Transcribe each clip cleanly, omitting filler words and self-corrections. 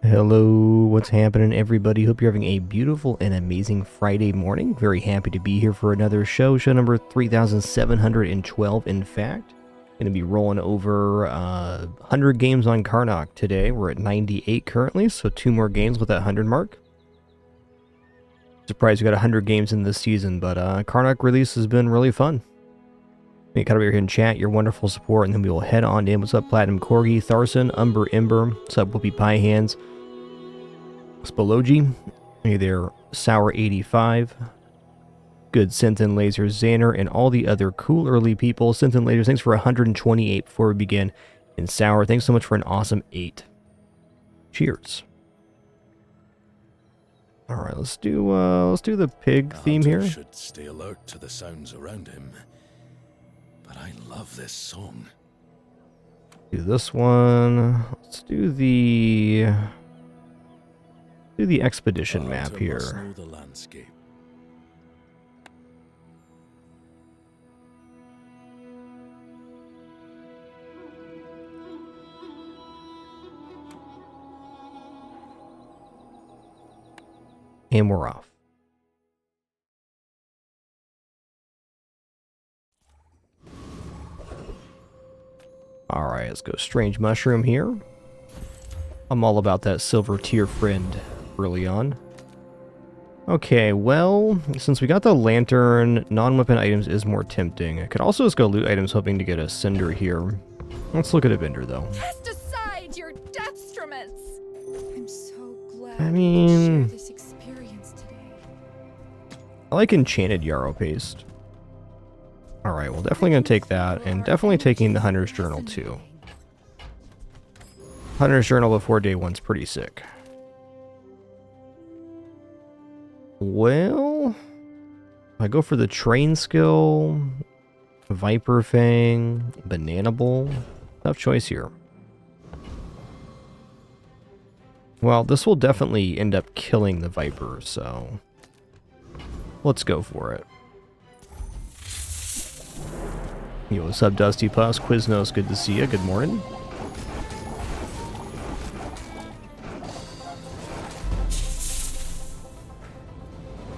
Hello, what's happening, everybody? Hope you're having a beautiful and amazing Friday morning. Very happy to be here for another show number 3712, in fact. Going to be rolling over 100 games on Karnak today. We're at 98 currently, so 2 more games with that 100 mark. Surprised we got 100 games in this season, but Karnak release has been really fun. You cut over here in chat, your wonderful support, and then we will head on in. What's up, Platinum Corgi, Tharson, Umber Ember, what's up, Whoopi Pie Hands, Spelunky, hey there, Sour 85, good Synthen Laser, Xaner, and all the other cool early people. Synthen Lasers, thanks for 128 before we begin. And Sour, thanks so much for an awesome 8. Cheers. All right, let's do the pig theme here. Should stay alert to the sounds around him. But I love this song. Do this one. Let's do the expedition map here. Know the landscape. And we're off. Alright, let's go Strange Mushroom here. I'm all about that silver tier friend early on. Okay, well, since we got the lantern, non-weapon items is more tempting. I could also just go loot items hoping to get a cinder here. Let's look at a vendor though. Cast aside your deathstruments. I'm so glad I mean, we could share this experience today. I like enchanted yarrow paste. Alright, well, definitely going to take that, and definitely taking the Hunter's Journal, too. Hunter's Journal before day 1's pretty sick. Well, I go for the Train skill, Viper Fang, Banana Bowl. Tough choice here. Well, this will definitely end up killing the Viper, so let's go for it. Yo, what's up, Dusty Puss? Quiznos, good to see you. Good morning.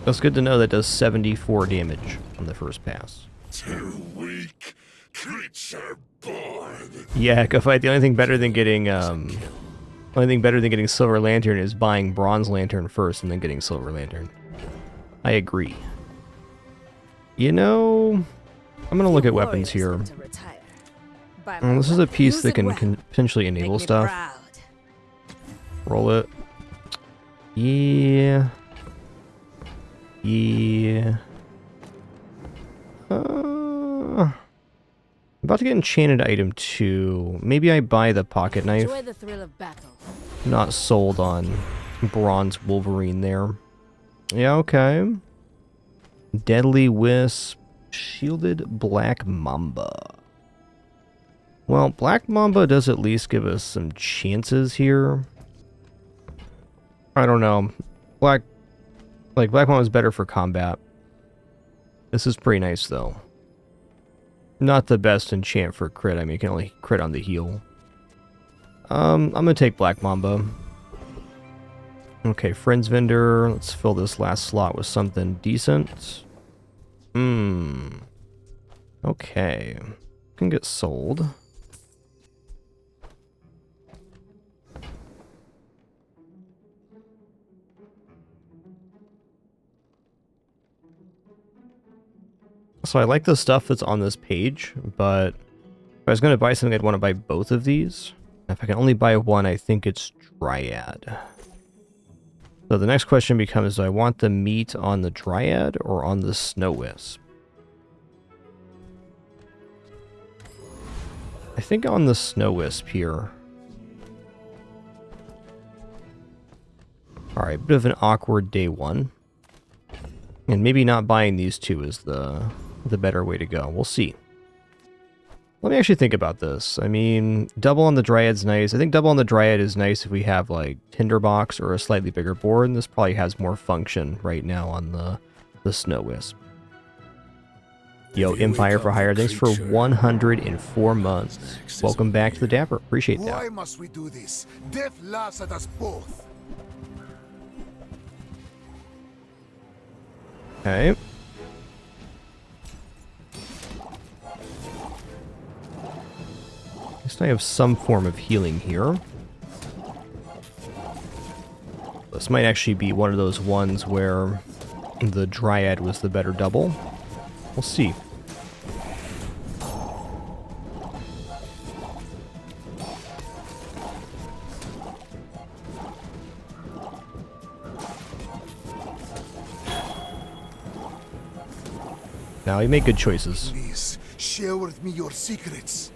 That's good to know that does 74 damage on the first pass. Too weak, creature born. Yeah, Fight. The only thing better than getting Silver Lantern is buying Bronze Lantern first and then getting Silver Lantern. I agree. You know, I'm gonna look at weapons here. This is a piece that can potentially enable stuff. Roll it. Yeah. Yeah. I'm about to get enchanted item 2. Maybe I buy the pocket knife. Enjoy the thrill of battle. Not sold on Bronze Wolverine there. Yeah, okay. Deadly Wisp. Shielded Black Mamba. Well, Black Mamba does at least give us some chances here. I don't know. Black Mamba is better for combat. This is pretty nice though. Not the best enchant for crit. I mean, you can only crit on the heal. I'm gonna take Black Mamba. Okay, Friends Vendor. Let's fill this last slot with something decent. Okay. Can get sold. So I like the stuff that's on this page, but if I was going to buy something, I'd want to buy both of these. If I can only buy one, I think it's Dryad. So the next question becomes, do I want the meat on the Dryad or on the Snow Wisp? I think on the Snow Wisp here. Alright, bit of an awkward day 1. And maybe not buying these two is the better way to go. We'll see. Let me actually think about this. I mean, double on the Dryad's nice. I think double on the Dryad is nice if we have like Tinderbox or a slightly bigger board, and this probably has more function right now on the Snow Wisp. Yo, Empire for Hire, thanks for 104 months. Welcome back to the Dapper. Appreciate that. Why must we do this? Death laughs at us both. Okay. At least I have some form of healing here. This might actually be one of those ones where the Dryad was the better double. We'll see. Now, you make good choices. Please, share with me your secrets.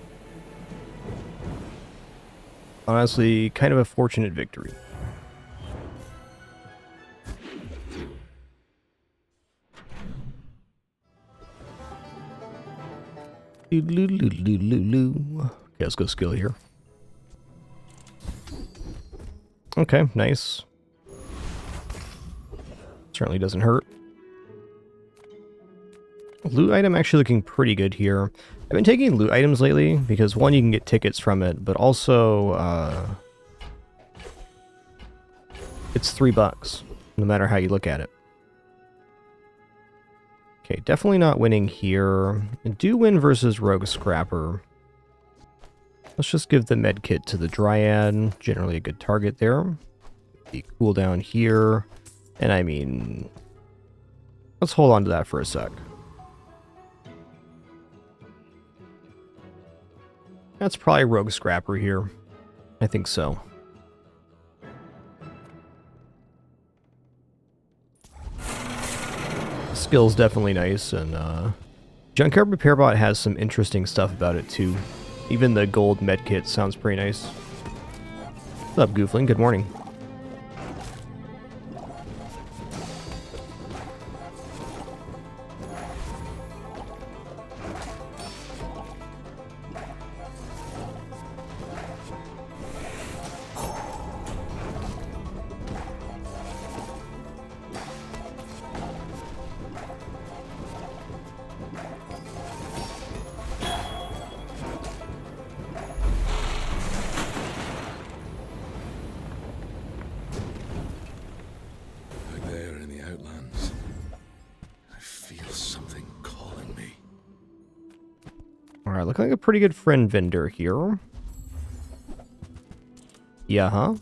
Honestly, kind of a fortunate victory. Okay, let's go skill here. Okay, nice. Certainly doesn't hurt. Loot item actually looking pretty good here. I've been taking loot items lately because one, you can get tickets from it, but also it's $3 no matter how you look at it. Okay, definitely not winning here. I do win versus Rogue Scrapper. Let's just give the med kit to the Dryad. Generally a good target there. The cooldown here. And I mean, let's hold on to that for a sec. That's probably Rogue Scrapper here. I think so. Skill's definitely nice, and Junkyard Repair Bot has some interesting stuff about it too. Even the gold medkit sounds pretty nice. What's up, Goofling? Good morning. Alright, looking like a pretty good friend vendor here. Yeah, huh?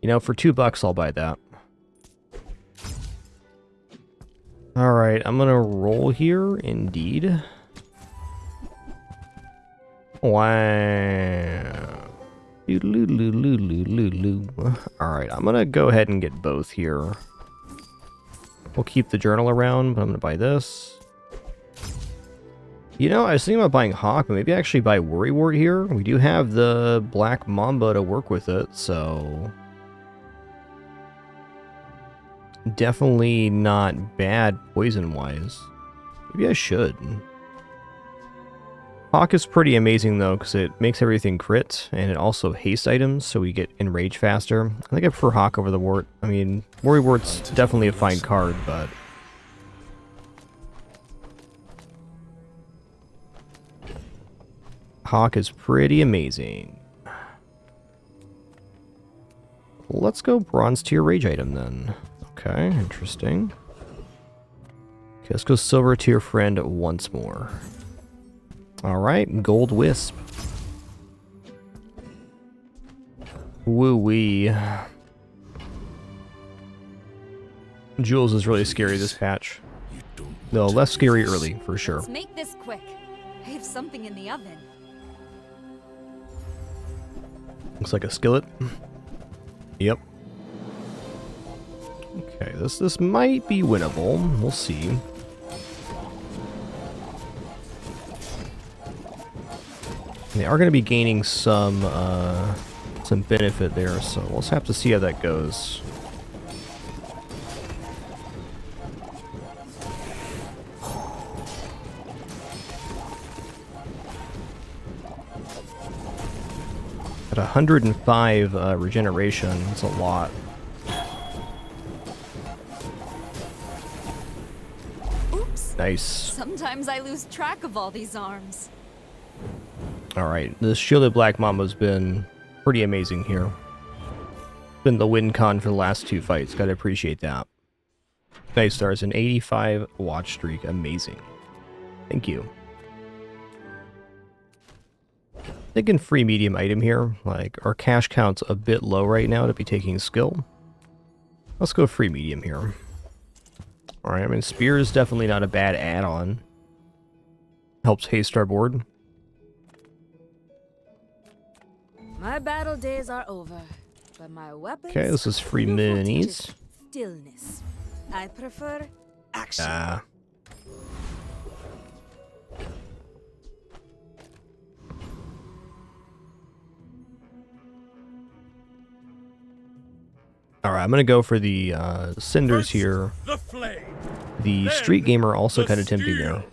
You know, for $2 I'll buy that. Alright, I'm gonna roll here, indeed. Wow. Alright, I'm gonna go ahead and get both here. We'll keep the journal around, but I'm gonna buy this. You know, I was thinking about buying Hawk, but maybe actually buy Worrywart here. We do have the Black Mamba to work with it, so... definitely not bad poison-wise. Maybe I should. Hawk is pretty amazing, though, because it makes everything crit, and it also haste items, so we get enrage faster. I think I prefer Hawk over the Wart. I mean, Worrywart's definitely a fine card, but... Hawk is pretty amazing. Let's go bronze tier rage item then. Okay, interesting. Okay, let's go silver tier friend once more. Alright, gold wisp. Woo-wee. Jules is really scary this patch. No, less scary early, for sure. Let's make this quick. I have something in the oven. Looks like a skillet. Yep. Okay, this might be winnable. We'll see. They are going to be gaining some benefit there, so we'll just have to see how that goes. At 105 regeneration, that's a lot. Oops. Nice. Sometimes I lose track of all these arms. Alright, this shielded black mamba's been pretty amazing here. Been the win con for the last 2 fights. Gotta appreciate that. Nice stars, an 85 watch streak. Amazing. Thank you. Thinking free medium item here. Like, our cash count's a bit low right now to be taking skill. Let's go free medium here. Alright, I mean, spear is definitely not a bad add-on. Helps haste our board. My battle days are over, but my weapons. Okay, this is free beautiful minis. teaches stillness. I prefer action. Alright, I'm gonna go for the cinders here. The flame. The street gamer also kind of tempting there.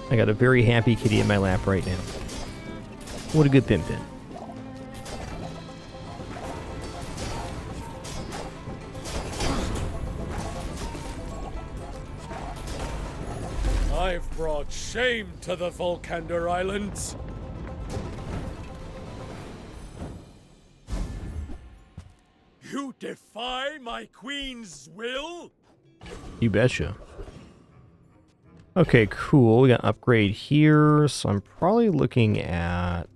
I got a very happy kitty in my lap right now. What a good pimpin'. I've brought shame to the Volcander Islands. You defy my queen's will? You betcha. Okay, cool. We got upgrade here, so I'm probably looking at...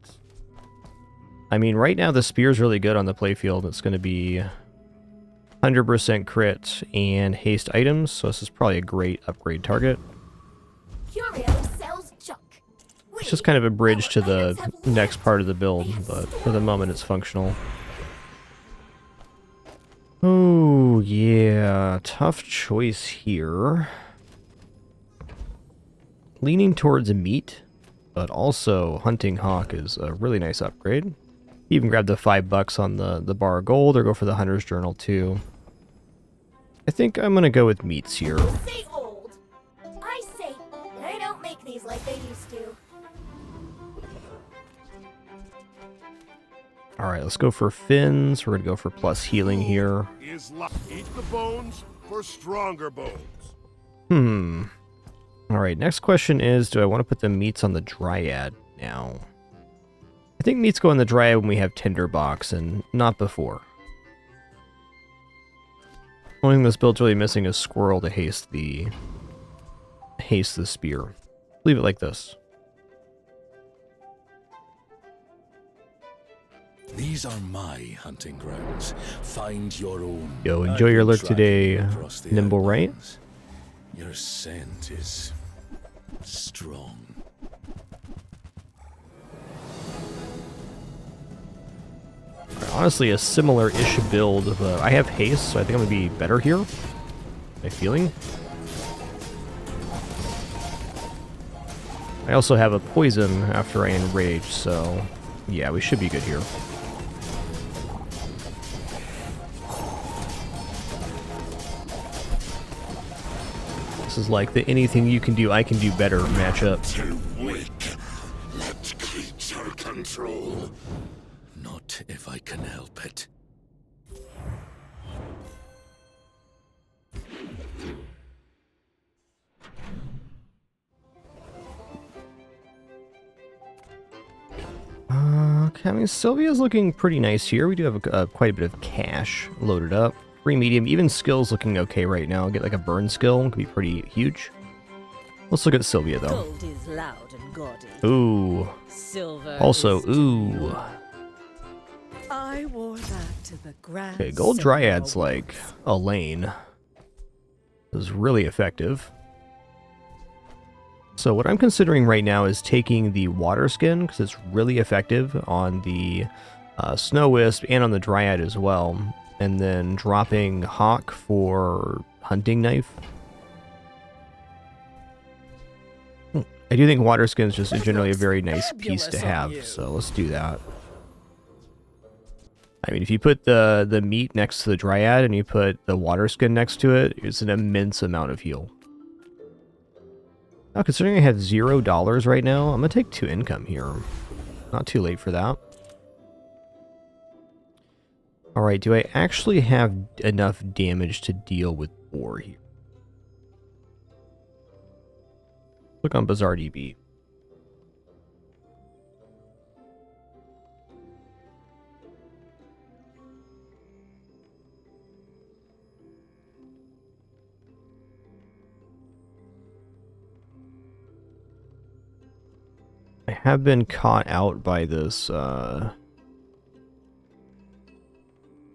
I mean, right now the spear's really good on the playfield. It's going to be 100% crit and haste items, so this is probably a great upgrade target. Curio sells junk. It's just kind of a bridge to the next part of the build, but for the moment it's functional. Oh, yeah. Tough choice here. Leaning towards a meat, but also Hunting Hawk is a really nice upgrade. You even grab the $5 on the bar of gold or go for the Hunter's Journal too. I think I'm going to go with meats here. Say old. I say they don't make these like they used to. Alright, let's go for fins. We're going to go for plus healing here. Eat the bones for stronger bones. Alright, next question is, do I want to put the meats on the Dryad now? I think meats go on the Dryad when we have Tinderbox, and not before. Only thing this build's really missing is Squirrel to haste the spear. Leave it like this. These are my hunting grounds. Find your own. Yo, enjoy I've your been look tracking today, you across the Nimble Right. outlands. Your scent is strong. Honestly, a similar-ish build, but I have haste, so I think I'm going to be better here. My feeling. I also have a poison after I enrage, so yeah, we should be good here. This is like the anything you can do, I can do better matchup. Too weak. Let creature control. Not if I can help it. Okay, I mean, Sylvia's looking pretty nice here. We do have quite a bit of cash loaded up. Free medium, even skills looking okay right now. Get like a burn skill, could be pretty huge. Let's look at Sylvia though. Gold is loud and gaudy. Ooh. Silver. Also, is ooh. I wore that to the grand. Okay, Gold Cinema Dryad's Awards. like a lane. This is really effective. So what I'm considering right now is taking the water skin, because it's really effective on the Snow Wisp and on the Dryad as well. And then dropping Hawk for Hunting Knife. I do think water skin is just generally a very nice piece to have, so let's do that. I mean, if you put the meat next to the Dryad and you put the water skin next to it, it's an immense amount of heal. Now, considering I have $0 right now, I'm going to take 2 income here. Not too late for that. Alright, do I actually have enough damage to deal with Boar here? Look on Bazaar DB. I have been caught out by this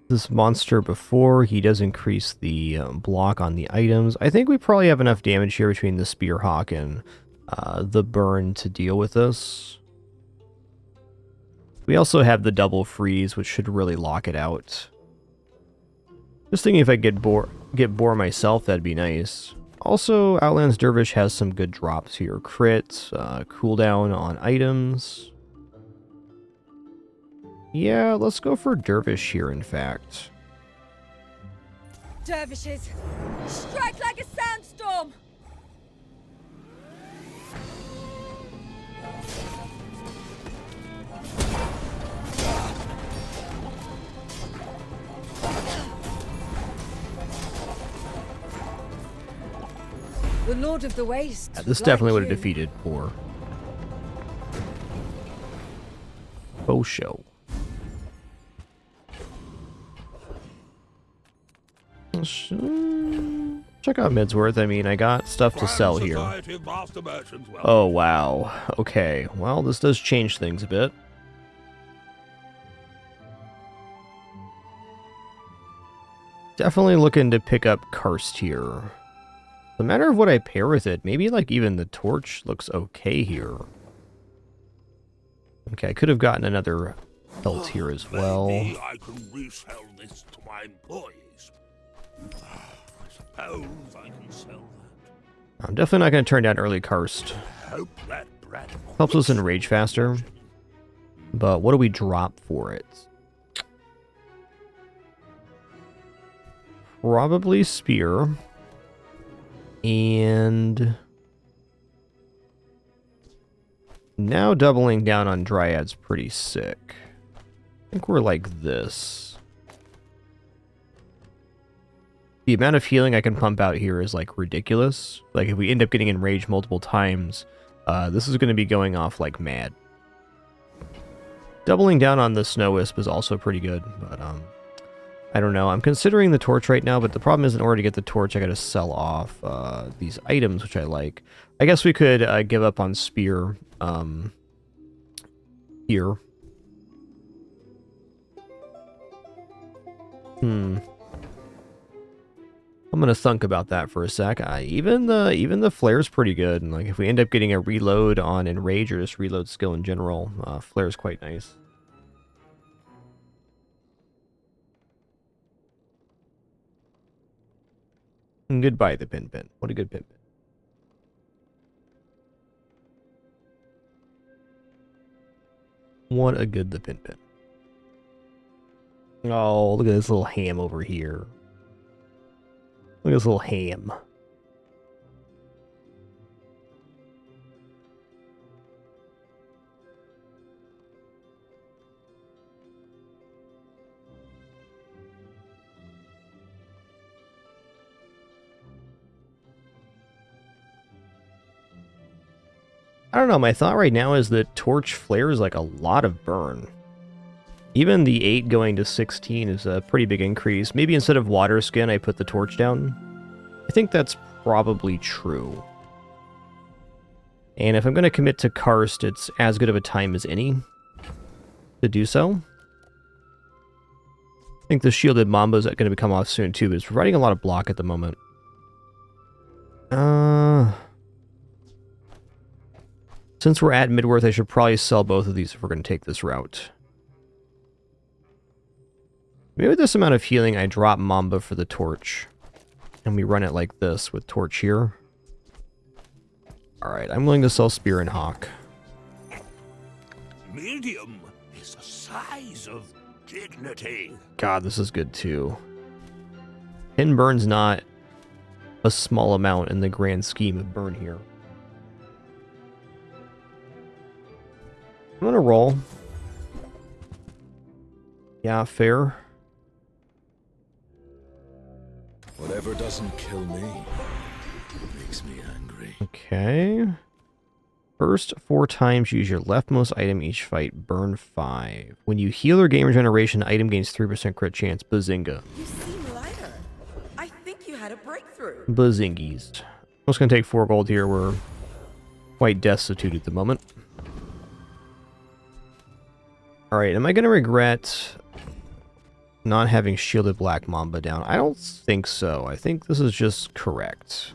this monster before. He does increase the block on the items. I think we probably have enough damage here between the Spearhawk and the burn to deal with this. We also have the double freeze, which should really lock it out. Just thinking if I get boar myself, that'd be nice. Also, Outlands Dervish has some good drops here. Crit, cooldown on items. Yeah, let's go for Dervish here, in fact. Dervishes, strike like a sandstorm! The Lord of the Waste. Yeah, this definitely would have defeated Boar. Oh, show. Check out Midsworth. I mean, I got stuff to sell here. Oh, wow. Okay. Well, this does change things a bit. Definitely looking to pick up Karst here. The matter of what I pair with it, maybe like even the torch looks okay here. Okay, I could have gotten another belt here as well. Maybe I can resell this to my employees. I suppose I can sell that. I'm definitely not going to turn down early Karst. Hope that brat Helps us enrage faster. But what do we drop for it? Probably Spear. And now doubling down on Dryad's pretty sick. I think we're like this. The amount of healing I can pump out here is like ridiculous. Like if we end up getting enraged multiple times, this is going to be going off like mad. Doubling down on the Snow Wisp is also pretty good, but I don't know. I'm considering the torch right now, but the problem is in order to get the torch, I got to sell off these items, which I like. I guess we could give up on Spear here. I'm gonna think about that for a sec. Even the flare's pretty good, and like if we end up getting a reload on enrage or just reload skill in general, flare's quite nice. And goodbye, the pin. What a good pin. What a good the pin. Oh, look at this little ham over here. Look at this little ham. I don't know, my thought right now is that Torch Flare is like a lot of burn. Even the 8 going to 16 is a pretty big increase. Maybe instead of Water Skin, I put the torch down. I think that's probably true. And if I'm going to commit to Karst, it's as good of a time as any to do so. I think the Shielded Mamba is going to come off soon too, but it's providing a lot of block at the moment. Since we're at Midworth, I should probably sell both of these if we're going to take this route. Maybe with this amount of healing, I drop Mamba for the torch. And we run it like this with torch here. Alright, I'm willing to sell Spear and Hawk. Medium is a size of dignity. God, this is good too. Pin burn's not a small amount in the grand scheme of burn here. I'm gonna roll. Yeah, fair. Whatever doesn't kill me makes me angry. Okay. First 4 times, use your leftmost item each fight. Burn 5. When you heal or gain regeneration, item gains 3% crit chance. Bazinga. You seem lighter. I think you had a breakthrough. Bazingies. I'm just going to take 4 gold here. We're quite destitute at the moment. Alright, am I going to regret not having shielded Black Mamba down? I don't think so. I think this is just correct.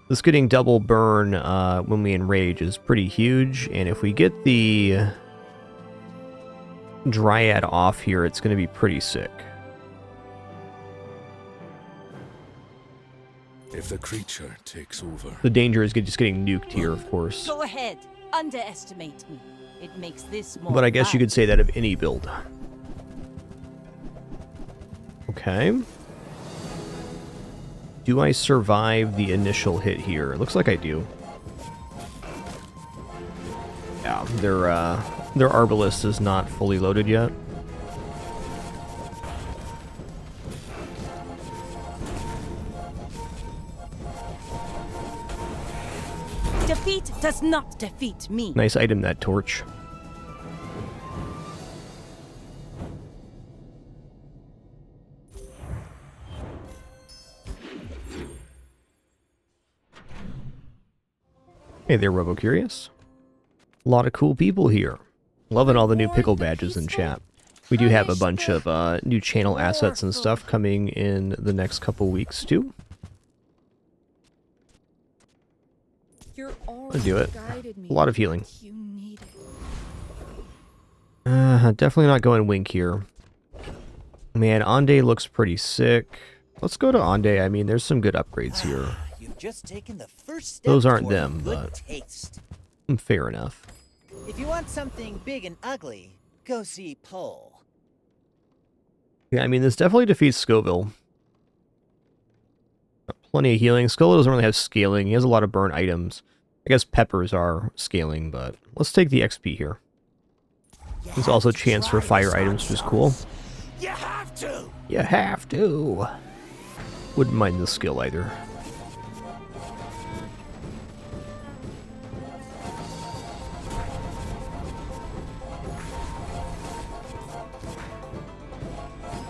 This getting double burn when we enrage is pretty huge, and if we get the Dryad off here, it's going to be pretty sick. If the creature takes over, The danger is just getting nuked here, of course. Go ahead. Underestimate me. It makes this more But I guess you fun. could say that of any build. Okay. Do I survive the initial hit here? It looks like I do. Yeah, their Arbalest is not fully loaded yet. Defeat does not defeat me. Nice item, that torch. Hey there, Robo-Curious. A lot of cool people here. Loving all the new pickle badges in chat. We do have a bunch of new channel assets and stuff coming in the next couple weeks, too. Your I'll do it. guided me A lot of healing. like you needed. Definitely not going Wink here. Man, Ande looks pretty sick. Let's go to Ande. I mean, there's some good upgrades here. You've just taken the first step. Those aren't toward them, good but taste. fair enough. If you want something big and ugly, go see Pole. Yeah, I mean, this definitely defeats Scoville. Plenty of healing. Scoville doesn't really have scaling. He has a lot of burn items. I guess peppers are scaling, but let's take the XP here. There's also a chance for fire items, which is cool. you have to. You have to. Wouldn't mind the skill either.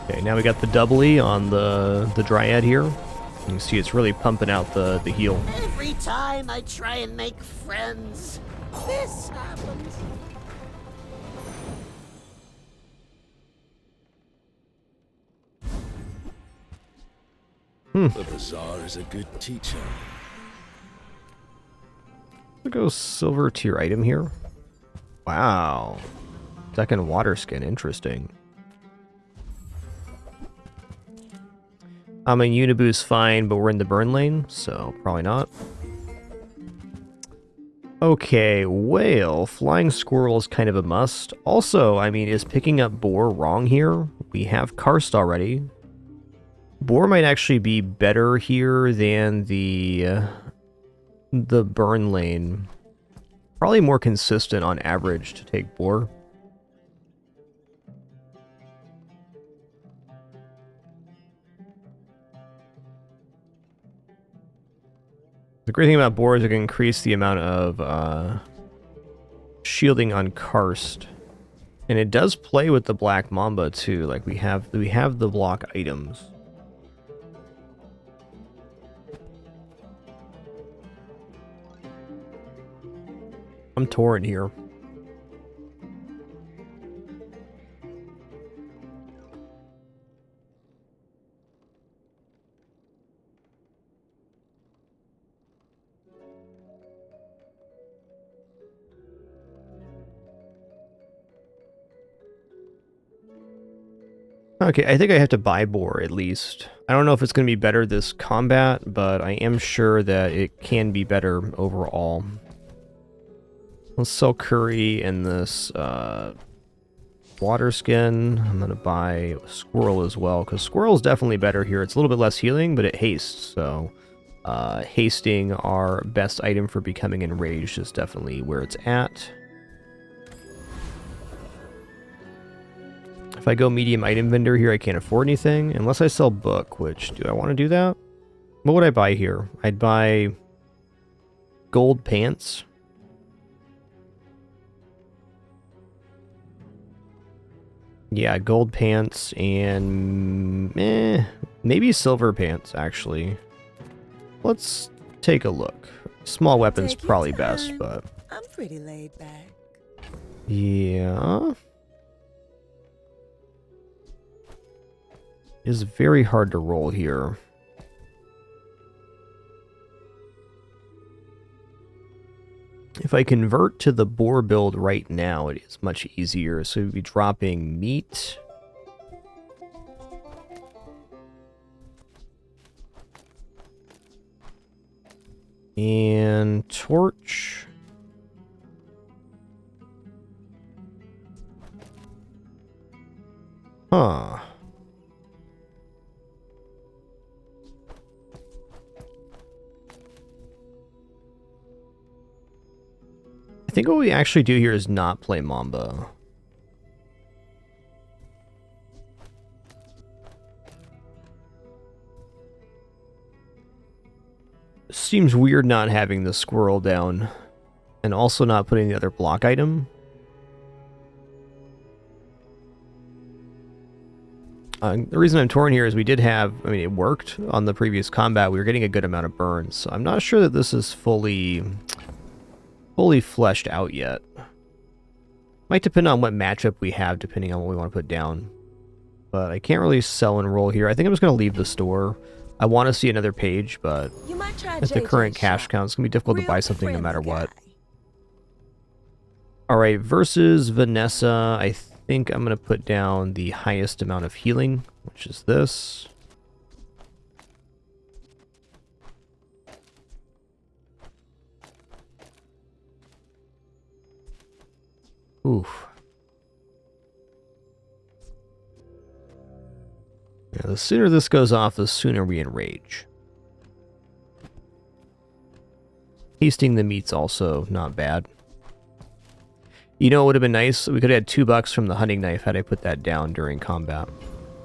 Okay, now we got the doubly on the Dryad here. You can see it's really pumping out the heal. Every time I try and make friends, this happens. The Bazaar is a good teacher. We'll go silver tier item here. Wow. Second water skin, interesting. I mean, Unibu's fine, but we're in the burn lane, so probably not. Okay, whale. Flying squirrel is kind of a must. Also, I mean, is picking up boar wrong here? We have karst already. Boar might actually be better here than the burn lane. Probably more consistent on average to take boar. The great thing about boar is it can increase the amount of shielding on karst. And it does play with the Black Mamba too. Like we have the block items. I'm torn here. Okay, I think I have to buy boar at least. I don't know if it's going to be better this combat, but I am sure that it can be better overall. Let's sell curry and this water skin. I'm going to buy squirrel as well, because squirrel is definitely better here. It's a little bit less healing, but it hastes, so hasting our best item for becoming enraged is definitely where it's at. If I go medium item vendor here, I can't afford anything, unless I sell book, which, do I want to do that? What would I buy here? I'd buy gold pants. Yeah, gold pants and maybe silver pants, actually. Let's take a look. Small weapons Take your probably best, time. but I'm pretty laid back. yeah. It's very hard to roll here. If I convert to the boar build right now, it is much easier. So we'd be dropping meat. And torch. Huh. I think what we actually do here is not play Mamba. Seems weird not having the squirrel down and also not putting the other block item. The reason I'm torn here is we did have, I mean, it worked on the previous combat. We were getting a good amount of burns. So I'm not sure that this is fully fleshed out yet. Might depend on what matchup we have, depending on what we want to put down. But I can't really sell and roll here. I think I'm just going to leave the store. I want to see another page, but You might try at the JJ's current cash shop. count, it's going to be difficult to Real buy something no matter friendly what. guy. Alright, versus Vanessa, I think I'm going to put down the highest amount of healing, which is this. Oof. Yeah, the sooner this goes off, the sooner we enrage. Tasting the meat's also not bad. You know, it would have been nice. We could have had $2 from the hunting knife had I put that down during combat.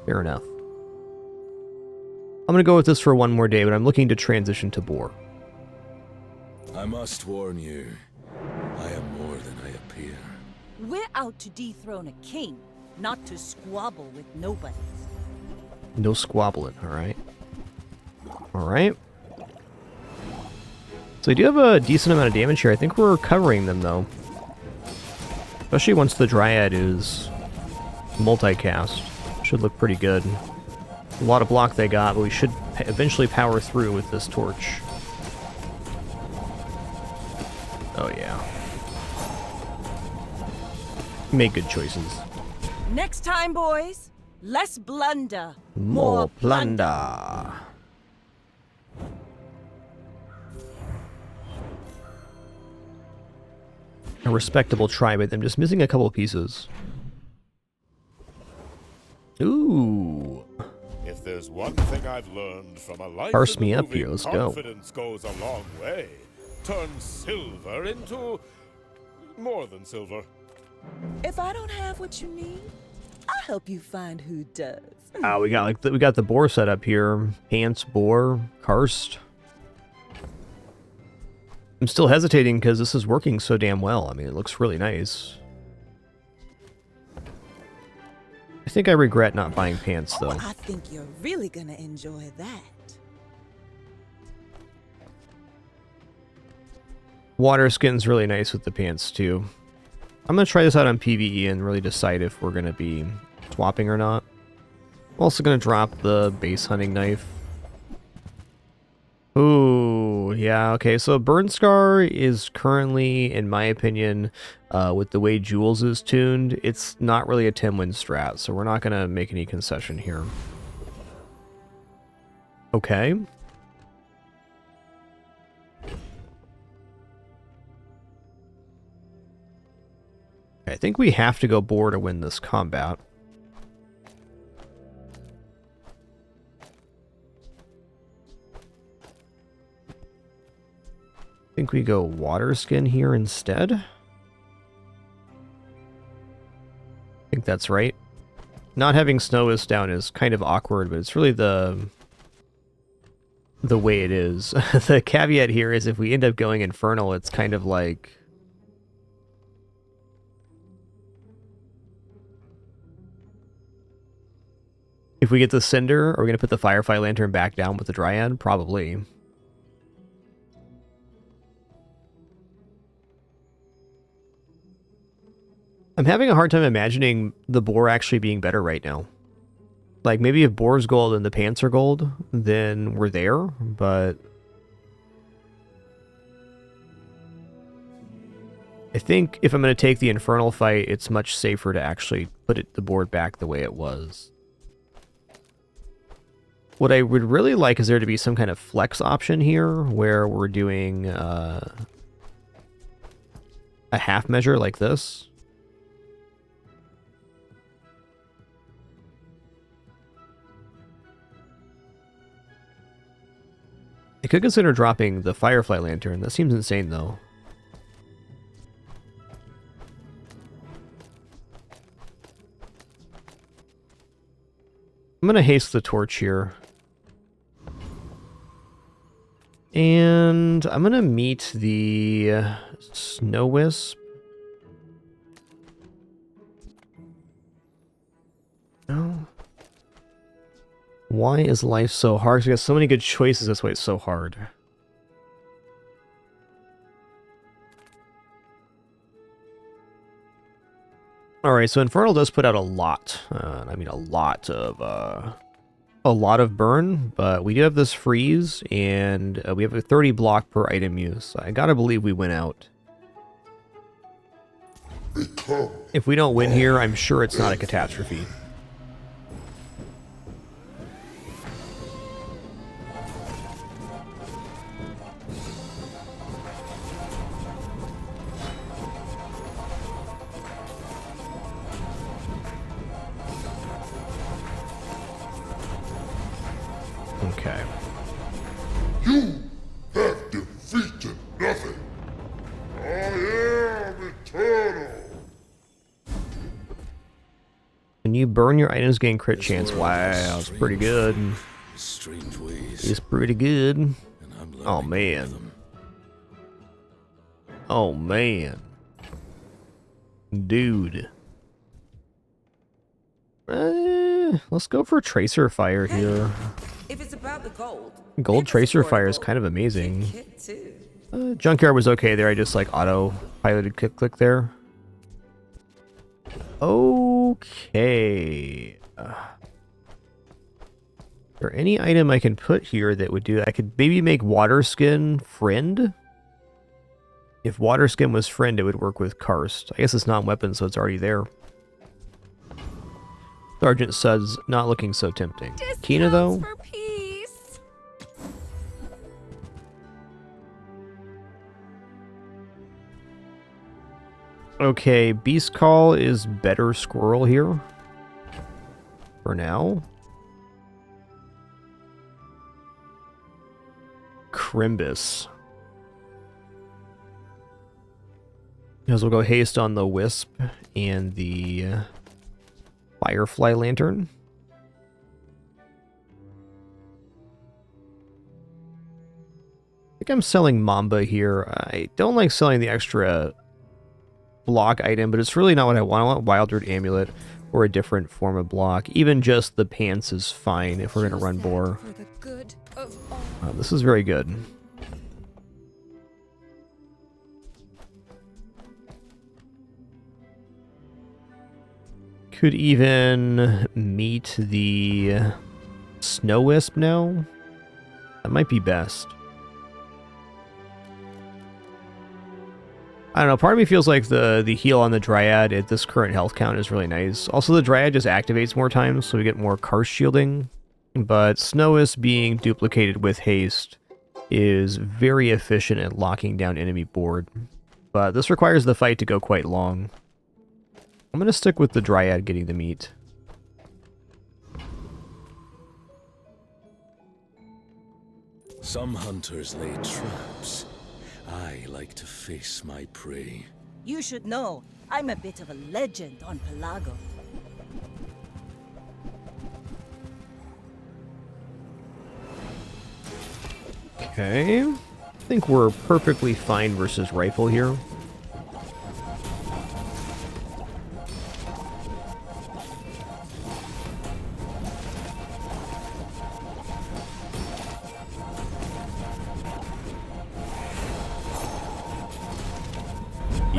Fair enough. I'm going to go with this for one more day, but I'm looking to transition to boar. I must warn you, I am more than I appear. We're out to dethrone a king, not to squabble with nobody. No squabbling, alright? Alright. So we do have a decent amount of damage here. I think we're covering them, though. Especially once the Dryad is multicast. Should look pretty good. A lot of block they got, but we should eventually power through with this torch. Oh, yeah. Made good choices. Next time, boys, less blunder. More plunder. A respectable try by them, just missing a couple of pieces. Ooh. If there's one thing I've learned from a life Parse in the me up movie, here, let's go. confidence goes a long way. Turn silver into more than silver. If I don't have what you need, I'll help you find who does. We got we got the boar set up here. Pants, boar, karst. I'm still hesitating because this is working so damn well. I mean, it looks really nice. I think I regret not buying pants, though. Oh, I think you're really gonna enjoy that. Water skin's really nice with the pants, too. I'm going to try this out on PvE and really decide if we're going to be swapping or not. I'm also going to drop the base hunting knife. Ooh, yeah, okay. So Burn Scar is currently, in my opinion, with the way Jules is tuned, it's not really a 10-win strat, so we're not going to make any concession here. Okay. I think we have to go boar to win this combat. I think we go water skin here instead. I think that's right. Not having snow is down is kind of awkward, but it's really the way it is. The caveat here is if we end up going infernal, it's kind of like... If we get the Cinder, are we going to put the Firefly Lantern back down with the Dryad? Probably. I'm having a hard time imagining the boar actually being better right now. Like, maybe if boar's gold and the pants are gold, then we're there, but... I think if I'm going to take the Infernal fight, it's much safer to actually put the board back the way it was. What I would really like is there to be some kind of flex option here, where we're doing a half measure like this. I could consider dropping the Firefly Lantern. That seems insane, though. I'm going to haste the torch here. And I'm going to meet the Snow Wisp. No. Why is life so hard? 'Cause we got so many good choices, that's why it's so hard. Alright, so Infernal does put out a lot. I mean, a lot of burn, but we do have this freeze, and we have a 30 block per item use. I gotta believe we win out. If we don't win here, I'm sure it's not a catastrophe. Okay. You have defeated nothing. I am eternal. When you burn your items, gain crit chance. Wow, it's pretty good. Strange ways. It's pretty good. And I'm Oh learning man. them. Oh man. Dude. Let's go for Tracer Fire here. If it's about the gold. Gold it's Tracer Fire is affordable. kind of amazing. Kit too. Junkyard was okay there. I just like auto-piloted click there. Okay. Is there any item I can put here that would do that? I could maybe make Water Skin Friend. If Water Skin was Friend, it would work with Karst. I guess it's not weapon, so it's already there. Sergeant Suds not looking so tempting. Kina, though? For peace. Okay, Beast Call is better Squirrel here. For now. Crimbus. Because we'll go haste on the Wisp and the Firefly Lantern. I think I'm selling Mamba here. I don't like selling the extra block item, but it's really not what I want. I want Wildroot Amulet or a different form of block. Even just the pants is fine if we're going to run Boar. For the good of all. This is very good. Could even meet the Snow Wisp now. That might be best. I don't know, part of me feels like the heal on the Dryad at this current health count is really nice. Also, the Dryad just activates more times, so we get more Karst shielding. But Snow Wisp being duplicated with haste is very efficient at locking down enemy board. But this requires the fight to go quite long. I'm going to stick with the Dryad getting the meat. Some hunters lay traps. I like to face my prey. You should know, I'm a bit of a legend on Pelago. Okay. I think we're perfectly fine versus Rifle here.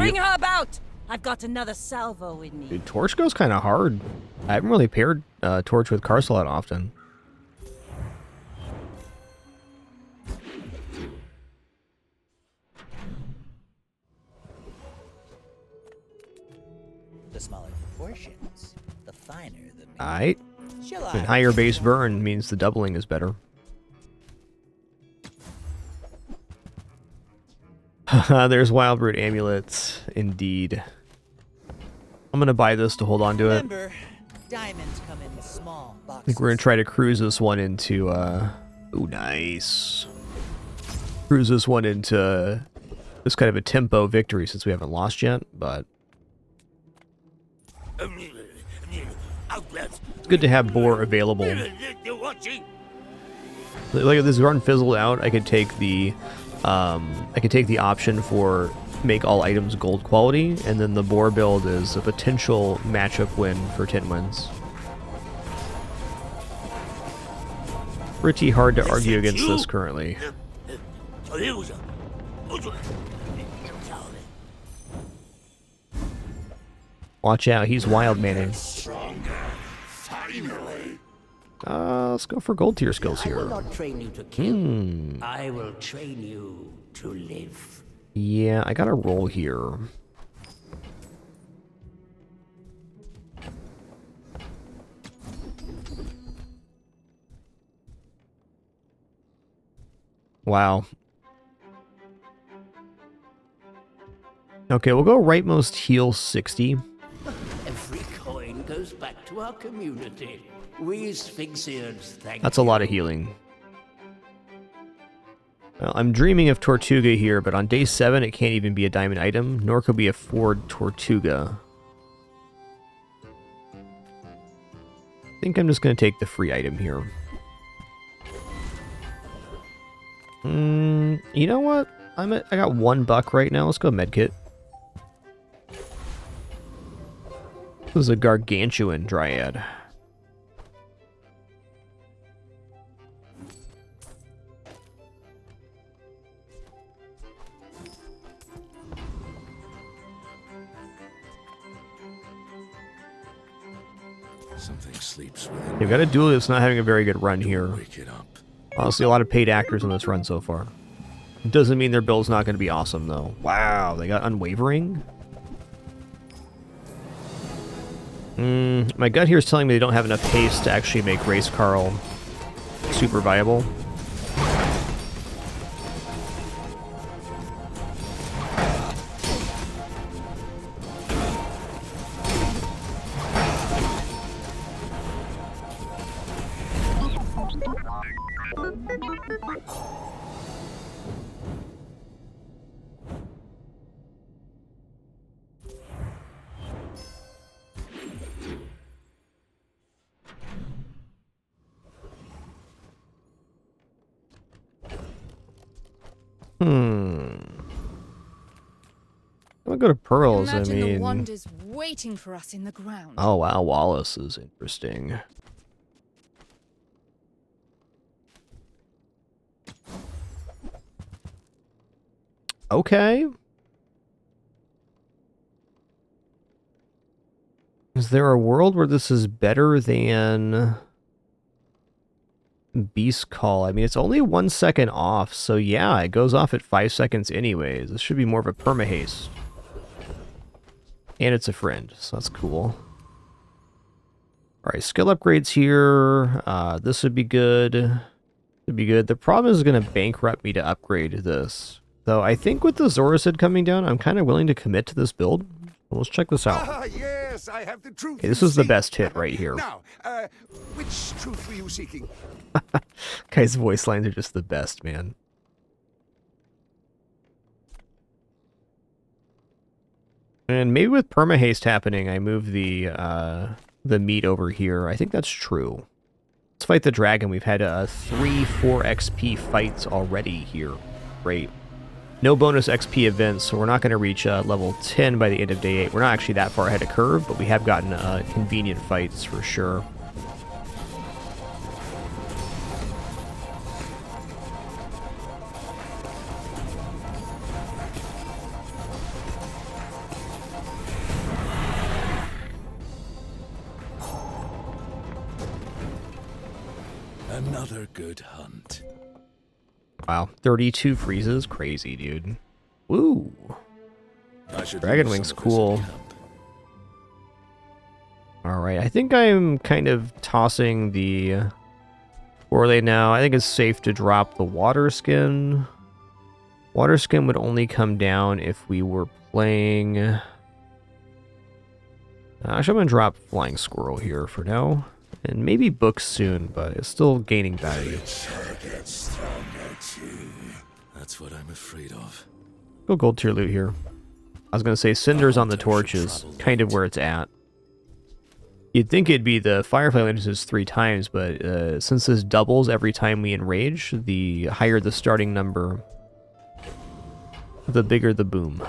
Bring her about! I've got another salvo in me. Dude, Torch goes kind of hard. I haven't really paired Torch with Carcelot often. The smaller the portions, the finer the meat. Alright. Shall And I? higher base burn means the doubling is better. There's Wildroot amulets, indeed. I'm gonna buy this to hold on to it. Remember, diamonds come in small boxes. I think we're gonna try to cruise this one into, ooh, nice. Cruise this one into this kind of a tempo victory since we haven't lost yet, but it's good to have Boar available. Like if this run fizzled out, I could take the option for make all items gold quality, and then the Boar build is a potential matchup win for 10 wins. Pretty hard to argue against this currently. Watch out, he's wild manning. Let's go for gold tier skills I will here. not train you to kill. I will train you to live. Yeah, I gotta roll here. Wow. Okay, we'll go rightmost heal 60. Every coin goes back to our community. We Sphinxians thank That's a lot of healing. Well, I'm dreaming of Tortuga here, but on day 7 it can't even be a diamond item, nor could we afford Tortuga. I think I'm just going to take the free item here. You know what? I got $1 right now. Let's go medkit. This is a gargantuan dryad. Something sleeps within You've got a duel that's not having a very good run here. Wake it up. Honestly, a lot of paid actors on this run so far. Doesn't mean their build's not going to be awesome, though. Wow, they got Unwavering? My gut here is telling me they don't have enough haste to actually make Race Carl super viable. I'll go to Pearls, Imagine I mean... the wonders waiting for us in the ground. Oh wow, Wallace is interesting. Okay. Is there a world where this is better than Beast Call? I mean, it's only 1 second off, so yeah, it goes off at 5 seconds anyways. This should be more of a perma-haste. And it's a friend, so that's cool. Alright, skill upgrades here. This would be good. Would be good. The problem is going to bankrupt me to upgrade this. Though I think with the Zorasid coming down, I'm kind of willing to commit to this build. Let's check this out. Ah, yes, I have the truth. Okay, this you is the seek. best hit right here. Now, which truth were you seeking? Guy's voice lines are just the best, man. And maybe with perma-haste happening, I move the meat over here. I think that's true. Let's fight the dragon. We've had 3-4 XP fights already here. Great. No bonus XP events, so we're not going to reach level 10 by the end of day 8. We're not actually that far ahead of curve, but we have gotten convenient fights for sure. Another good hunt. Wow, 32 freezes? Crazy, dude. Woo! I should Dragon leave Wing's some of this in cool. camp. Alright, I think I'm kind of tossing the Orlay now. I think it's safe to drop the water skin. Water skin would only come down if we were playing... Actually, I'm going to drop Flying Squirrel here for now. And maybe books soon, but it's still gaining value. That's what I'm afraid of. Go gold tier loot here. I was going to say Cinders on the torch is kind of where it's at. You'd think it'd be the Firefly Lanterns 3 times, but since this doubles every time we enrage, the higher the starting number, the bigger the boom.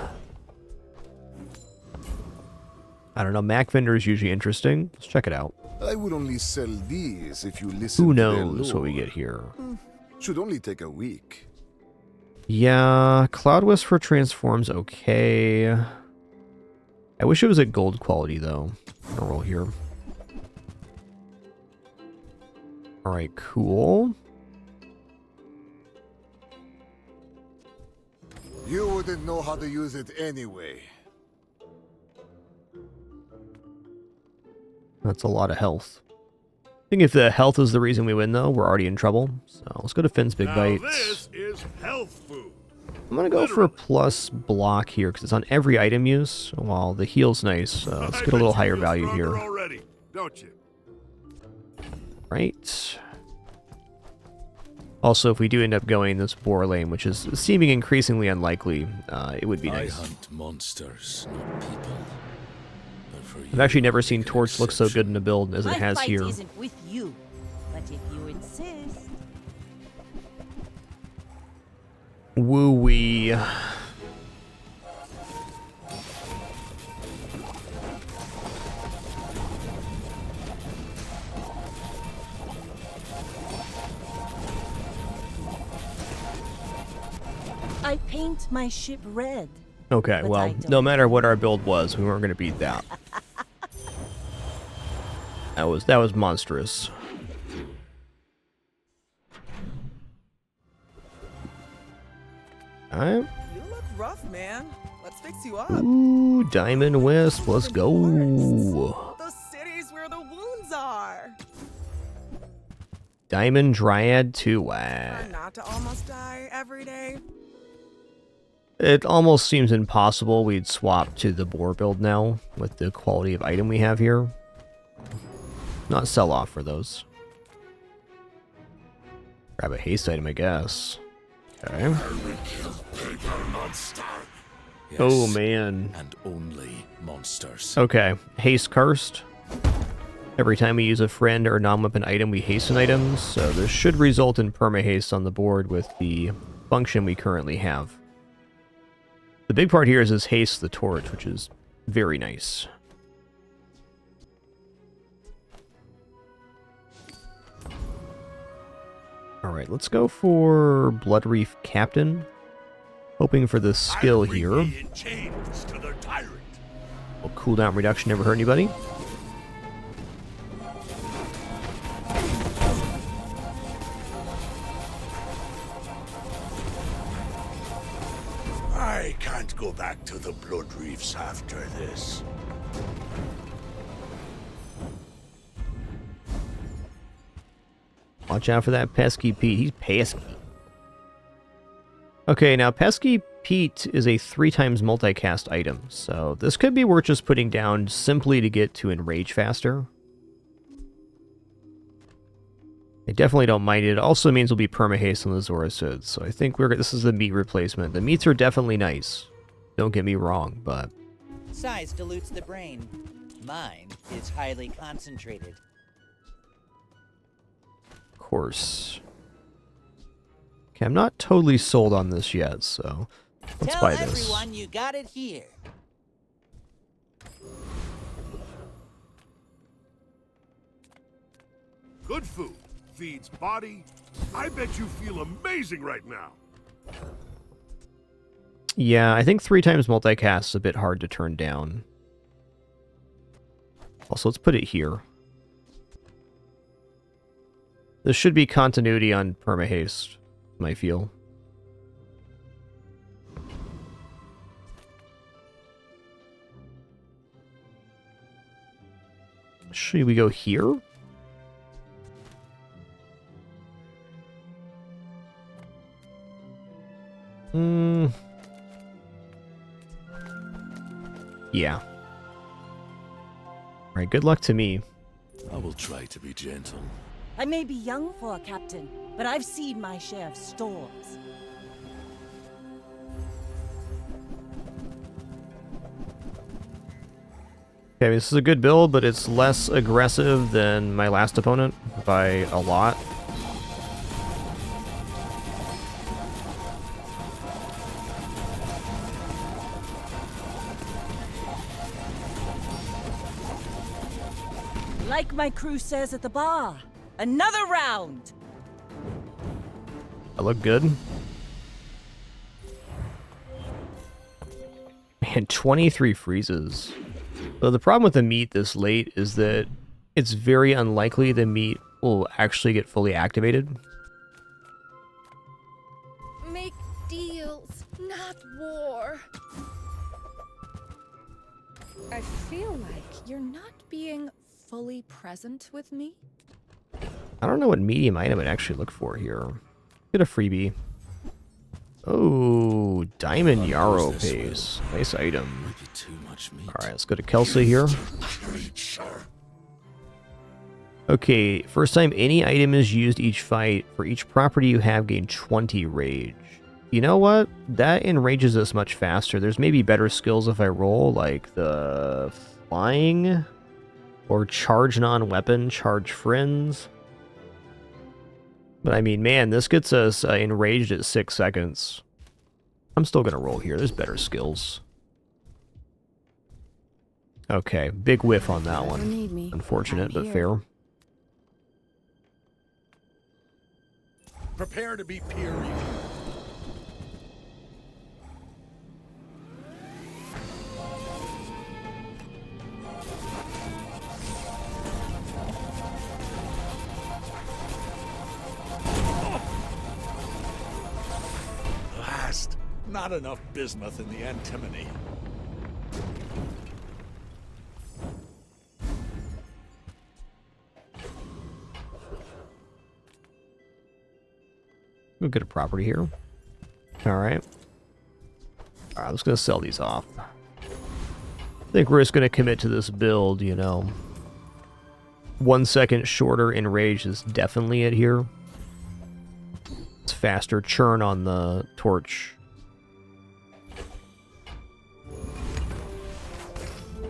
I don't know, Mac vendor is usually interesting. Let's check it out. I would only sell these if you listen Who to their knows what we lore. get here? Should only take a week. Yeah, Cloud Wisp for transforms, okay. I wish it was at gold quality, though. I'm gonna roll here. Alright, cool. You wouldn't know how to use it anyway. That's a lot of health. I think if the health is the reason we win, though, we're already in trouble. So let's go to Finn's Big Now Bites. this is health food. I'm going to go for a plus block here, because it's on every item use. While the heal's nice, let's get a little higher value here. Already, don't you? Right. Also, if we do end up going this boar lane, which is seeming increasingly unlikely, it would be nice. I hunt monsters, not people. But for I've actually never seen Torch look so good in a build as it My has fight here. isn't with you, but if you insist. Woo-wee. I paint my ship red. Okay, But I well, don't no matter what our build was, we weren't going to beat that. That was monstrous. Alright. You look rough, man. Let's fix you up. Ooh, Diamond Wisp, let's go. Those cities where the wounds are. Diamond Dryad 2, wow. Try not to almost die every day. It almost seems impossible we'd swap to the boar build now with the quality of item we have here. Not sell off for those. Grab a haste item, I guess. Okay. Yes, Oh man. and only monsters. Okay, haste cursed. Every time we use a friend or non-weapon item, we hasten items, so this should result in perma-haste on the board with the function we currently have. The big part here is this haste the torch, which is very nice. Alright, let's go for Blood Reef Captain. Hoping for the skill here. In chains to their tyrant. Well, cooldown reduction never hurt anybody. I can't go back to the Blood Reefs after this. Watch out for that pesky Pete. He's pesky. Okay, now pesky Pete is a 3x multicast item, so this could be worth just putting down simply to get to enrage faster. I definitely don't mind it. It also means we'll be perma-haste on the Zorasud, so I think this is the meat replacement. The meats are definitely nice. Don't get me wrong, but... Size dilutes the brain. Mine is highly concentrated. Of course. Okay, I'm not totally sold on this yet, so let's buy Tell this. everyone you got it here. Good food feeds body. I bet you feel amazing right now. Yeah, I think 3x multicast is a bit hard to turn down. Also, let's put it here. This should be continuity on permahaste, I feel. Should we go here? Yeah. Alright, good luck to me. I will try to be gentle. I may be young for a captain, but I've seen my share of storms. Okay, this is a good build, but it's less aggressive than my last opponent by a lot. Like my crew says at the bar, another round! I look good. Man, 23 freezes. So the problem with the meat this late is that it's very unlikely the meat will actually get fully activated. Make deals, not war. I feel like you're not being fully present with me. I don't know what medium item I'd actually look for here. Get a freebie. Oh, Diamond Yarrow Pace. Nice item. Alright, let's go to Kelsey here. Okay, first time any item is used each fight, for each property you have, gain 20 rage. You know what? That enrages us much faster. There's maybe better skills if I roll, like the flying or charge non-weapon, charge friends. But I mean, man, this gets us enraged at 6 seconds. I'm still gonna roll here. There's better skills. Okay, big whiff on that one. Unfortunate, but fair. Prepare to be peer reviewed. Last, not enough bismuth in the antimony. We'll get a property here. Alright. Alright, let's go sell these off. I think we're just going to commit to this build, you know. 1 second shorter in rage is definitely it here. It's faster churn on the torch.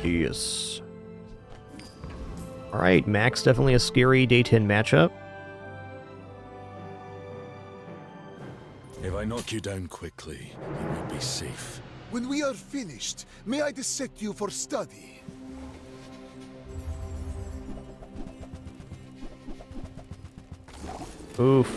Yes. Alright, Max, definitely a scary day 10 matchup. If I knock you down quickly, you will be safe. When we are finished, may I dissect you for study? Oof.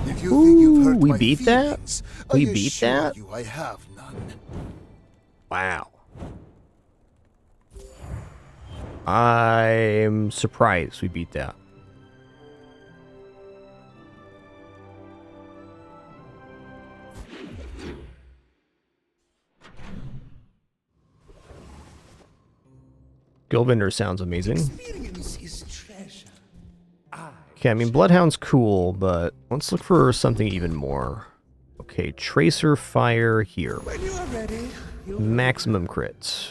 If you think you've hurt we my beat that? feelings, We I beat assure that? you I have none. Wow. I'm surprised we beat that. Gilvinder sounds amazing. Experience is treasure. Okay, I mean, Bloodhound's cool, but let's look for something even more. Okay, Tracer Fire here. When you are ready, Maximum crits.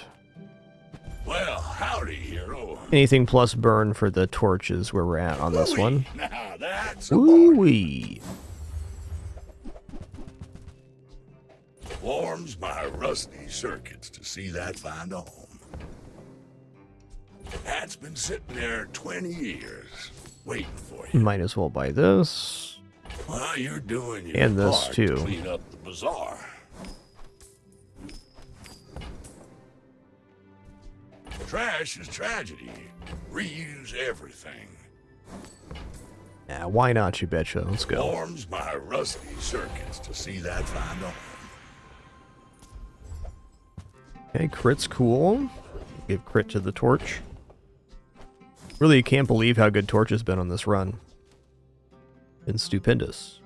Well, howdy, hero. Anything plus burn for the torches where we're at on this one. Now that's a Ooh-wee. warms my rusty circuits to see that find a home. That's been sitting there 20 years, waiting for you. Might as well buy this. Well, you're doing your And this, part too. to clean up the bazaar. Trash is tragedy. Reuse everything. Yeah, why not, you betcha. Let's go. Warms my rusty circuits to see that find on. Okay, crit's cool. Give crit to the torch. Really can't believe how good torch has been on this run. Been stupendous.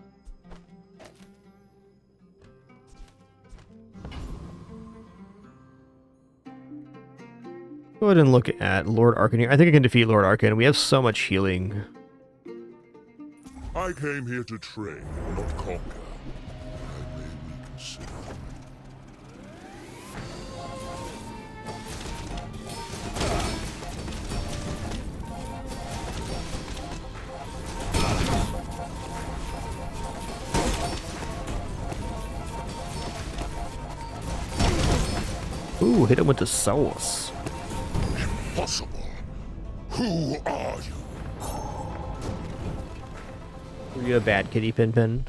Go ahead and look at Lord Arcan here. I think I can defeat Lord Arcan. We have so much healing. I came here to trade, not conquer. I may reconsider. Ooh, hit him with the sauce. Impossible. Who are you? Were you a bad kitty, Pin?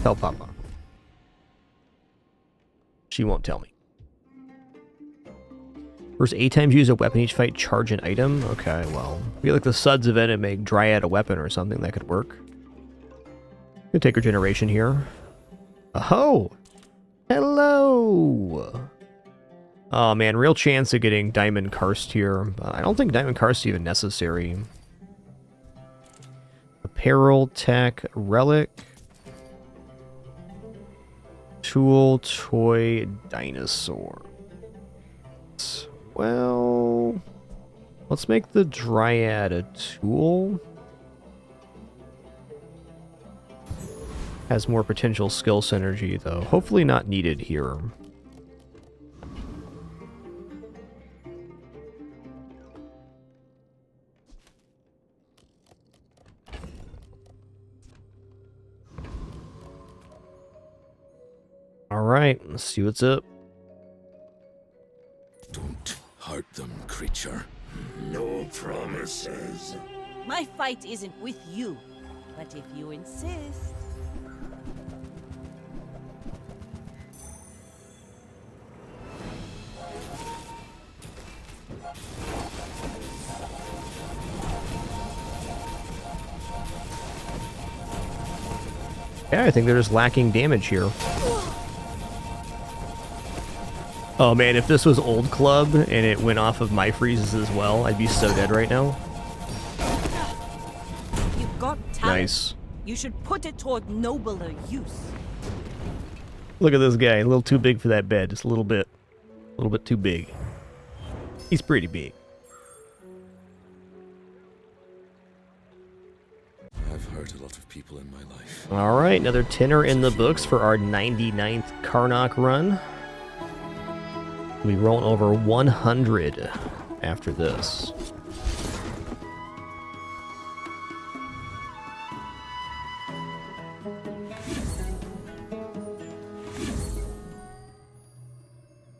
Tell Papa. She won't tell me. First 8 times use a weapon each fight, charge an item. Okay, well, I feel like the Suds event and make Dryad a weapon or something that could work. Gonna take regeneration here. Oh, hello. Oh man, real chance of getting Diamond Karst here. I don't think Diamond Karst is even necessary. Apparel, tech, relic, tool, toy, dinosaur. Well, let's make the Dryad a tool. Has more potential skill synergy though. Hopefully not needed here. Alright, let's see what's up. Don't hurt them, creature. No promises. My fight isn't with you, but if you insist. Yeah, I think they're just lacking damage here. Oh man, if this was Old Club and it went off of my freezes as well, I'd be so dead right now. You've got talent. Nice. You should put it toward nobler use. Look at this guy, a little too big for that bed, just a little bit too big. He's pretty big. I've hurt a lot of people in my life. Alright, another tenner in the books for our 99th Karnak run. We roll over 100 after this.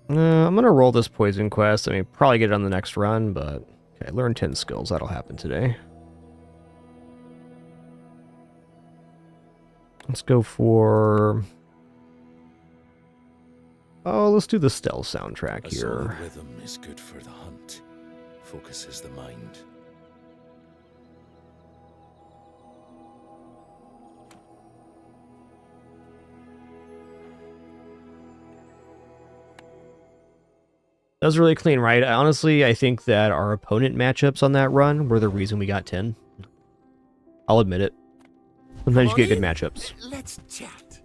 I'm gonna roll this poison quest. I mean, probably get it on the next run, but okay, learn 10 skills. That'll happen today. Let's go for... Oh, let's do the stealth soundtrack A here. solid rhythm is good for the hunt. Focuses the mind. That was really clean, right? Honestly, I think that our opponent matchups on that run were the reason we got 10. I'll admit it. Sometimes you get good matchups. Let's chat.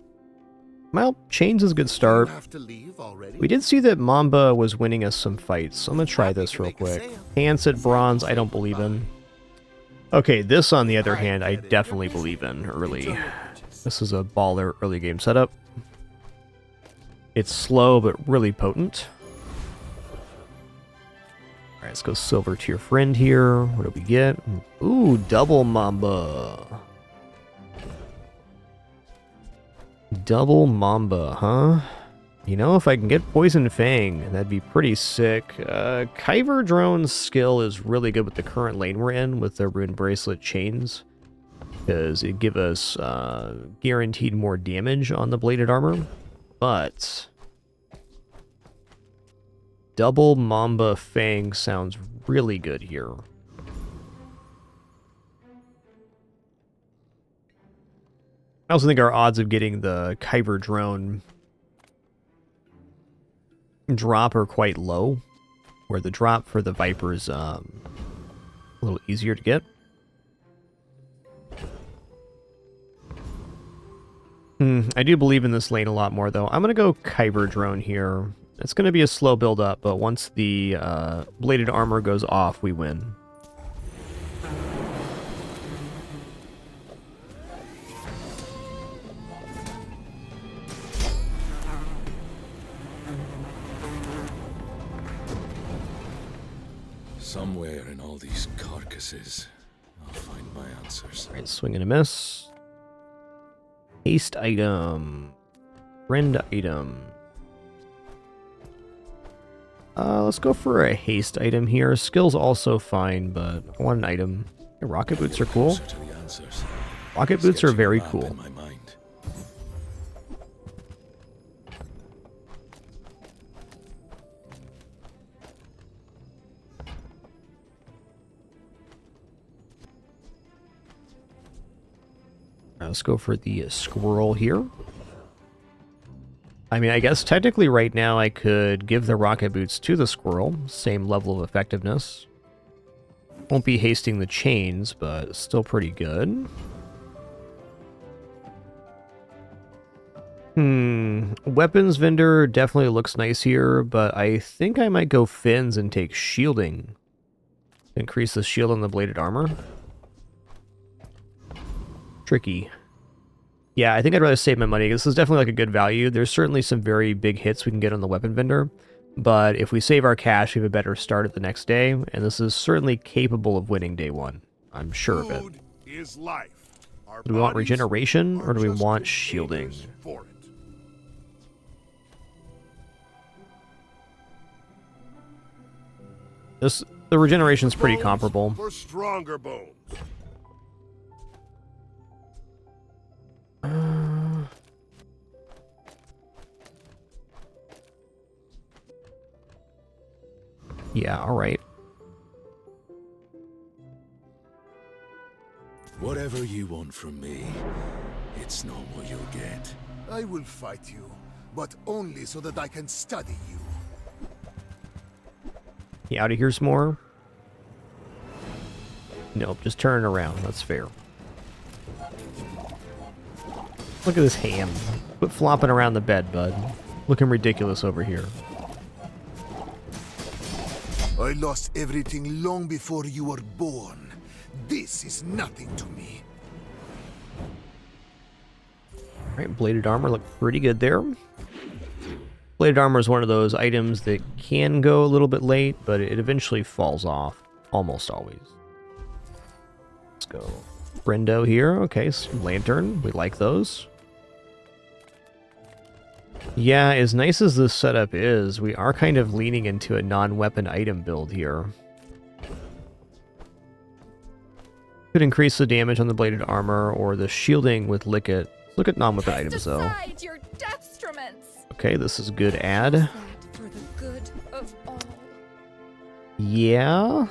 Well, Chains is a good start. You have to leave already? We did see that Mamba was winning us some fights, so I'm gonna try this real quick. Han said bronze, I don't believe in. Okay, this on the other hand, I definitely believe in early. This is a baller early game setup. It's slow, but really potent. Alright, let's go silver to your friend here. What do we get? Ooh, double Mamba. Double Mamba, huh? You know, if I can get Poison Fang, that'd be pretty sick. Kyver Drone's skill is really good with the current lane we're in, with the Rune Bracelet Chains. Because it gives us guaranteed more damage on the bladed armor. But... Double Mamba Fang sounds really good here. I also think our odds of getting the Kyber drone drop are quite low, where the drop for the Viper is a little easier to get. I do believe in this lane a lot more, though. I'm going to go Kyber drone here. It's going to be a slow build up, but once the bladed armor goes off, we win. Somewhere in all these carcasses, I'll find my answers. Alright, swing and a miss. Haste item. Friend item. Let's go for a haste item here. Skill's also fine, but I want an item. Yeah, rocket boots are cool. Rocket boots are very cool. Let's go for the squirrel here. I mean, I guess technically right now I could give the rocket boots to the squirrel. Same level of effectiveness. Won't be hasting the chains, but still pretty good. Weapons vendor definitely looks nice here, but I think I might go fins and take shielding. Increase the shield on the bladed armor. Tricky. Yeah, I think I'd rather save my money. This is definitely like a good value. There's certainly some very big hits we can get on the weapon vendor, but if we save our cash, we have a better start at the next day, and this is certainly capable of winning day one. I'm sure of it. Food is life. Our Do we want bodies regeneration, or are do we just want shielding? containers for it. The regeneration's pretty Bones comparable. For stronger bones. Yeah, alright. Whatever you want from me, it's not what you'll get. I will fight you, but only so that I can study you. You out of here some more? Nope, just turn it around. That's fair. Look at this ham. Quit flopping around the bed, bud. Looking ridiculous over here. I lost everything long before you were born. This is nothing to me. Alright, bladed armor looked pretty good there. Bladed armor is one of those items that can go a little bit late, but it eventually falls off. Almost always. Let's go. Brendo here. Okay, lantern. We like those. Yeah, as nice as this setup is, we are kind of leaning into a non-weapon item build here. Could increase the damage on the bladed armor or the shielding with Lick It. Look at non-weapon items though. Your deathstruments. Okay, this is good ad. That for the good of all. Yeah.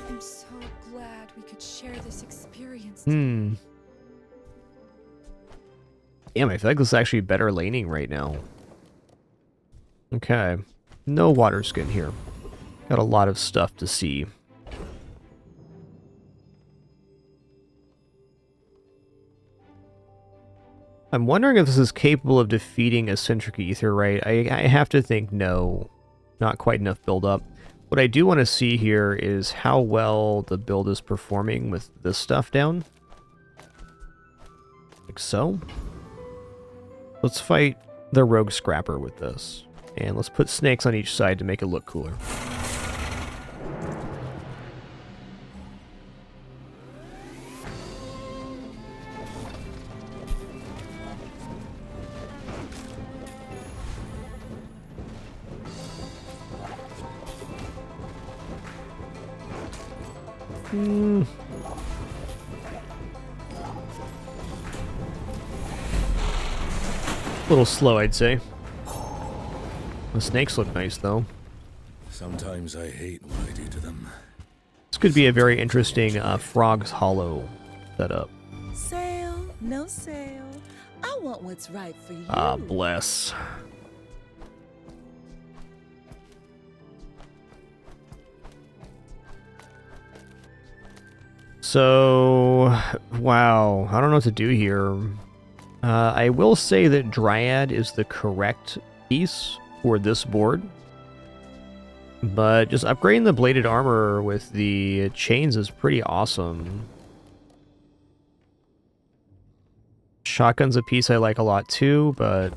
I'm so glad we could share this experience. Damn, I feel like this is actually better laning right now. Okay. No water skin here. Got a lot of stuff to see. I'm wondering if this is capable of defeating Eccentric Ether, right? I have to think no. Not quite enough build-up. What I do want to see here is how well the build is performing with this stuff down. Like so. Let's fight the Rogue Scrapper with this. And let's put snakes on each side to make it look cooler. A little slow, I'd say. The snakes look nice, though. Sometimes I hate what I do to them. This could be a very interesting Frog's Hollow setup. Sail No sale. I want what's right for you. Ah, bless. So, wow, I don't know what to do here. I will say that Dryad is the correct piece for this board. But just upgrading the bladed armor with the chains is pretty awesome. Shotgun's a piece I like a lot too, but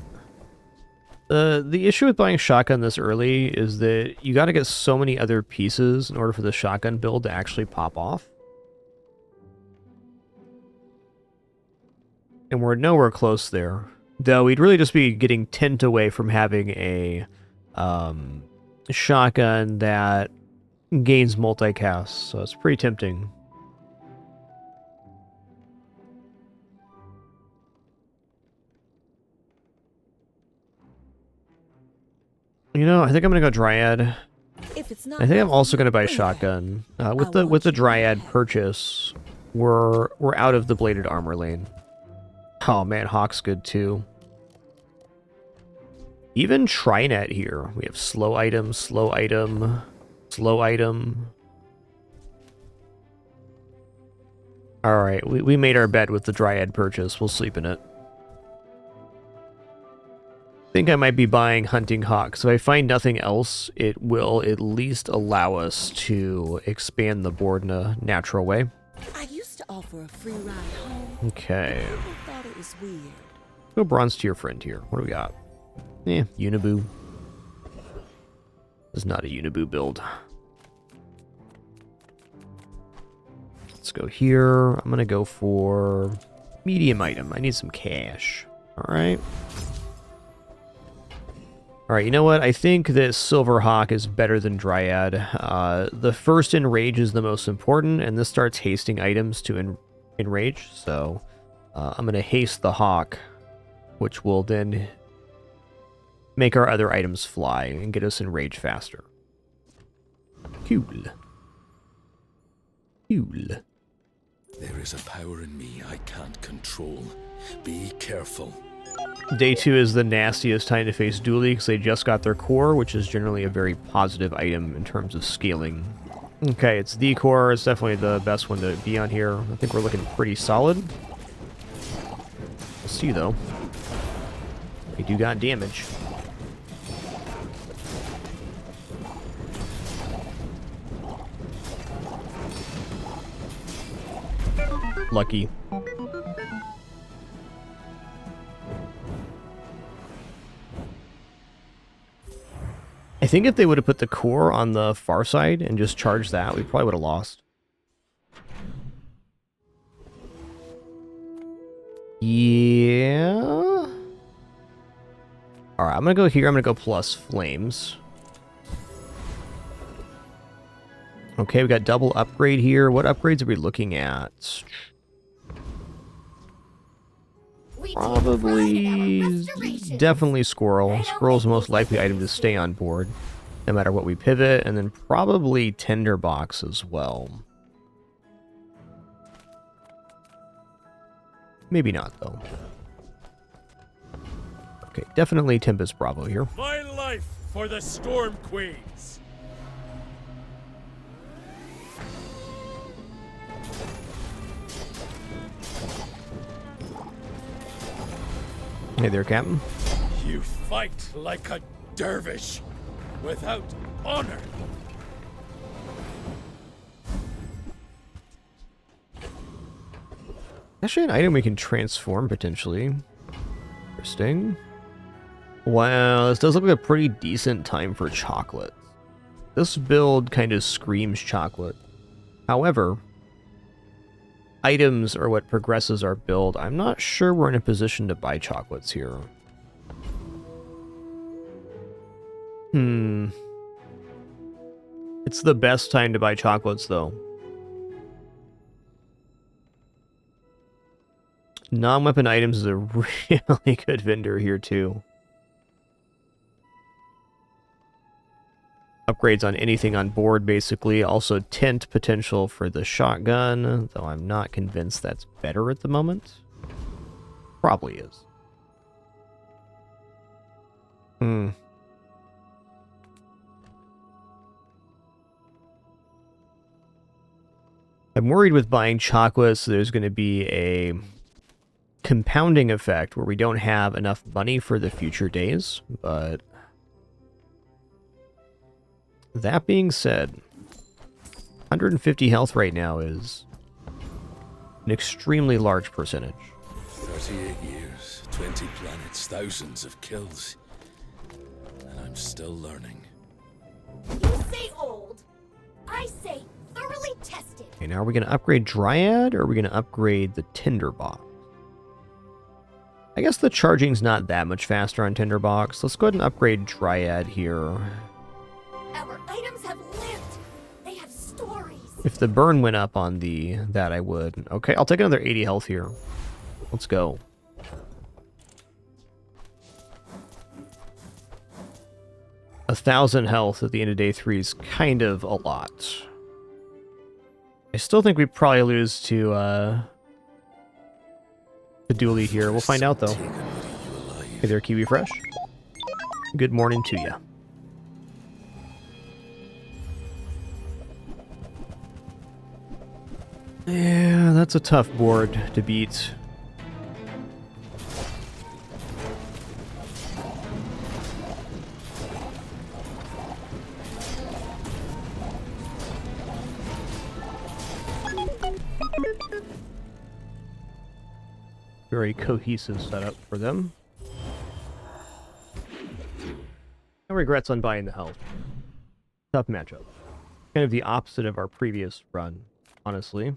the issue with buying shotgun this early is that you got to get so many other pieces in order for the shotgun build to actually pop off. And we're nowhere close there. Though we'd really just be getting tint away from having a shotgun that gains multicast, so it's pretty tempting. You know, I think I'm gonna go Dryad. If it's not I think I'm also gonna buy bring it shotgun. back. With the Dryad purchase, we're out of the bladed armor lane. Oh man, Hawk's good too. Even Trinet here. We have slow item, slow item, slow item. Alright, we made our bed with the Dryad purchase. We'll sleep in it. I think I might be buying Hunting Hawk. So if I find nothing else, it will at least allow us to expand the board in a natural way. I used to offer a free ride home. Okay. People thought it was weird. Go bronze tier friend here. What do we got? Uniboo. This is not a Uniboo build. Let's go here. I'm gonna go for medium item. I need some cash. Alright. Alright, you know what? I think that Silver Hawk is better than Dryad. The first enrage is the most important, and this starts hasting items to enrage, so I'm going to haste the Hawk, which will then make our other items fly and get us enrage faster. Cool. Cool. There is a power in me I can't control. Be careful. Day 2 is the nastiest time to face Dooley because they just got their core, which is generally a very positive item in terms of scaling. Okay, it's the core. It's definitely the best one to be on here. I think we're looking pretty solid. We'll see, though. We do got damage. Lucky. I think if they would have put the core on the far side and just charged that, we probably would have lost. Yeah. Alright, I'm going to go here. I'm going to go plus flames. Okay, we got double upgrade here. What upgrades are we looking at? Probably, definitely Squirrel. Squirrel's the most likely item to stay on board, no matter what we pivot, and then probably Tinderbox as well. Maybe not, though. Okay, definitely Tempest Bravo here. My life for the Storm Queens! Hey there, Captain. You fight like a dervish, without honor. Actually, an item we can transform, potentially. Interesting. Wow, this does look like a pretty decent time for chocolate. This build kind of screams chocolate. However, items are what progresses our build. I'm not sure we're in a position to buy chocolates here. It's the best time to buy chocolates, though. Non-weapon items is a really good vendor here, too. Upgrades on anything on board, basically. Also, tint potential for the shotgun, though I'm not convinced that's better at the moment. Probably is. Hmm. I'm worried with buying chocolates, there's going to be a compounding effect where we don't have enough money for the future days, but that being said, 150 health right now is an extremely large percentage. 38 years, 20 planets, thousands of kills. And I'm still learning. You say old. I say thoroughly tested. Okay, now are we going to upgrade Dryad, or are we going to upgrade the Tinderbox? I guess the charging's not that much faster on Tinderbox. Let's go ahead and upgrade Dryad here. Our items have lived. They have stories. If the burn went up on that, I would. Okay, I'll take another 80 health here. Let's go. A 1,000 health at the end of day 3 is kind of a lot. I still think we probably lose to the dually here. We'll find out though. Hey there, Kiwi Fresh. Good morning to you. Yeah, that's a tough board to beat. Very cohesive setup for them. No regrets on buying the health. Tough matchup. Kind of the opposite of our previous run, honestly.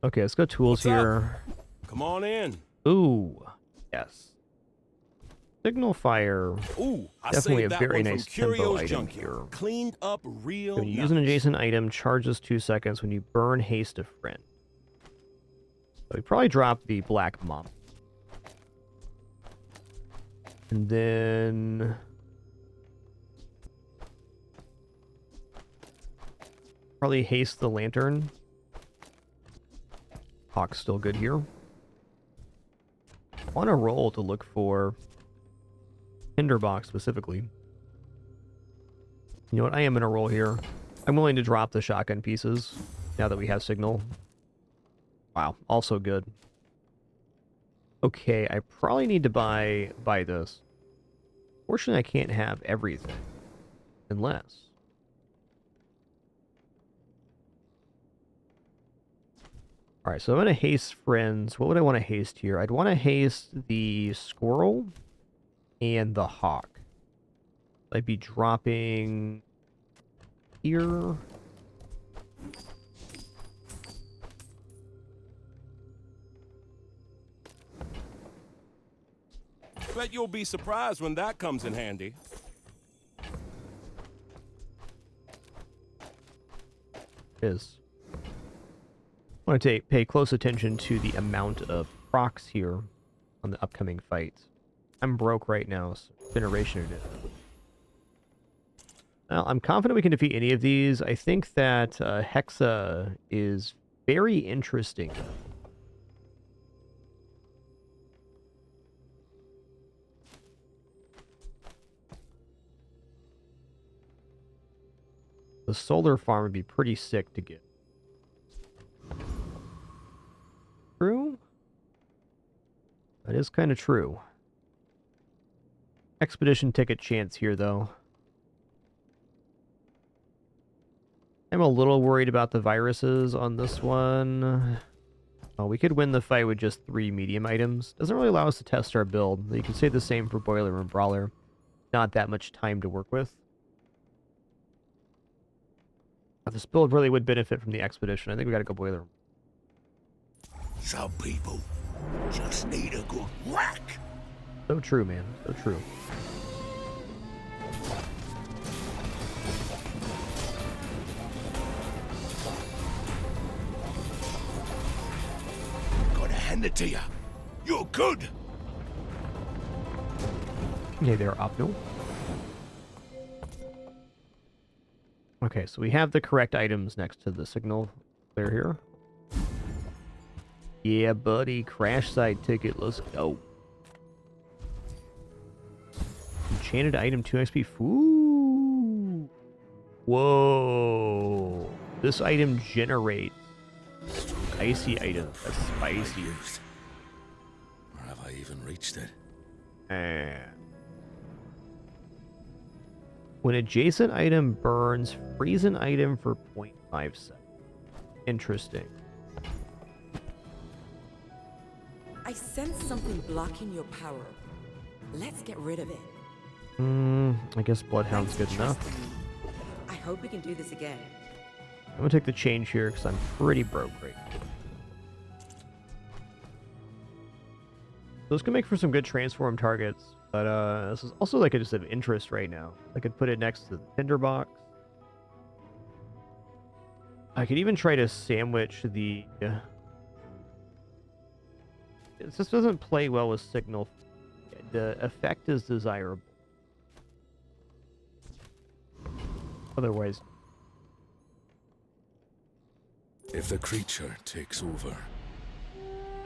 Okay, let's go tools here. Come on in. Ooh, yes. Signal fire. Ooh, I Definitely a saved that very one from nice tempo Curios item Junkie. here. Cleaned up real When you nice. use an adjacent item, charges 2 seconds when you burn haste a friend. So we probably drop the black mom. And then probably haste the lantern. Hawk's still good here. On a roll to look for Tinderbox specifically. You know what? I am in a roll here. I'm willing to drop the shotgun pieces now that we have signal. Wow, also good. Okay, I probably need to buy this. Fortunately, I can't have everything. Unless. Alright, so I'm going to haste friends. What would I want to haste here? I'd want to haste the squirrel and the hawk. I'd be dropping here. Bet you'll be surprised when that comes in handy. Is. I want to pay close attention to the amount of procs here on the upcoming fights. I'm broke right now, so generation it. Well, I'm confident we can defeat any of these. I think that Hexa is very interesting. The solar farm would be pretty sick to get. True? That is kind of true. Expedition ticket chance here, though. I'm a little worried about the viruses on this one. Oh, we could win the fight with just 3 medium items. Doesn't really allow us to test our build. You can say the same for Boiler and Brawler. Not that much time to work with. This build really would benefit from the expedition. I think we gotta go Boiler. Some people just need a good whack. So true, man. So true. Gotta hand it to you. You're good. Okay, there, Opno. Okay, so we have the correct items next to the signal clear here. Yeah, buddy. Crash site ticket. Let's go. Enchanted item 2 XP. Ooh. Whoa. This item generates icy items. That's spicy. Or have I even reached it? And when adjacent item burns, freeze an item for 0.5 seconds. Interesting. I sense something blocking your power. Let's get rid of it. I guess Bloodhound's good enough. Trusting me. I hope we can do this again. I'm gonna take the change here because I'm pretty broke right now. So this could make for some good transform targets, but this is also like just of interest right now. I could put it next to the tinderbox. I could even try to sandwich the... It just doesn't play well with signal. The effect is desirable. Otherwise... If the creature takes over,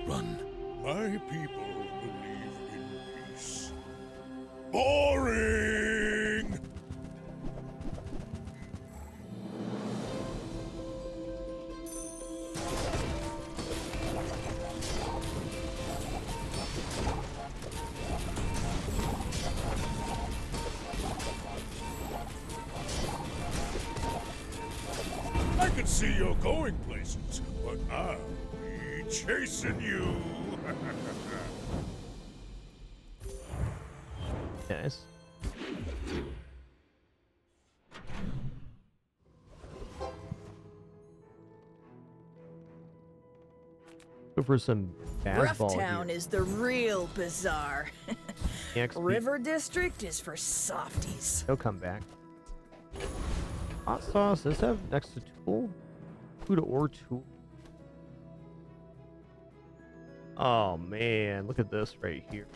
run. My people believe in peace. Boring! I can see you're going places, but I'll be chasing you. Nice. Go for some fastball Town here. is the real Bazaar. EXP. River District is for softies. He'll come back. Hot sauce. Does this have next to tool? Food or tool? Oh man, look at this right here.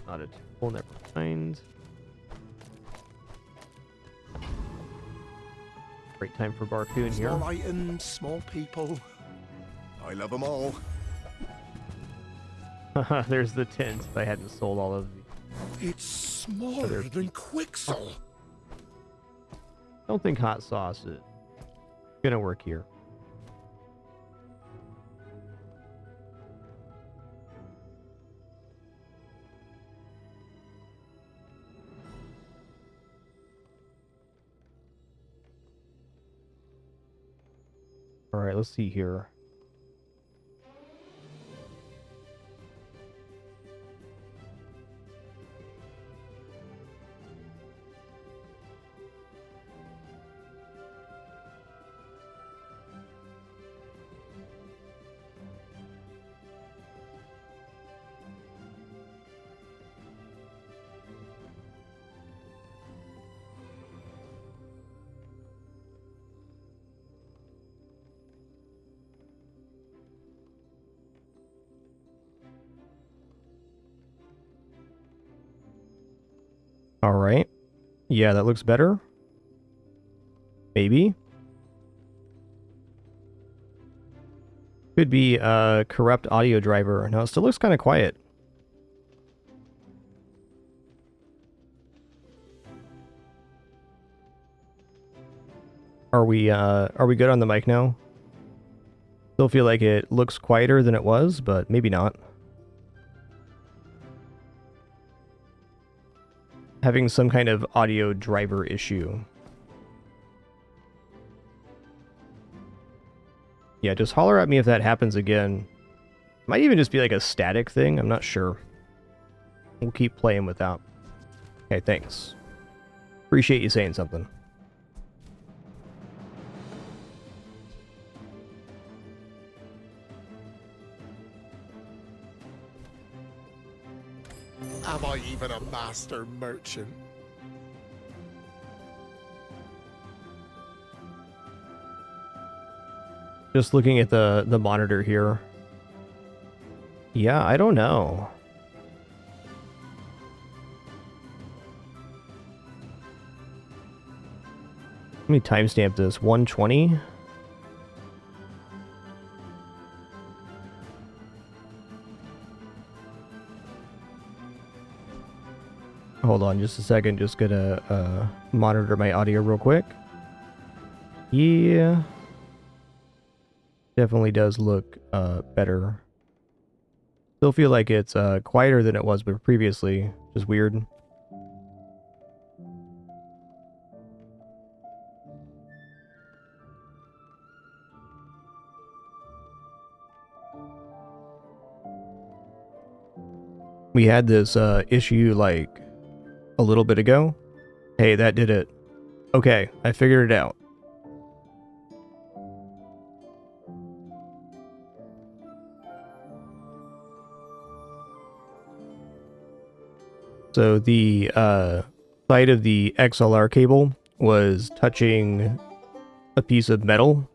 Not a tool, never mind. Great time for Barcoon here. Small items, small people. I love them all. There's the tint. I hadn't sold all of the... It's smaller than Quixel. Don't think hot sauce is gonna work here. All right, let's see here. All right. Yeah, that looks better. Maybe. Could be a corrupt audio driver. No, it still looks kind of quiet. Are we good on the mic now? Still feel like it looks quieter than it was, but maybe not. Having some kind of audio driver issue. Yeah, just holler at me if that happens again. Might even just be like a static thing, I'm not sure. We'll keep playing with that. Okay, thanks. Appreciate you saying something. Am I even a master merchant? Just looking at the monitor here. Yeah, I don't know. Let me timestamp this. 120. Hold on just a second. Just gonna monitor my audio real quick. Yeah. Definitely does look better. Still feel like it's quieter than it was previously, which is weird. We had this issue like a little bit ago. Hey, that did it. Okay, I figured it out. So the side of the XLR cable was touching a piece of metal.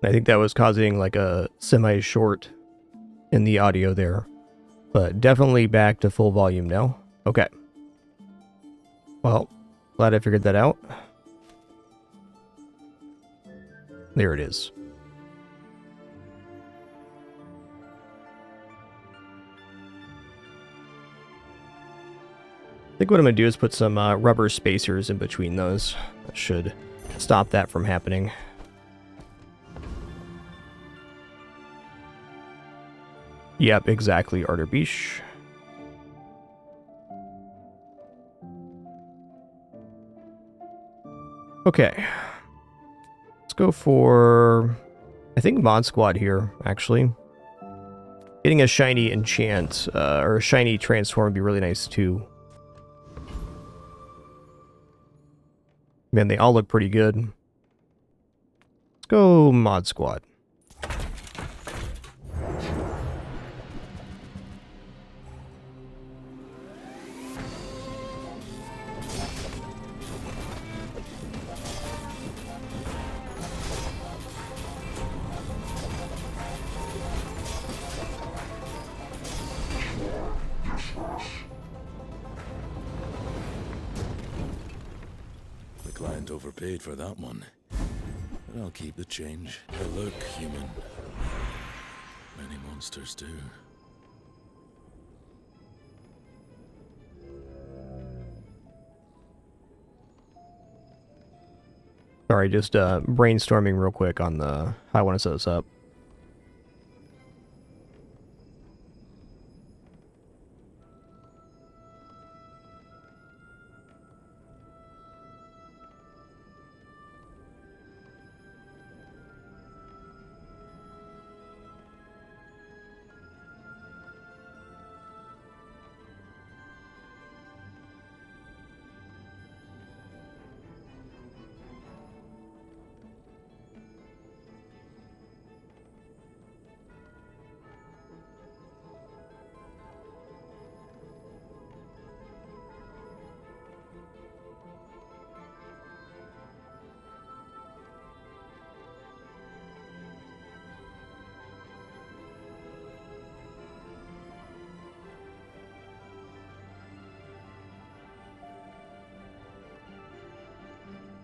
I think that was causing like a semi-short in the audio there. But definitely back to full volume now. Okay. Well, glad I figured that out. There it is. I think what I'm going to do is put some rubber spacers in between those. That should stop that from happening. Yep, exactly, Arterbeesh. Okay. Let's go for, I think, Mod Squad here, actually. Getting a shiny enchant, or a shiny transform would be really nice, too. Man, they all look pretty good. Let's go Mod Squad. Client overpaid for that one. But I'll keep the change. Hey, look, human. Many monsters do. Sorry, just brainstorming real quick on the how I want to set this up.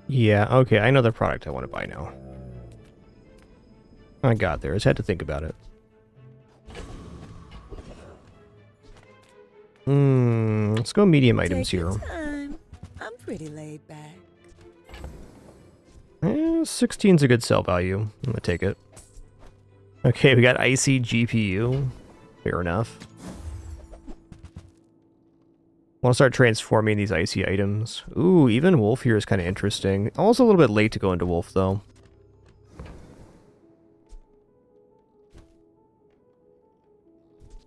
Yeah, okay, I know the product I want to buy now. I got there, I just had to think about it. Let's go medium items here. Time. I'm pretty laid back. 16's a good sell value. I'm gonna take it. Okay, we got icy GPU. Fair enough. I want to start transforming these icy items. Ooh, even Wolf here is kind of interesting. Also a little bit late to go into Wolf, though.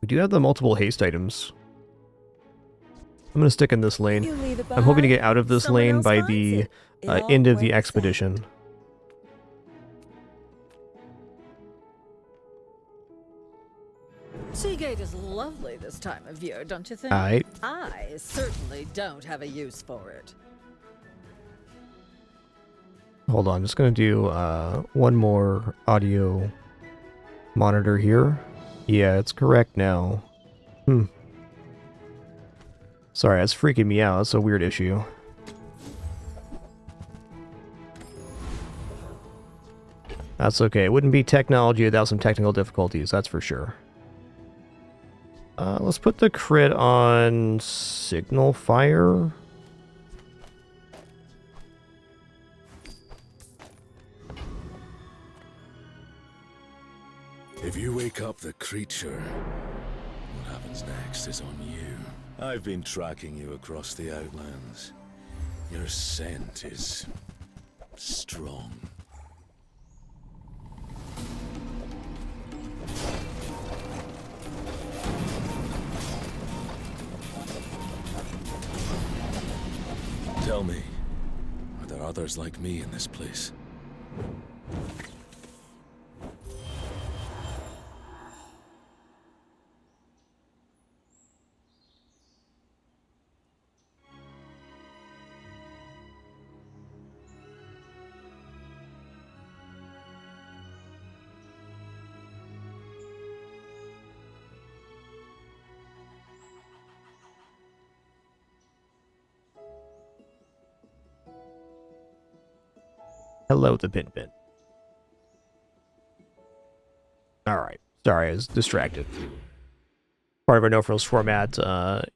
We do have the multiple haste items. I'm going to stick in this lane. I'm hoping to get out of this lane by the end of the expedition. Seagate is lovely this time of year, don't you think? Aight. I certainly don't have a use for it. Hold on, I'm just going to do one more audio monitor here. Yeah, it's correct now. Sorry, that's freaking me out. That's a weird issue. That's okay. It wouldn't be technology without some technical difficulties, that's for sure. Let's put the crit on Signal Fire. If you wake up the creature, what happens next is on you. I've been tracking you across the Outlands. Your scent is strong. Tell me, are there others like me in this place? Hello, the Pin Pin. Alright. Sorry, I was distracted. Part of our no frills format,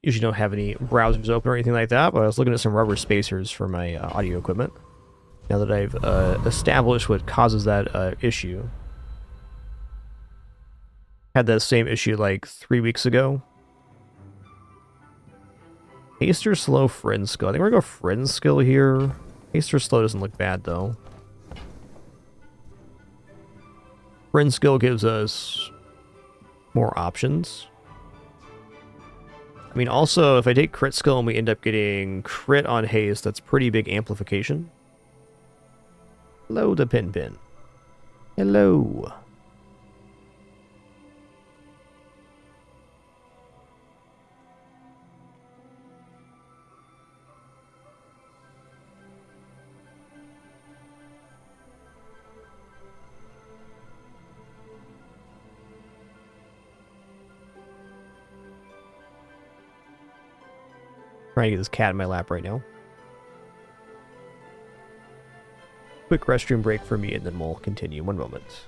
usually don't have any browsers open or anything like that, but I was looking at some rubber spacers for my audio equipment. Now that I've established what causes that issue. Had that same issue like 3 weeks ago. Haste or slow Friend Skill. I think we're gonna go Friend Skill here. Haste or slow doesn't look bad though. Friend Skill gives us more options. I mean, also, if I take Crit Skill and we end up getting Crit on Haste, that's pretty big amplification. Hello, the Pin Pin. Hello. Trying to get this cat in my lap right now. Quick restroom break for me, and then we'll continue. One moment.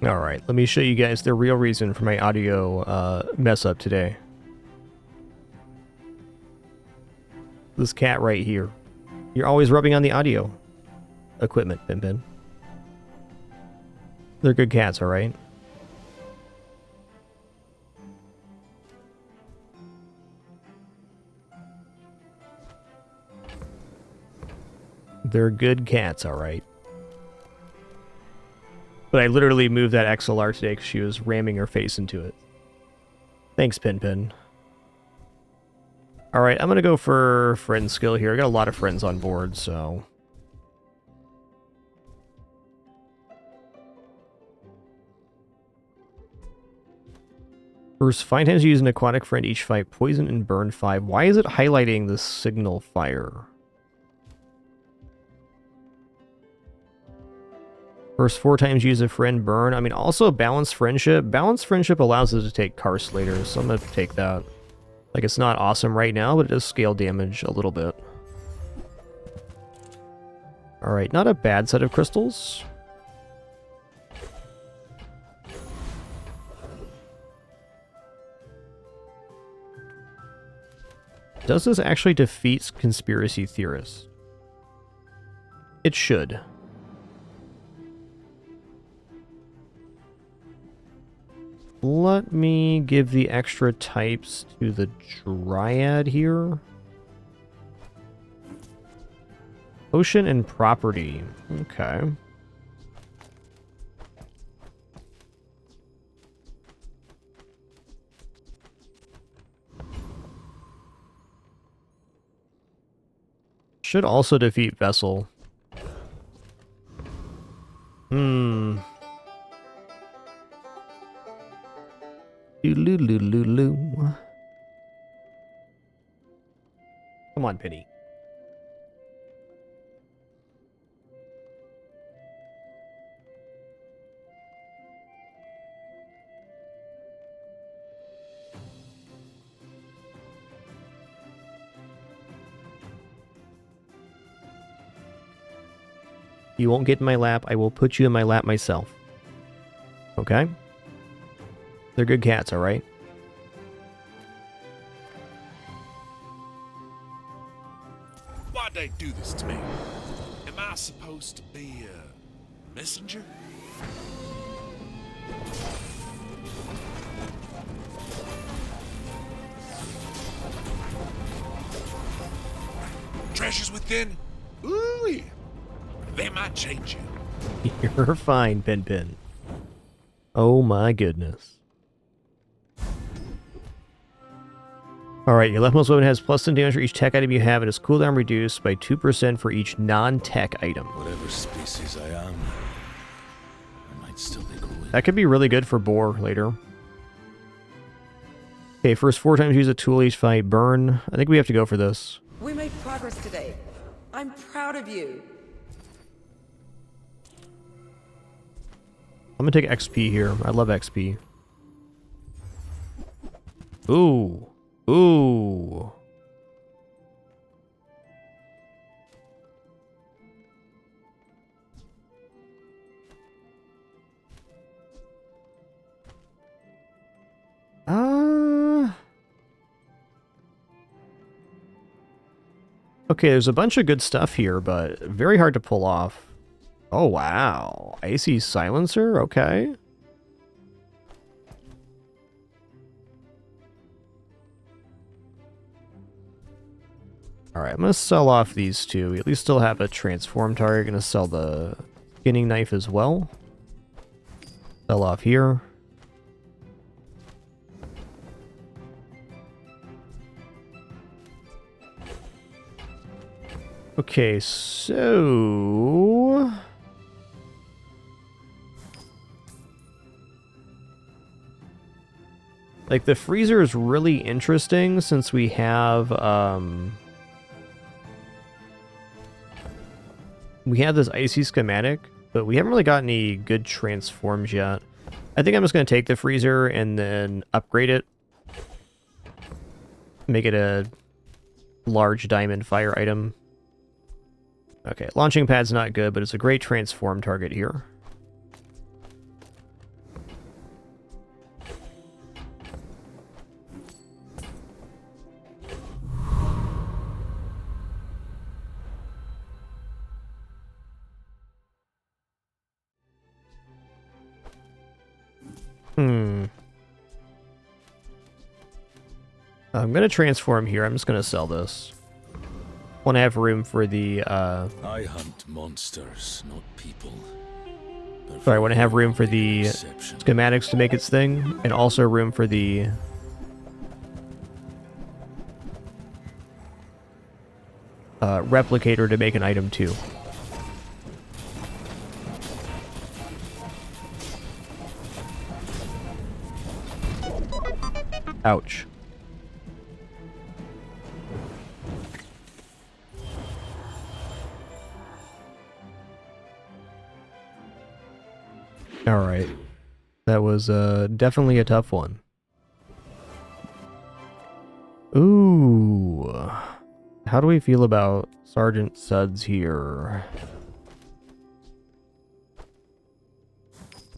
Alright, let me show you guys the real reason for my audio mess up today. This cat right here. You're always rubbing on the audio equipment, Pin Pin. They're good cats, alright? They're good cats, alright? But I literally moved that XLR today because she was ramming her face into it. Thanks, Pin Pin. Alright, I'm going to go for Friend Skill here. I got a lot of friends on board, so... First, 5 times you use an aquatic friend each fight. Poison and burn 5. Why is it highlighting the Signal Fire? First 4 times use a friend burn. I mean, also Balanced Friendship. Balanced Friendship allows us to take Karst later, so I'm going to take that. Like, it's not awesome right now, but it does scale damage a little bit. Alright, not a bad set of crystals. Does this actually defeat conspiracy theorists? It should. Let me give the extra types to the Dryad here. Ocean and property. Okay. Should also defeat Vessel. Hmm. Doo-loo-loo-loo-loo. Come on, Penny. You won't get in my lap. I will put you in my lap myself. Okay? They're good cats, alright? Why'd they do this to me? Am I supposed to be a messenger? Treasures within? Ooh, they might change you. You're fine, Pin Pin. Oh my goodness. Alright, your leftmost weapon has plus 10 damage for each tech item you have, and its cooldown reduced by 2% for each non-tech item. Whatever species I am, I might still be going. That could be really good for Boar later. Okay, first 4 times use a tool each fight. Burn. I think we have to go for this. We made progress today. I'm proud of you. I'm gonna take XP here. I love XP. Ooh. Ooh. Okay, there's a bunch of good stuff here, but very hard to pull off. Oh, wow. Icy Silencer? Okay. Alright, I'm going to sell off these two. We at least still have a transform target. Going to sell the skinning knife as well. Sell off here. Okay, so... like, the freezer is really interesting since we have, we have this icy schematic, but we haven't really got any good transforms yet. I think I'm just going to take the freezer and then upgrade it. Make it a large diamond fire item. Okay, launching pad's not good, but it's a great transform target here. I'm going to transform here. I'm just going to sell this. Want to have room for the, I hunt monsters, not people. Sorry, I want to have room for the schematics to make its thing, and also room for the... replicator to make an item too. Ouch. Alright. That was definitely a tough one. Ooh. How do we feel about Sergeant Suds here?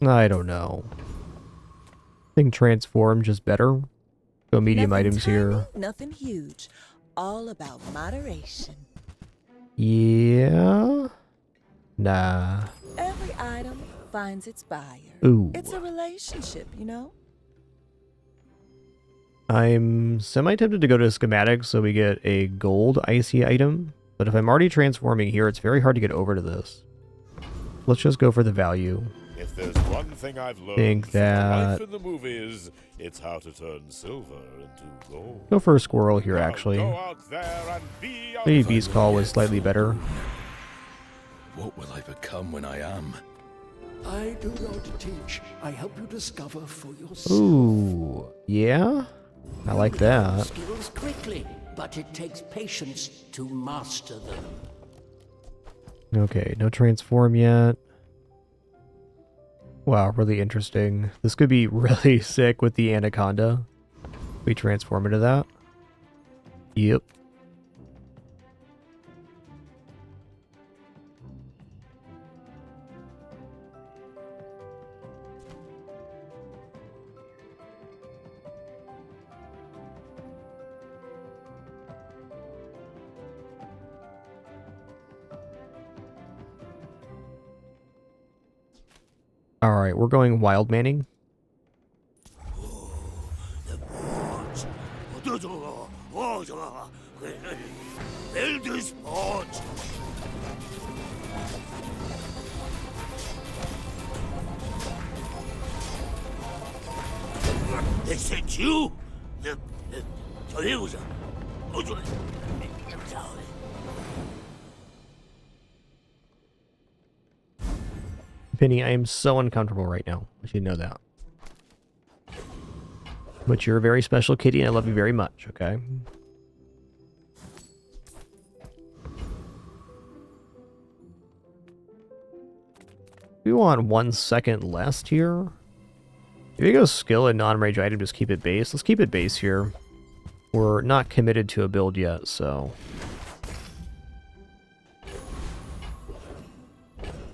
I don't know. I think transform just better. Go medium Nothing items tiny, here. Nothing huge. all about moderation. Yeah? Nah. Every item finds its buyer. Ooh. It's a relationship, you know? I'm semi-tempted to go to schematics so we get a gold icy item. But if I'm already transforming here, it's very hard to get over to this. Let's just go for the value. If there's one thing I've learned Think from that... life in the movies, it's how to turn silver into gold. Go for a squirrel here, Now actually. go out there and be Maybe Beast Call was slightly better. What will I become when I am? I do not teach. I help you discover for yourself. Ooh, yeah? I like that. Skills quickly, but it takes patience to master them. Okay, no transform yet. Wow, really interesting. This could be really sick with the anaconda. We transform into that. Yep. Alright, we're going wild manning. They sent you? Penny, I am so uncomfortable right now. I should know that. But you're a very special kitty and I love you very much, okay? We want 1 second less here. If you go skill and non-rage item, just keep it base. Let's keep it base here. We're not committed to a build yet, so...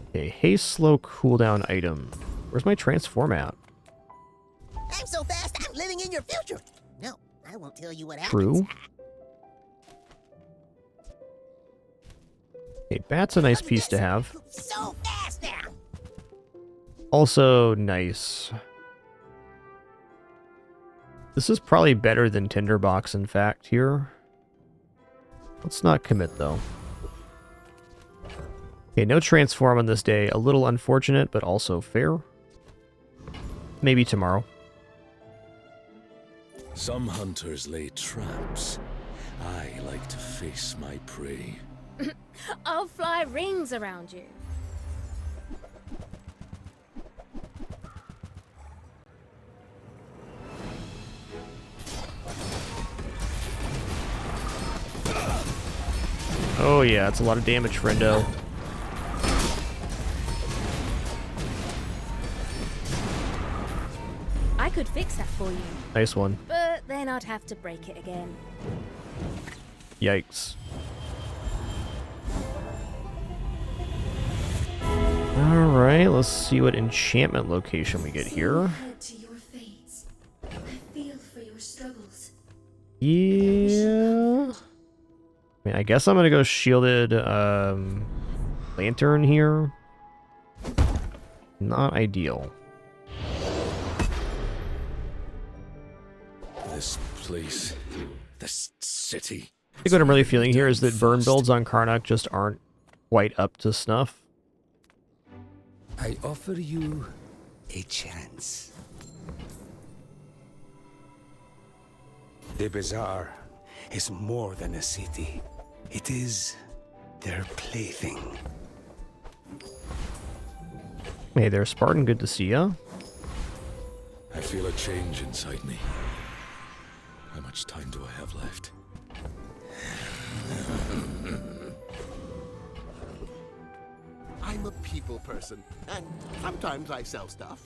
Okay, haste slow cooldown item. Where's my transform at? I'm so fast, I'm living in your future. No, I won't tell you what happens. True. Okay, bat's a nice piece to have. So fast now. Also nice. This is probably better than Tinderbox, in fact, here. Let's not commit, though. Okay, no transform on this day. A little unfortunate, but also fair. Maybe tomorrow. Some hunters lay traps. I like to face my prey. I'll fly rings around you. Oh yeah, it's a lot of damage, friendo. I could fix that for you. Nice one. But then I'd have to break it again. Yikes. Alright, let's see what enchantment location we get here. Yeah. I mean, I guess I'm gonna go shielded lantern here. Not ideal. This place, this city. I think what I'm really feeling here is that burn builds on Karnak just aren't quite up to snuff. I offer you a chance. The Bazaar is more than a city. It is their plaything. Hey there, Spartan. Good to see ya. I feel a change inside me. How much time do I have left? I'm a people person, and sometimes I sell stuff.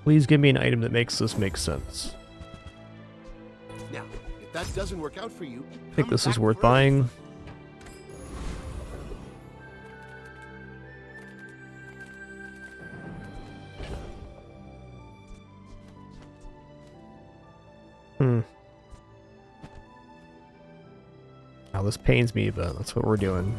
Please give me an item that makes this make sense. Now, if that doesn't work out for you, I think this is worth buying. Wow, this pains me, but that's what we're doing.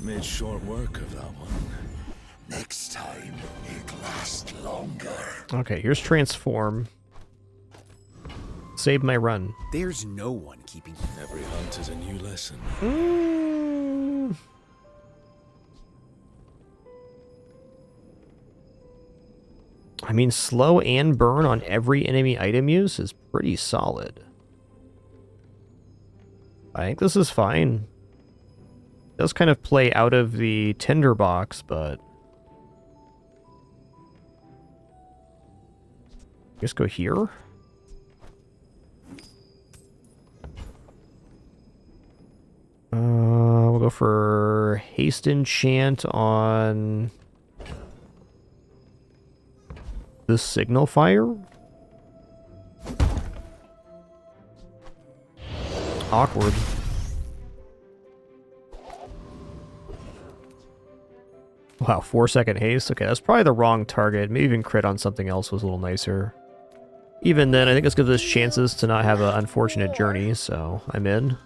Made short work of that one. Next time, it lasts longer. Okay, here's transform. Save my run. There's no one keeping. Every hunt is a new lesson. I mean, slow and burn on every enemy item use is pretty solid. I think this is fine. It does kind of play out of the tinderbox, but... Just go here? We'll go for haste enchant on the signal fire. Awkward. Wow, 4-second haste. Okay, that's probably the wrong target. Maybe even crit on something else was a little nicer. Even then, I think this gives us chances to not have an unfortunate journey, so I'm in.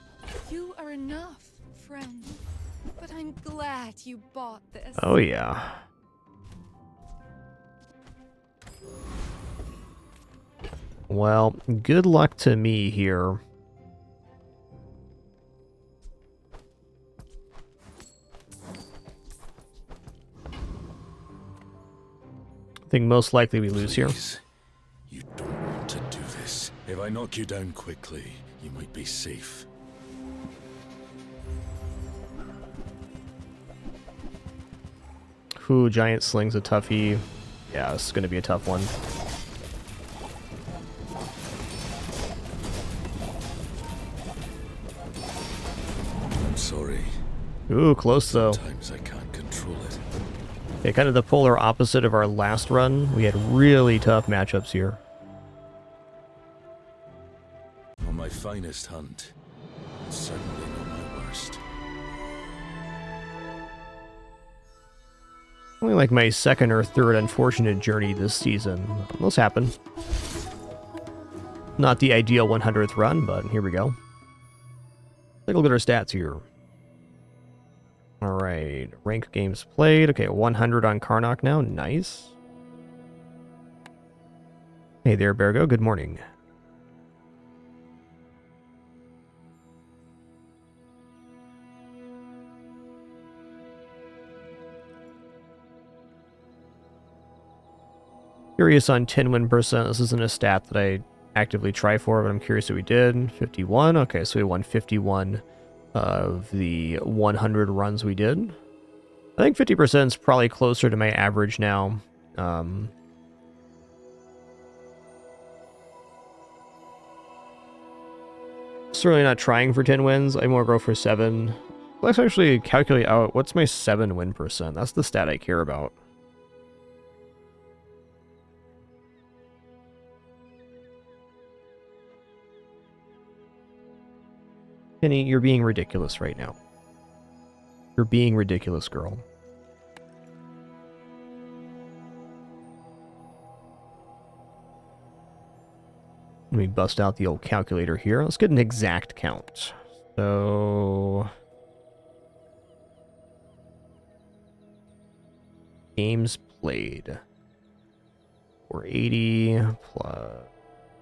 You are enough, friend. But I'm glad you bought this. Oh, yeah. Well, good luck to me here. I think most likely we lose here. You don't want to do this. If I knock you down quickly, you might be safe. Ooh, giant sling's a toughie. Yeah, this is gonna be a tough one. I'm sorry. Ooh, close though. Sometimes I can't control it. Okay, kind of the polar opposite of our last run. We had really tough matchups here. On my finest hunt, certainly not my worst. Only like my second or third unfortunate journey this season. Those happen. Not the ideal 100th run, but here we go. Take a look at our stats here. Alright, rank games played. Okay, 100 on Karnak now. Nice. Hey there, Bergo. Good morning. Curious on 10 win percent. This isn't a stat that I actively try for, but I'm curious what we did. 51. Okay, so we won 51 of the 100 runs we did. I think 50% is probably closer to my average now. Certainly not trying for 10 wins. I more go for 7. Let's actually calculate out what's my 7 win percent. That's the stat I care about. Penny, you're being ridiculous right now. You're being ridiculous, girl. Let me bust out the old calculator here. Let's get an exact count. So... games played. 480 plus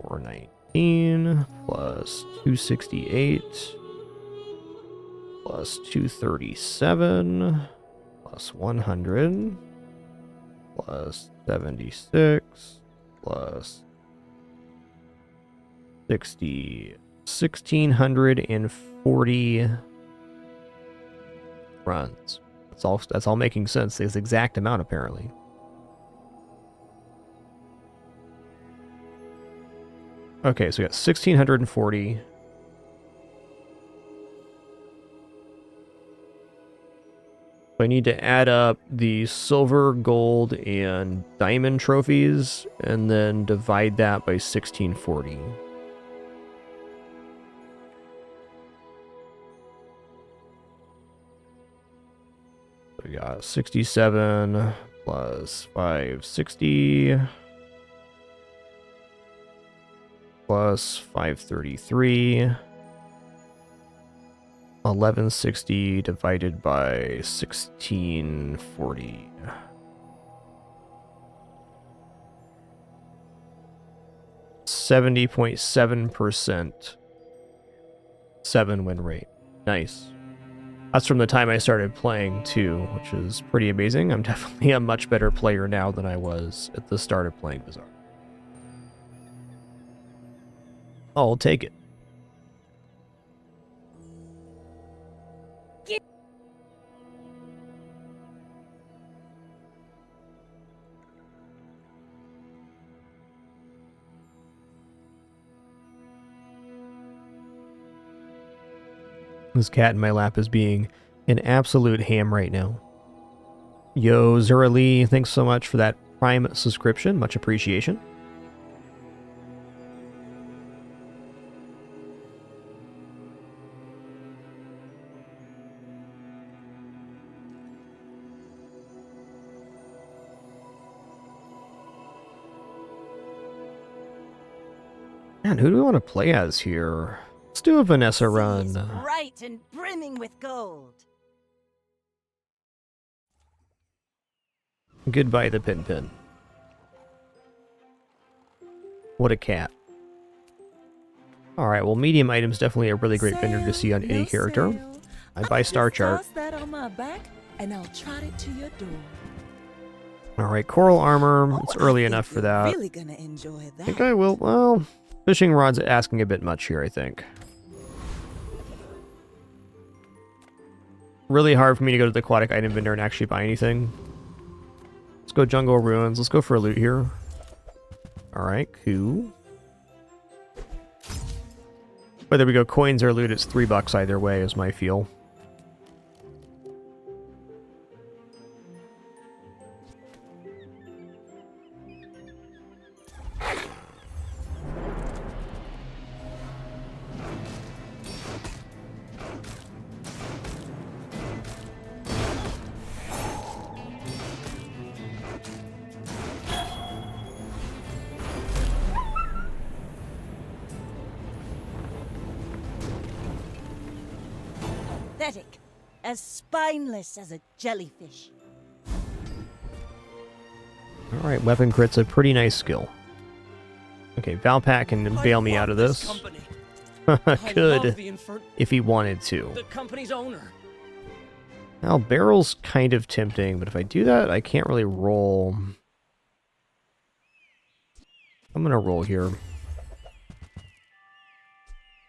419 plus 268 plus 237 plus 100 plus 76 plus 60, 1,640 runs. That's all making sense. This exact amount, apparently. Okay, so we got 1,640. I need to add up the silver, gold, and diamond trophies, and then divide that by 1640. So we got 67 plus 560 plus 533. 1160 divided by 1640. 70.7% 7 win rate. Nice. That's from the time I started playing too, which is pretty amazing. I'm definitely a much better player now than I was at the start of playing Bazaar. I'll take it. This cat in my lap is being an absolute ham right now. Yo, Zura Lee, thanks so much for that Prime subscription. Much appreciation. Man, who do we want to play as here? Let's do a Vanessa run. Bright and brimming with gold. Goodbye, the Pin Pin. What a cat. Alright, well, medium item's definitely a really great vendor to see on any character. I buy Star Chart. Toss that on my back, and I'll trot it to your door. Alright, Coral Armor. It's early enough for that. Really gonna enjoy that. I think I will. Well, Fishing Rod's asking a bit much here, I think. Really hard for me to go to the aquatic item vendor and actually buy anything. Let's go Jungle Ruins. Let's go for a loot here. Alright, cool. Whether we go coins or loot, it's $3 either way, is my feel. Pathetic. As spineless as a jellyfish. Alright, weapon crit's a pretty nice skill. Okay, Valpak can bail me out of this. Could, if he wanted to. The company's owner. Now, barrel's kind of tempting, but if I do that, I can't really roll. I'm gonna roll here.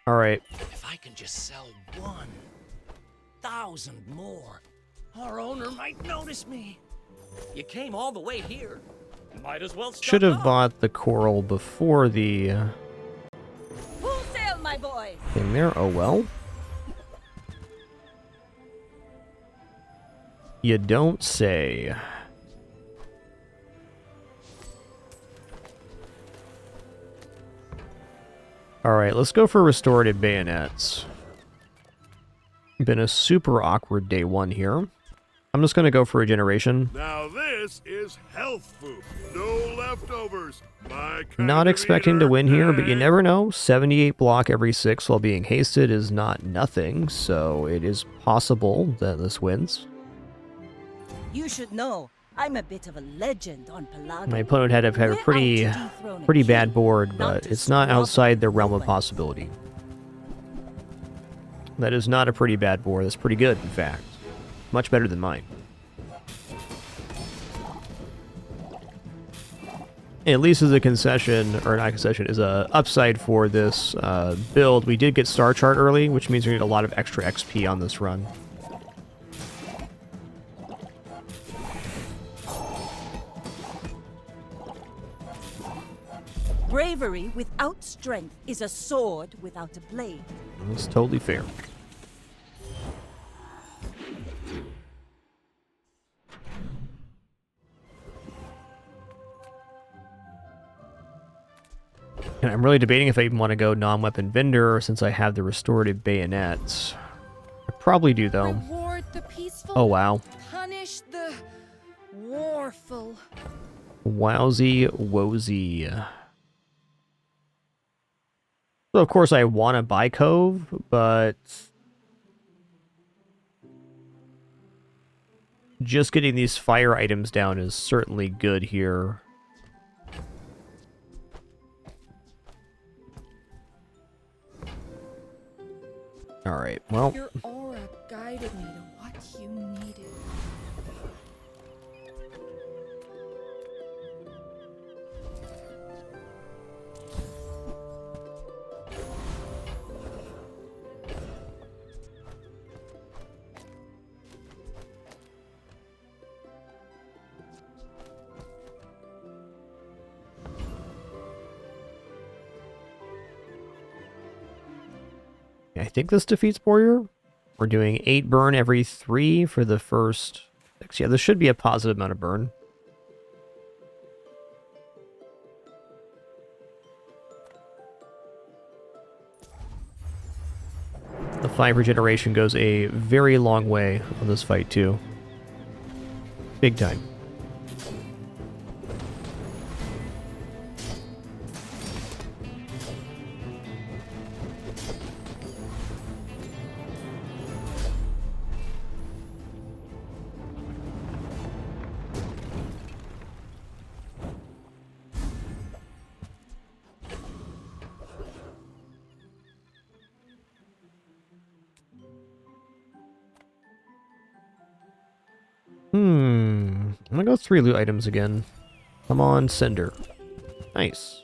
Alright. If I can just sell 1,000 more, our owner might notice me. You came all the way here. Might as well stop. Should have bought the coral before the Full sail, my boy. thing there. Oh well. You don't say. Alright, let's go for restorative bayonets. Been a super awkward day one here. I'm just going to go for regeneration. Now this is health food. No leftovers. Not expecting to win here, but you never know. 78 block every 6 while being hasted is not nothing, so it is possible that this wins. You should know, I'm a bit of a legend on Pelago. My opponent had to have a pretty bad board, but it's not outside the realm of possibility. That is not a pretty bad board. That's pretty good, in fact. Much better than mine. At least as a concession, or not concession, is a upside for this build. We did get Star Chart early, which means we need a lot of extra XP on this run. Bravery without strength is a sword without a blade. That's totally fair. And I'm really debating if I even want to go non-weapon vendor since I have the restorative bayonet. I probably do though. Reward the peaceful. Oh wow. Punish the warful. Wowsy wosy. So of course I want to buy Cove, but just getting these fire items down is certainly good here. All right, well. Your aura guided me to what you needed. I think this defeats Warrior. We're doing 8 burn every 3 for the first 6. Yeah, this should be a positive amount of burn. The 5 regeneration goes a very long way on this fight too. Big time. I'm gonna go 3 loot items again. Come on, Cinder. Nice.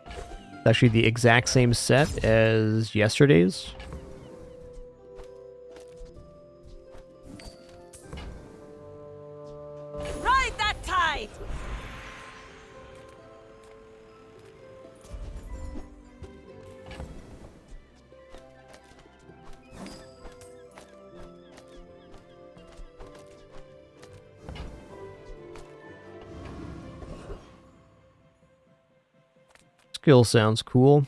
It's actually the exact same set as yesterday's. Ride that tide! Skill sounds cool.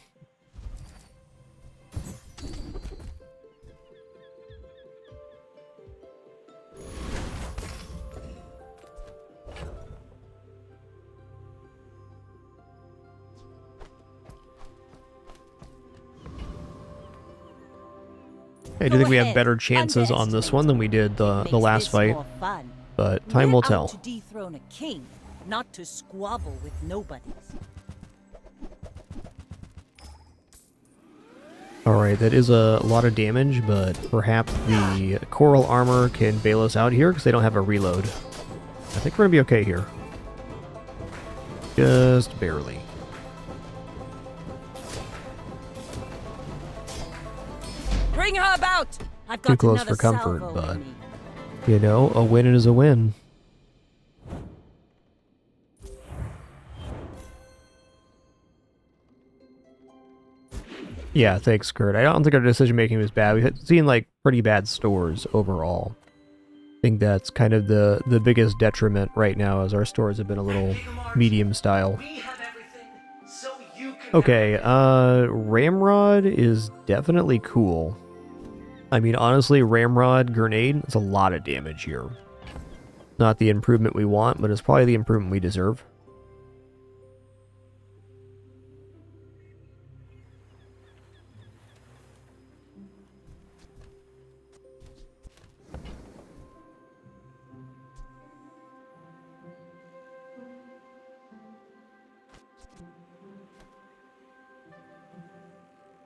I do think we have better chances on this one than we did the last fight, but time will tell. To dethrone a king, not to squabble with nobodies. Alright, that is a lot of damage, but perhaps the coral armor can bail us out here because they don't have a reload. I think we're going to be okay here. Just barely. Bring her about! I've got Too close another for comfort, salvo but, in me. you know, a win is a win. Yeah, thanks, Kurt. I don't think our decision making was bad. We've seen like pretty bad stores overall. I think that's kind of the biggest detriment right now, as our stores have been a little medium style. Okay, Ramrod is definitely cool. I mean, honestly, Ramrod Grenade is a lot of damage here. Not the improvement we want, but it's probably the improvement we deserve.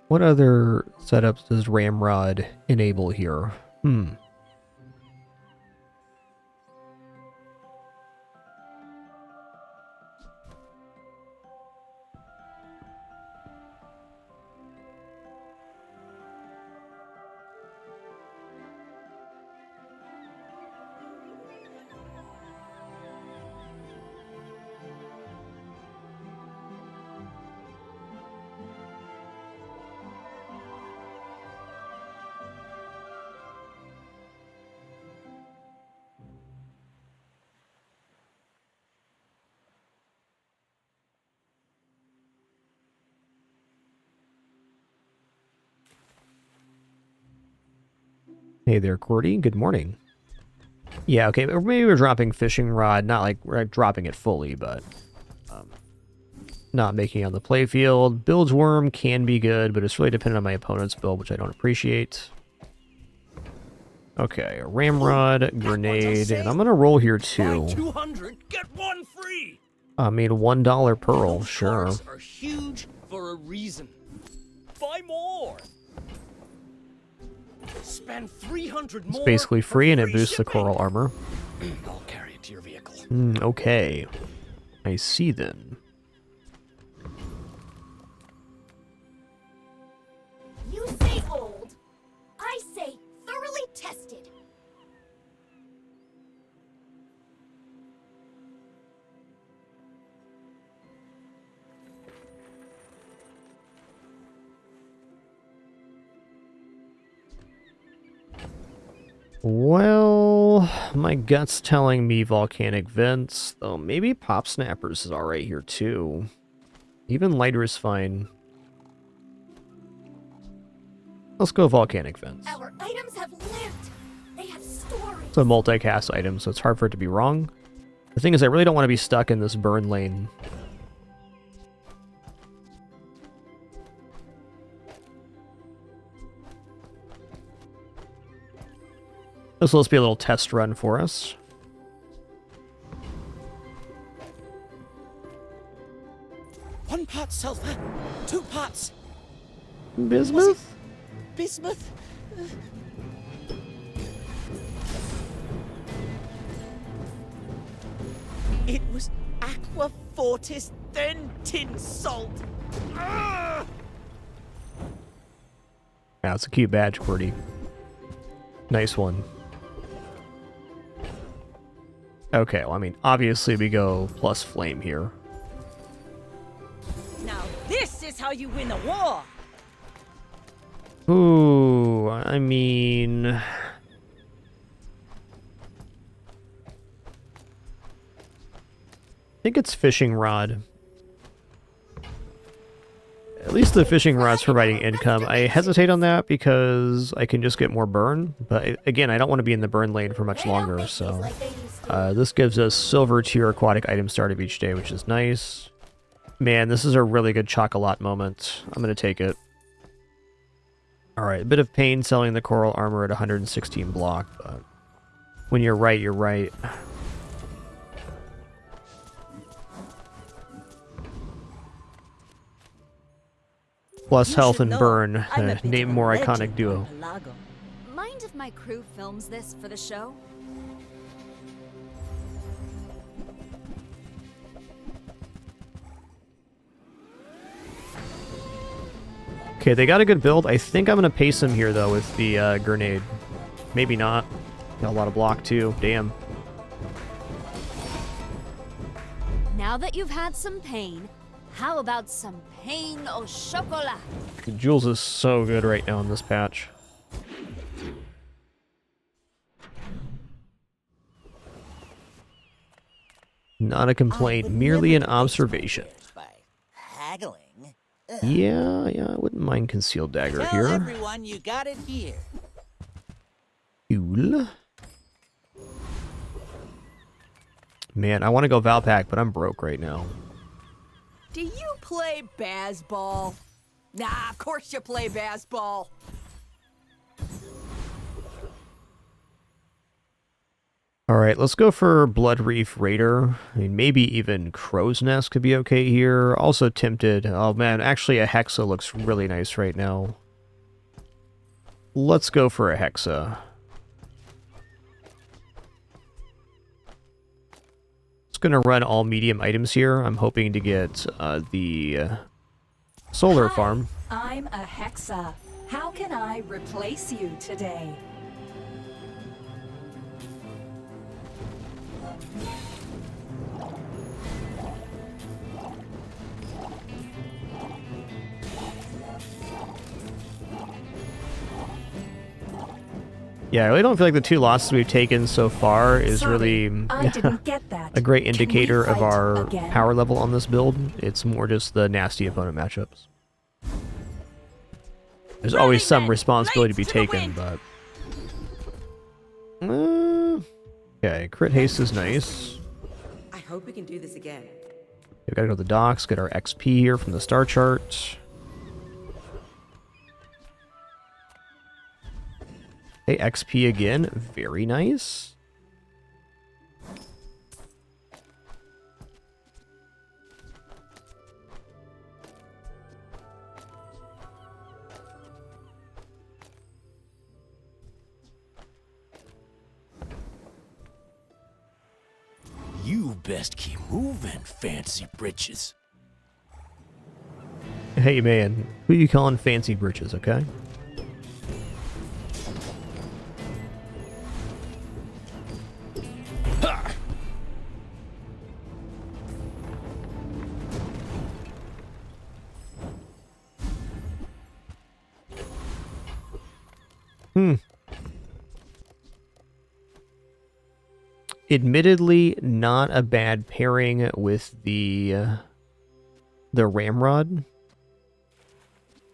What other setups does Ramrod enable here? Hey there, Cordy. Good morning. Yeah, okay, or maybe we're dropping fishing rod, not like we're dropping it fully, but not making it on the playfield. Bilge worm can be good, but it's really dependent on my opponent's build, which I don't appreciate. Okay, a ramrod, grenade, and I'm gonna roll here too. Buy 200, get one free. I mean, $1 pearl, sure. Cards are huge for a reason. Buy more. Spend 300 more. It's basically free and it free boosts the shipping. coral armor. I'll carry it to your vehicle. Okay. I see then. You say old. I say thoroughly tested. Well, my gut's telling me volcanic vents, though maybe pop snappers is alright here too. Even lighter is fine. Let's go volcanic vents. Our items have lived. They have stories. It's a multicast item, so it's hard for it to be wrong. The thing is, I really don't want to be stuck in this burn lane. This will just be a little test run for us. One pot sulfur, 2 pots. Bismuth? Bismuth? It was aqua fortis, then tin salt. Ah! Yeah, it's a cute badge, Qwerty. Nice one. Okay, well, I mean, obviously we go plus flame here. Now this is how you win a war. Ooh, I mean... I think it's fishing rod. At least the fishing rod's providing income. I hesitate on that because I can just get more burn, but again, I don't want to be in the burn lane for much longer, so... this gives us silver tier aquatic item startup each day, which is nice. Man, this is a really good chocolat moment. I'm going to take it. Alright, a bit of pain selling the coral armor at 116 block, but when you're right, you're right. Plus health and burn. Name more iconic duo. Mind if my crew films this for the show? Okay, they got a good build. I think I'm going to pace them here, though, with the grenade. Maybe not. Got a lot of block, too. Damn. Now that you've had some pain, how about some pain au chocolat? Jules is so good right now in this patch. Not a complaint, merely an observation. Haggling. Yeah, I wouldn't mind concealed dagger Tell here. everyone you got it here. Cool. Man, I want to go Valpak, but I'm broke right now. Do you play baseball? Nah, of course you play baseball. Alright, let's go for Blood Reef Raider. I mean, maybe even Crow's Nest could be okay here. Also tempted. Oh man, actually a Hexa looks really nice right now. Let's go for a Hexa. Just gonna run all medium items here. I'm hoping to get the solar farm. I'm a Hexa. How can I replace you today? Yeah, I really don't feel like the 2 losses we've taken so far is really I didn't get that. a great Can we indicator of fight our again? power level on this build. It's more just the nasty opponent matchups. There's always some responsibility to be taken, but Okay, crit haste is nice. I hope we can do this again. We gotta go to the docks, get our XP here from the star chart. Hey, XP again. Very nice. You best keep moving, fancy britches. Hey man, who you calling fancy britches, okay? Ha! Admittedly, not a bad pairing with the ramrod.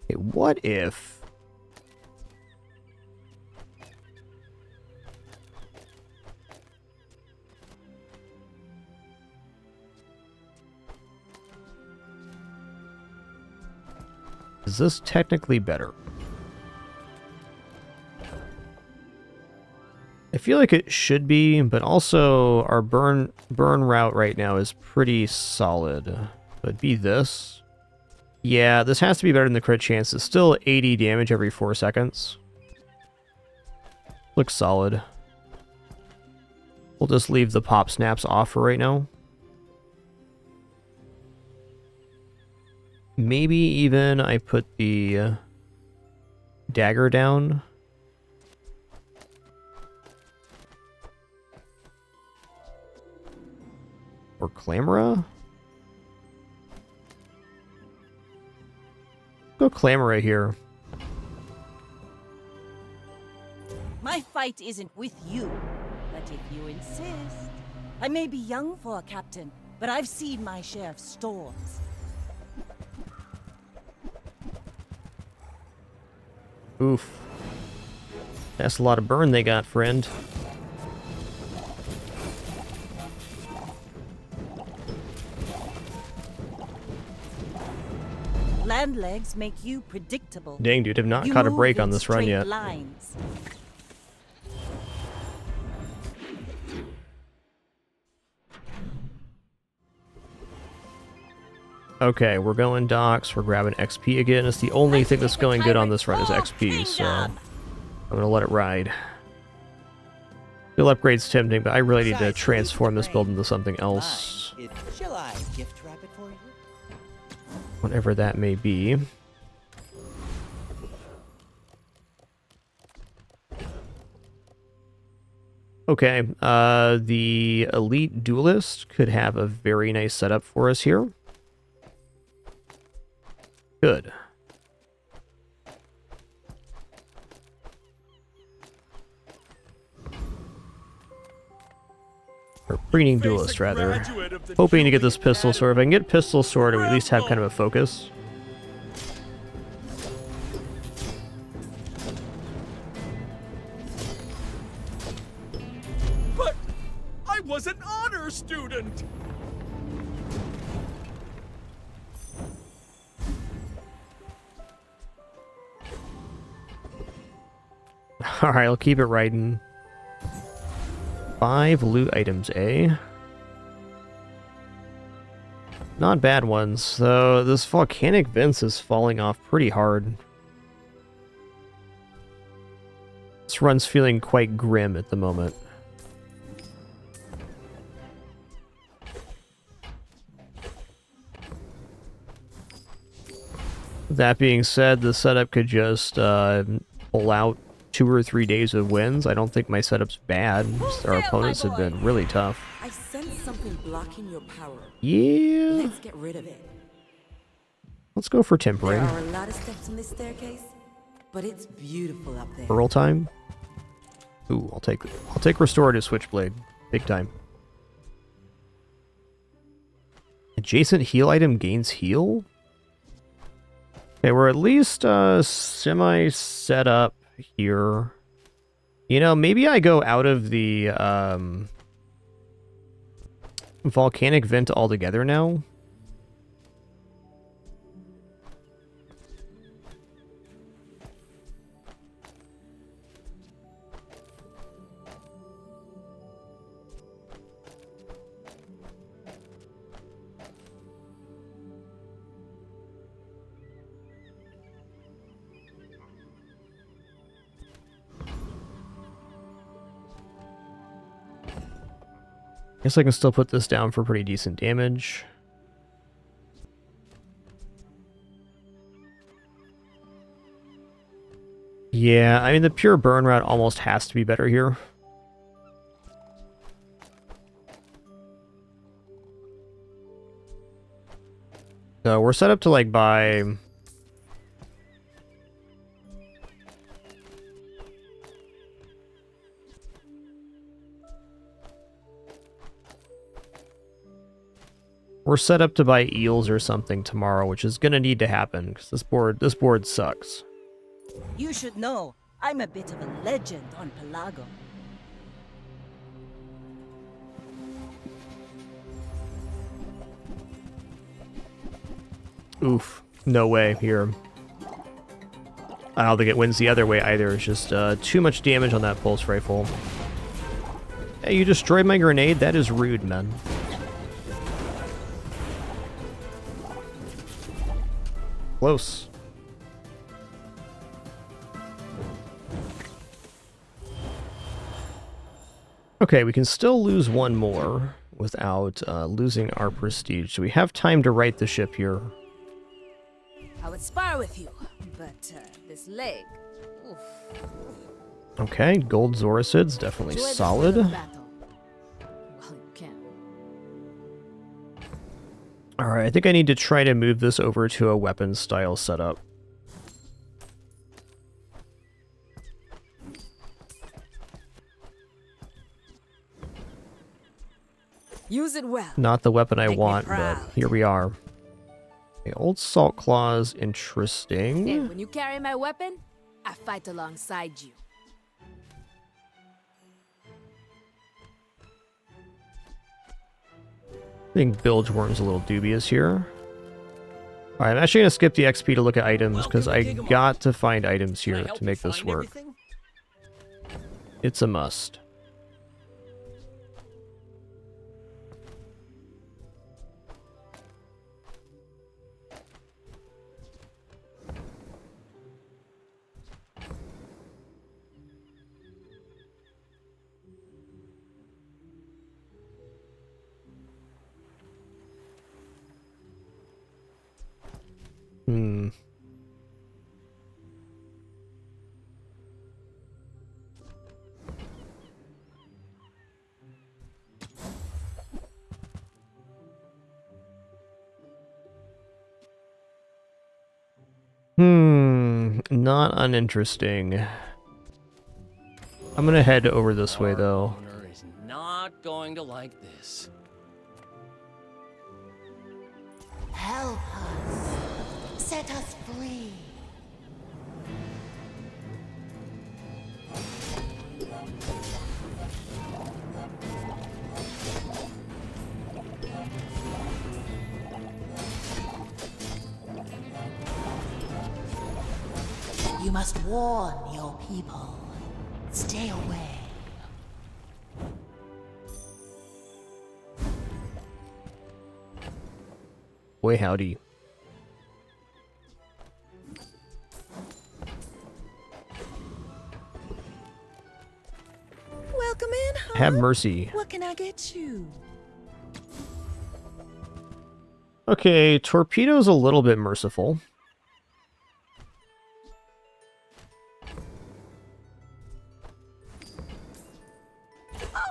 Okay, what if... Is this technically better? I feel like it should be, but also our burn route right now is pretty solid. So it'd be this. Yeah, this has to be better than the crit chance. It's still 80 damage every 4 seconds. Looks solid. We'll just leave the pop snaps off for right now. Maybe even I put the dagger down. Or Clamora? Go Clamora here. My fight isn't with you, but if you insist. I may be young for a captain, but I've seen my share of storms. Oof. That's a lot of burn they got, friend. Land legs make you predictable. Dang, dude, have not You caught a move break in on this run straight yet. lines. Okay, we're going docks. We're grabbing XP again. It's the only thing that's going good on this run is XP, so I'm gonna let it ride. Still upgrades tempting, but I really need to transform this build into something else. Shall I gift wrap it for you? Whatever that may be. Okay, the Elite Duelist could have a very nice setup for us here. Good. Or Preening Duelist, rather. Hoping to get this Pistol Sword. If I can get Pistol Sword, we at least have kind of a focus. But I was an honor student! Alright, I'll keep it riding. 5 loot items, eh? Not bad ones, though this volcanic vents is falling off pretty hard. This run's feeling quite grim at the moment. That being said, the setup could just pull out 2 or 3 days of wins. I don't think my setup's bad. Our opponents have been really tough. I sense something blocking your power. Yeah. Let's get rid of it. Let's go for tempering. There are a lot of steps on this staircase, but it's beautiful up there. Earl time. Ooh, I'll take restorative switchblade. Big time. Adjacent heal item gains heal? Okay, we're at least semi set up here. You know, maybe I go out of the volcanic vent altogether now. Guess I can still put this down for pretty decent damage. Yeah, I mean, the pure burn route almost has to be better here. So we're set up to, like, buy... We're set up to buy eels or something tomorrow, which is gonna need to happen, because this board sucks. You should know, I'm a bit of a legend on Pelago. Oof. No way here. I don't think it wins the other way either. It's just too much damage on that pulse rifle. Hey, you destroyed my grenade? That is rude, man. Close. Okay, we can still lose one more without losing our prestige. So we have time to right the ship here. I would spar with you, but this leg. Oof. Okay, gold Zoracid's definitely solid. Well, you can. Alright, I think I need to try to move this over to a weapon style setup. Use it well. Not the weapon I Make me want, but proud. here we are. The old salt claws, interesting. And when you carry my weapon, I fight alongside you. I think Bilge Worm's a little dubious here. Alright, I'm actually going to skip the XP to look at items, because I got to find items here to make this work. It's a must. Hmm. Not uninteresting. I'm gonna head over this way, though. Owner is not going to like this. Help us. Set us free. You must warn your people. Stay away. Boy, howdy. Welcome in, huh? Have mercy. What can I get you? Okay, torpedo's a little bit merciful.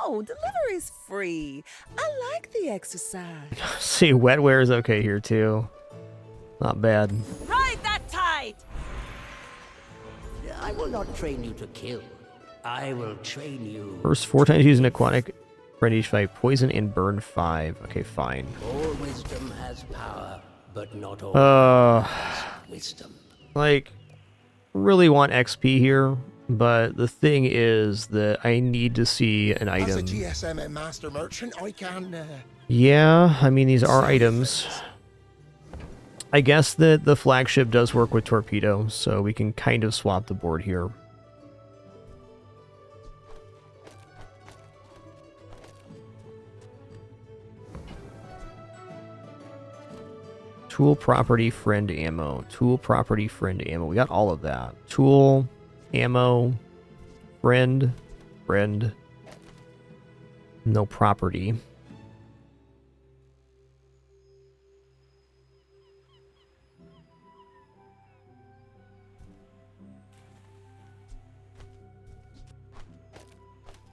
Oh, delivery's free. I like the exercise. See, wetware is okay here, too. Not bad. Ride that tide! I will not train you to kill. I will train you. First 4 times using aquatic friend each fight, poison and burn 5. Okay, fine. All wisdom has power, but not all has wisdom. Like, really want XP here. But the thing is that I need to see an As a item. GSM and master merchant, I can. Yeah, I mean, these are items. I guess that the flagship does work with torpedo, so we can kind of swap the board here. Tool, property, friend, ammo. Tool, property, friend, ammo. We got all of that. Tool, ammo, friend, friend. No property.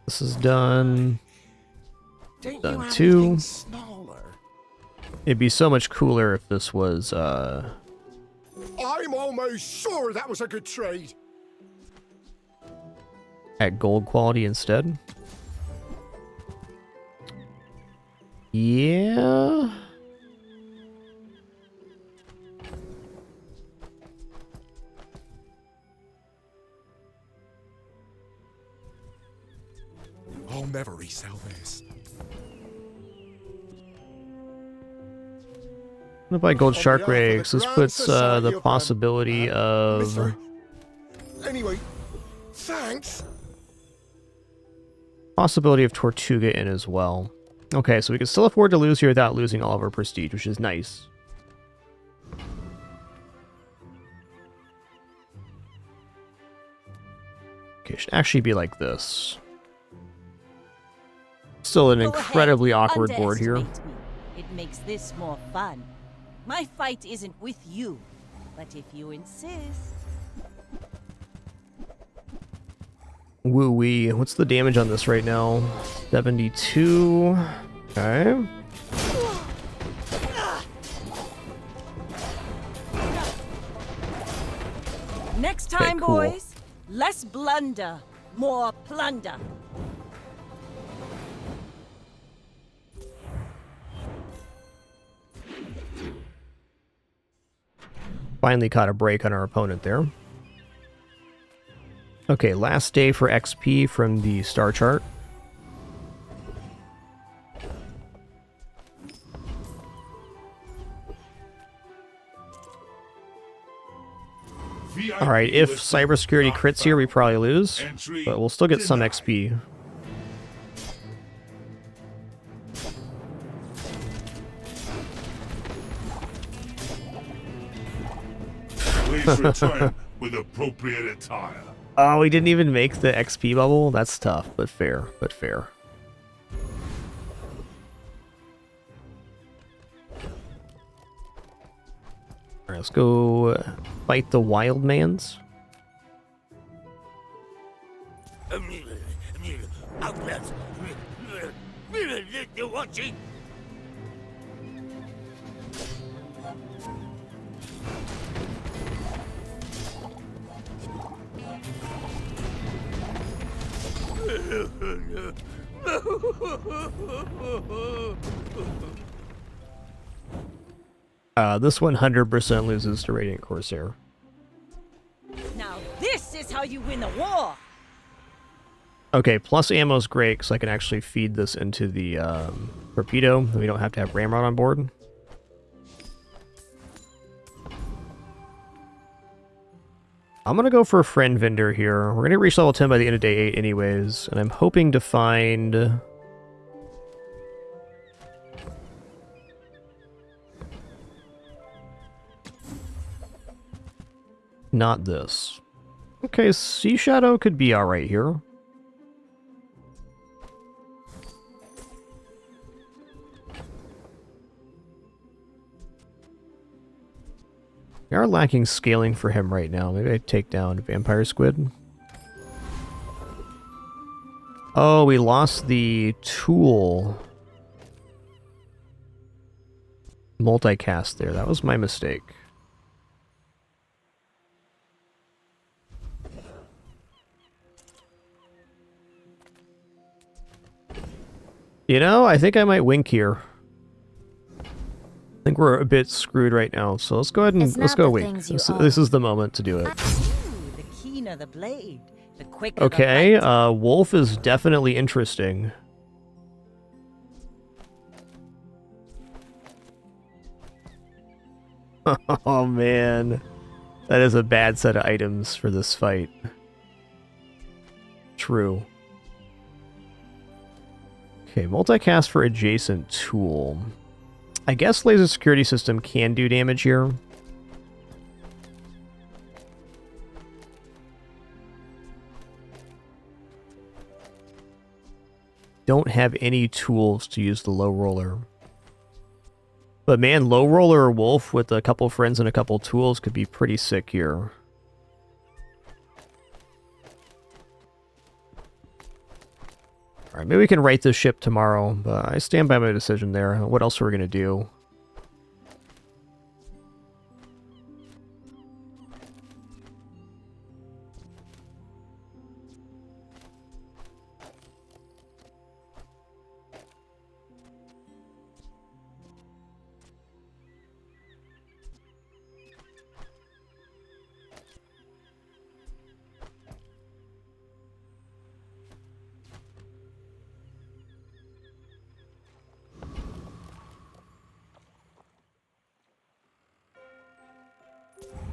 This is done. Done too. It'd be so much cooler if this was, I'm almost sure that was a good trade. at gold quality instead. Yeah. I'll never resell this. I'm gonna buy gold shark rags. This puts the possibility of Anyway, thanks. Tortuga in as well. Okay, so we can still afford to lose here without losing all of our prestige, which is nice. Okay, it should actually be like this. Still an incredibly awkward board here. Underestimate me. It makes this more fun. My fight isn't with you, but if you insist. Woo-wee. What's the damage on this right now? 72. Okay. Next time, cool. boys, less blunder, more plunder. Finally caught a break on our opponent there. Okay, last day for XP from the star chart. Alright, if cybersecurity crits here, we probably lose, but we'll still get some XP. Please return with appropriate attire. Oh, we didn't even make the XP bubble? That's tough, but fair, but fair. Alright, let's go fight the Wildmans. Outlets. You're watching. This 100% loses to Radiant Corsair. Now this is how you win a war. Okay, plus ammo's great because I can actually feed this into the torpedo. We don't have to have Ramrod on board. I'm gonna go for a friend vendor here. We're gonna reach level 10 by the end of day 8 anyways, and I'm hoping to find not this. Okay, Sea Shadow could be alright here. We are lacking scaling for him right now. Maybe I take down Vampire Squid. Oh, we lost the tool multicast there. That was my mistake. You know, I think I might wink here. I think we're a bit screwed right now, so let's go ahead and let's go wink. This is the moment to do it. Ooh, the keener the blade, The quicker Okay, the fight. Wolf is definitely interesting. Oh man, that is a bad set of items for this fight. True. Okay, multicast for adjacent tool. I guess laser security system can do damage here. Don't have any tools to use the low roller. But man, low roller or wolf with a couple friends and a couple tools could be pretty sick here. Alright, maybe we can right this ship tomorrow, but I stand by my decision there. What else are we going to do?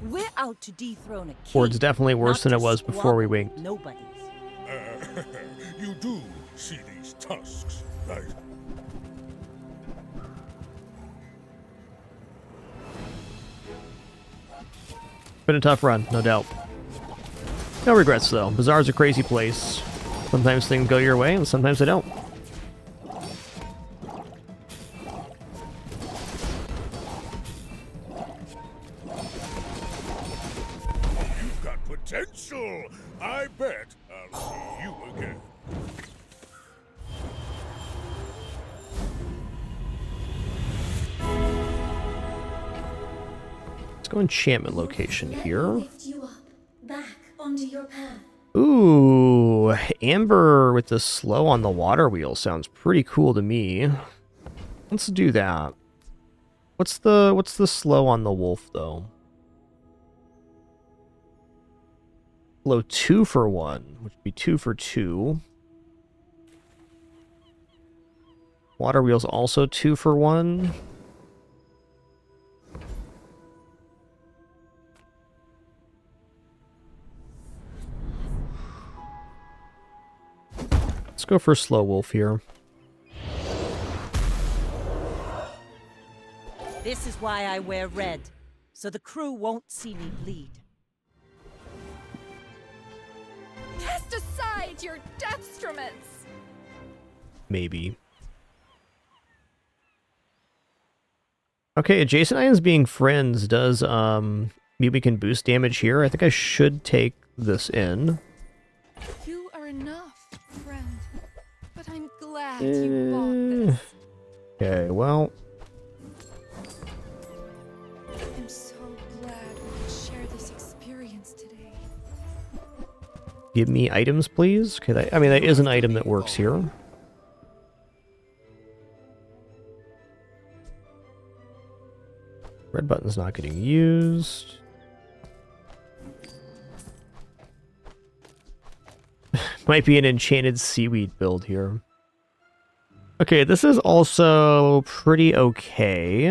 We're out to dethrone a king. Ford's definitely worse than it was before we winked. Nobody's. You do see these tusks, right? Been a tough run, no doubt. No regrets, though. Bazaar's a crazy place. Sometimes things go your way, and sometimes they don't. You've got potential. I bet I'll see you again. Let's go enchantment location here. Lift you up, back onto your path. Ooh, Amber with the slow on the water wheel sounds pretty cool to me. Let's do that. What's the slow on the wolf though? Slow 2 for 1, which would be 2 for 2. Water wheel's also 2 for 1. Let's go for slow wolf here. This is why I wear red, so the crew won't see me bleed. Cast aside your deathstruments! Maybe. Okay, adjacent items being friends does, mean we can boost damage here. I think I should take this in. You are enough, friend. But I'm glad you bought this. Okay, well, I'm so glad we could share this experience today. give me items, please. Okay, that, I mean, that is an item that works here. Red button's not getting used. Might be an enchanted seaweed build here. Okay, this is also pretty okay.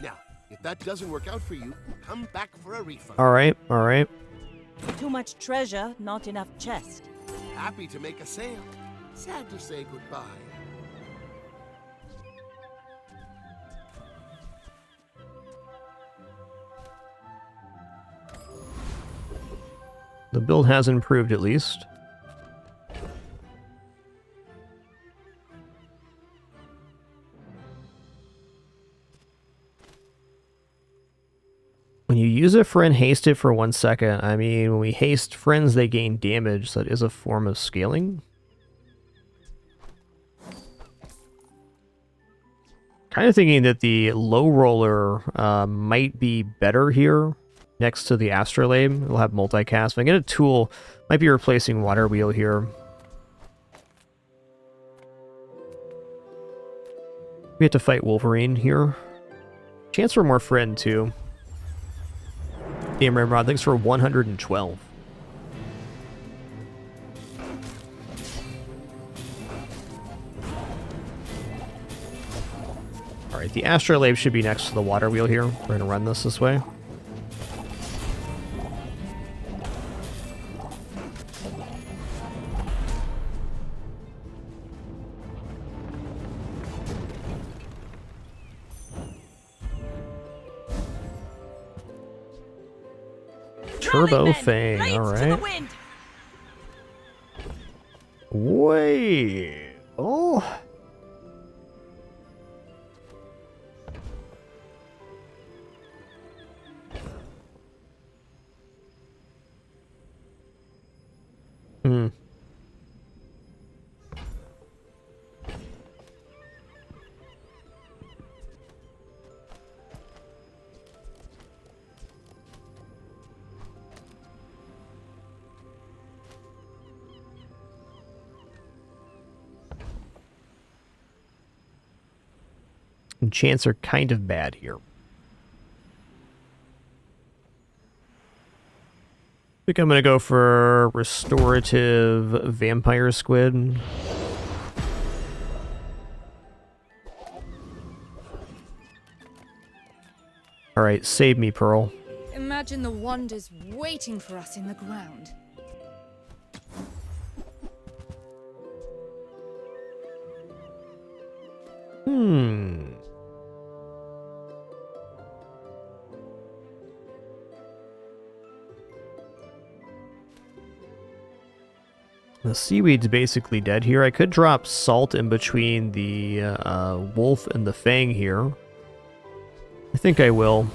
Now, if that doesn't work out for you, come back for a refund. Alright, alright. Too much treasure, not enough chest. Happy to make a sale. Sad to say goodbye. The build has improved at least. When you use a friend, haste it for 1 second. I mean, when we haste friends, they gain damage, so that is a form of scaling. Kind of thinking that the low roller might be better here. Next to the astrolabe, we'll have multicast. If I get a tool, might be replacing water wheel here. We have to fight Wolverine here. Chance for more friend too. Game Red Rod, thanks for 112. Alright, the astrolabe should be next to the water wheel here. We're gonna run this way. Turbo Fang, alright. Wait. Oh. Hmm. Enchants are kind of bad here. I think I'm gonna go for restorative vampire squid. Alright, save me, Pearl. Imagine the wonders waiting for us in the ground. The seaweed's basically dead here. I could drop salt in between the wolf and the fang here. I think I will.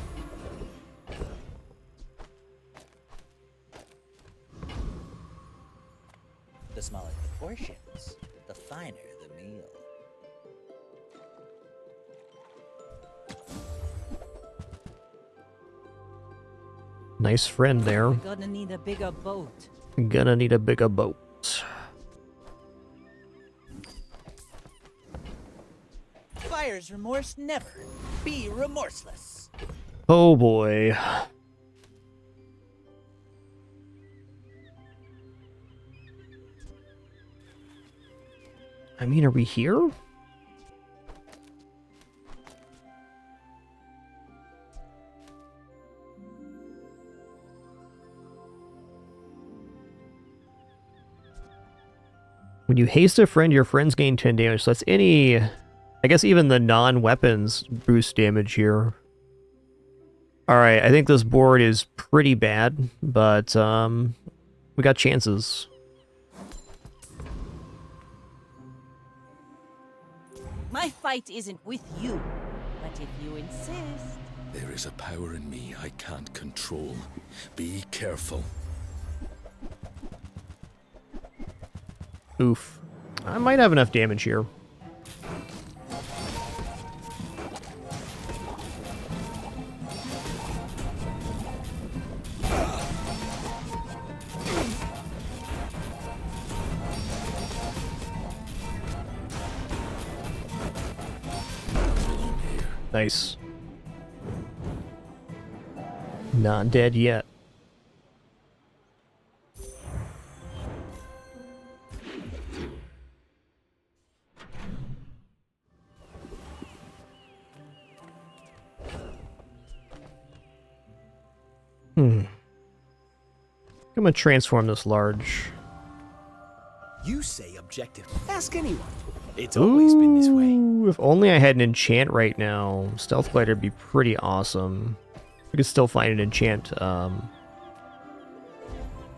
The smaller the portions, the finer the meal. Nice friend there. Gonna need a bigger boat. Gonna need a bigger boat. Buyer's remorse never. Be remorseless. Oh boy. I mean, are we here? When you haste a friend, your friends gain 10 damage. So that's any... I guess even the non-weapons boost damage here. Alright, I think this board is pretty bad, but we got chances. My fight isn't with you, but if you insist... There is a power in me I can't control. Be careful. Oof. I might have enough damage here. Nice. Not dead yet. I'm gonna transform this large. You say objective. Ask anyone. It's always been this way. If only I had an enchant right now. Stealth Glider would be pretty awesome. We could still find an enchant,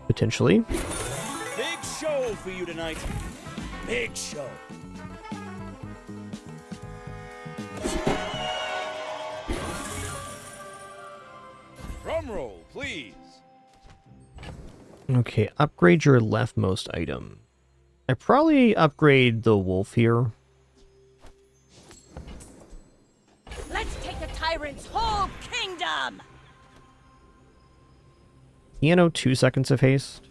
potentially. Big show for you tonight. Big show. Drum roll, please. Okay, upgrade your leftmost item. I probably upgrade the wolf here. Let's take the tyrant's whole kingdom! Piano, 2 seconds of haste.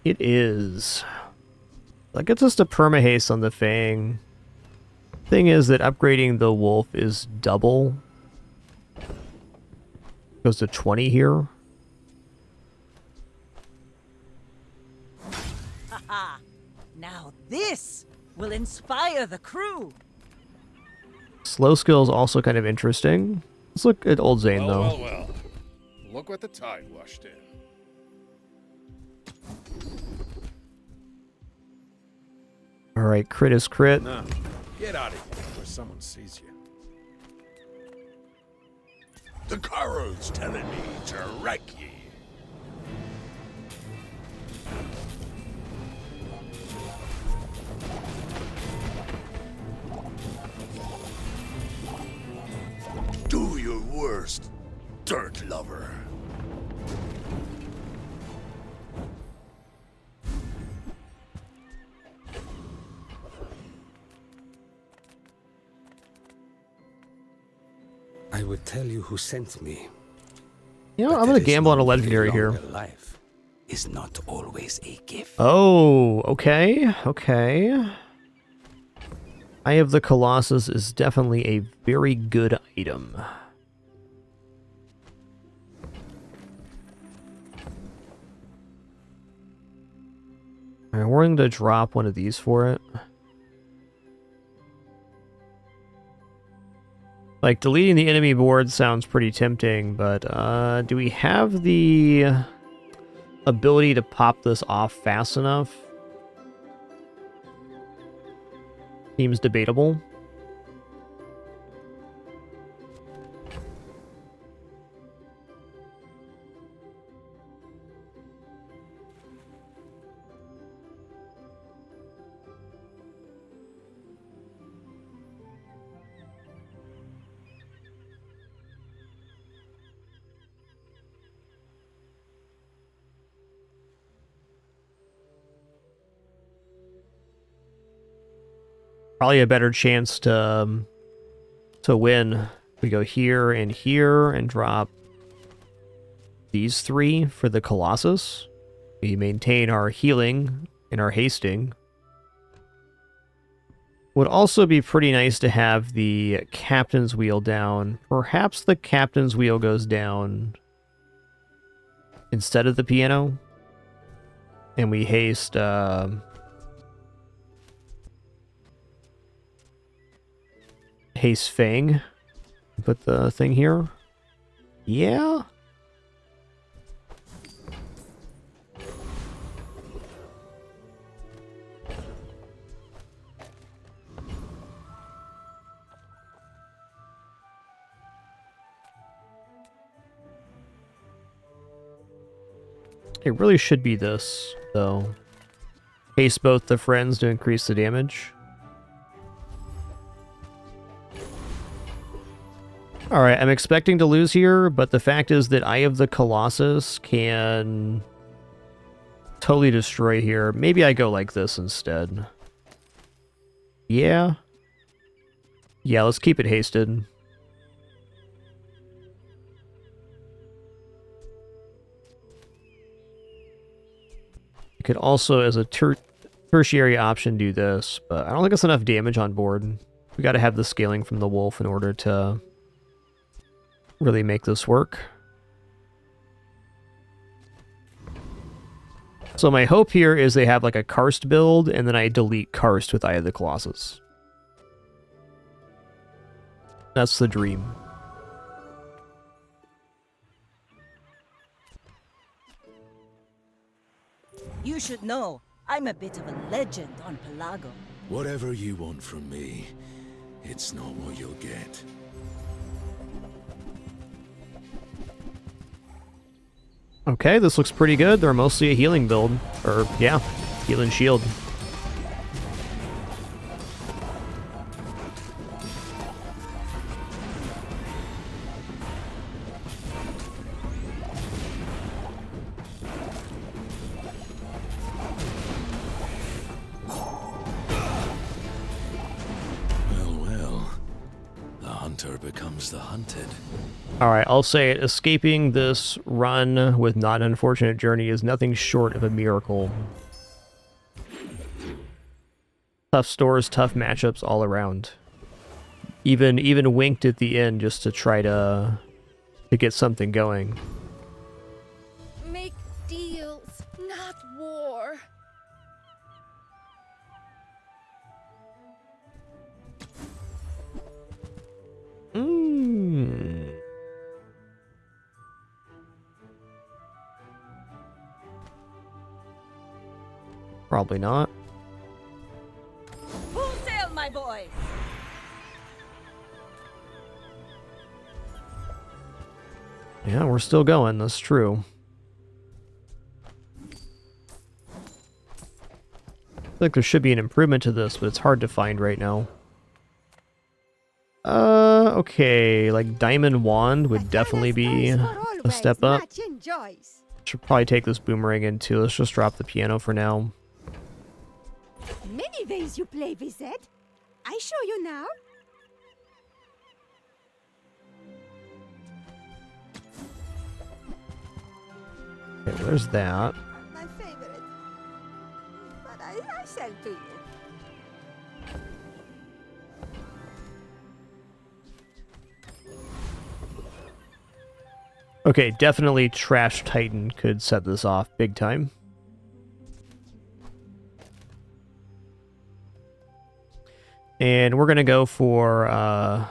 It is. That gets us to perma-haste on the Fang. Thing is that upgrading the wolf is double. Goes to 20 here. Haha! Now this will inspire the crew. Slow skill is also kind of interesting. Let's look at Old Zane, though. Well. Look what the tide washed in. Alright, crit is crit. Now, get out of here before someone sees you. The Karo's telling me to wreck ye. Do your worst, dirt lover. I would tell you who sent me. You know, I'm gonna gamble on a legendary here. Life is not always a gift. Oh, okay, okay. Eye of the Colossus is definitely a very good item. I'm willing to drop one of these for it. Like, deleting the enemy board sounds pretty tempting, but do we have the ability to pop this off fast enough? Seems debatable. Probably a better chance to win. We go here and drop these three for the Colossus. We maintain our healing and our hasting. Would also be pretty nice to have the Captain's Wheel down. Perhaps the Captain's Wheel goes down instead of the piano. And we haste... Haste Fang. Put the thing here. Yeah. It really should be this, though. Haste both the friends to increase the damage. Alright, I'm expecting to lose here, but the fact is that Eye of the Colossus can totally destroy here. Maybe I go like this instead. Yeah. Yeah, let's keep it hasted. You could also, as a tertiary option, do this, but I don't think it's enough damage on board. We gotta have the scaling from the wolf in order to really make this work. So my hope here is they have like a Karst build, and then I delete Karst with Eye of the Colossus. That's the dream. You should know, I'm a bit of a legend on Pelago. Whatever you want from me, it's not what you'll get. Okay, this looks pretty good. They're mostly a healing build. Or, yeah, healing shield. Well, the hunter becomes the hunted. Alright, I'll say it. Escaping this run with not an unfortunate journey is nothing short of a miracle. Tough stores, tough matchups all around. Even winked at the end just to try to to get something going. Make deals, not war. Probably not. Full sail, my boys! Yeah, we're still going, that's true. I feel like there should be an improvement to this, but it's hard to find right now. Okay, like Diamond Wand would definitely be a step up. Should probably take this boomerang in too. Let's just drop the piano for now. Many ways you play with it. I show you now. Okay, there's that. My favorite. But I sell to you. Okay, definitely Trash Titan could set this off big time. And we're gonna go for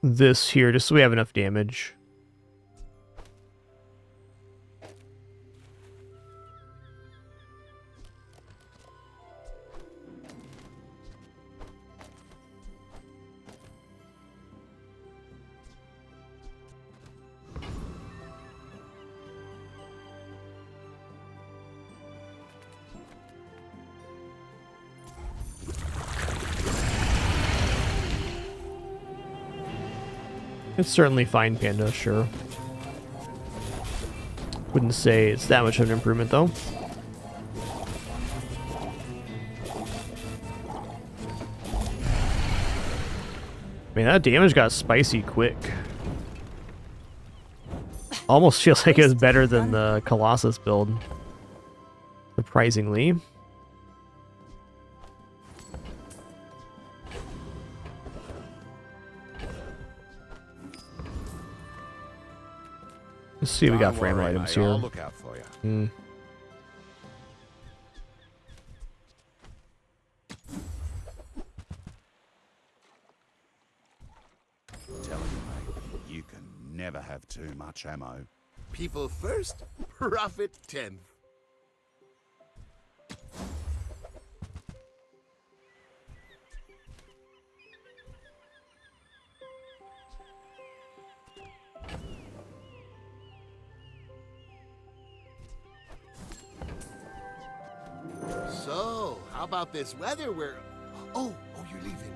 this here, just so we have enough damage. It's certainly fine, Panda, sure. Wouldn't say it's that much of an improvement, though. I mean, that damage got spicy quick. Almost feels like it was better than the Colossus build. Surprisingly. Let's see what we got for ammo items here. I'll look out for you. Tell you, mate, you can never have too much ammo. People first, profit 10th. So, how about this weather where... Oh, you're leaving.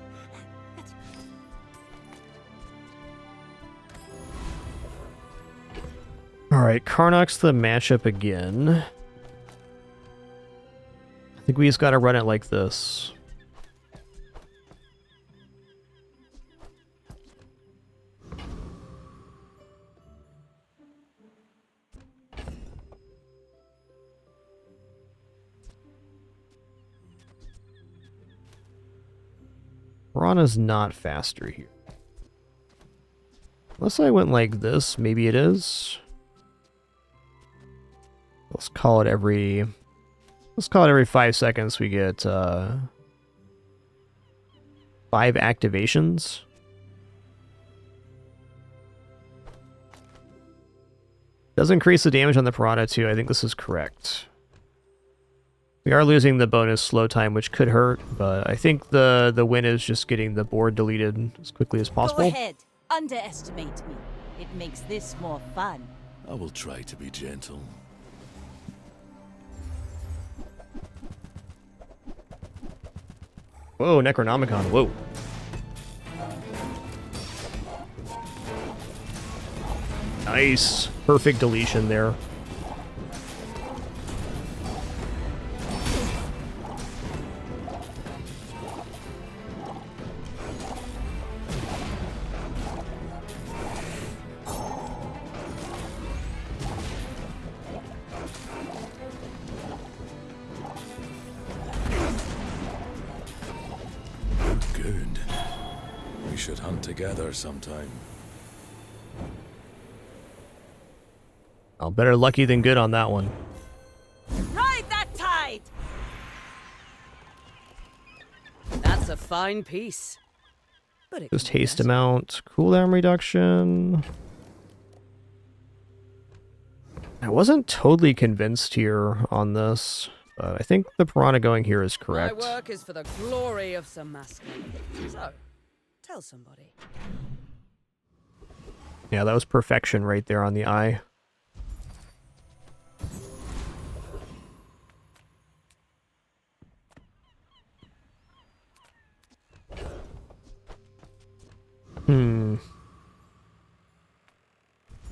Alright, Karnok's the matchup again. I think we just gotta run it like this. Piranha's not faster here. Unless I went like this, maybe it is. Let's call it every 5 seconds we get 5 activations. Does increase the damage on the Piranha too. I think this is correct. We are losing the bonus slow time, which could hurt, but I think the win is just getting the board deleted as quickly as possible. Go ahead. Underestimate me. It makes this more fun. I will try to be gentle. Whoa, Necronomicon, whoa. Nice. Perfect deletion there. should hunt together sometime. Oh, better lucky than good on that one. Ride that tide! That's a fine piece. But it Just haste amount, cooldown reduction. I wasn't totally convinced here on this, but I think the piranha going here is correct. My work is for the glory of some masculine. So, tell somebody. Yeah, that was perfection right there on the eye.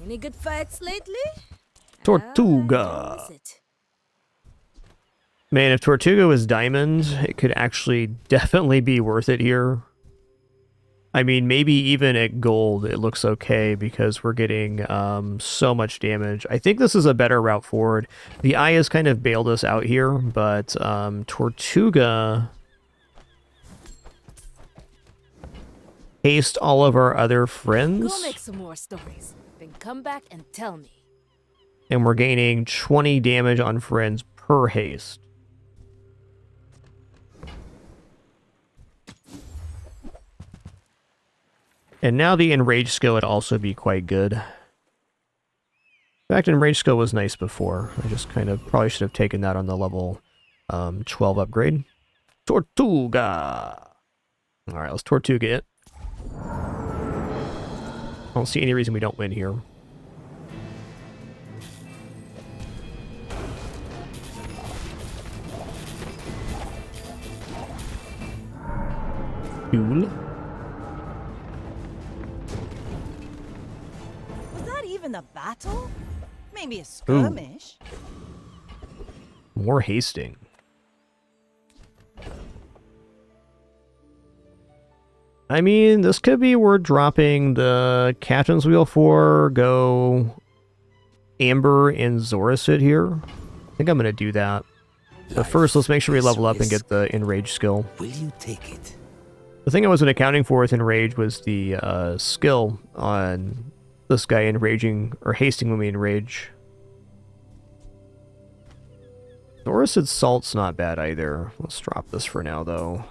Any good fights lately? Tortuga. Man, if Tortuga was diamond, it could actually definitely be worth it here. I mean, maybe even at gold, it looks okay because we're getting so much damage. I think this is a better route forward. The eye has kind of bailed us out here, but Tortuga haste all of our other friends. Go make some more stories, then come back and tell me. And we're gaining 20 damage on friends per haste. And now the enrage skill would also be quite good. In fact, enrage skill was nice before. I just kind of probably should have taken that on the level 12 upgrade. Tortuga! Alright, let's Tortuga it. I don't see any reason we don't win here. Cool. Was that even a battle? Maybe a skirmish? More hasting. I mean, this could be worth dropping the Captain's Wheel for, go Amber and Zoracid here. I think I'm going to do that. But first, let's make sure we level up and get the Enrage skill. Will you take it? The thing I wasn't accounting for with Enrage was the skill on this guy enraging, or hasting when we enrage. Zoracid Salt's not bad either. Let's drop this for now, though.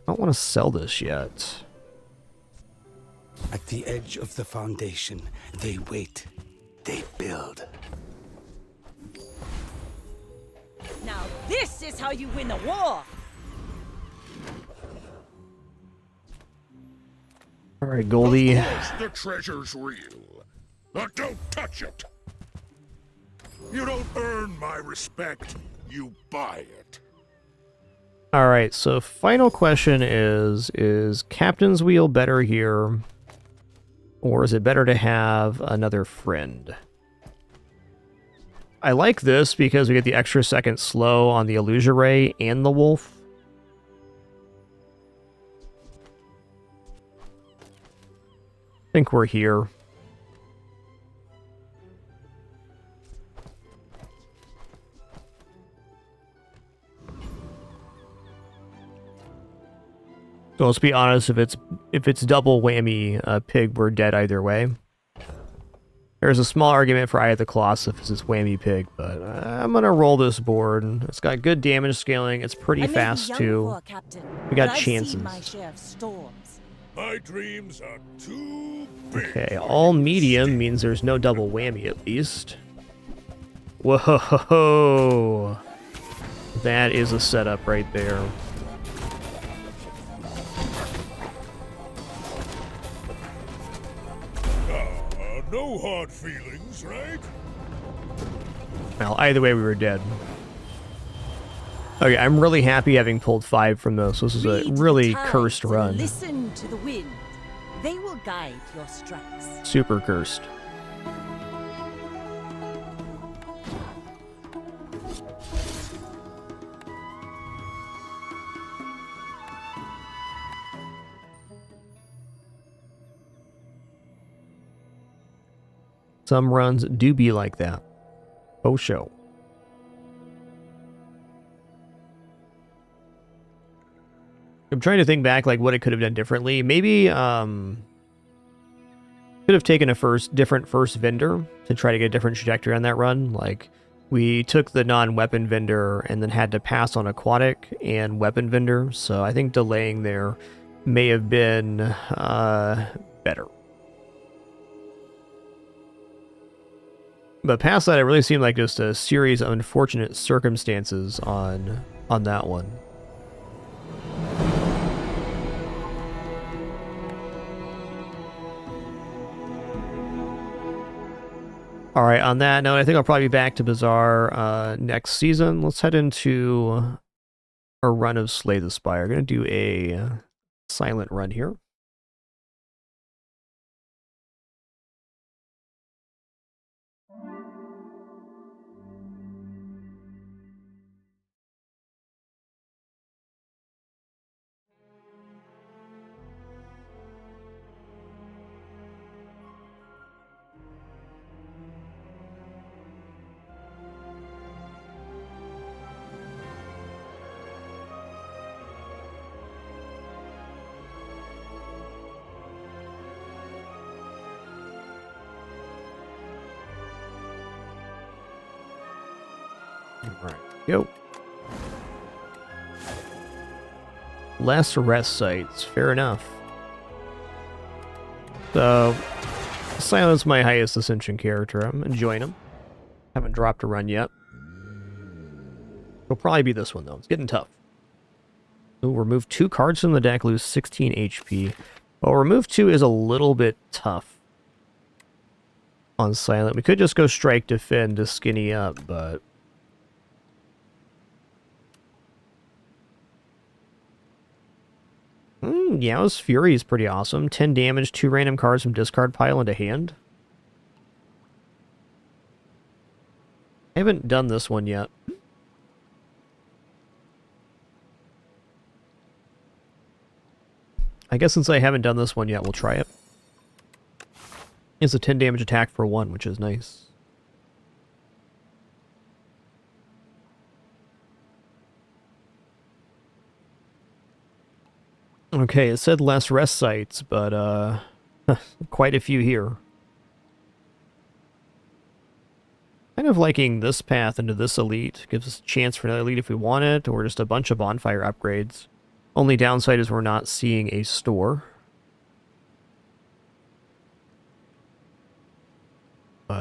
I don't want to sell this yet. At the edge of the foundation, they wait. They build. Now this is how you win a war! Alright, Goldie. Of course the treasure's real. But don't touch it. You don't earn my respect, you buy it. Alright, so final question is Captain's Wheel better here? Or is it better to have another friend? I like this because we get the extra second slow on the Illusion Ray and the Wolf. I think we're here. So let's be honest, if it's double whammy pig, we're dead either way. There's a small argument for Eye of the Colossus if it's whammy pig, but I'm gonna roll this board. It's got good damage scaling. It's pretty fast too. We got chances. My dreams are too big. Okay, all medium means there's no double whammy at least. Whoa, that is a setup right there. No hard feelings, right? Well, either way, we were dead. Okay, I'm really happy having pulled 5 from this. This is a really cursed run. Listen to the wind. They will guide your strikes. Super cursed. Some runs do be like that. Oh, show. I'm trying to think back, like, what it could have done differently. Maybe, could have taken a different first vendor to try to get a different trajectory on that run. Like, we took the non-weapon vendor and then had to pass on aquatic and weapon vendor. So I think delaying there may have been better. But past that, it really seemed like just a series of unfortunate circumstances on that one. All right, on that note, I think I'll probably be back to Bazaar next season. Let's head into a run of Slay the Spire. Going to do a silent run here. Alright, go. Less rest sites, fair enough. So, Silent's my highest Ascension character. I'm enjoying him. Haven't dropped a run yet. It'll probably be this one, though. It's getting tough. So, remove 2 cards from the deck, lose 16 HP. Well, remove 2 is a little bit tough on Silent. We could just go Strike Defend to skinny up, but... Yao's Fury is pretty awesome. 10 damage, 2 random cards from discard pile into hand. I haven't done this one yet. I guess since I haven't done this one yet, we'll try it. It's a 10 damage attack for 1, which is nice. Okay, it said less rest sites, but quite a few here. Kind of liking this path into this elite. Gives us a chance for another elite if we want it, or just a bunch of bonfire upgrades. Only downside is we're not seeing a store.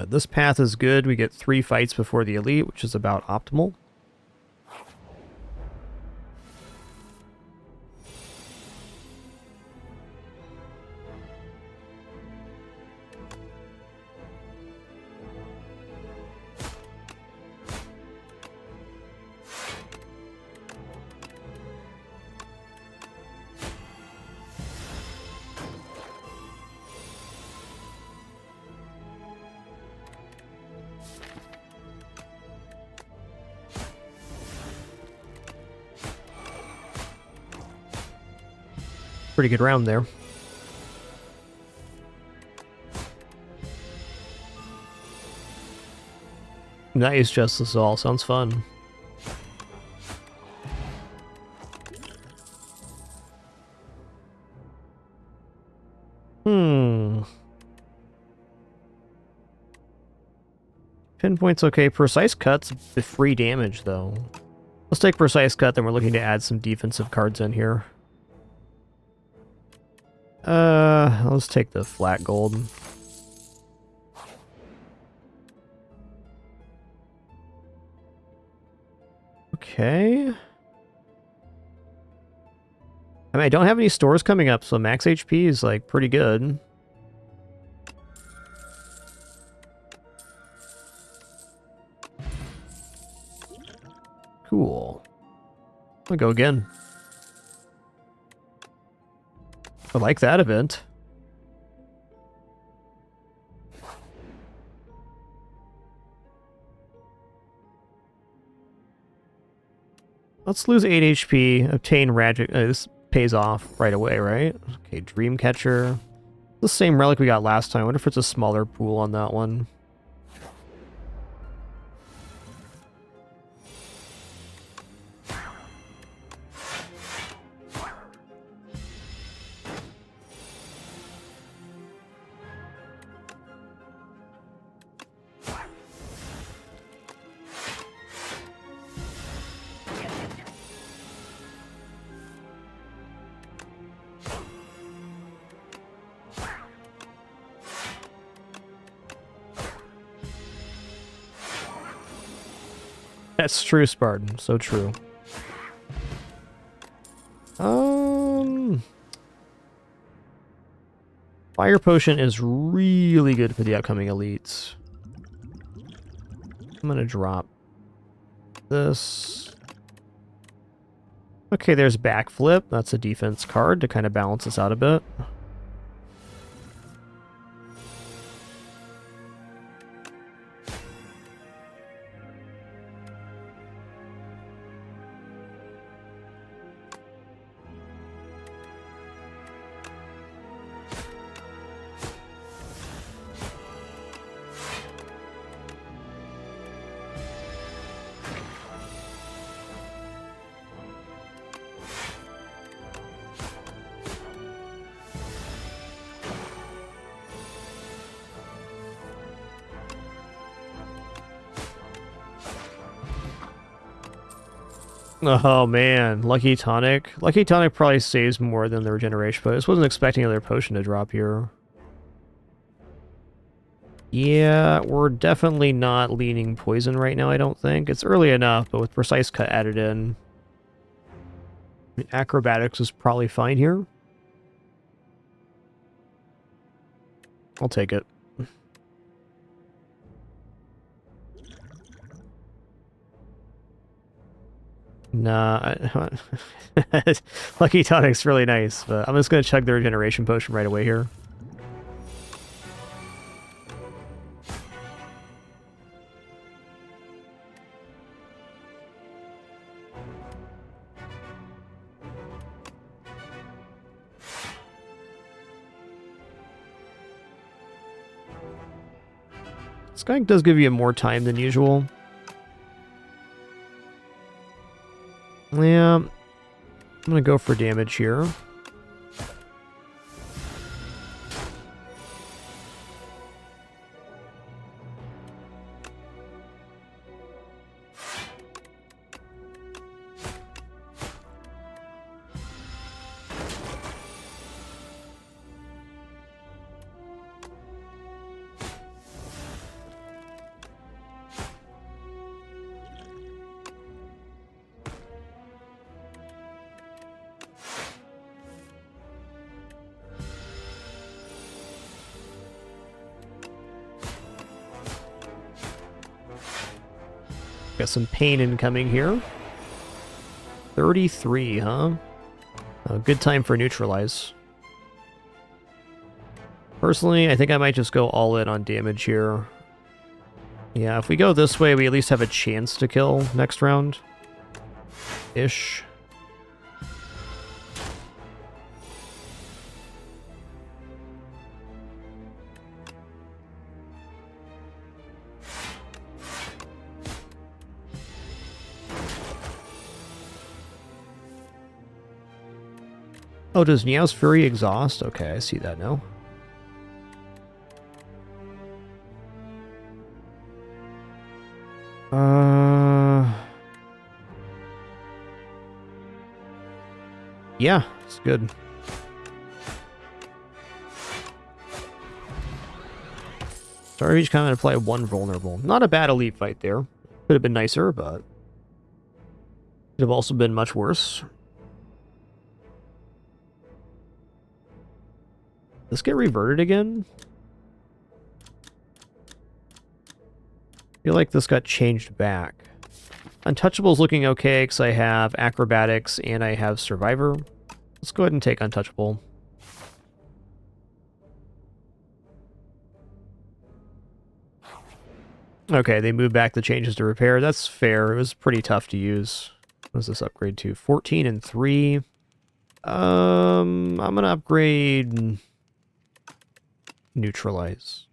This path is good. We get 3 fights before the elite, which is about optimal. Pretty good round there. Nice Justice All. Sounds fun. Pinpoint's okay. Precise Cut's free damage, though. Let's take Precise Cut, then we're looking to add some defensive cards in here. Let's take the flat gold. Okay. I mean, I don't have any stores coming up, so max HP is, like, pretty good. Cool. I'll go again. I like that event. Let's lose 8 HP, obtain Ragic. This pays off right away, right? Okay, Dreamcatcher. The same relic we got last time. I wonder if it's a smaller pool on that one. That's true, Spartan. So true. Fire Potion is really good for the upcoming elites. I'm gonna drop this. Okay, there's Backflip. That's a defense card to kind of balance us out a bit. Oh man, Lucky Tonic. Lucky Tonic probably saves more than the regeneration, but I just wasn't expecting another potion to drop here. Yeah, we're definitely not leaning poison right now, I don't think. It's early enough, but with Precise Cut added in, I mean, Acrobatics is probably fine here. I'll take it. Nah, Lucky Tonic's really nice, but I'm just gonna chug the regeneration potion right away here. This guy does give you more time than usual. Yeah, I'm gonna go for damage here. Got some pain incoming here. 33, huh? A good time for neutralize. Personally, I think I might just go all in on damage here. Yeah, if we go this way, we at least have a chance to kill next round. Ish. Oh, does Meow's Fury exhaust? Okay, I see that now. Yeah, it's good. Starvage kind of apply one vulnerable. Not a bad elite fight there. Could have been nicer, but could have also been much worse. Let's get reverted again. I feel like this got changed back. Untouchable's looking okay because I have Acrobatics and I have Survivor. Let's go ahead and take Untouchable. Okay, they moved back the changes to repair. That's fair. It was pretty tough to use. What does this upgrade to? 14 and 3. I'm gonna upgrade Neutralize.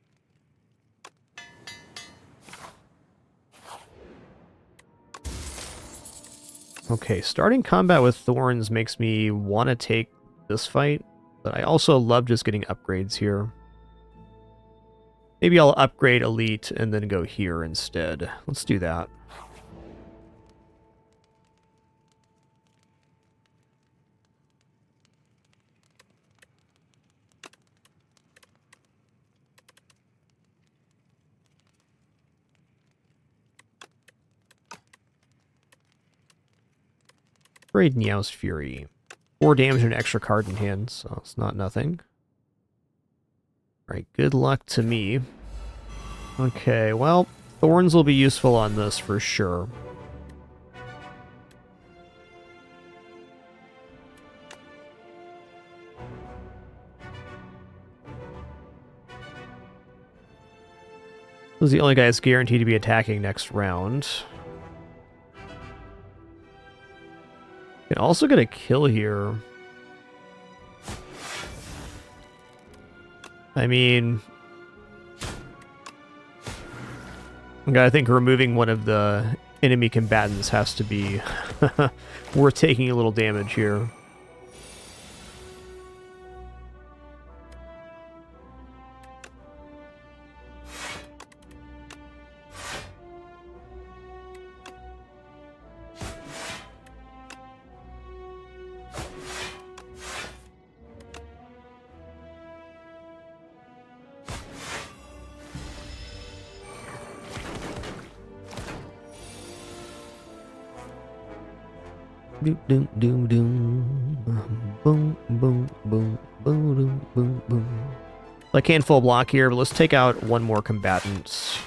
Okay, starting combat with Thorns makes me want to take this fight, but I also love just getting upgrades here. Maybe I'll upgrade Elite and then go here instead. Let's do that. Trade Meow's Fury. 4 damage and an extra card in hand, so it's not nothing. Alright, good luck to me. Okay, well, Thorns will be useful on this for sure. This is the only guy that's guaranteed to be attacking next round. Can also get a kill here. I mean, I think removing one of the enemy combatants has to be worth taking a little damage here. Doom doom doom doom. Boom boom boom boom boom boom boom. I can't full block here, but let's take out one more combatant.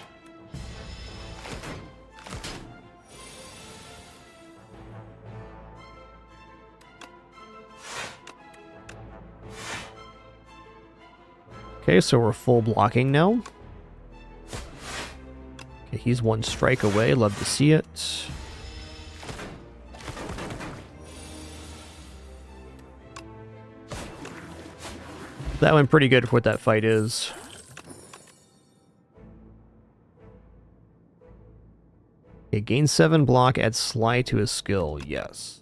Okay, so we're full blocking now. Okay, he's one strike away. Love to see it. That went pretty good for what that fight is. Okay, gain 7 block, add Sly to his skill. Yes.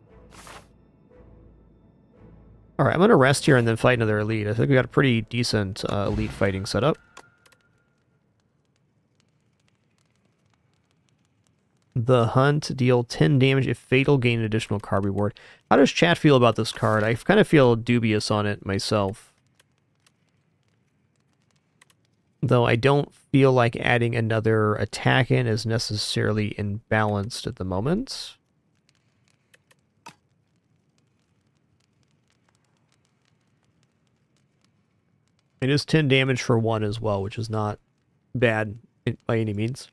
Alright, I'm going to rest here and then fight another elite. I think we got a pretty decent elite fighting setup. The Hunt, deal 10 damage if fatal, gain an additional card reward. How does chat feel about this card? I kind of feel dubious on it myself. Though I don't feel like adding another attack in is necessarily imbalanced at the moment. It is 10 damage for 1 as well, which is not bad by any means.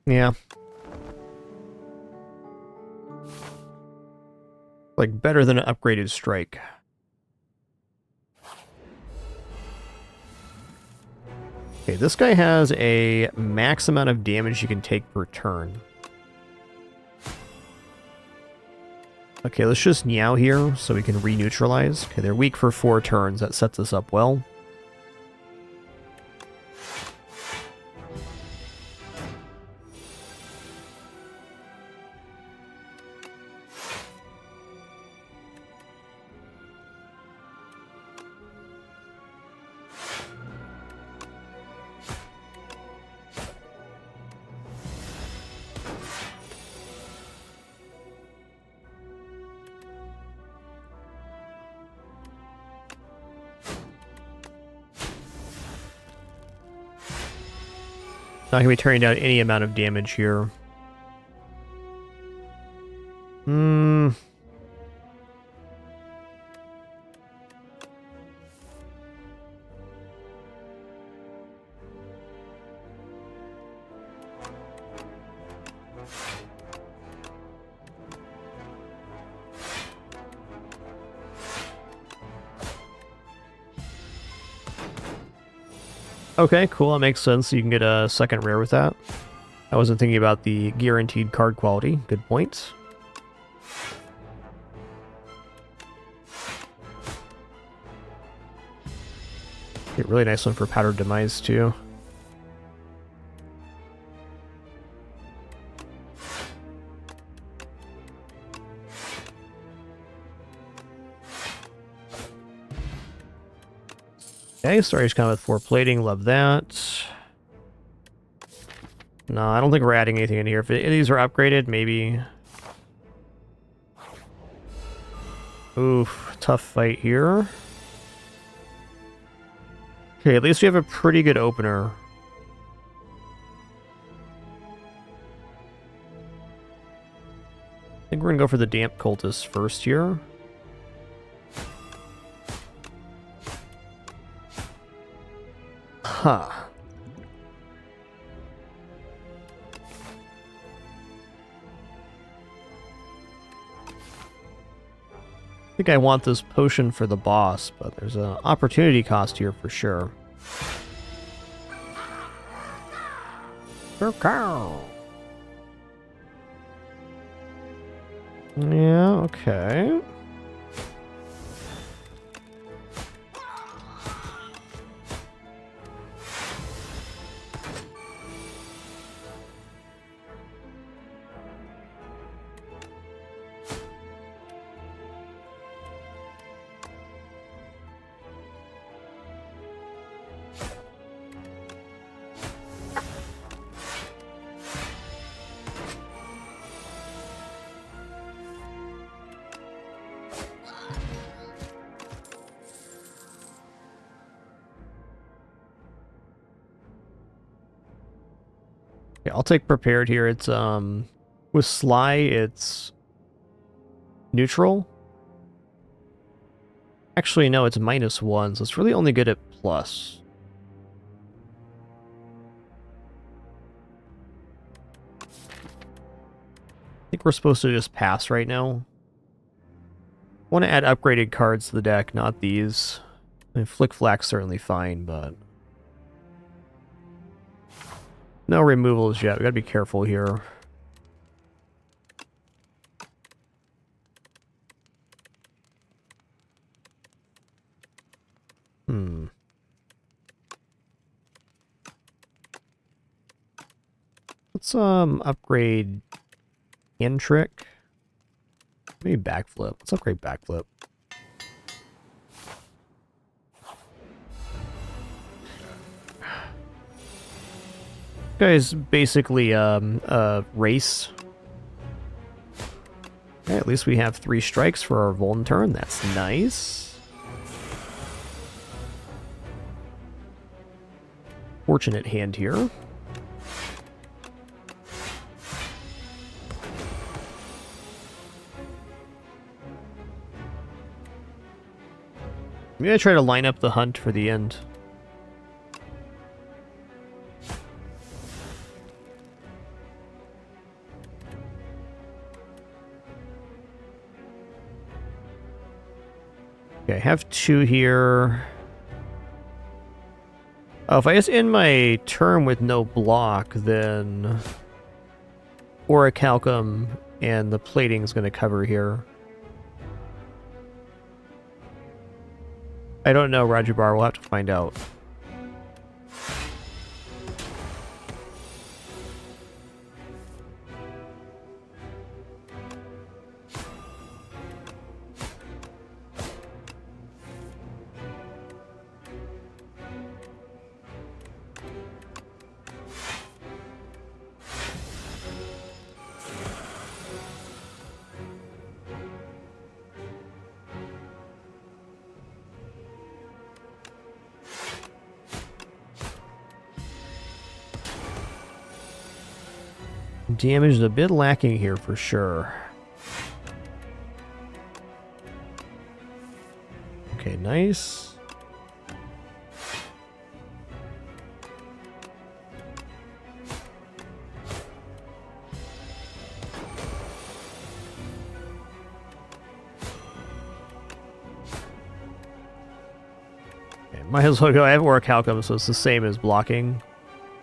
Yeah. Like, better than an upgraded strike. Okay, this guy has a max amount of damage you can take per turn. Okay, let's just Meow here so we can re-neutralize. Okay, they're weak for 4 turns. That sets us up well. Not going to be turning down any amount of damage here. Okay, cool. That makes sense. You can get a second rare with that. I wasn't thinking about the guaranteed card quality. Good point. Get really nice one for Powdered Demise, too. Okay, Story's kind of with 4 plating, love that. No, I don't think we're adding anything in here. If any of these are upgraded, maybe. Oof, tough fight here. Okay, at least we have a pretty good opener. I think we're gonna go for the Damp Cultist first here. Huh. I think I want this potion for the boss, but there's an opportunity cost here for sure. Cow. Yeah, okay. Yeah, I'll take prepared here. It's with Sly, it's neutral. Actually, no, it's -1, so it's really only good at plus. I think we're supposed to just pass right now. Want to add upgraded cards to the deck, not these. I mean, Flick Flack's certainly fine, but no removals yet. We gotta be careful here. Let's upgrade Hand Trick. Maybe Backflip. Let's upgrade Backflip. Guys, basically race. Okay, at least we have 3 strikes for our Voln turn. That's nice. Fortunate hand here. I'm gonna try to line up the hunt for the end. Okay, I have 2 here. Oh, if I just end my turn with no block, then Orichalcum and the plating is going to cover here. I don't know, Roger Bar. We'll have to find out. Damage is a bit lacking here for sure. Okay, nice. Okay, might as well go. I have Orichalcum, so it's the same as blocking.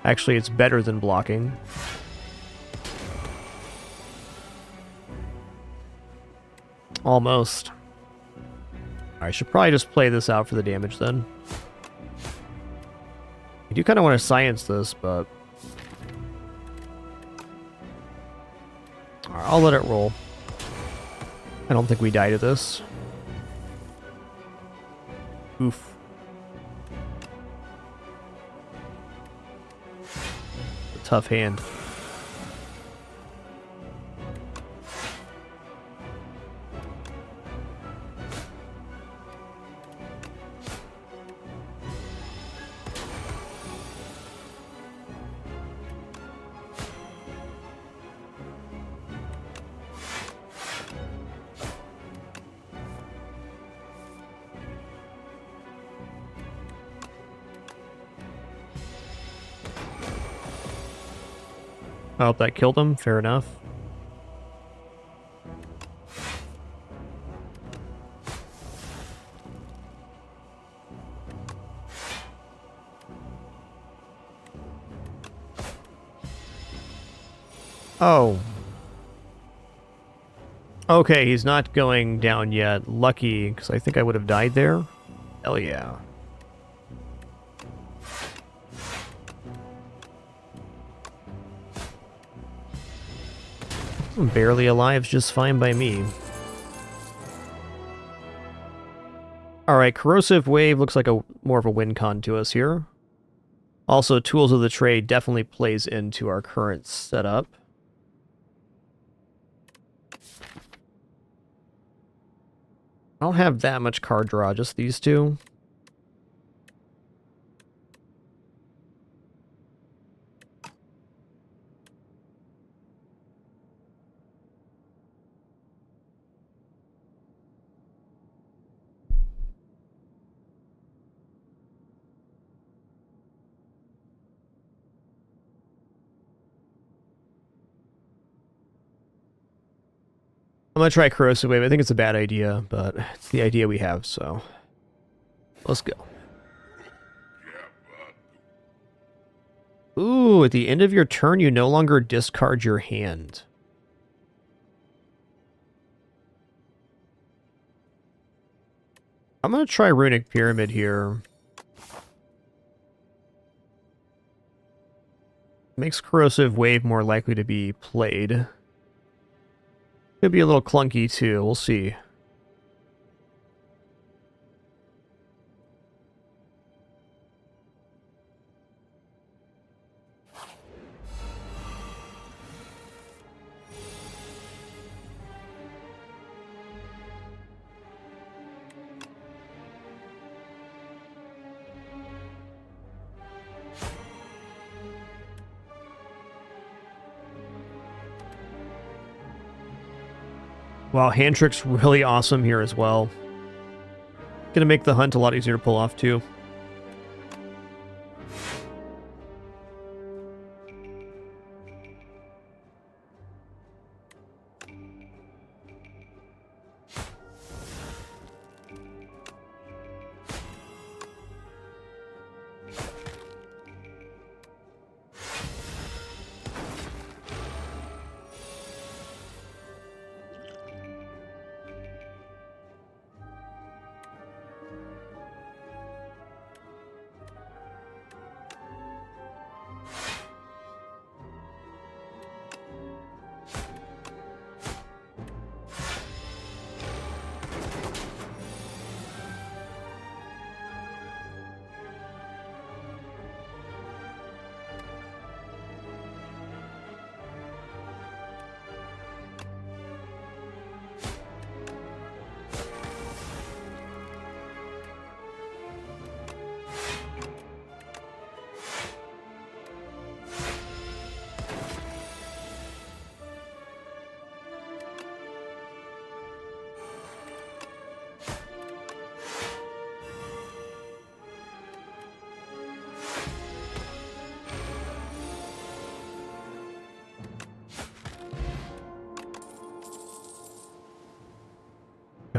Actually, it's better than blocking. Almost. I should probably just play this out for the damage then. I do kind of want to science this, but alright, I'll let it roll. I don't think we die to this. Oof. A tough hand. Oh, that killed him. Fair enough. Oh. Okay, he's not going down yet. Lucky, because I think I would have died there. Hell yeah. Barely alive, just fine by me. Alright, Corrosive Wave looks like a more of a win con to us here. Also, Tools of the Trade definitely plays into our current setup. I don't have that much card draw, just these two. I'm gonna try Corrosive Wave. I think it's a bad idea, but it's the idea we have, so let's go. Ooh, at the end of your turn, you no longer discard your hand. I'm gonna try Runic Pyramid here. Makes Corrosive Wave more likely to be played. Could be a little clunky too, we'll see. Wow, hand trick's really awesome here as well. Gonna make the hunt a lot easier to pull off too.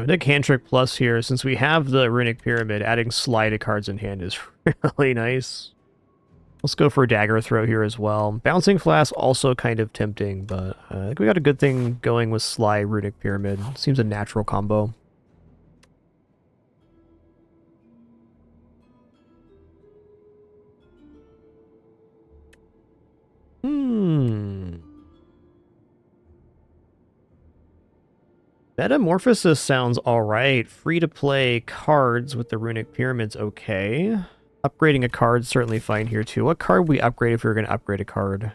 Nick Handtrick Plus here, since we have the Runic Pyramid, adding Slide to cards in hand is really nice. Let's go for a Dagger Throw here as well. Bouncing Flask also kind of tempting, but I think we got a good thing going with Slide Runic Pyramid. Seems a natural combo. Metamorphosis sounds alright. Free to play cards with the Runic Pyramid's okay. Upgrading a card certainly fine here too. What card would we upgrade if we were going to upgrade a card?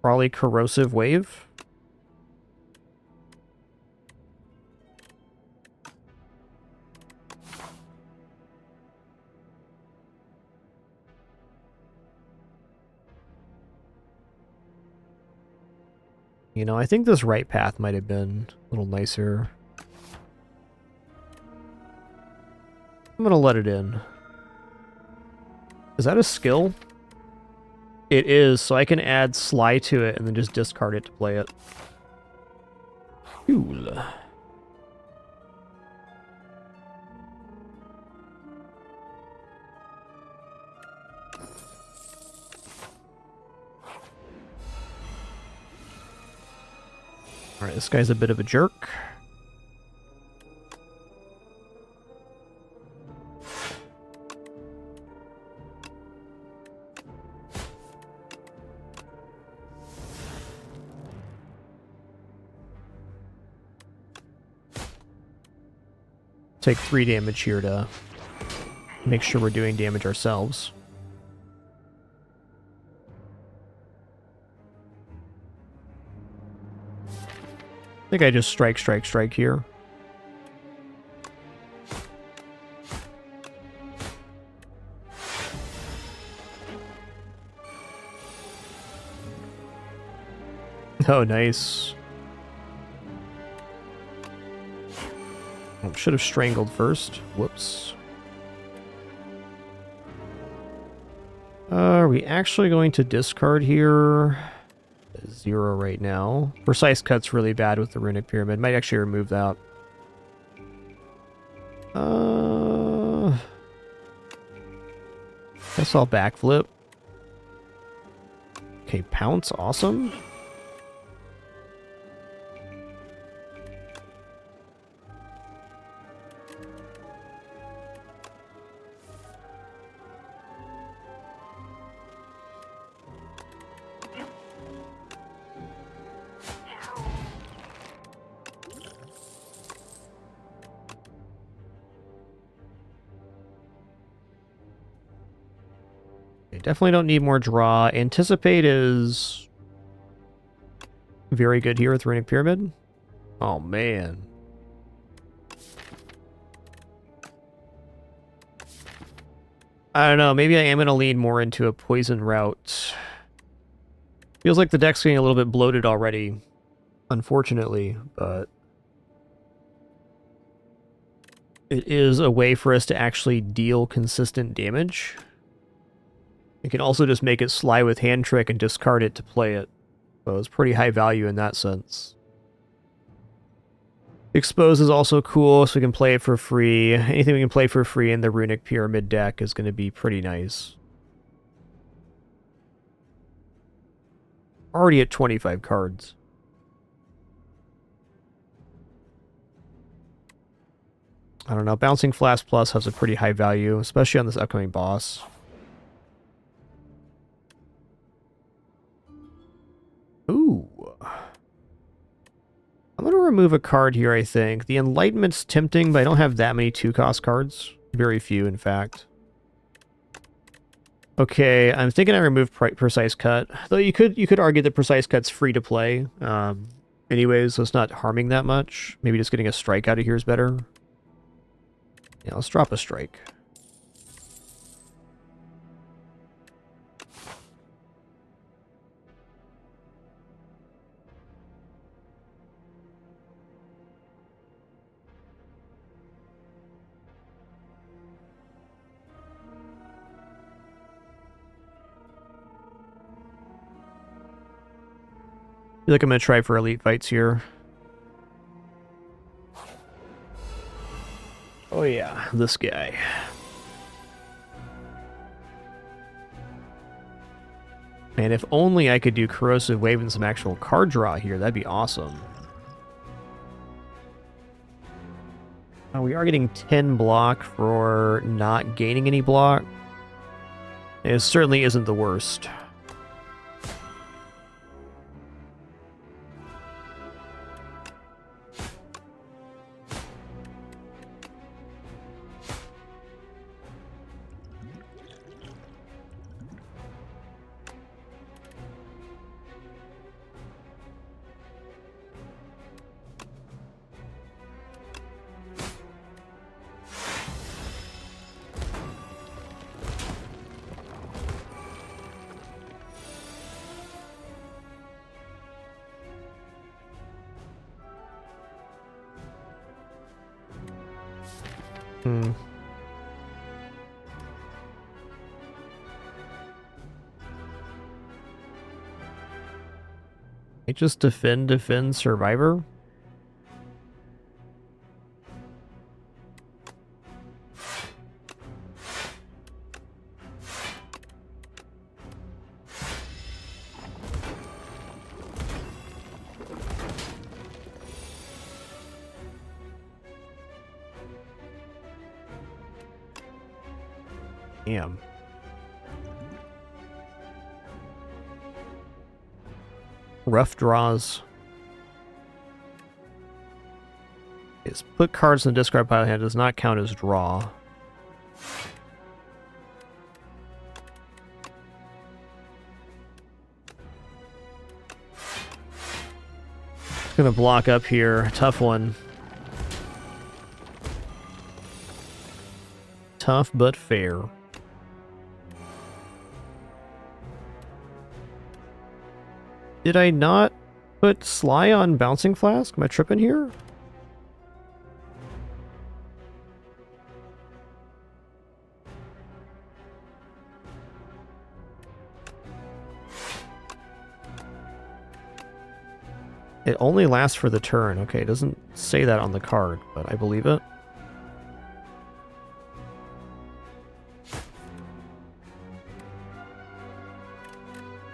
Probably Corrosive Wave. You know, I think this right path might have been a little nicer. I'm gonna let it in. Is that a skill? It is, so I can add Sly to it and then just discard it to play it. Cool. Alright, this guy's a bit of a jerk. Take 3 damage here to make sure we're doing damage ourselves. I think I just strike here. Oh, nice. Oh, should have strangled first. Whoops. Are we actually going to discard here? 0 right now. Precise Cut's really bad with the Runic Pyramid. Might actually remove that. Guess I'll backflip. Okay, Pounce, awesome. Definitely don't need more draw. Anticipate is very good here with Runic Pyramid. Oh, man. I don't know. Maybe I am going to lean more into a poison route. Feels like the deck's getting a little bit bloated already, unfortunately, but it is a way for us to actually deal consistent damage. You can also just make it Sly with Hand Trick and discard it to play it. So it's pretty high value in that sense. Expose is also cool, so we can play it for free. Anything we can play for free in the Runic Pyramid deck is going to be pretty nice. Already at 25 cards. I don't know, Bouncing Flask Plus has a pretty high value, especially on this upcoming boss. Ooh. I'm going to remove a card here, I think. The Enlightenment's tempting, but I don't have that many 2-cost cards. Very few, in fact. Okay, I'm thinking I remove Precise Cut. Though you could argue that Precise Cut's free to play. Anyways, so it's not harming that much. Maybe just getting a strike out of here is better. Yeah, let's drop a strike. I feel like I'm going to try for elite fights here. Oh yeah, this guy. Man, if only I could do Corrosive Wave and some actual card draw here, that'd be awesome. We are getting 10 block for not gaining any block. It certainly isn't the worst. I just defend, survivor. Damn. Rough draws. Is put cards in the discard pile hand does not count as draw. Gonna block up here. Tough one. Tough but fair. Did I not put Sly on Bouncing Flask? Am I tripping here? It only lasts for the turn. Okay, it doesn't say that on the card, but I believe it.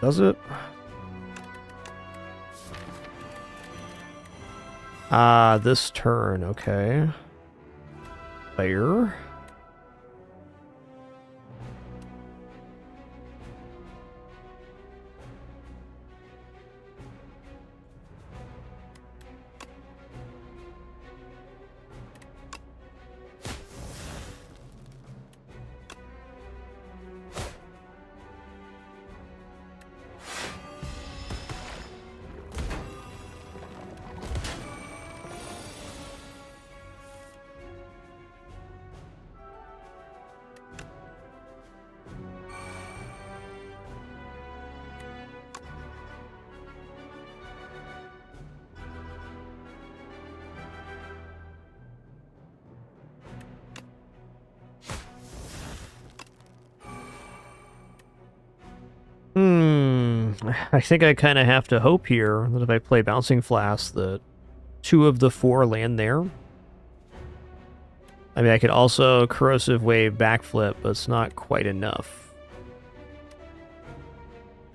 Does it? Ah, this turn, okay. Fair. I think I kind of have to hope here that if I play Bouncing Flask that 2 of the 4 land there. I mean, I could also Corrosive Wave backflip, but it's not quite enough.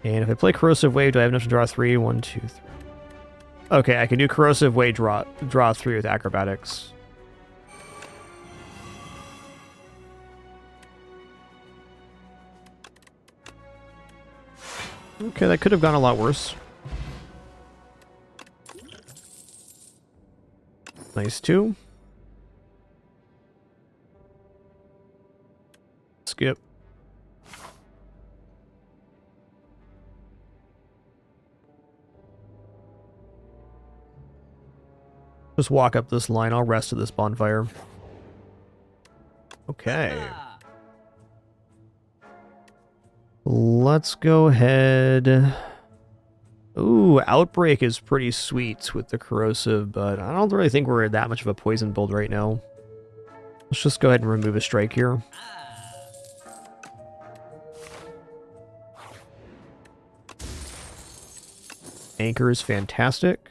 And if I play Corrosive Wave, do I have enough to draw 3? 1, 2, 3. Okay, I can do Corrosive Wave, draw 3 with Acrobatics. Okay, that could have gone a lot worse. Nice, too. Skip. Just walk up this line. I'll rest at this bonfire. Okay. Let's go ahead. Ooh, Outbreak is pretty sweet with the Corrosive, but I don't really think we're that much of a poison build right now. Let's just go ahead and remove a strike here. Anchor is fantastic.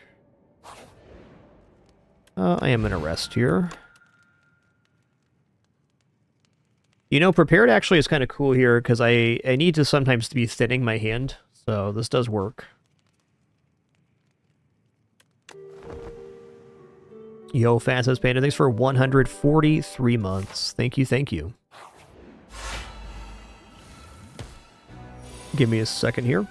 I am going to rest here. You know, Prepared actually is kind of cool here because I need to sometimes be thinning my hand, so this does work. Yo, Fast Panda, thanks for 143 months. Thank you, thank you. Give me a second here.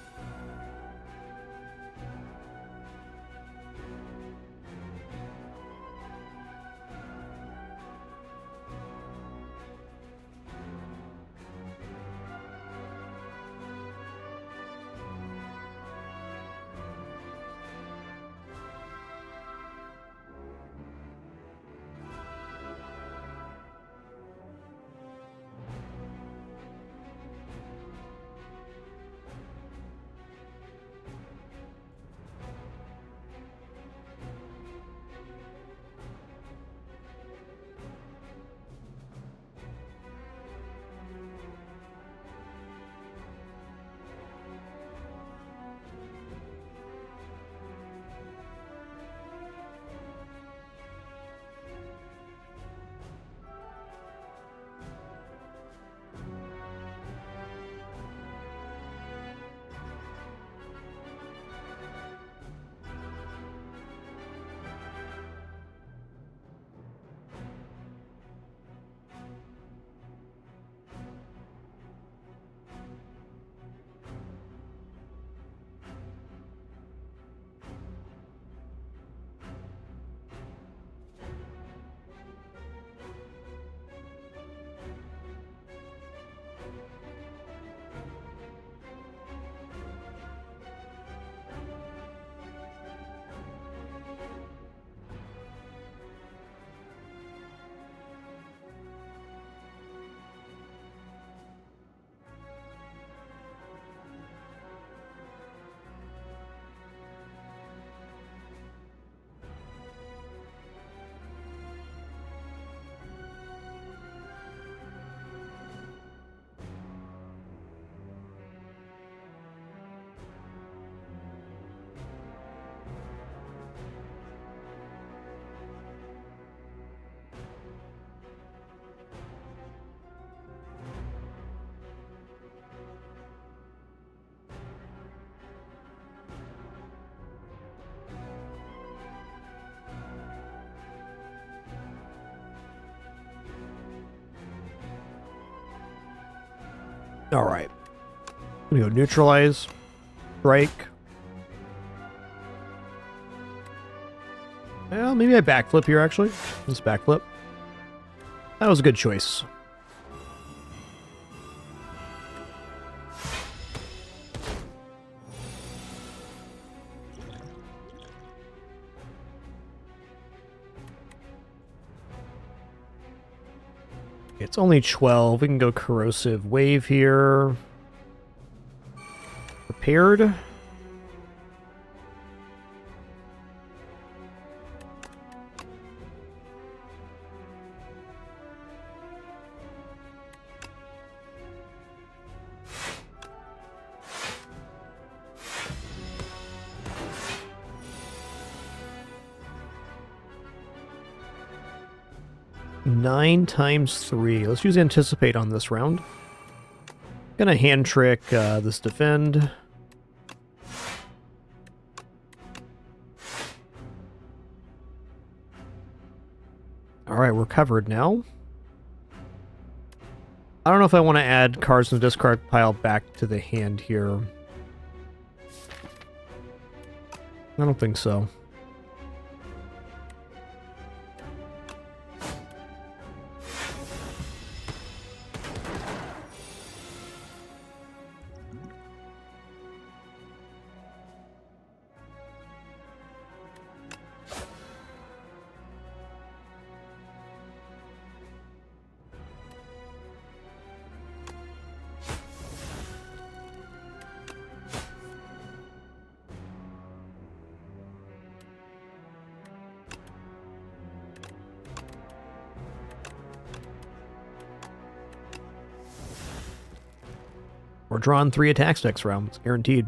Alright. We go neutralize. Strike. Well, maybe I backflip here, actually. Let's backflip. That was a good choice. It's only 12. We can go corrosive wave here. Prepared. Nine times 3. Let's use anticipate on this round. Gonna hand trick this defend. Alright, we're covered now. I don't know if I want to add cards in the discard pile back to the hand here. I don't think so. We're drawing 3 attacks next round. It's guaranteed.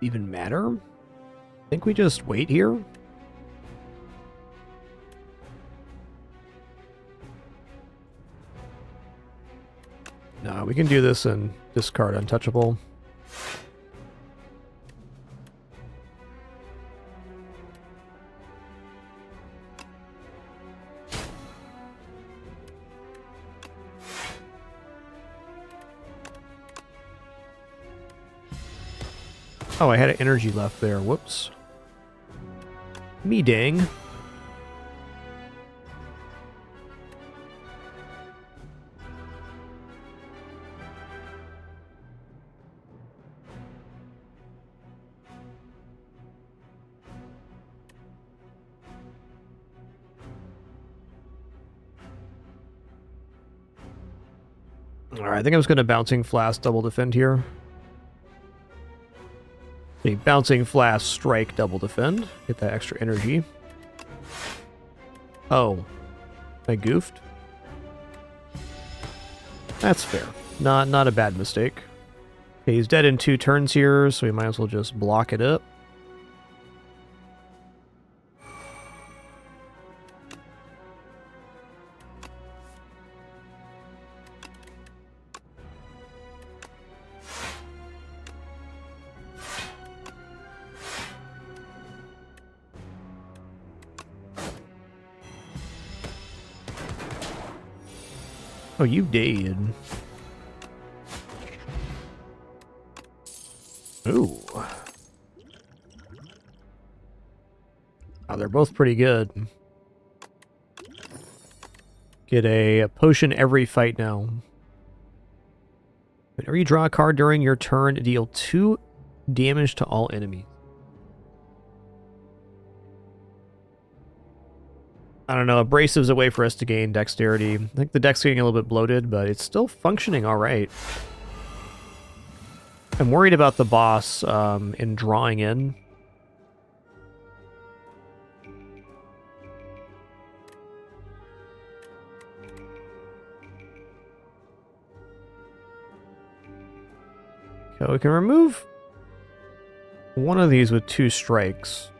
Even matter? I think we just wait here. No, we can do this and discard untouchable. Oh, I had an energy left there. Whoops. Me dang. Alright, I think I was going to Bouncing Flask double defend here. The Bouncing Flask, strike, double defend. Get that extra energy. Oh. I goofed? That's fair. Not a bad mistake. Okay, he's dead in 2 turns here, so we might as well just block it up. Oh, you did. Ooh. Oh, they're both pretty good. Get a potion every fight now. Whenever you draw a card during your turn, deal 2 damage to all enemies. I don't know, Abrasive's a way for us to gain dexterity. I think the deck's getting a little bit bloated, but it's still functioning alright. I'm worried about the boss in drawing in. So we can remove one of these with 2 strikes.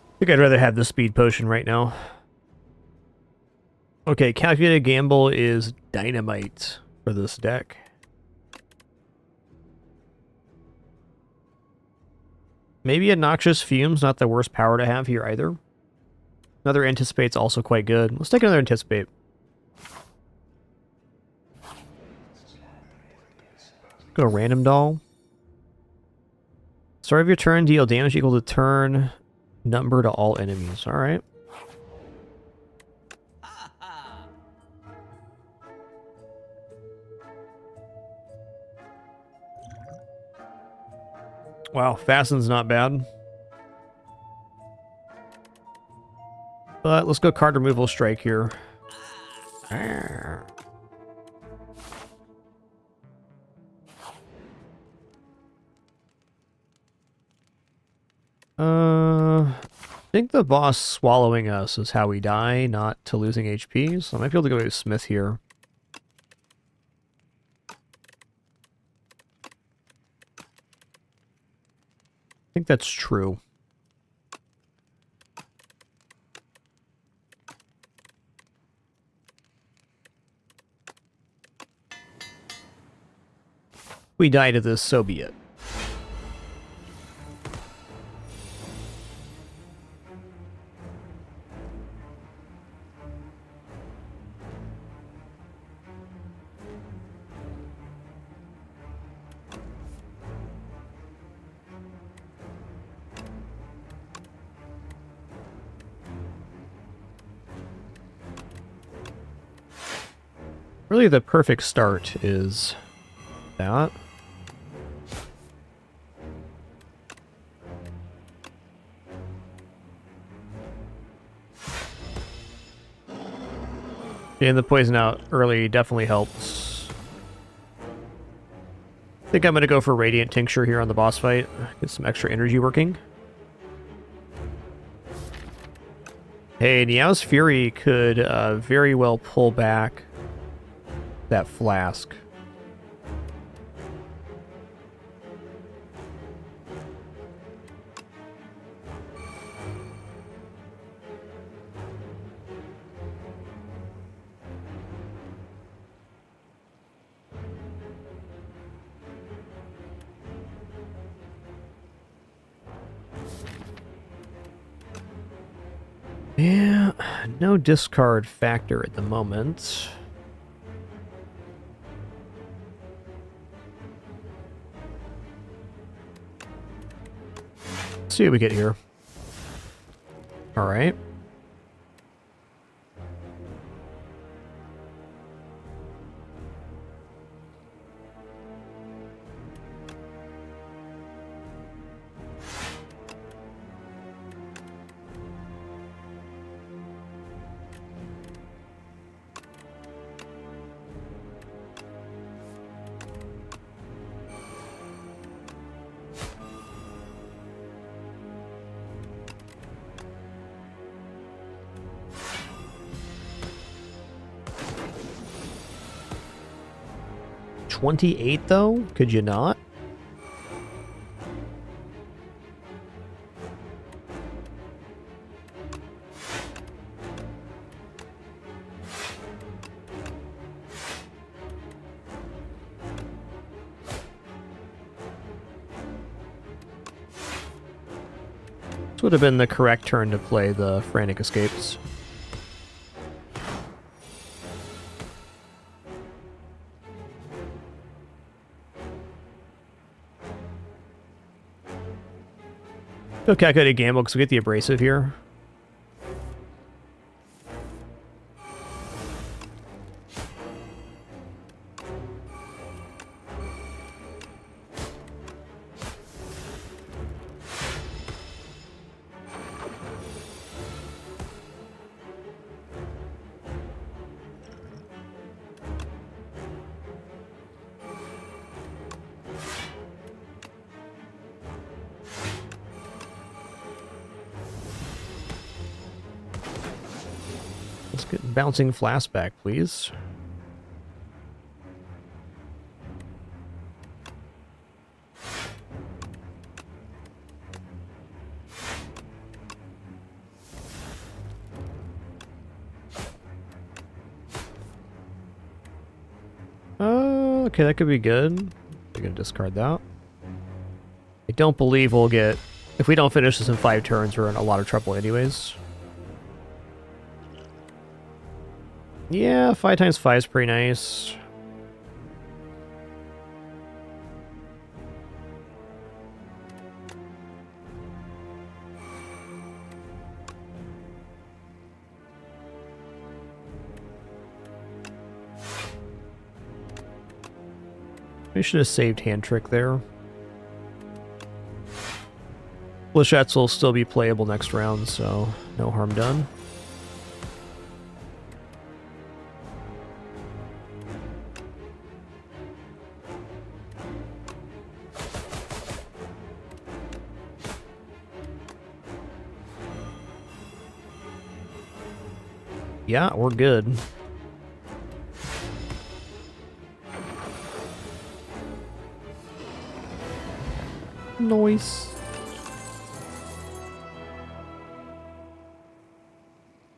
I think I'd rather have the speed potion right now. Okay, calculated gamble is dynamite for this deck. Maybe a noxious fume's not the worst power to have here either. Another anticipate's also quite good. Let's take another anticipate. Go random doll. Start of your turn, deal damage equal to turn number to all enemies. Alright. Wow, Fasten's not bad. But let's go card removal strike here. I think the boss swallowing us is how we die, not to losing HP, so I might be able to go to Smith here. I think that's true. We die to this, so be it. Really, the perfect start is that. Getting the poison out early definitely helps. I think I'm going to go for Radiant Tincture here on the boss fight. Get some extra energy working. Hey, Niao's Fury could very well pull back that flask. Yeah, no discard factor at the moment. Let's see what we get here. All right. $28 though? Could you not? This would have been the correct turn to play the Frantic Escapes. Okay, I could have gambled because we get the Abrasive here. Let's get bouncing flask back, please. Okay, that could be good. We're gonna discard that. I don't believe we'll get... If we don't finish this in 5 turns, we're in a lot of trouble anyways. Yeah, 5 times 5 is pretty nice. We should have saved Hand Trick there. Flechettes will still be playable next round, so no harm done. Yeah, we're good. Nice.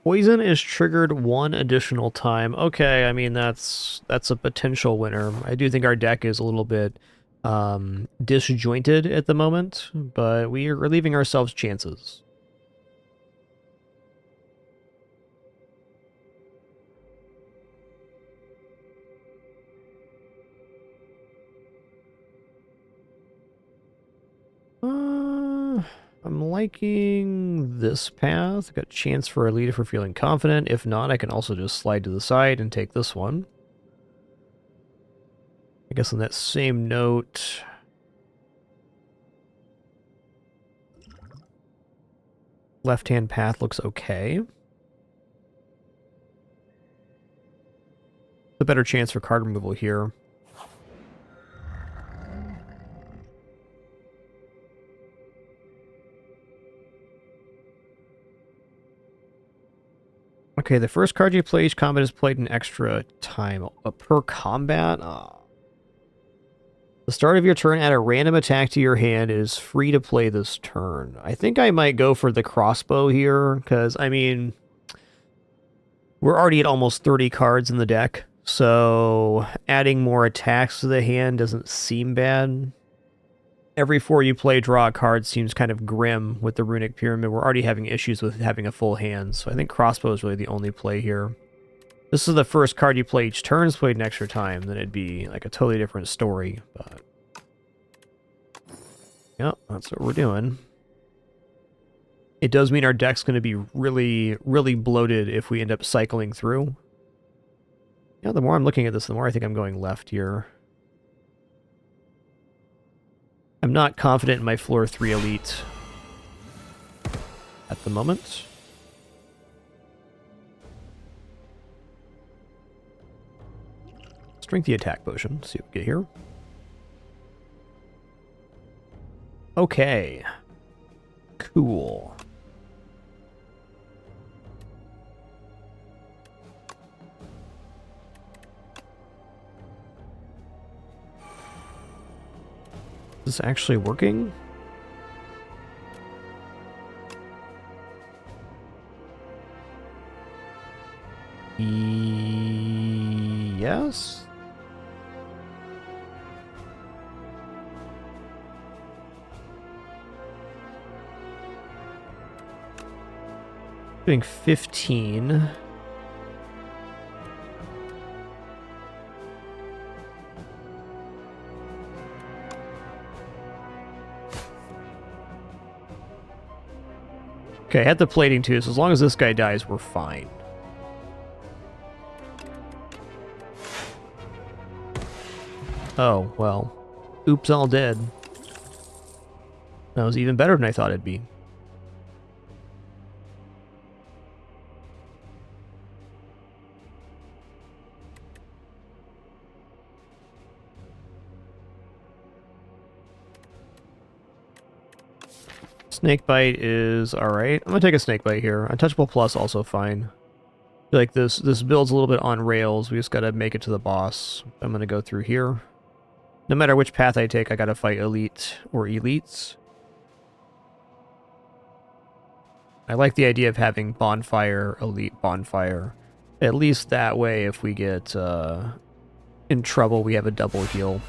Poison is triggered 1 additional time. Okay, I mean that's a potential winner. I do think our deck is a little bit disjointed at the moment, but we are leaving ourselves chances. I'm liking this path. Got a chance for a lead if we're feeling confident. If not, I can also just slide to the side and take this one. I guess on that same note... Left-hand path looks okay. A better chance for card removal here. Okay, the first card you play each combat is played an extra time per combat. The start of your turn, add a random attack to your hand. It is free to play this turn. I think I might go for the crossbow here, because, I mean, we're already at almost 30 cards in the deck, so adding more attacks to the hand doesn't seem bad. Every 4 you play, draw a card seems kind of grim with the Runic Pyramid. We're already having issues with having a full hand, so I think crossbow is really the only play here. This is the first card you play each turn is played an extra time, then it'd be like a totally different story, but... Yep, that's what we're doing. It does mean our deck's going to be really, really bloated if we end up cycling through. Yeah, the more I'm looking at this, the more I think I'm going left here. I'm not confident in my floor 3 elite at the moment. Let's drink the attack potion, see what we get here. Okay. Cool. Is this actually working? Yes. Doing 15. Okay, I had the plating too, so as long as this guy dies, we're fine. Oh, well. Oops, all dead. That was even better than I thought it'd be. Snakebite is alright. I'm gonna take a snakebite here. Untouchable plus also fine. I feel like this build's a little bit on rails. We just gotta make it to the boss. I'm gonna go through here. No matter which path I take, I gotta fight elite or elites. I like the idea of having bonfire, elite, bonfire. At least that way, if we get in trouble, we have a double heal.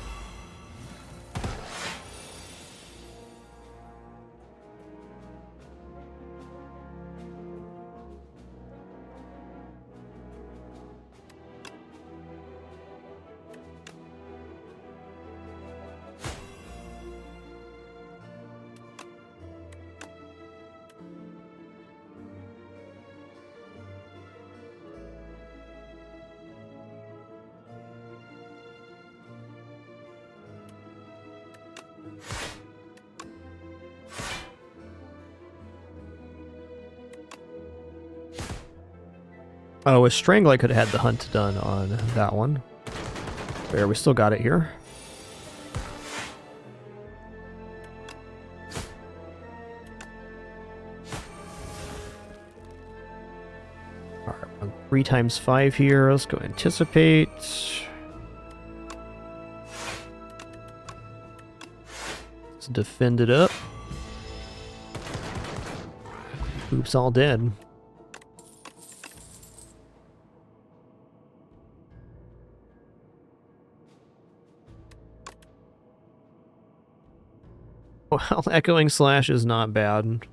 Oh, with Strangle I could have had the hunt done on that one. There, we still got it here. Alright, 3 times 5 here. Let's go anticipate. Let's defend it up. Oops, all dead. Well, Echoing Slash is not bad.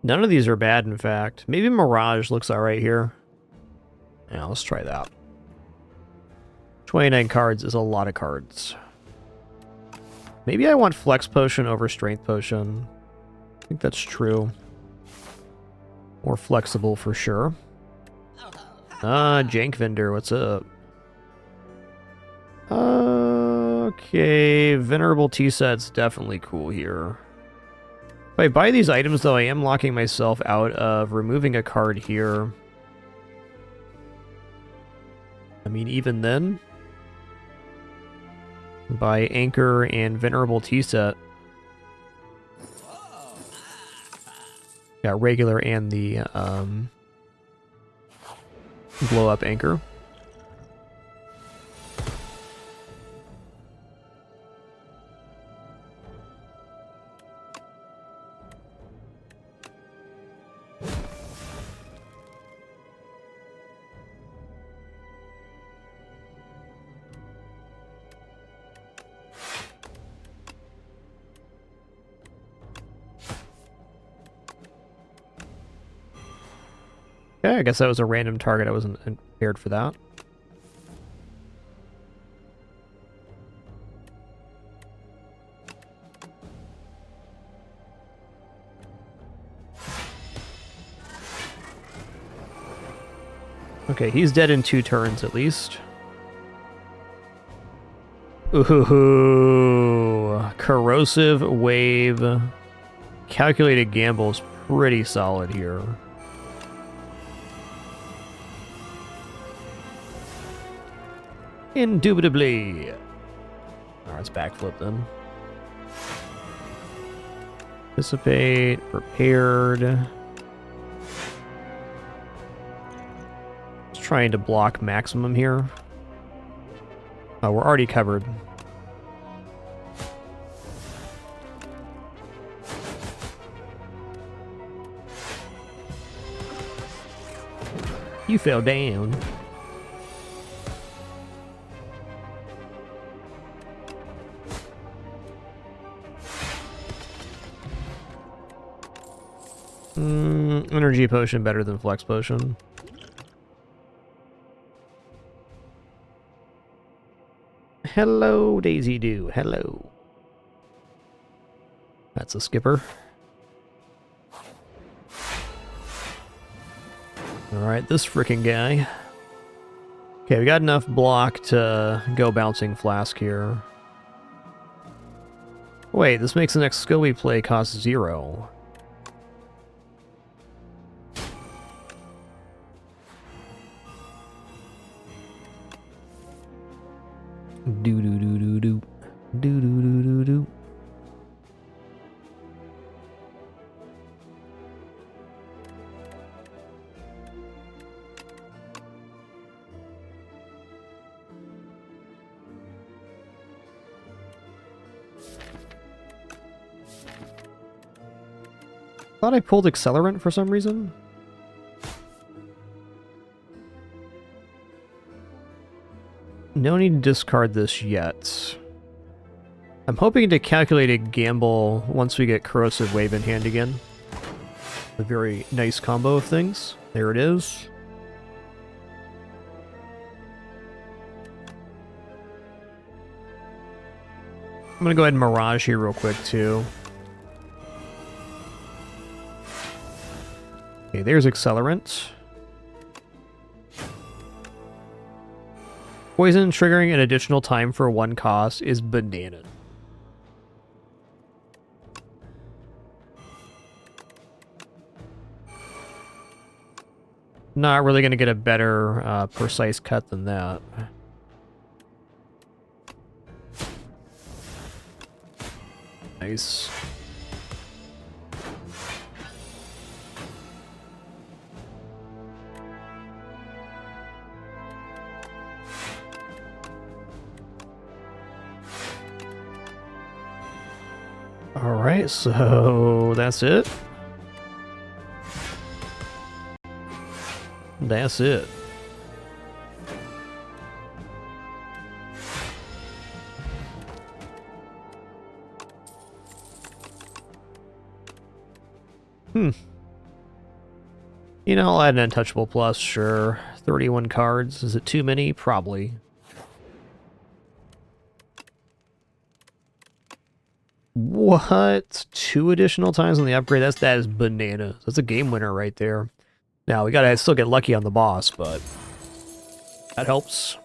None of these are bad, in fact. Maybe Mirage looks alright here. Yeah, let's try that. 29 cards is a lot of cards. Maybe I want Flex Potion over Strength Potion. I think that's true. More flexible for sure. Jank Vendor, what's up? Okay, Venerable T-Set's definitely cool here. If I buy these items, though, I am locking myself out of removing a card here. I mean, even then, buy Anchor and Venerable T-Set. Got regular and the blow-up Anchor. Okay, I guess that was a random target. I wasn't prepared for that. Okay, he's dead in 2 turns at least. Ooh, Corrosive Wave. Calculated Gamble's pretty solid here. Indubitably. Alright, let's backflip then. Anticipate, prepared. Just trying to block maximum here. Oh, we're already covered. You fell down. Energy potion better than flex potion. Hello, Daisy Doo. Hello. That's a skipper. Alright, this frickin' guy. Okay, we got enough block to go bouncing flask here. Wait, this makes the next skill we play cost 0. Do do do do do. Do do do do do. Thought I pulled accelerant for some reason. No need to discard this yet. I'm hoping to calculate a gamble once we get Corrosive Wave in hand again. A very nice combo of things. There it is. I'm gonna go ahead and Mirage here real quick too. Okay, there's Accelerant. Poison triggering an additional time for 1 cost is banana. Not really going to get a better precise cut than that. Nice. Alright, so that's it. That's it. You know, I'll add an Untouchable Plus, sure. 31 cards. Is it too many? Probably. What? 2 additional times on the upgrade? That is bananas. That's a game winner right there. Now, we gotta still get lucky on the boss, but that helps.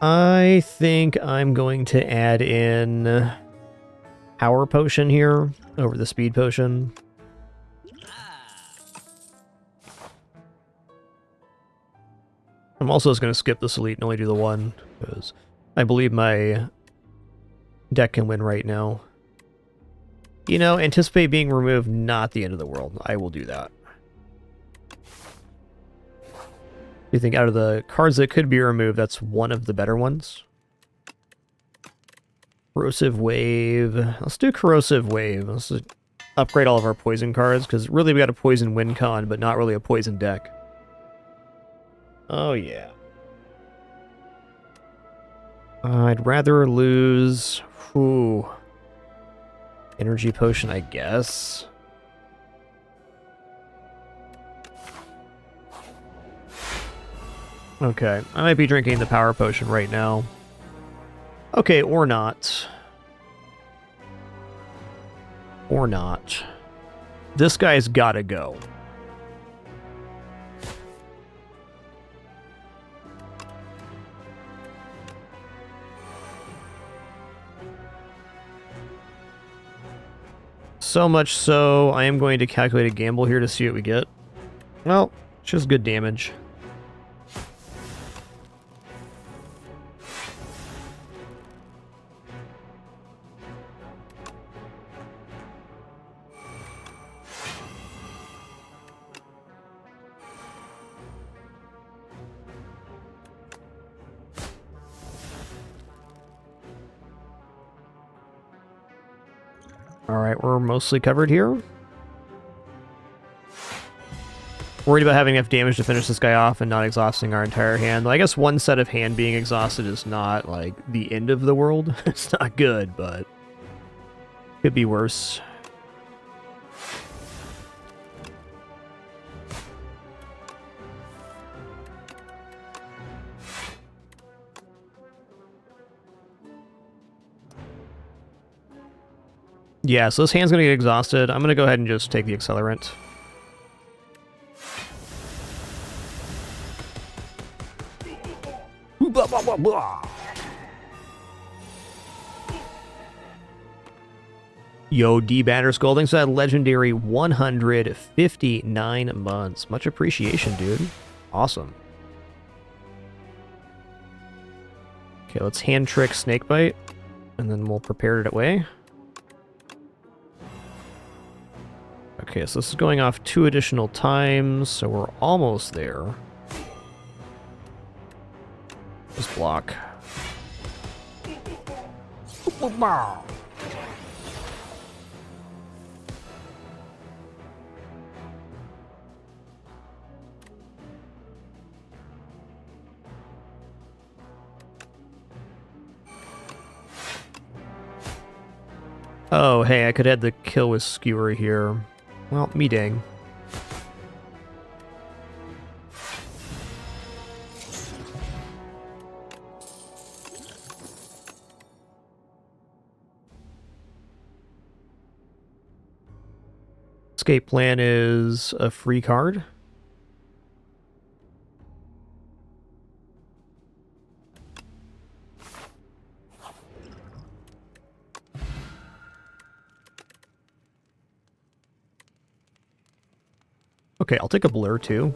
I think I'm going to add in Power Potion here over the Speed Potion. I'm also just going to skip this Elite and only do the 1, because I believe my deck can win right now. You know, anticipate being removed, not the end of the world. I will do that. You think out of the cards that could be removed, that's one of the better ones? Corrosive Wave. Let's do Corrosive Wave. Let's upgrade all of our poison cards, because really we got a poison win con, but not really a poison deck. Oh yeah. I'd rather lose... Whew. Energy Potion, I guess. Okay, I might be drinking the Power Potion right now. Okay, or not. Or not. This guy's gotta go. So much so, I am going to calculate a gamble here to see what we get. Well, it's just good damage. Alright, we're mostly covered here. Worried about having enough damage to finish this guy off and not exhausting our entire hand. I guess one set of hand being exhausted is not, like, the end of the world. It's not good, but could be worse. Yeah, so this hand's gonna get exhausted. I'm gonna go ahead and just take the accelerant. Blah, blah, blah, blah. Yo, D-Banner Scolding, so that legendary 159 months. Much appreciation, dude. Awesome. Okay, let's hand trick Snakebite, and then we'll prepare it away. Okay, so this is going off 2 additional times, so we're almost there. Just block. Oh, hey, I could add the kill with Skewer here. Well, me dang. Escape plan is a free card. Okay, I'll take a blur too.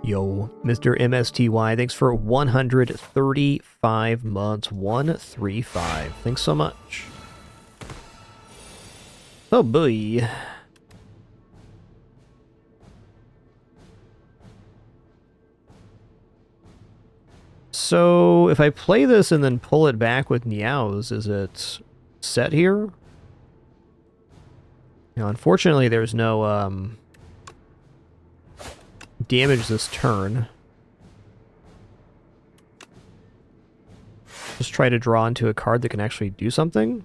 Yo, Mr. MSTY, thanks for 135 months. 135. Thanks so much. Oh boy. So, if I play this and then pull it back with Meows, is it set here? Now, unfortunately, there's no, damage this turn. Just try to draw into a card that can actually do something.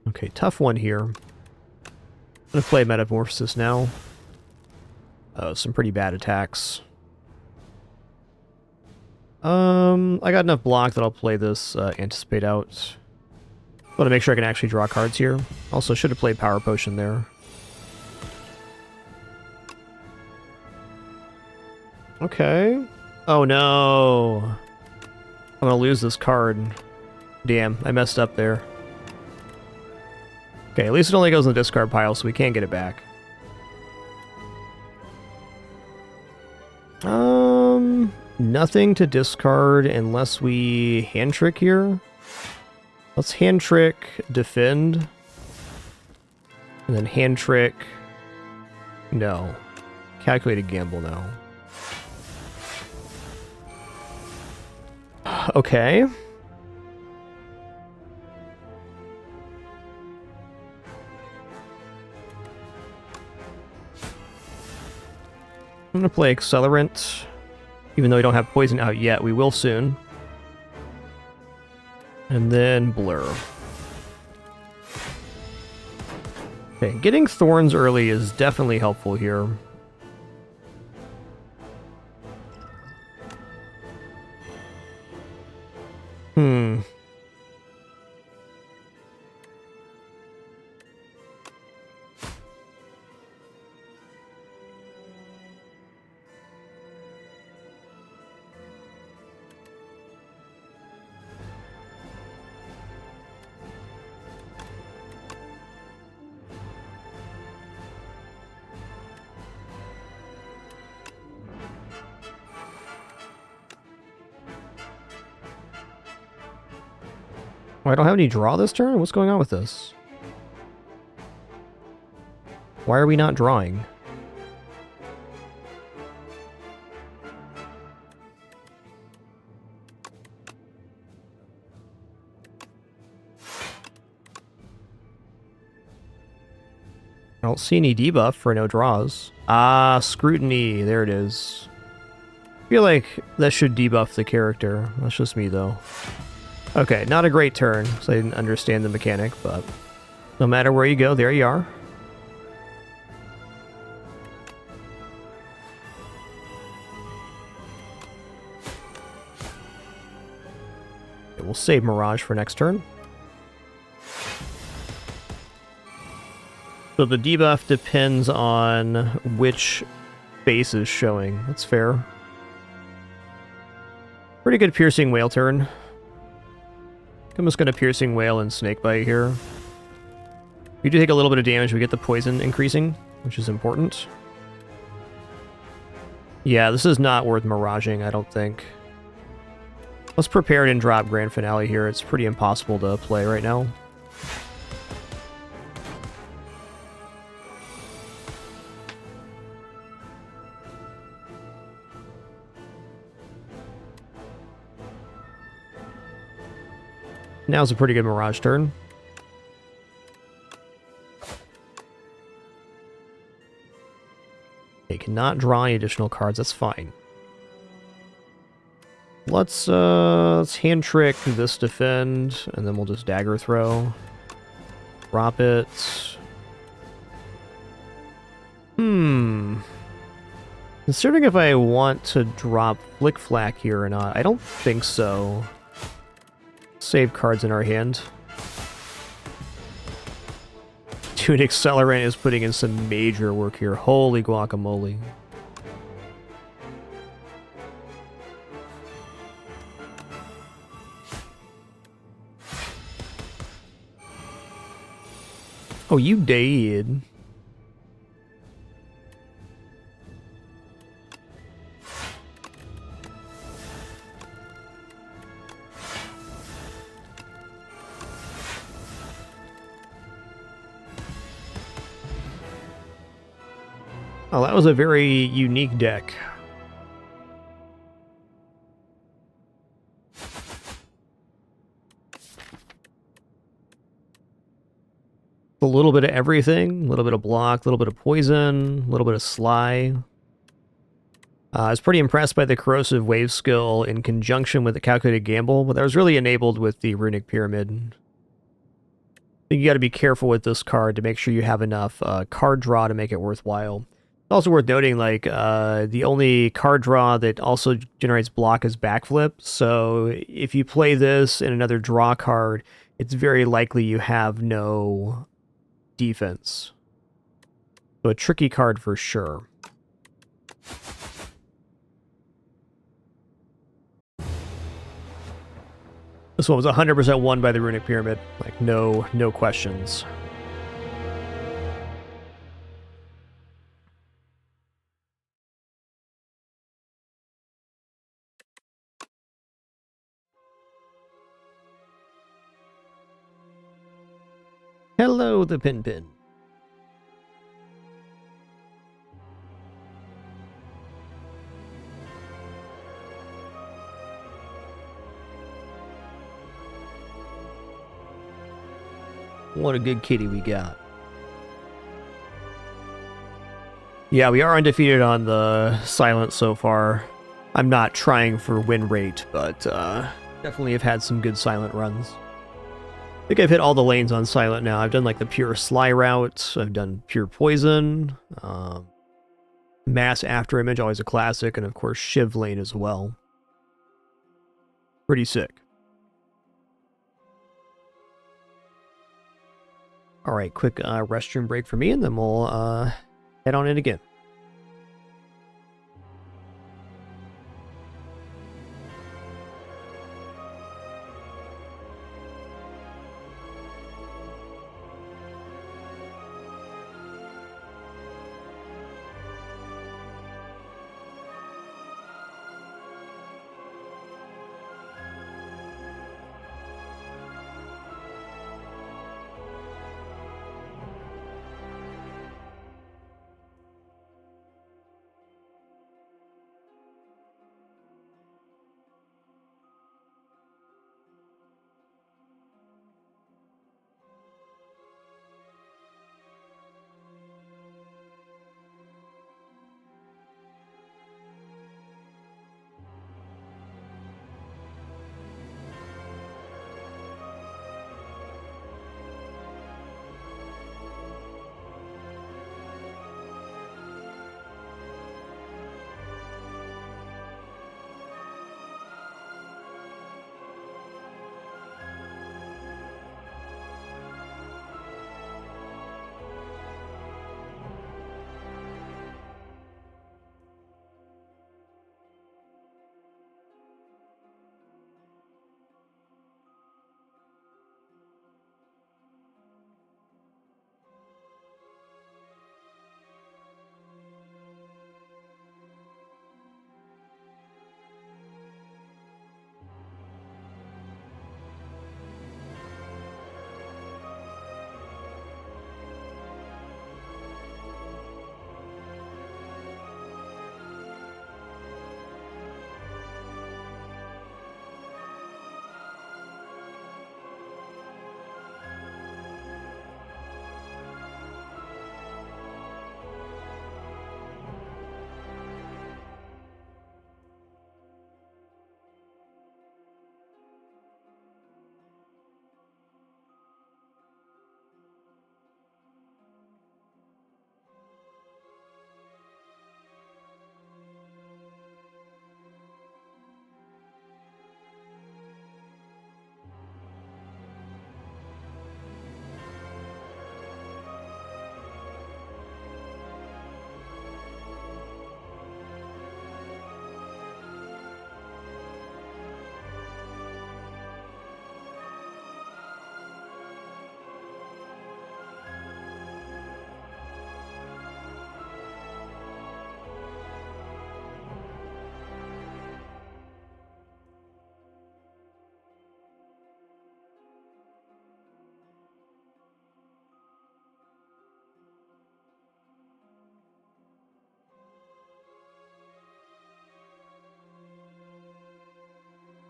Okay, tough one here. I'm gonna play Metamorphosis now. Oh, some pretty bad attacks. I got enough block that I'll play this Anticipate out. Want to make sure I can actually draw cards here. Also, should have played Power Potion there. Okay. Oh no. I'm gonna lose this card. Damn, I messed up there. Okay, at least it only goes in the discard pile, so we can't get it back. Nothing to discard unless we hand trick here. Let's hand trick, defend, and then hand trick. No, calculated gamble now. Okay. I'm gonna play Accelerant, even though we don't have Poison out yet. We will soon. And then Blur. Okay, getting Thorns early is definitely helpful here. Oh, I don't have any draw this turn? What's going on with this? Why are we not drawing? don't see any debuff for no draws. Ah, scrutiny. There it is. I feel like that should debuff the character. That's just me, though. Okay, not a great turn, because I didn't understand the mechanic, but no matter where you go, there you are. Okay, we'll save Mirage for next turn. So the debuff depends on which base is showing. That's fair. Pretty good Piercing Whale turn. I'm just going to Piercing Whale and Snakebite here. We do take a little bit of damage. We get the poison increasing, which is important. Yeah, this is not worth Miraging, I don't think. Let's prepare it and drop Grand Finale here. It's pretty impossible to play right now. Now's a pretty good Mirage turn. They cannot draw any additional cards, that's fine. Let's hand trick this defend, and then we'll just dagger throw. Drop it. Considering if I want to drop Flick Flack here or not, I don't think so. Save cards in our hand. Dude, Accelerant is putting in some major work here. Holy guacamole. Oh, you did. Oh, that was a very unique deck. A little bit of everything, a little bit of block, a little bit of poison, a little bit of sly. I was pretty impressed by the Corrosive Wave skill in conjunction with the Calculated Gamble, but that was really enabled with the Runic Pyramid. I think you got to be careful with this card to make sure you have enough card draw to make it worthwhile. It's also worth noting, like, the only card draw that also generates block is Backflip, so if you play this and another draw card, it's very likely you have no defense. So a tricky card for sure. This one was 100% won by the Runic Pyramid. Like, no questions. Hello, the Pin. What a good kitty we got. Yeah, we are undefeated on the Silent so far. I'm not trying for win rate, but definitely have had some good Silent runs. I think I've hit all the lanes on Silent now. I've done like the pure Sly route. I've done pure Poison. Mass After Image, always a classic. And of course, Shiv lane as well. Pretty sick. Alright, quick restroom break for me, and then we'll head on in again.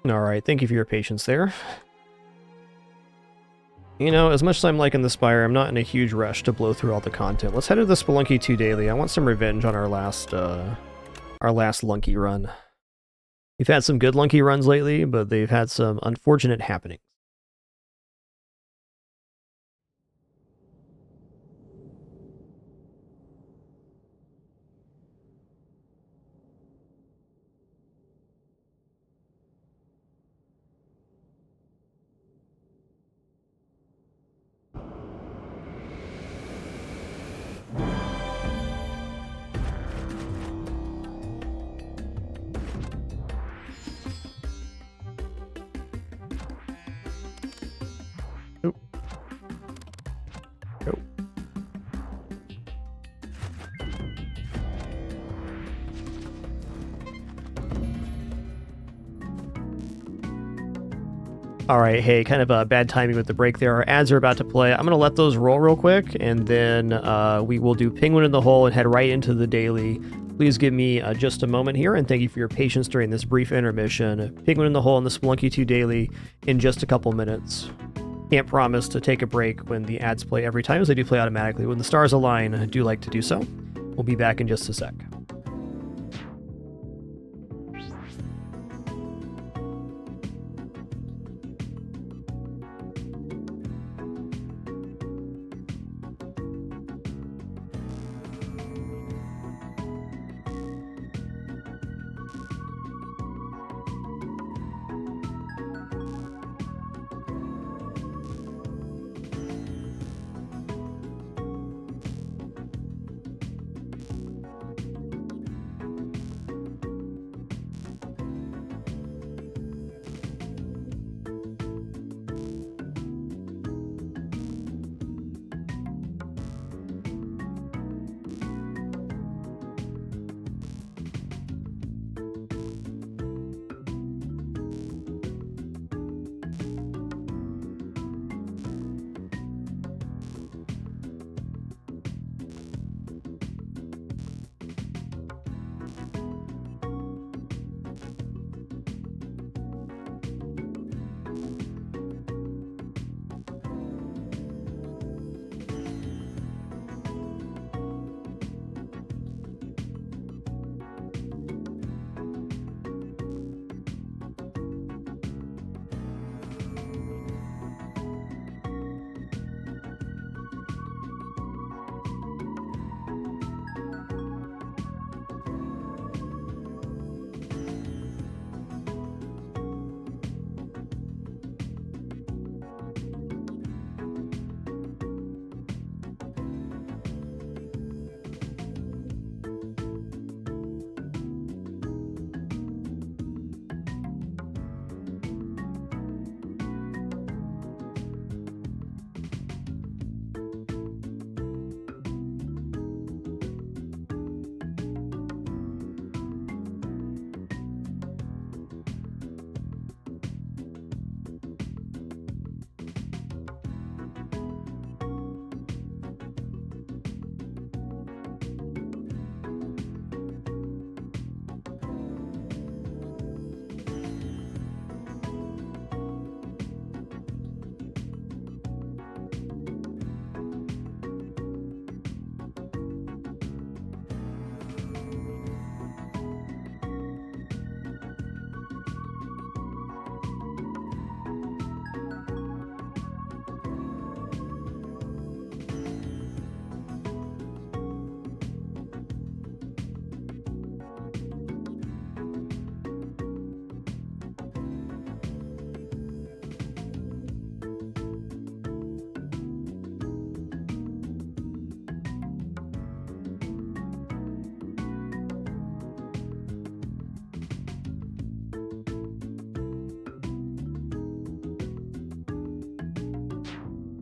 Alright, thank you for your patience there. You know, as much as I'm liking the Spire, I'm not in a huge rush to blow through all the content. Let's head to the Spelunky 2 daily. I want some revenge on our last Lunky run. We've had some good Lunky runs lately, but they've had some unfortunate happenings. Alright, hey, kind of bad timing with the break there. Our ads are about to play. I'm going to let those roll real quick, and then we will do Penguin in the Hole and head right into the daily. Please give me just a moment here, and thank you for your patience during this brief intermission. Penguin in the Hole and the Spelunky 2 daily in just a couple minutes. Can't promise to take a break when the ads play every time, as they do play automatically. When the stars align, I do like to do so. We'll be back in just a sec.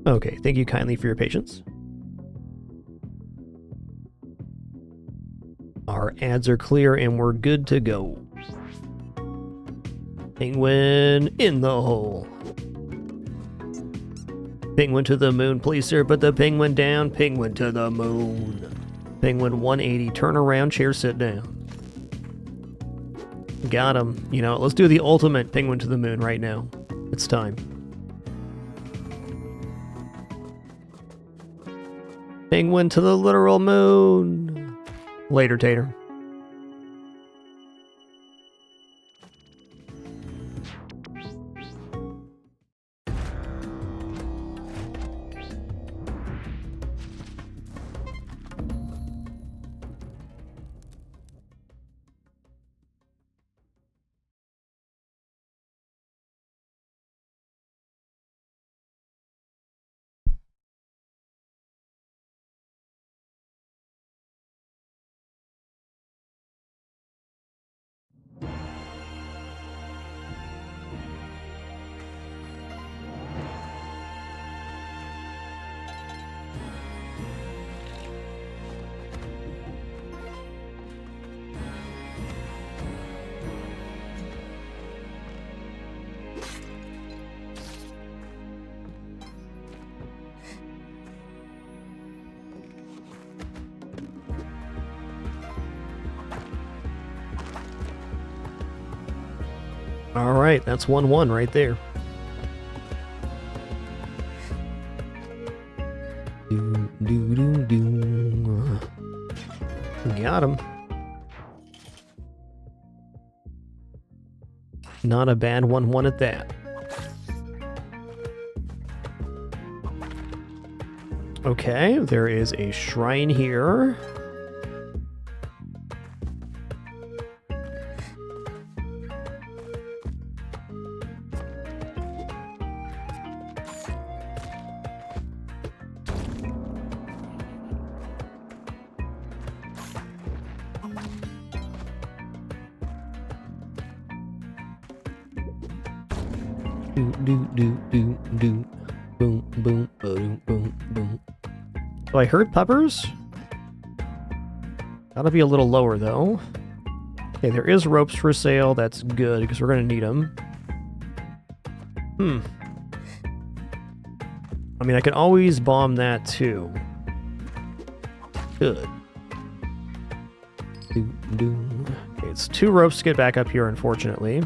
Okay, thank you kindly for your patience. Our ads are clear and we're good to go. Penguin in the hole. Penguin to the moon, please sir, put the penguin down. Penguin to the moon. Penguin 180, turn around, chair, sit down. Got him. You know, let's do the ultimate penguin to the moon right now. It's time. Penguin to the literal moon. Later, Tater. All right, that's 1-1 right there. Got him. Not a bad 1-1 at that. Okay, there is a shrine here. So I heard puppers. Gotta be a little lower though. Okay, there is ropes for sale. That's good because we're gonna need them. I mean, I can always bomb that too. Good. Okay, it's 2 ropes to get back up here, unfortunately.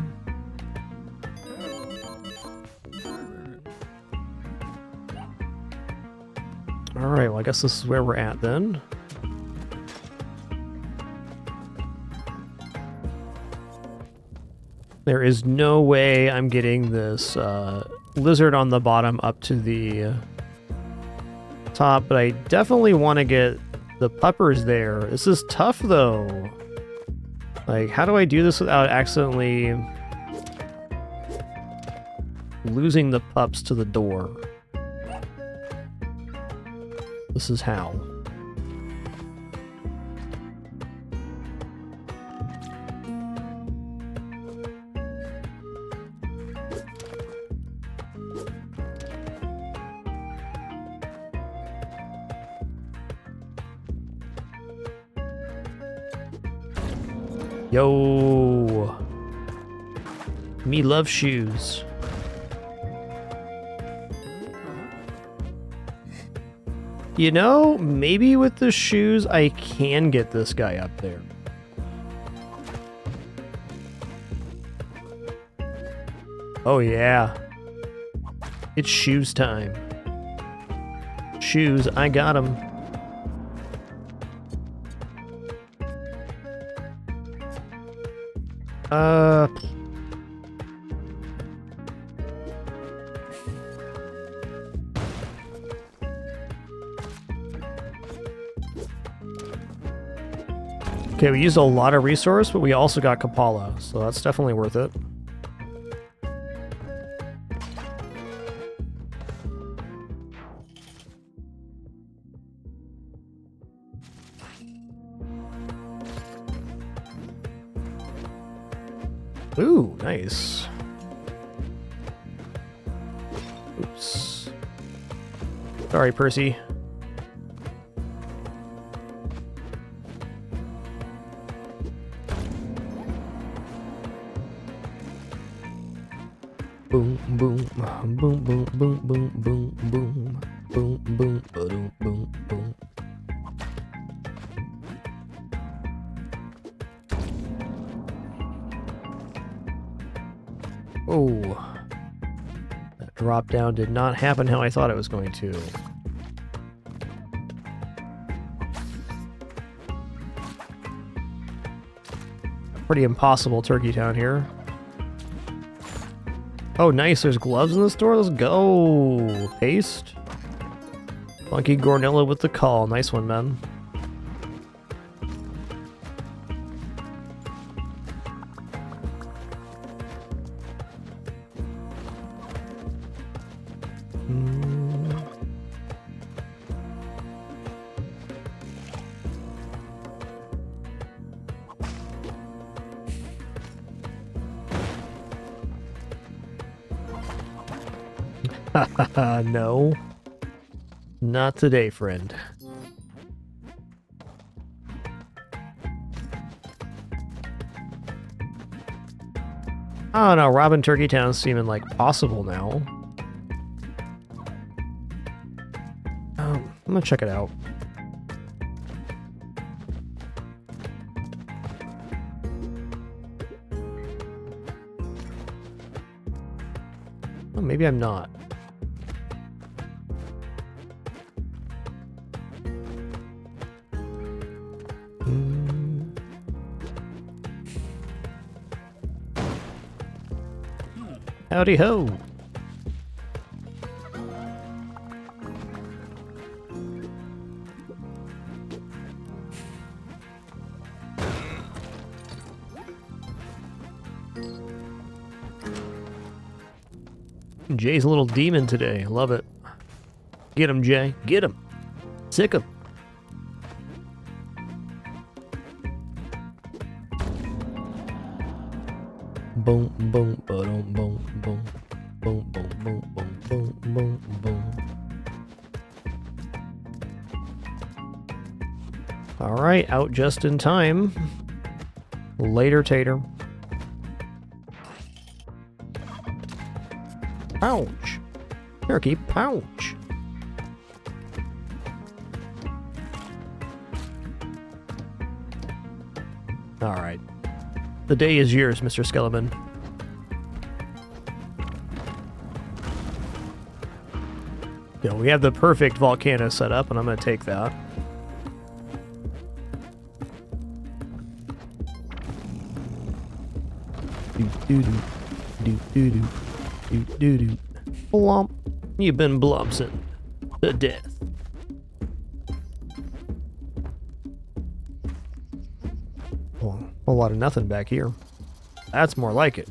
Alright, well I guess this is where we're at then. There is no way I'm getting this lizard on the bottom up to the top, but I definitely want to get the puppers there. This is tough though. Like, how do I do this without accidentally losing the pups to the door? This is how. Yo, me love shoes. You know, maybe with the shoes I can get this guy up there. Oh yeah. It's shoes time. Shoes, I got them. Okay, we used a lot of resource, but we also got Kapala, so that's definitely worth it. Ooh, nice. Oops. Sorry, Percy. Boom, boom, boom, boom, boom, boom, boom, boom, boom, boom, boom, boom, boom, boom. Whoa. That drop down did not happen how I thought it was going to. Pretty impossible turkey town here. Oh, nice. There's gloves in the store. Let's go. Paste. Funky Gornilla with the call. Nice one, man. No. Not today, friend. Oh no, robbing Turkey Town's seeming like possible now. I'm gonna check it out. Oh, maybe I'm not. Howdy ho! Jay's a little demon today. Love it. Get him, Jay. Get him. Sick him. Boom, boom, boom, boom, boom, boom, boom, boom, boom, boom, boom, boom. All right, out just in time. Later, Tater. Pouch. Turkey pouch. All right. The day is yours, Mr. Skeleton. Yeah, we have the perfect volcano set up, and I'm going to take that. Do-do-do. Blump. You've been blumpsing to death. A lot of nothing back here. That's more like it.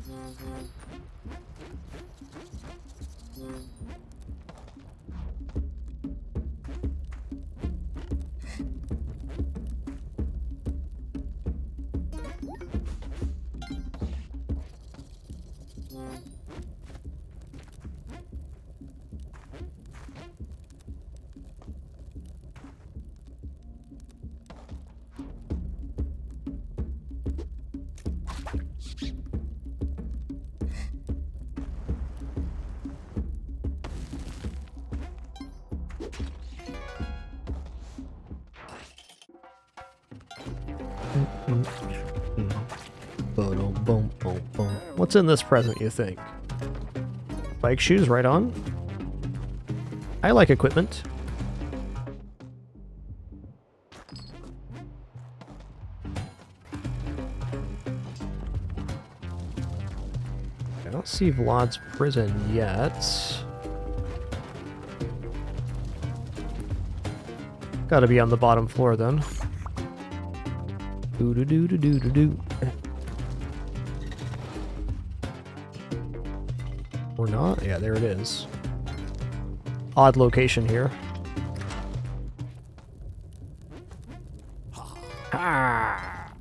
What's in this present, you think? Bike shoes, right on. I like equipment. I don't see Vlad's prison yet. Gotta be on the bottom floor then. Do-do-do-do-do-do-do. Or not? Yeah, there it is. Odd location here. Ah.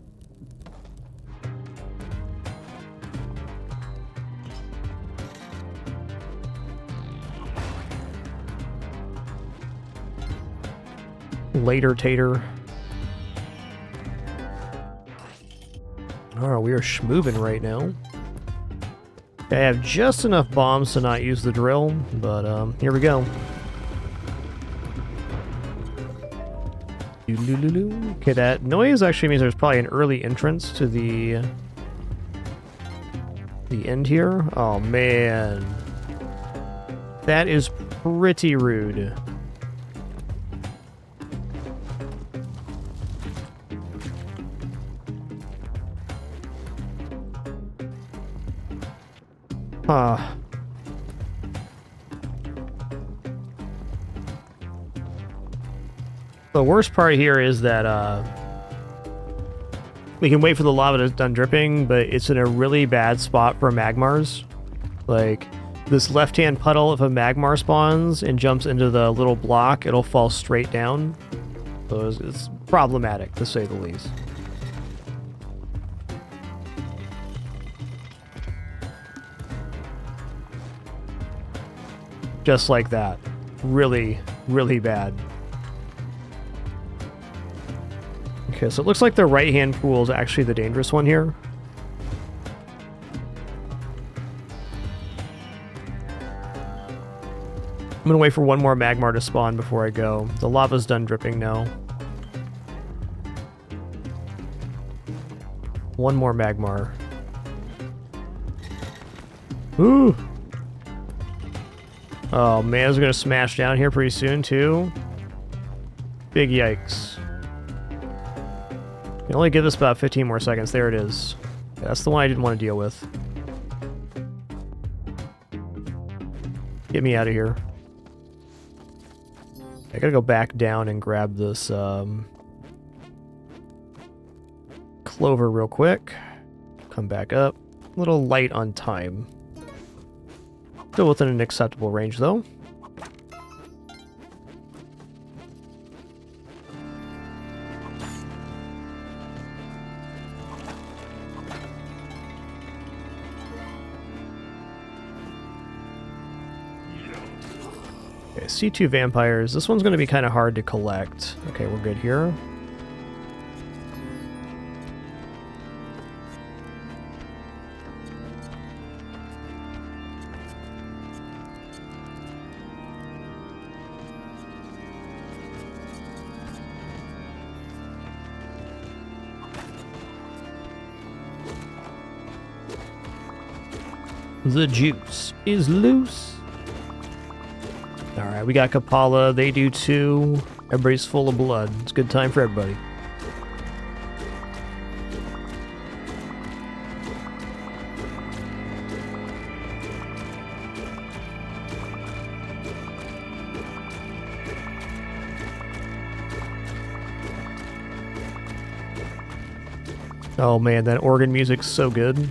Later, Tater. Alright, we are schmoovin' right now. I have just enough bombs to not use the drill, but here we go. Okay, that noise actually means there's probably an early entrance to the The end here? Oh, man. That is pretty rude. Huh. The worst part here is that, we can wait for the lava to done dripping, but it's in a really bad spot for magmars. Like, this left-hand puddle, if a magmar spawns and jumps into the little block, it'll fall straight down. So it's problematic, to say the least. Just like that. Really, really bad. Okay, so it looks like the right-hand pool is actually the dangerous one here. I'm gonna wait for one more magmar to spawn before I go. The lava's done dripping now. One more magmar. Ooh! Oh man, it's gonna smash down here pretty soon too. Big yikes. You can only give this about 15 more seconds. There it is. Yeah, that's the one I didn't want to deal with. Get me out of here. I gotta go back down and grab this clover real quick. Come back up. A little light on time. Still within an acceptable range though. Okay, C2 vampires. This one's going to be kind of hard to collect. Okay, we're good here. The juice is loose. Alright, we got Kapala. They do too. Everybody's full of blood. It's a good time for everybody. Oh man, that organ music's so good.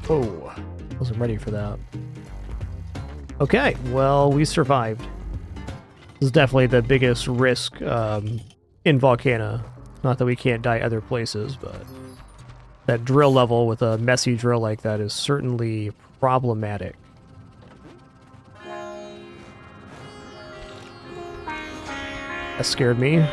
Whoa, wasn't ready for that. Okay, well, we survived. This is definitely the biggest risk in Volcana. Not that we can't die other places, but that drill level with a messy drill like that is certainly problematic. That scared me.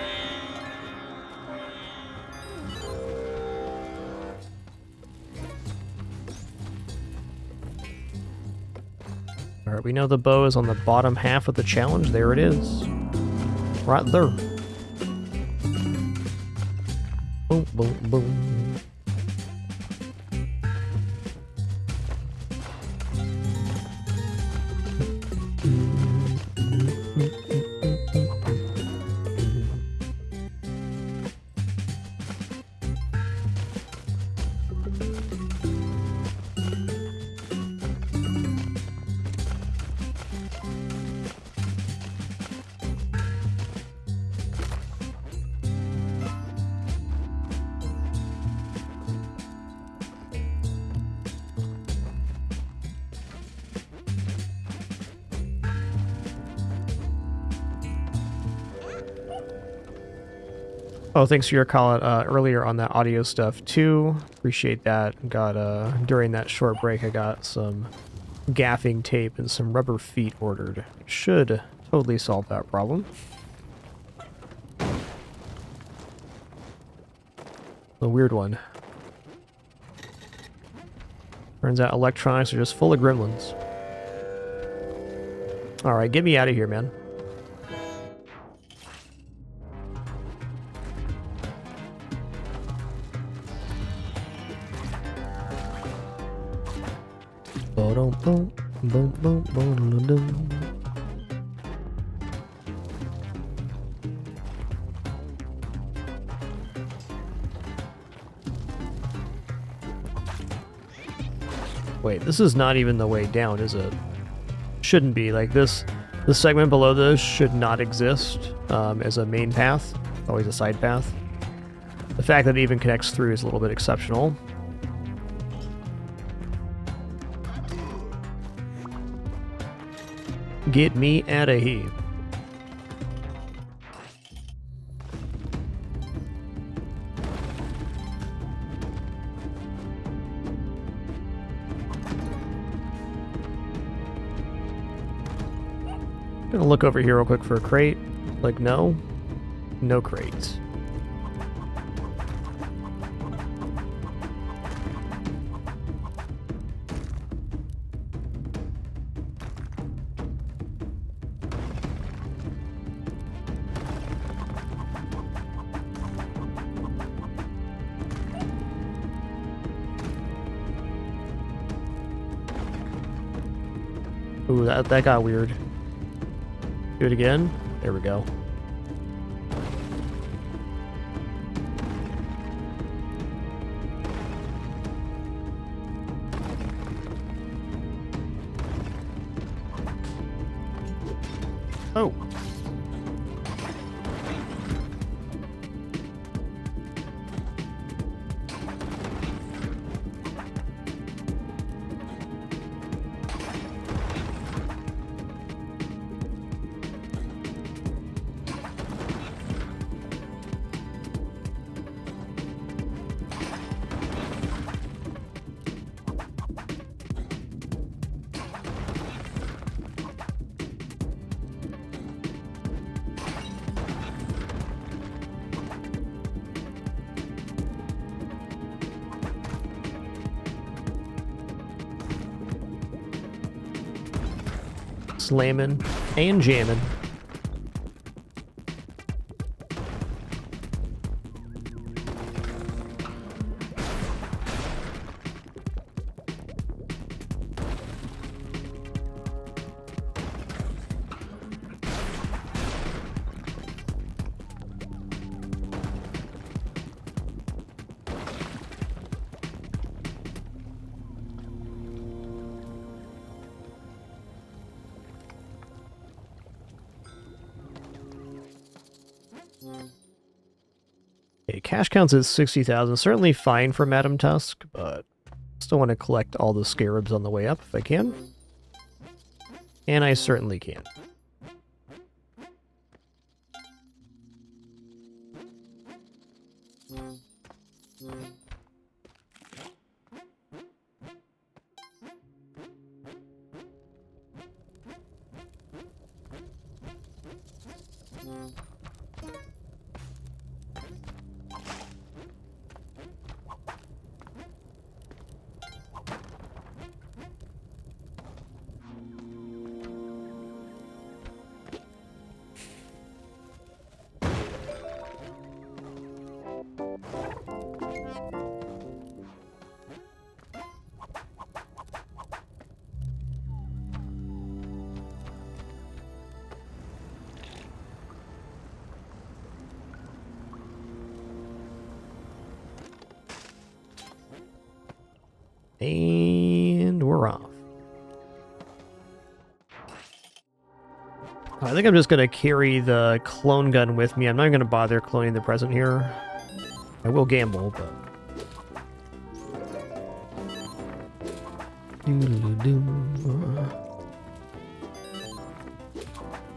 Alright, we know the bow is on the bottom half of the challenge. There it is. Right there. Boom, boom, boom. Oh, thanks for your call out earlier on that audio stuff too. Appreciate that. Got during that short break, I got some gaffing tape and some rubber feet ordered. Should totally solve that problem. A weird one. Turns out electronics are just full of gremlins. Alright, get me out of here, man. Wait, this is not even the way down, is it? Shouldn't be. Like this segment below this should not exist as a main path. Always a side path. The fact that it even connects through is a little bit exceptional. Get me out of here. Gonna look over here real quick for a crate. Like, no. No crates. Ooh, that got weird. Do it again. There we go. Oh. Slamming and jamming. Okay, cash counts at 60,000. Certainly fine for Madam Tusk, but still want to collect all the scarabs on the way up if I can. And I certainly can. And we're off. I think I'm just going to carry the clone gun with me. I'm not going to bother cloning the present here. I will gamble, but...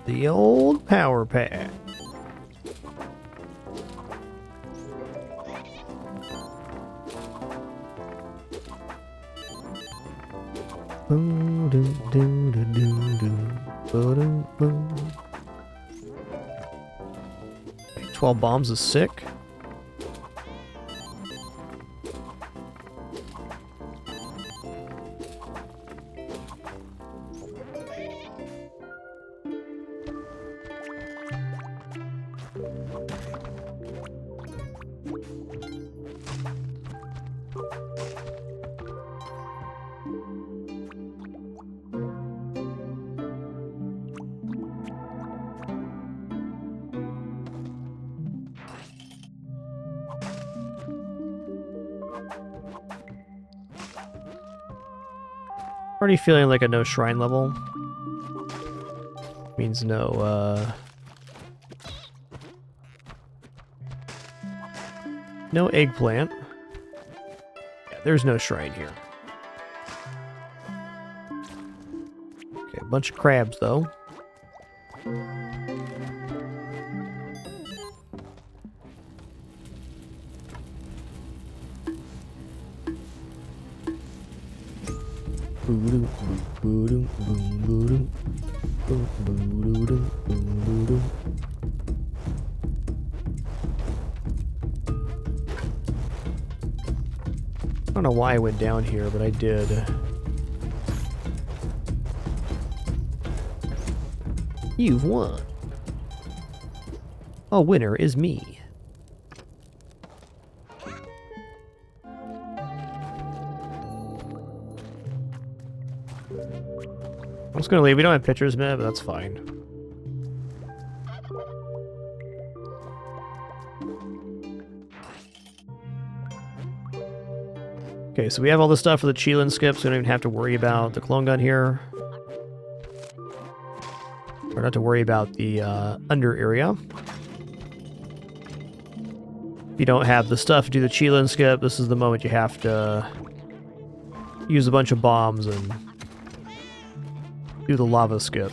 The old power pad. Okay, 12 bombs is sick. Already feeling like a no shrine level. Means no, no eggplant. Yeah, there's no shrine here. Okay, a bunch of crabs, though. I don't know why I went down here, but I did. You've won. A winner is me. I'm just gonna leave. We don't have pictures, man, but that's fine. Okay, so we have all the stuff for the Cheelin skip, so we don't even have to worry about the clone gun here. Or not to worry about the under area. If you don't have the stuff to do the Cheelin skip, this is the moment you have to use a bunch of bombs and do the lava skip.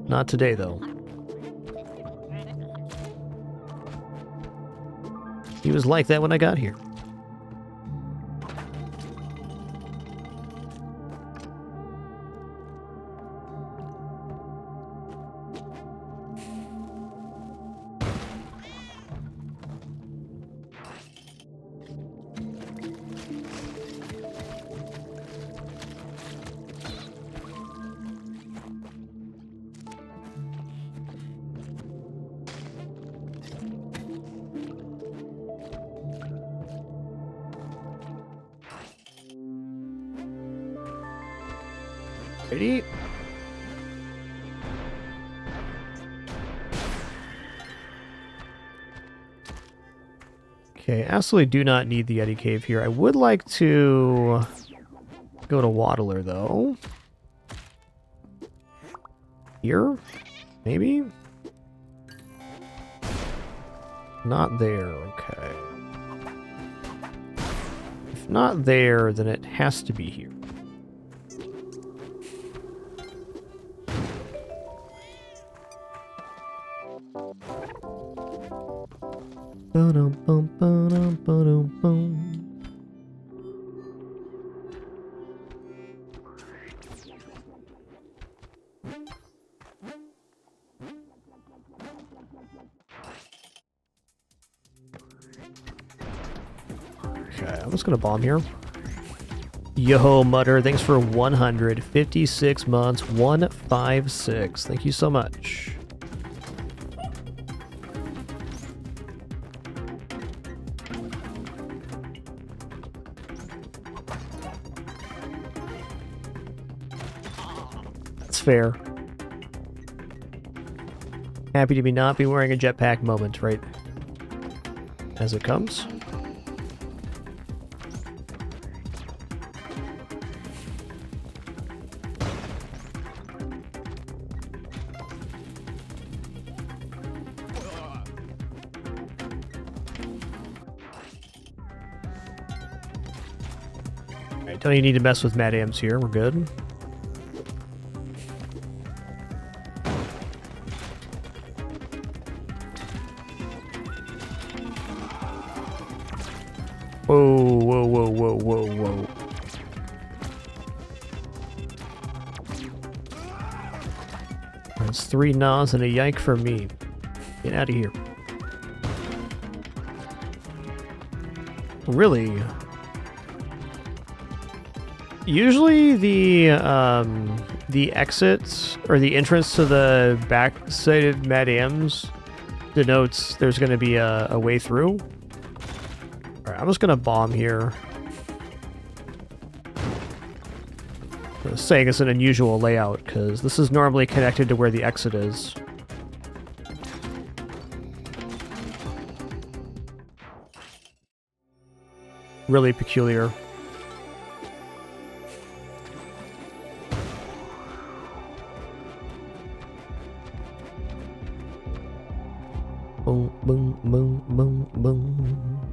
Not today, though. He was like that when I got here. Ready? Okay, absolutely do not need the Yeti Cave here. I would like to go to Waddler, though. Here? Maybe? Not there, okay. If not there, then it has to be here. Okay, I'm just gonna bomb here. Yo, Mutter, thanks for 156 months. 156. Thank you so much. That's fair. Happy to be not be wearing a jetpack moment, right? As it comes. Alright, don't even need to mess with Madams here, we're good. Whoa, whoa, whoa, whoa, whoa, whoa. That's 3 nods and a yike for me. Get out of here. Really? Usually the exits or the entrance to the back side of Madame's denotes there's going to be a way through. Alright, I'm just going to bomb here. I was saying it's an unusual layout because this is normally connected to where the exit is. Really peculiar. Boom, boom, boom, boom, boom.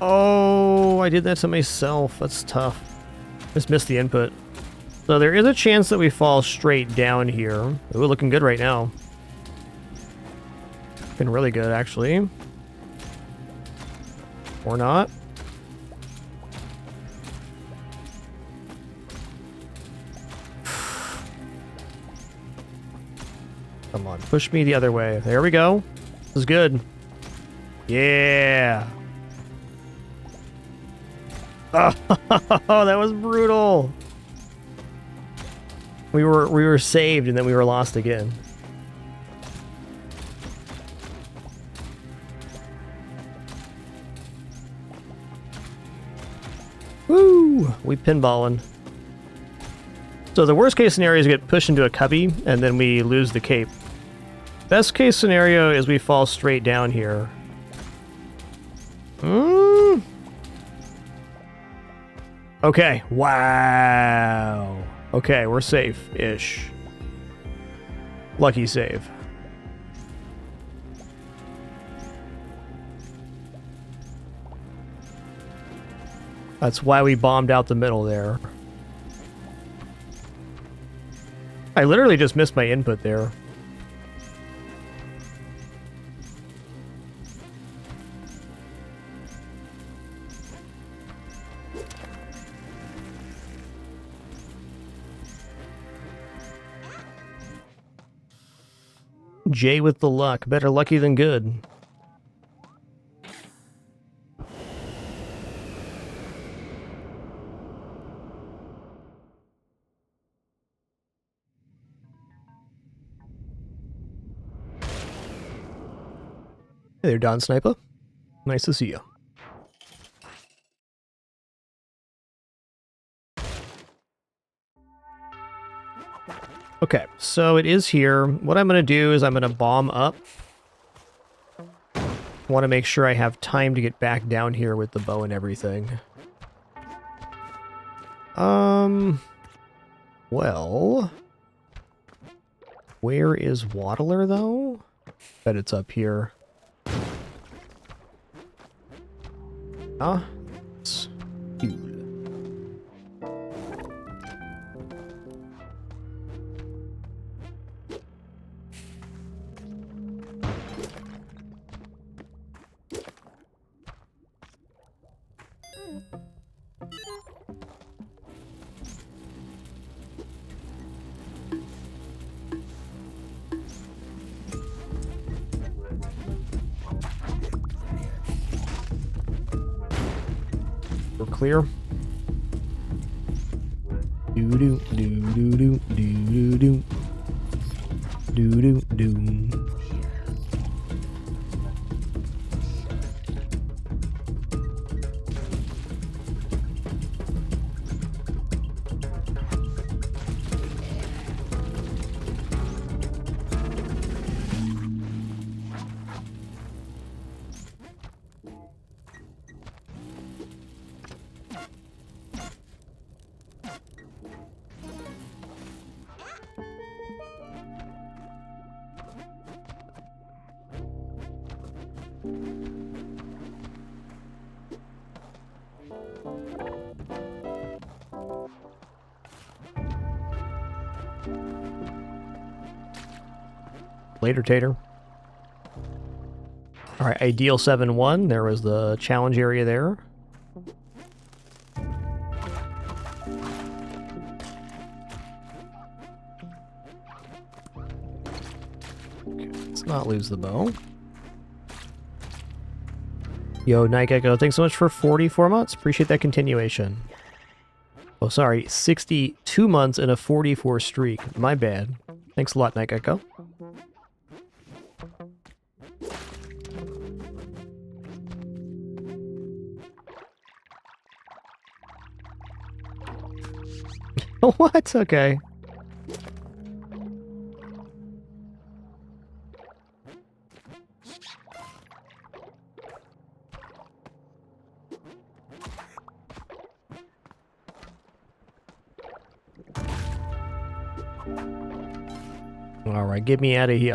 Oh, I did that to myself. That's tough. Just missed the input. So there is a chance that we fall straight down here. Ooh, looking good right now. Looking really good, actually. Or not. Come on, push me the other way. There we go. This is good. Yeah. Oh, that was brutal. We were saved and then we were lost again. Woo! We pinballing. So the worst case scenario is we get pushed into a cubby and then we lose the cape. Best case scenario is we fall straight down here. Okay, wow. Okay, we're safe-ish. Lucky save. That's why we bombed out the middle there. I literally just missed my input there. Jay with the luck. Better lucky than good. Hey there, Don Sniper. Nice to see you. Okay, so it is here. What I'm going to do is I'm going to bomb up. Want to make sure I have time to get back down here with the bow and everything. Well... Where is Waddler, though? Bet it's up here. Ah, it's cool. We're clear. Do do do do do do do do do do. Later, Tater. Alright, Ideal 7-1. There was the challenge area there. Okay, let's not lose the bow. Yo, Night Echo, thanks so much for 44 months. Appreciate that continuation. Oh, sorry, 62 months and a 44 streak. My bad. Thanks a lot, Night Echo. What? Okay. Alright, get me out of here.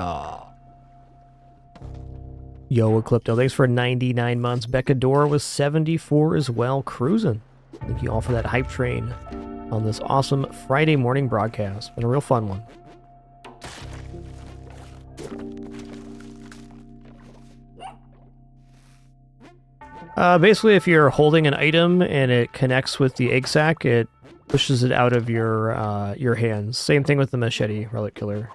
Yo, Eclipto, thanks for 99 months. Becca Dora was 74 as well, cruising. Thank you all for that hype train on this awesome Friday morning broadcast. Been a real fun one. Basically, if you're holding an item and it connects with the egg sac, it pushes it out of your hands. Same thing with the machete, Relic Killer.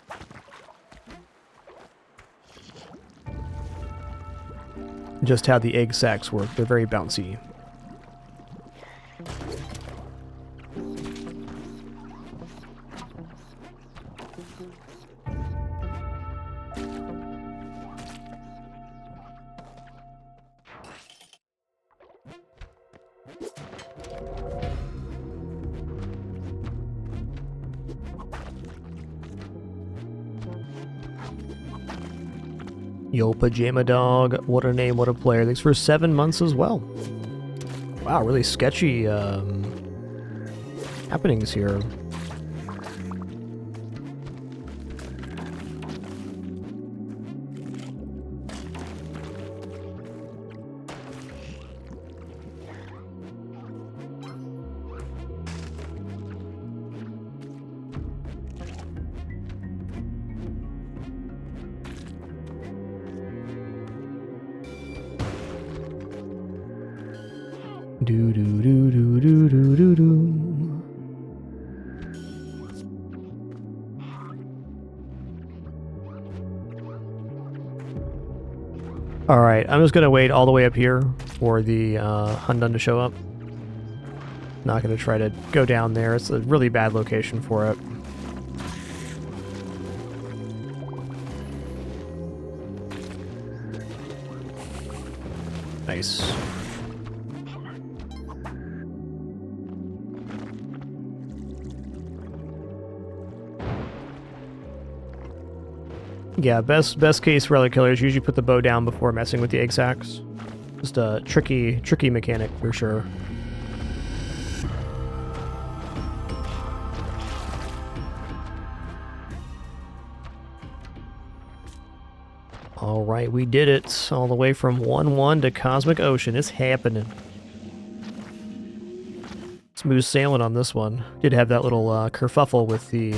Just how the egg sacs work. They're very bouncy. Yo, Pajama Dog, what a name, what a player. Thanks for 7 months as well. Wow, really sketchy happenings here. Do do do do do do do do. All right, I'm just gonna wait all the way up here for the Hundun to show up. Not gonna try to go down there. It's a really bad location for it. Nice. Yeah, best case Relic Killers usually put the bow down before messing with the egg sacs. Just a tricky mechanic for sure. Alright, we did it. All the way from 1-1 to Cosmic Ocean. It's happening. Smooth sailing on this one. Did have that little kerfuffle with the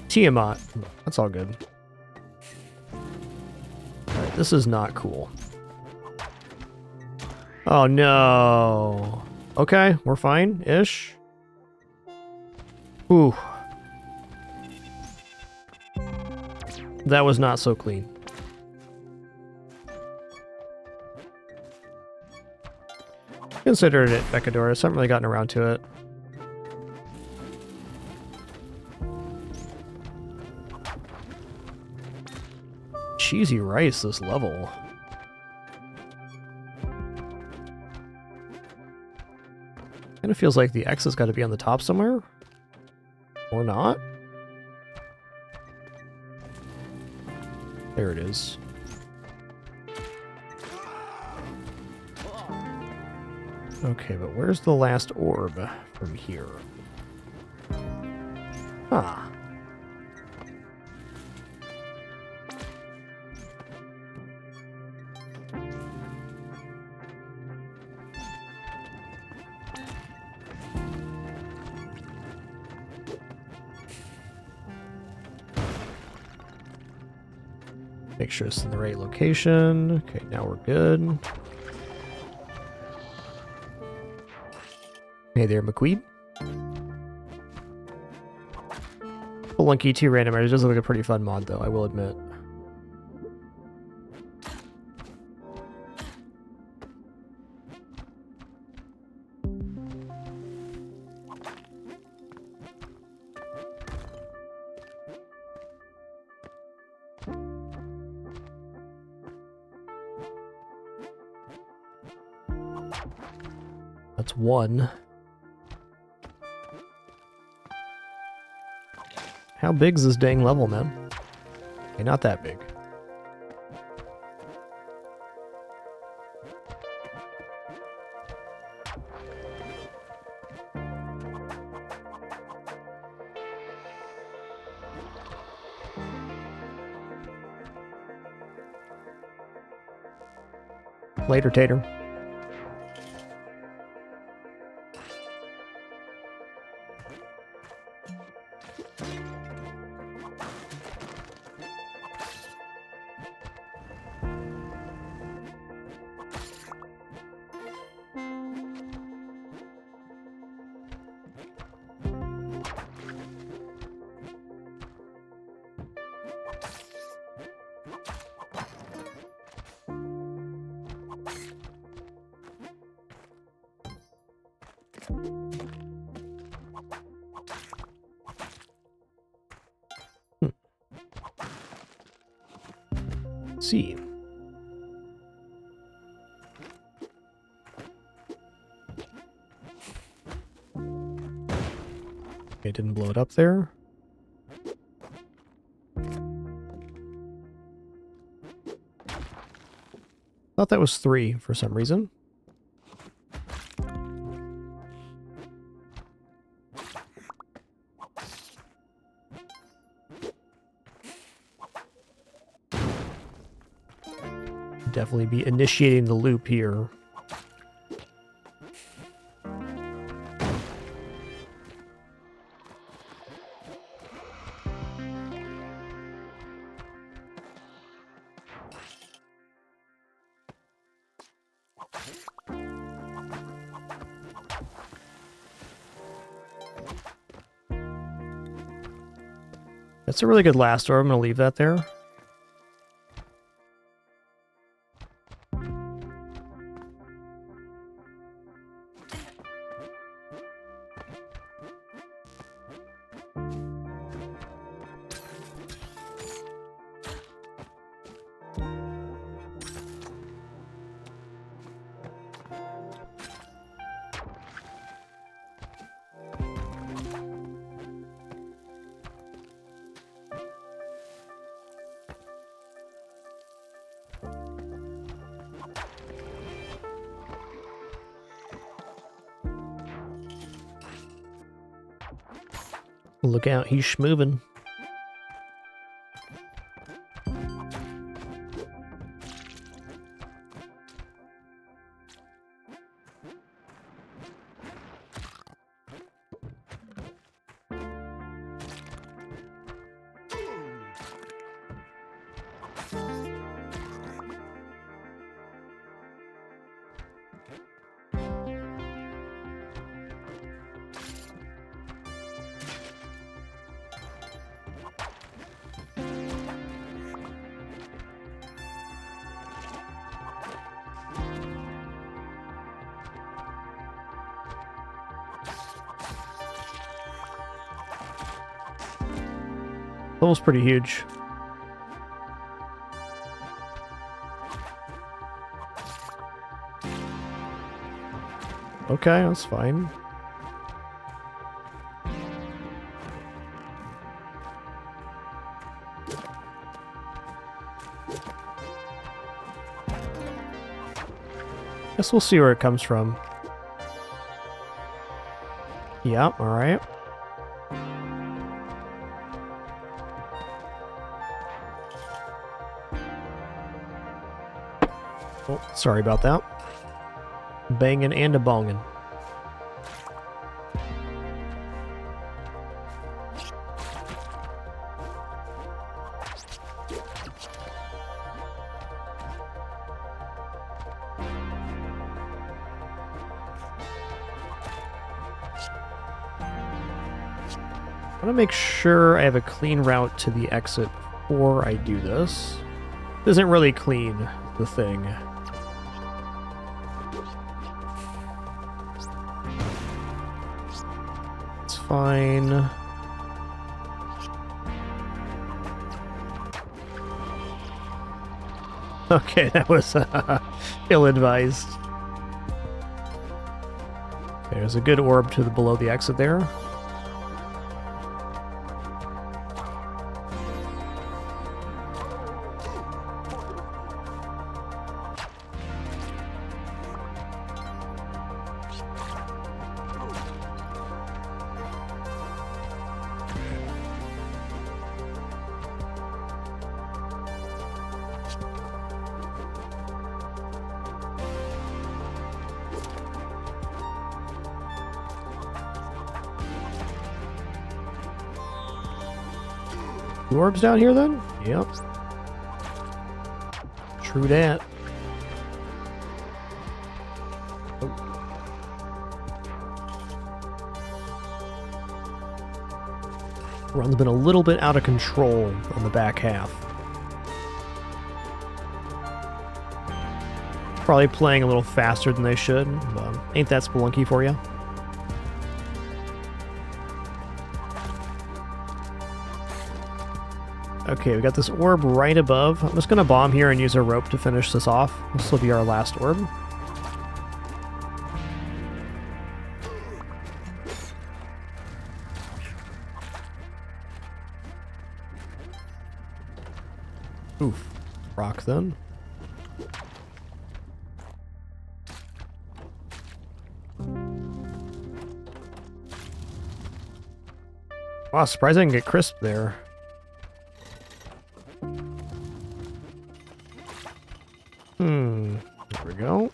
Tiamat. That's all good. Alright, this is not cool. Oh no. Okay, we're fine-ish. Ooh. That was not so clean. Considered it, Becadora. Haven't really gotten around to it. Cheesy rice this level. Kind of feels like the X has got to be on the top somewhere. Or not. There it is. Okay, but where's the last orb from here? Ah. Make sure it's in the right location. Okay, now we're good. Hey there, McQueen. Spelunky 2 randomizer does look like a pretty fun mod, though, I will admit. That's one. How big's this dang level, man? Okay, not that big. Later, Tater. See. Okay, didn't blow it up there. Thought that was 3 for some reason. Definitely be initiating the loop here. That's a really good last door. I'm going to leave that there. Look out, he's schmoving. Level's pretty huge. Okay, that's fine. Guess we'll see where it comes from. Yeah, alright. Oh, sorry about that. Banging and a bonging. I want to make sure I have a clean route to the exit before I do this. It isn't really clean, the thing. It's fine. Okay, that was ill-advised. Okay, there's a good orb to the below the exit there. Two orbs down here then? Yep. True that. Run's been a little bit out of control on the back half. Probably playing a little faster than they should, but ain't that Spelunky for you? Okay, we got this orb right above. I'm just going to bomb here and use a rope to finish this off. This will be our last orb. Oof. Rock then. Wow, surprised I can get crisp there. There we go.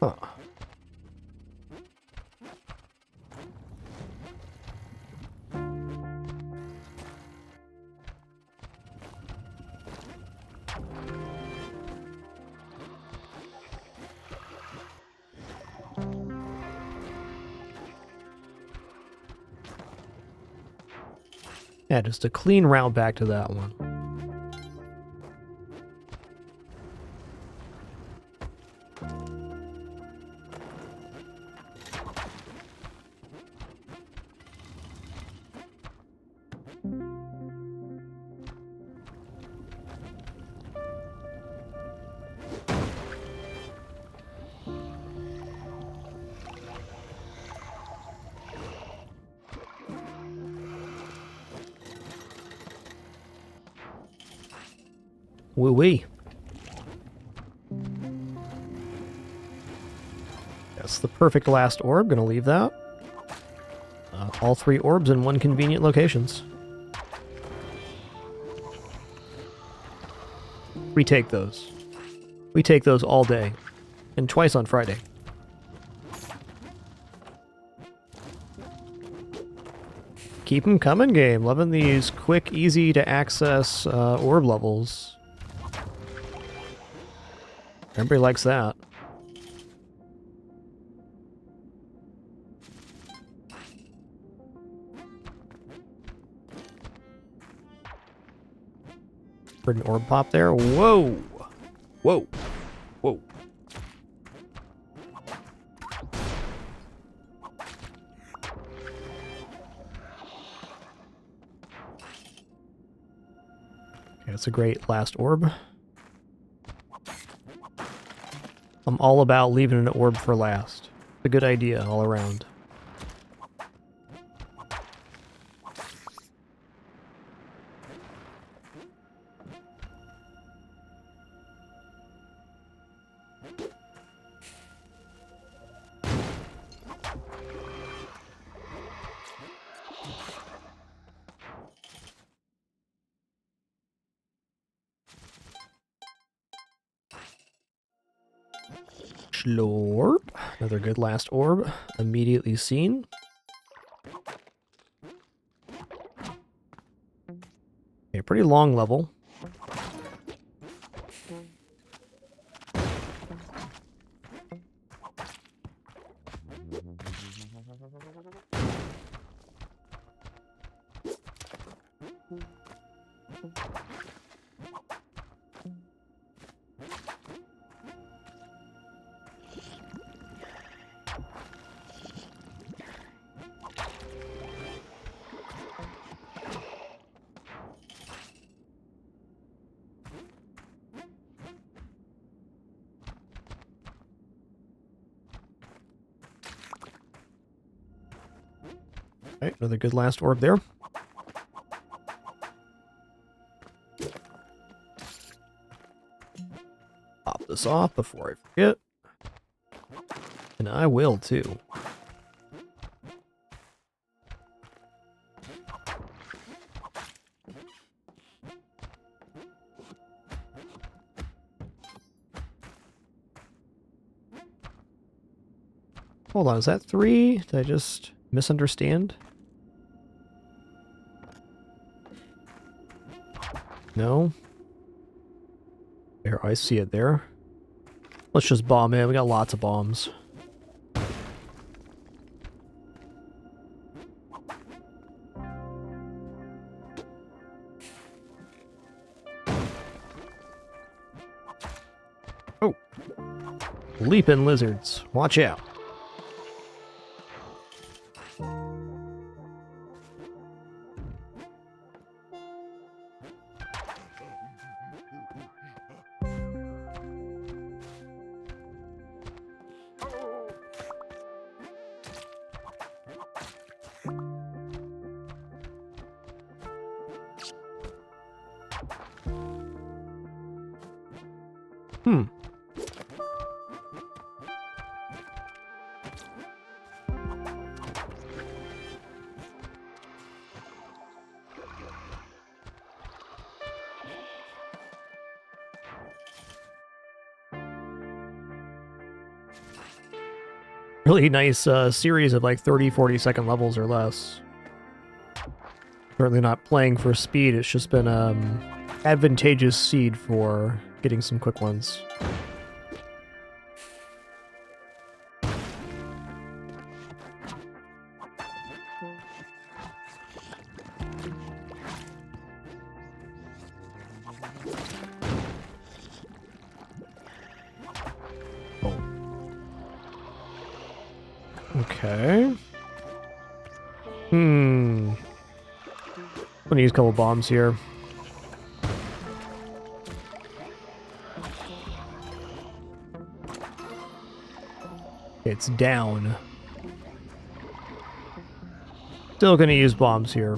Huh. Yeah, just a clean route back to that one. Woo-wee. That's the perfect last orb. Gonna leave that. All three orbs in one convenient locations. We take those. We take those all day. And twice on Friday. Keep them coming, game. Loving these quick, easy to access orb levels. Everybody likes that. Heard an orb pop there. Whoa! Whoa! Whoa! Okay, that's a great last orb. I'm all about leaving an orb for last. It's a good idea all around. Lord. Another good last orb. Immediately seen. Okay, pretty long level. Alright, another good last orb there. Pop this off before I forget. And I will too. Hold on, is that 3? Did I just misunderstand? No? There, I see it there. Let's just bomb in. We got lots of bombs. Oh. Leaping lizards. Watch out. Really nice series of like 30-40 second levels or less. Certainly not playing for speed, it's just been advantageous seed for getting some quick ones. Okay. I'm gonna use a couple bombs here. It's down. Still gonna use bombs here.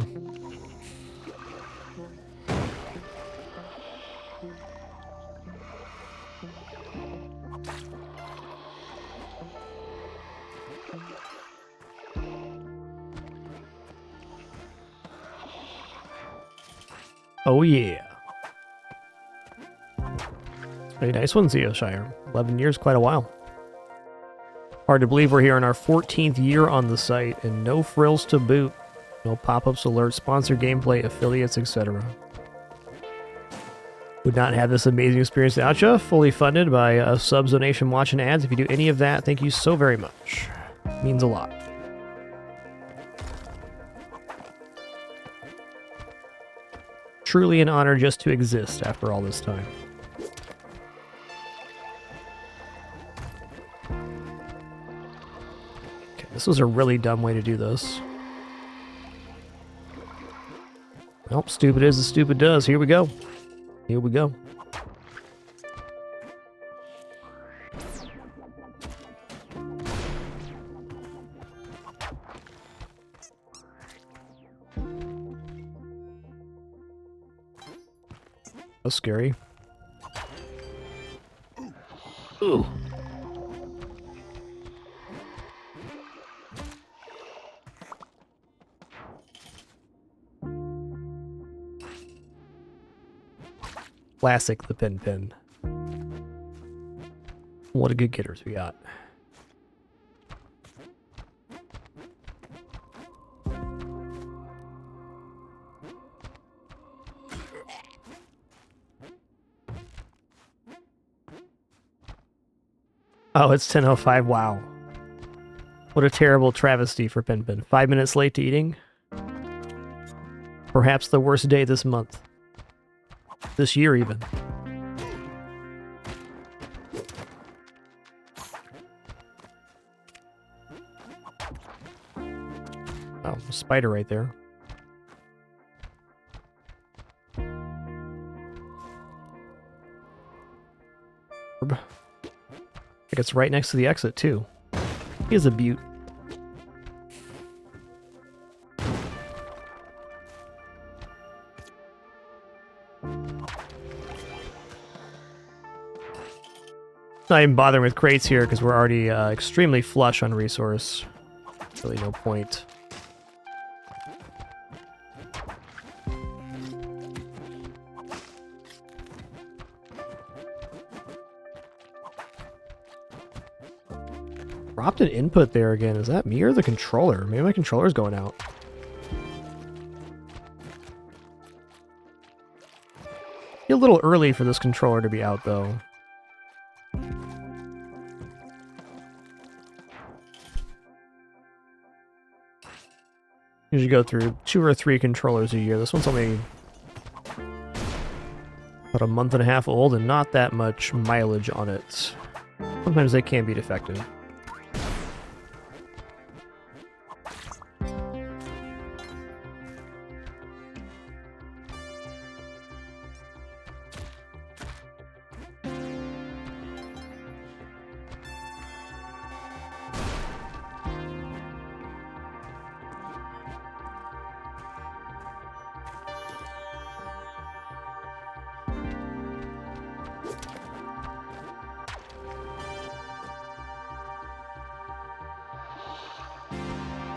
Oh yeah. Very nice one, Shire. 11 years, quite a while. Hard to believe we're here in our 14th year on the site, and no frills to boot. No pop-ups, alerts, sponsored gameplay, affiliates, etc. Would not have this amazing experience without you. Fully funded by subs, donation, watch, and ads. If you do any of that, thank you so very much. It means a lot. Truly an honor just to exist after all this time. Okay, this was a really dumb way to do this. Well, stupid is as stupid does. Here we go. Here we go. That's scary. Ooh. Classic the pin. What a good getters we got. Oh, it's 10:05. Wow. What a terrible travesty for Pinpin. 5 minutes late to eating? Perhaps the worst day this month. This year, even. Oh, a spider right there. I think it's right next to the exit, too. He is a beaut. Not even bothering with crates here because we're already extremely flush on resource. Really no point. Dropped an input there again. Is that me or the controller? Maybe my controller's going out. A little early for this controller to be out, though. Usually go through 2 or 3 controllers a year. This one's only about a month and a half old and not that much mileage on it. Sometimes they can be defective.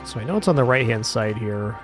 So I know it's on the right-hand side here.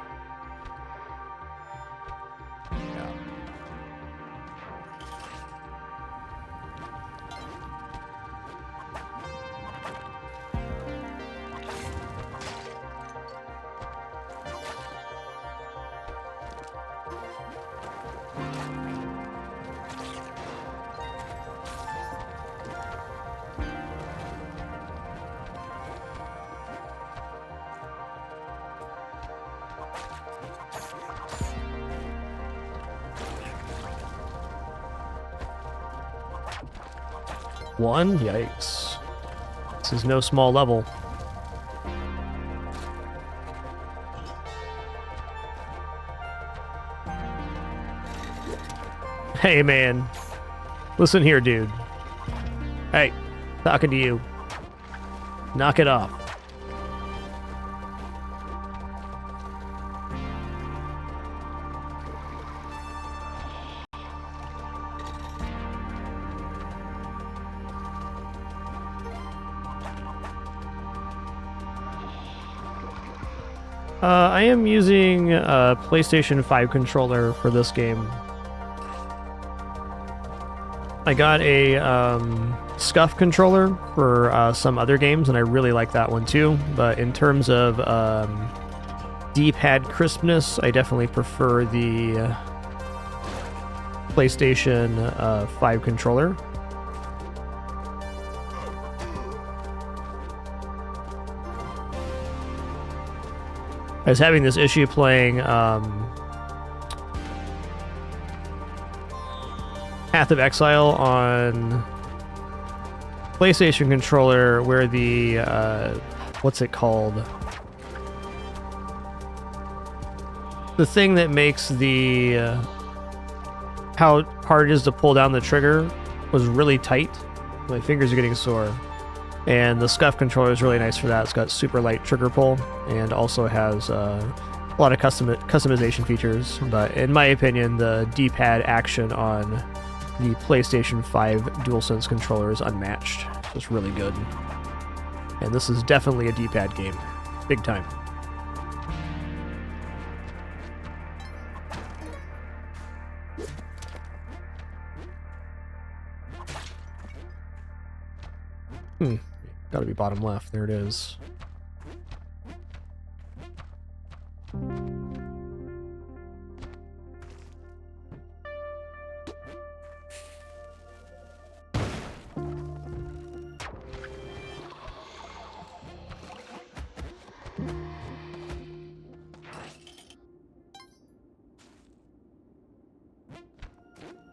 One? Yikes. This is no small level. Hey, man. Listen here, dude. Hey, talking to you. Knock it off. I am using a PlayStation 5 controller for this game. I got a Scuff controller for some other games, and I really like that one too. But in terms of D-pad crispness, I definitely prefer the PlayStation 5 controller. I was having this issue playing Path of Exile on PlayStation controller, where the what's it called? The thing that makes the how hard it is to pull down the trigger was really tight. My fingers are getting sore. And the Scuff controller is really nice for that. It's got super light trigger pull and also has a lot of customization features. But in my opinion, the D-pad action on the PlayStation 5 DualSense controller is unmatched. It's really good. And this is definitely a D-pad game. Big time. Gotta be bottom left. There it is.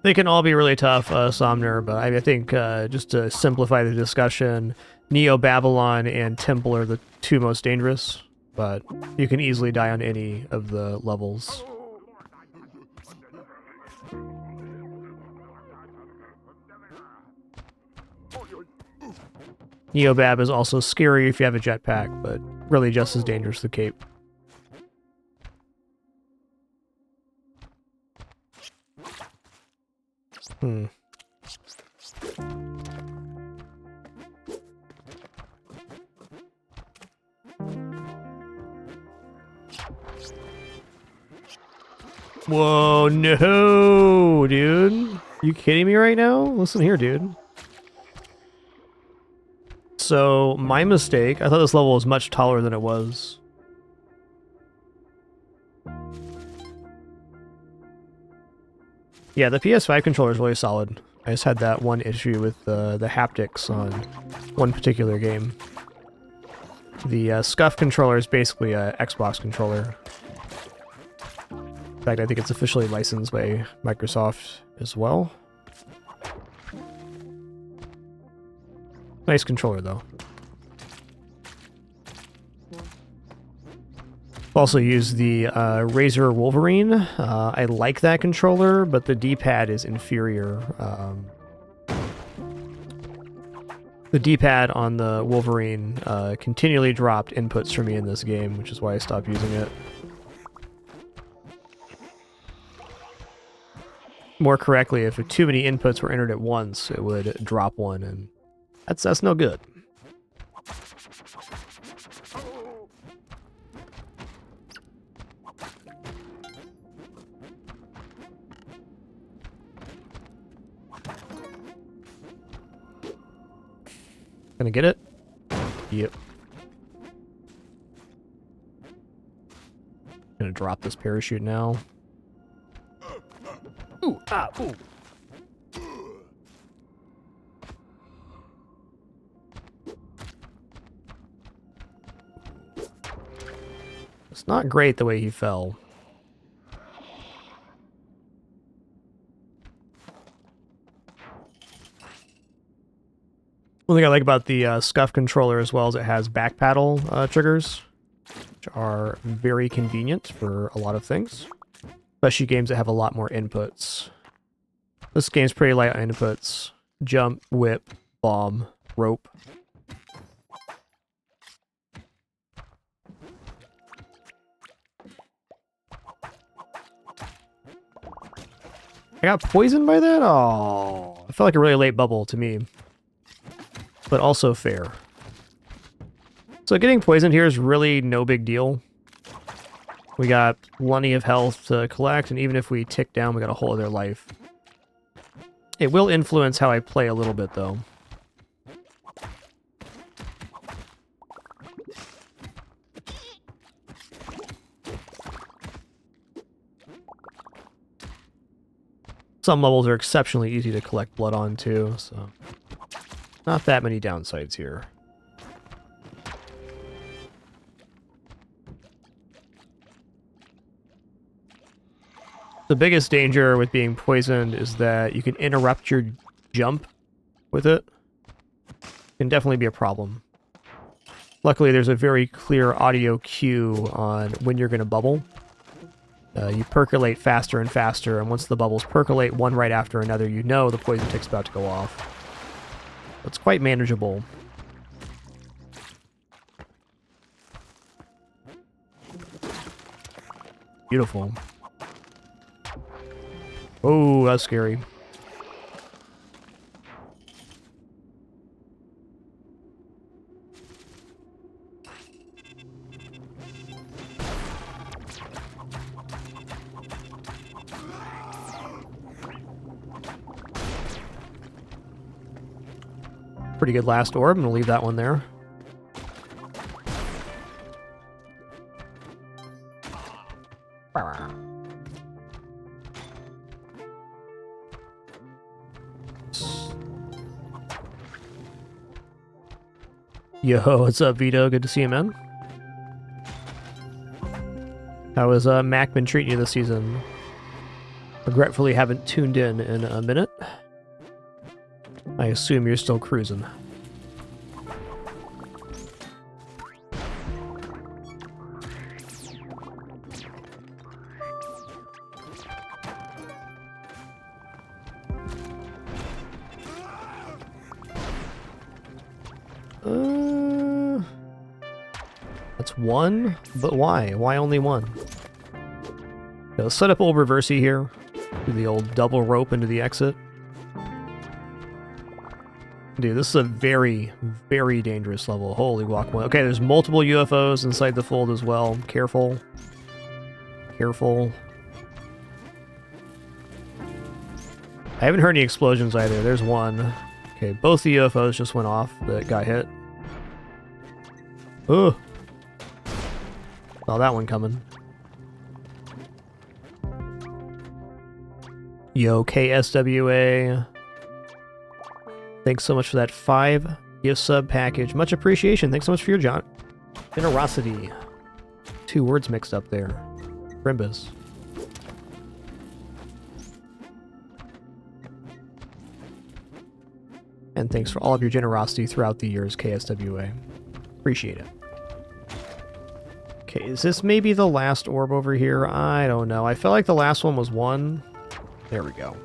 They can all be really tough, Somner, but I think just to simplify the discussion, Neo-Babylon and Temple are the two most dangerous, but you can easily die on any of the levels. Neo-Bab is also scary if you have a jetpack, but really just as dangerous as the Cape. Whoa, no, dude. You kidding me right now? Listen here, dude. So, my mistake. I thought this level was much taller than it was. Yeah, the PS5 controller is really solid. I just had that one issue with the haptics on one particular game. The Scuff controller is basically a Xbox controller. In fact, I think it's officially licensed by Microsoft as well. Nice controller, though. Also use the Razer Wolverine. I like that controller, but the D-pad is inferior. The D-pad on the Wolverine continually dropped inputs for me in this game, which is why I stopped using it. More correctly, if too many inputs were entered at once, it would drop one, and that's no good. Gonna get it? Yep. Gonna drop this parachute now. Ooh, ah, ooh. It's not great the way he fell. One thing I like about the Scuff controller as well is it has back paddle triggers, which are very convenient for a lot of things, especially games that have a lot more inputs. This game's pretty light on inputs. Jump, whip, bomb, rope. I got poisoned by that? Oh, it felt like a really late bubble to me. But also fair. So getting poisoned here is really no big deal. We got plenty of health to collect, and even if we tick down, we got a whole other life. It will influence how I play a little bit, though. Some levels are exceptionally easy to collect blood on, too, so not that many downsides here. The biggest danger with being poisoned is that you can interrupt your jump with it. It can definitely be a problem. Luckily, there's a very clear audio cue on when you're going to bubble. You percolate faster and faster, and once the bubbles percolate one right after another, you know the poison tick's about to go off. It's quite manageable. Beautiful. Oh, that's scary. Pretty good last orb. I'm gonna leave that one there. Yo, what's up, Vito? Good to see you, man. How has Mac been treating you this season? Regretfully haven't tuned in a minute. I assume you're still cruising. That's one? But why? Why only one? Okay, let's set up old reversey here. Do the old double rope into the exit. Dude, this is a very, very dangerous level. Holy guacamole. Okay, there's multiple UFOs inside the fold as well. Careful. Careful. I haven't heard any explosions either. There's one. Okay, both the UFOs just went off that got hit. Ugh. Saw that one coming. Yo, KSWA. Thanks so much for that 5 gift sub package. Much appreciation. Thanks so much for your generosity. 2 words mixed up there. Rimbus. And thanks for all of your generosity throughout the years, KSWA. Appreciate it. Okay, is this maybe the last orb over here? I don't know. I felt like the last one was 1. There we go.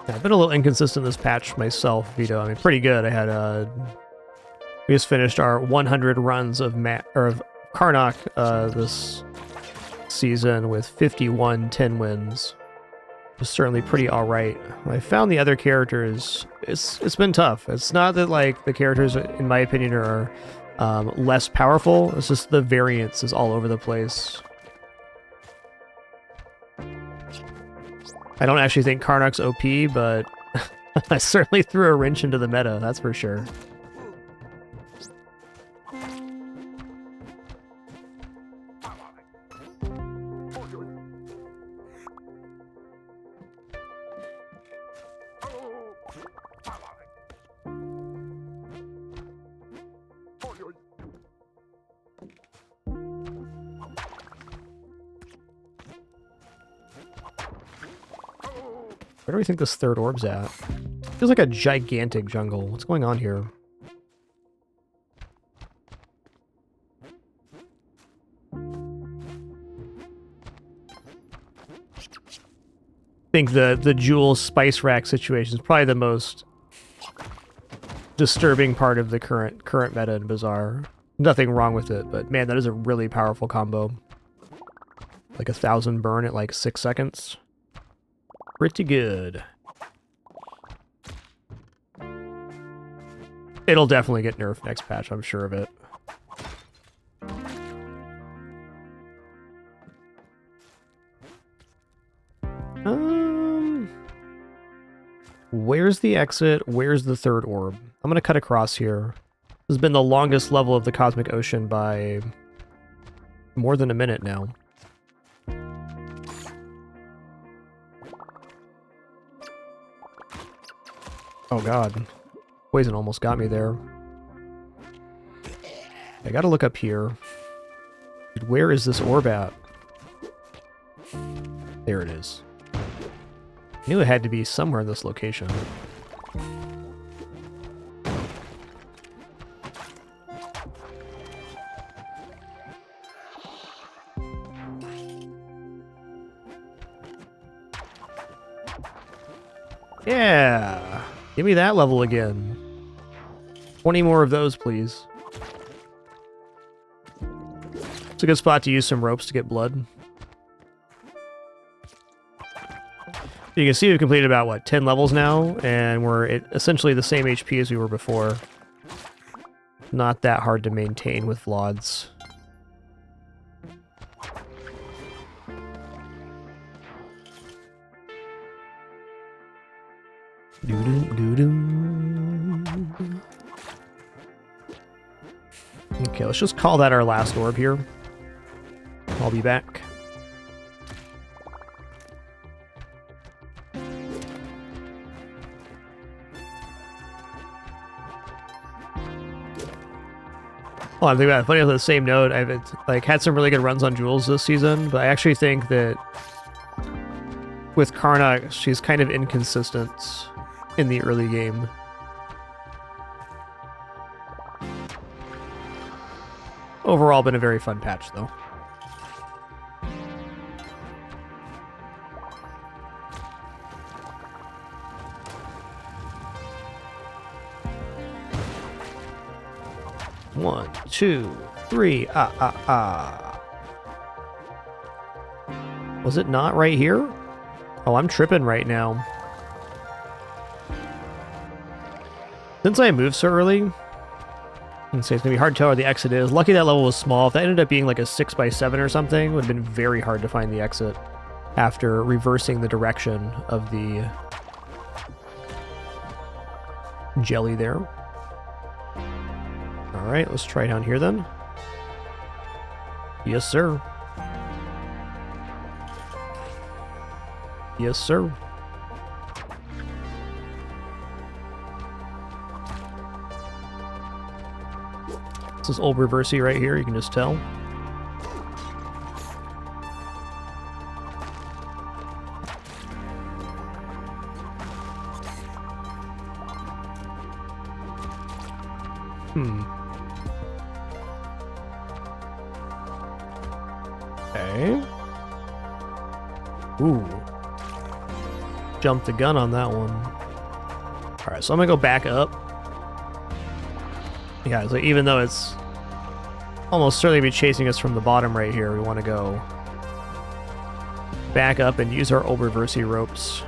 I've been a little inconsistent this patch myself, Vito. I mean, pretty good. I had we just finished our 100 runs of Karnak this season with 51 10 wins. It's certainly pretty alright. I found the other characters, it's been tough. It's not that like the characters, in my opinion, are less powerful. It's just the variance is all over the place. I don't actually think Karnak's OP, but I certainly threw a wrench into the meta, that's for sure. Where do we think this third orb's at? Feels like a gigantic jungle. What's going on here? I think the jewel spice rack situation is probably the most disturbing part of the current meta in Bazaar. Nothing wrong with it, but man, that is a really powerful combo. Like 1,000 burn at like 6 seconds. Pretty good. It'll definitely get nerfed next patch, I'm sure of it. Where's the exit? Where's the third orb? I'm gonna cut across here. This has been the longest level of the Cosmic Ocean by more than a minute now. Oh god. Poison almost got me there. I gotta look up here. Dude, where is this orb at? There it is. I knew it had to be somewhere in this location. Yeah! Give me that level again. 20 more of those, please. It's a good spot to use some ropes to get blood. You can see we've completed about, what, 10 levels now, and we're at essentially the same HP as we were before. Not that hard to maintain with Vlads. Okay, let's just call that our last orb here. I'll be back. Oh, I'm thinking about it. Funny on the same note, I've like had some really good runs on Jules this season, but I actually think that with Karnak, she's kind of inconsistent in the early game. Overall, been a very fun patch, though. One, two, three. Was it not right here? Oh, I'm tripping right now. Since I moved so early, and say it's gonna be hard to tell where the exit is. Lucky that level was small. If that ended up being like a 6x7 or something, it would have been very hard to find the exit after reversing the direction of the jelly there. Alright, let's try down here then. Yes, sir. Yes, sir. This is old reversey right here, you can just tell. Okay. Ooh. Jumped the gun on that one. Alright, so I'm gonna go back up. Yeah, so even though it's almost certainly be chasing us from the bottom right here, we want to go back up and use our old reversey ropes.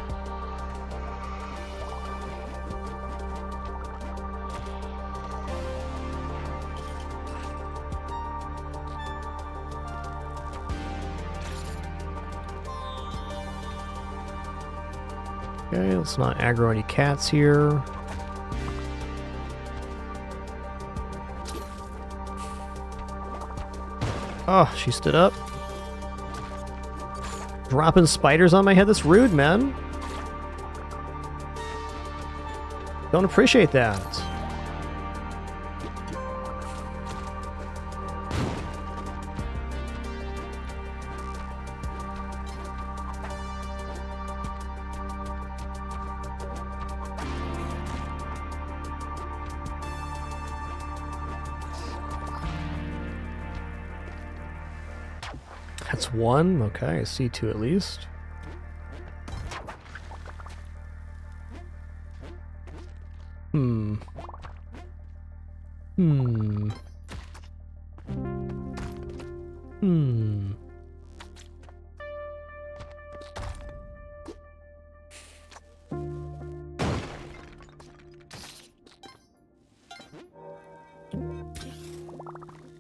Okay, let's not aggro any cats here. Oh, she stood up. Dropping spiders on my head? That's rude, man. Don't appreciate that. That's one. Okay, I see two at least. Hmm.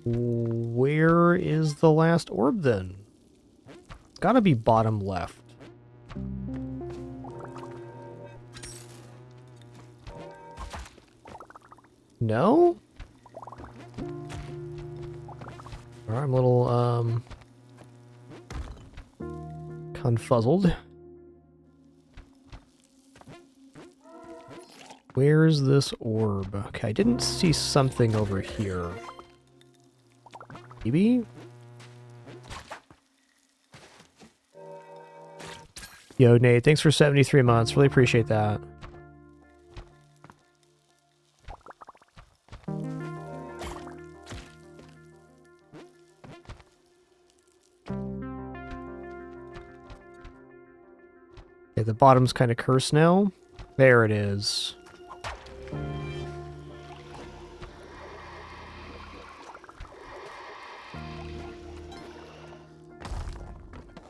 Where is the last orb then? It's gotta be bottom left. No? Alright, I'm a little, confuzzled. Where's this orb? Okay, I didn't see something over here. Maybe? Yo, Nate, thanks for 73 months. Really appreciate that. Okay, the bottom's kind of cursed now. There it is.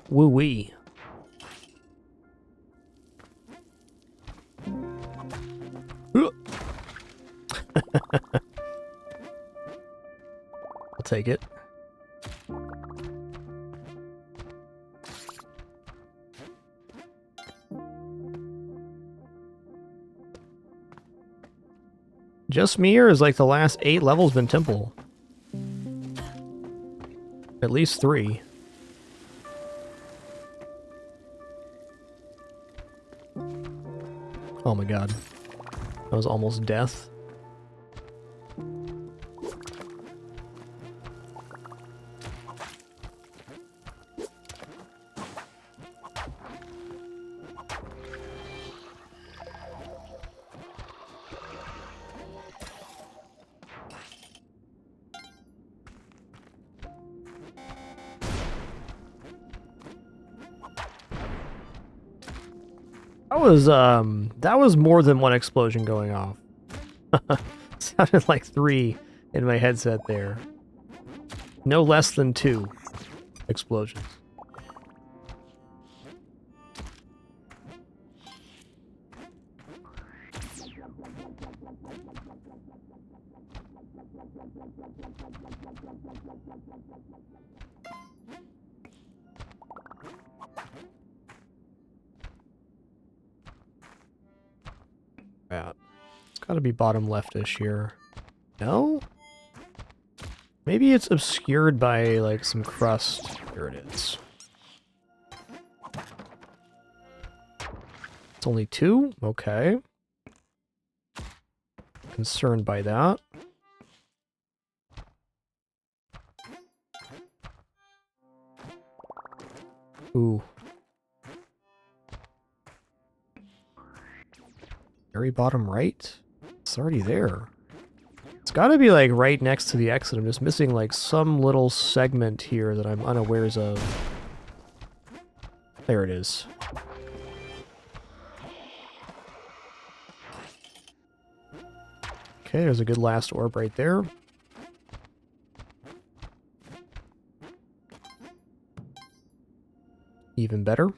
Woo-wee. I'll take it. just me, or is like the last 8 levels been temple? At least 3. Oh my god. That was almost death. That was more than one explosion going off. Sounded like 3 in my headset there. No less than 2 explosions. Yeah. It's gotta be bottom leftish here. No? Maybe it's obscured by, like, some crust. Here it is. It's only 2? Okay. Concerned by that. Ooh. Very bottom right? It's already there. It's gotta be like right next to the exit. I'm just missing like some little segment here that I'm unawares of. There it is. Okay, there's a good last orb right there. Even better.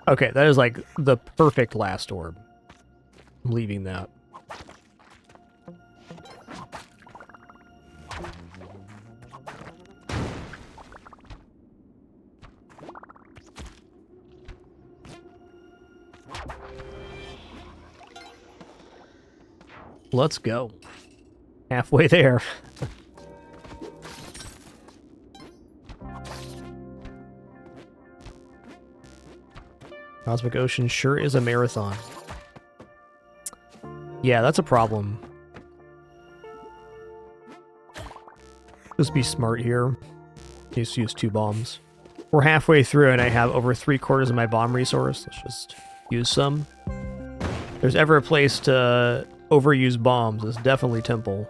Okay, that is like the perfect last orb. I'm leaving that. Let's go. Halfway there. Cosmic Ocean sure is a marathon. Yeah, that's a problem. Just be smart here. Just use 2 bombs. We're halfway through and I have over 3/4 of my bomb resource. Let's just use some. If there's ever a place to overuse bombs, it's definitely Temple.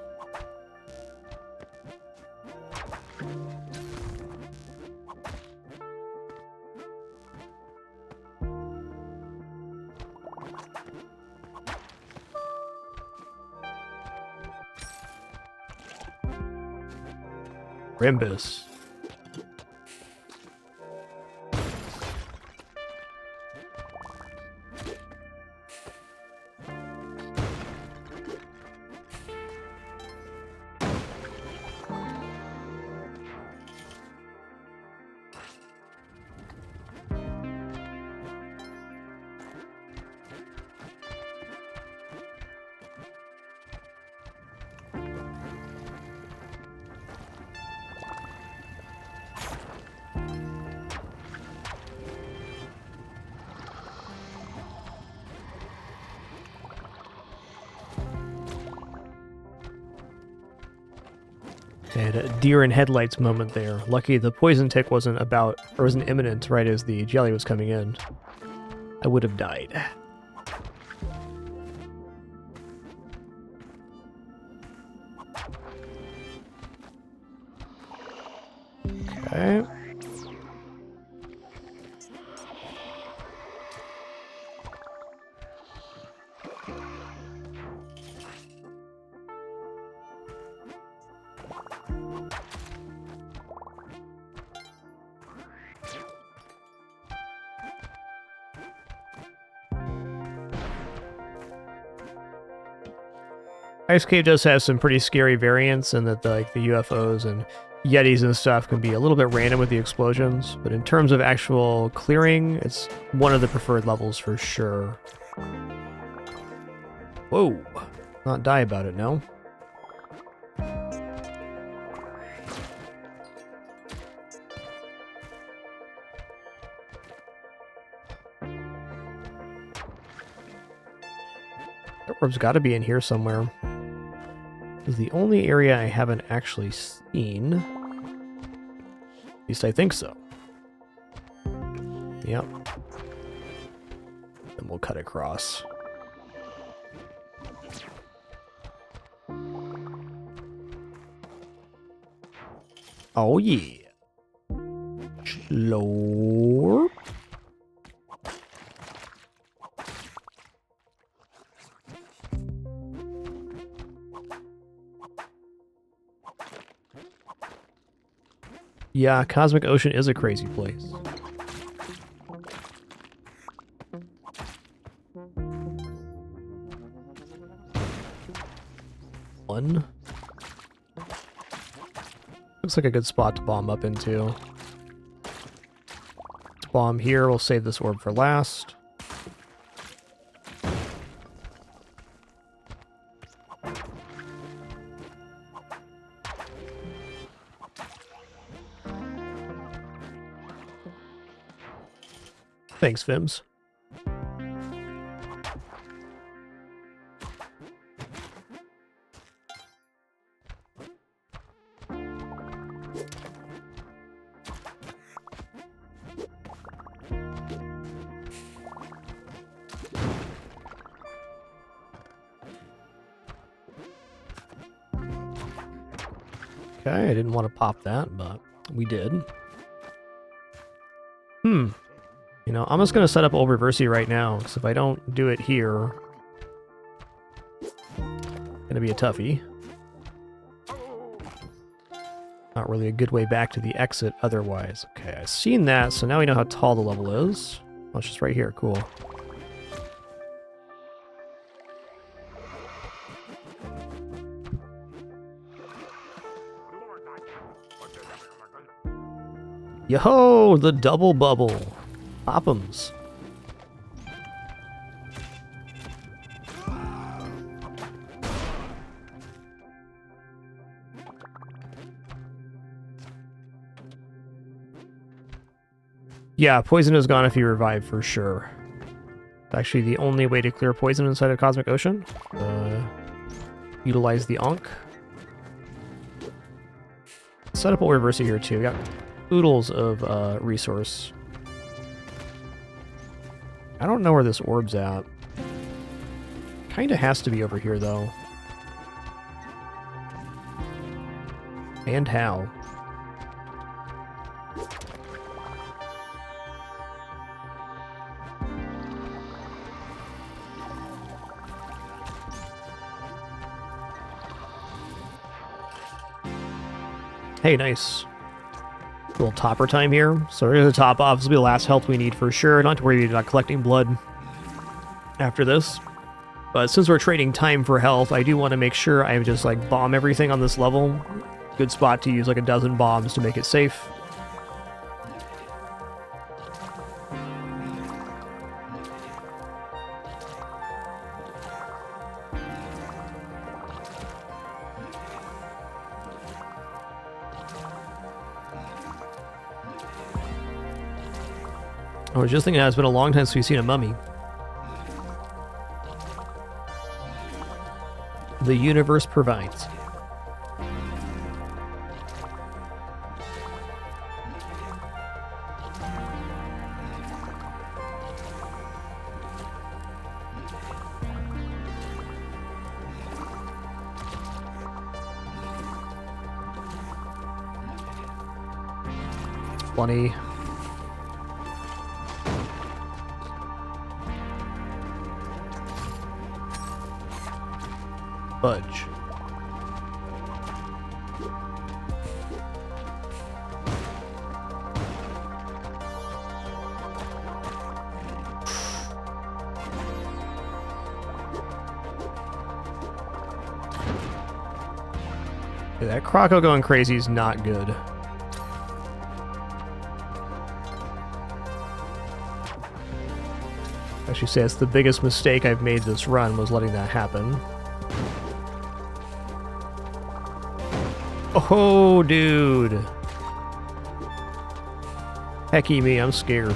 Rimbus. And a deer in headlights moment there. Lucky the poison tick wasn't about, or wasn't imminent right as the jelly was coming in. I would have died. Okay. Ice Cave does have some pretty scary variants in that like the UFOs and Yetis and stuff can be a little bit random with the explosions, but in terms of actual clearing, it's one of the preferred levels for sure. Whoa! Not die about it, no? That orb's got to be in here somewhere. This is the only area I haven't actually seen. At least I think so. Yep. Then we'll cut across. Oh yeah. Slurp. Yeah, Cosmic Ocean is a crazy place. One. Looks like a good spot to bomb up into. Let's bomb here, we'll save this orb for last. Thanks, Vims. Okay, I didn't want to pop that, but we did. You know, I'm just going to set up old Reversi right now, because if I don't do it here, it's going to be a toughie. Not really a good way back to the exit otherwise. Okay, I've seen that, so now we know how tall the level is. Oh, it's just right here, cool. Yo-ho! The double bubble! Pop'ems. Yeah, poison is gone if you revive for sure. It's actually the only way to clear poison inside of Cosmic Ocean. Utilize the Ankh. Set up a Reversi here too. We got oodles of resource. I don't know where this orb's at. Kinda has to be over here, though. And how? Hey, nice. A little topper time here. So we're going to top off. This will be the last health we need for sure. Not have to worry about collecting blood after this. But since we're trading time for health, I do want to make sure I just like bomb everything on this level. Good spot to use like a dozen bombs to make it safe. I was just thinking it's been a long time since we've seen a mummy. The universe provides. It's funny. Fudge. Yeah, that Croco going crazy is not good. Actually, say it's the biggest mistake I've made this run was letting that happen. Oh, dude. Hecky me, I'm scared.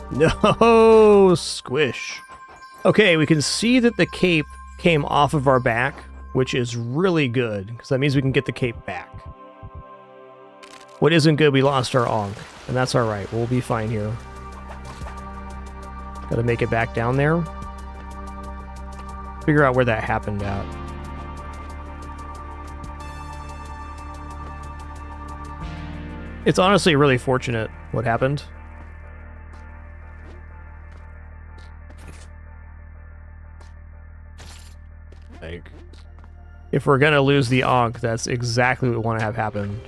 No, squish. Okay, we can see that the cape came off of our back, which is really good, because that means we can get the cape back. What isn't good, we lost our Ankh, and that's alright, we'll be fine here. Gotta make it back down there. Figure out where that happened at. It's honestly really fortunate what happened. Like, if we're gonna lose the Ankh, that's exactly what we want to have happen.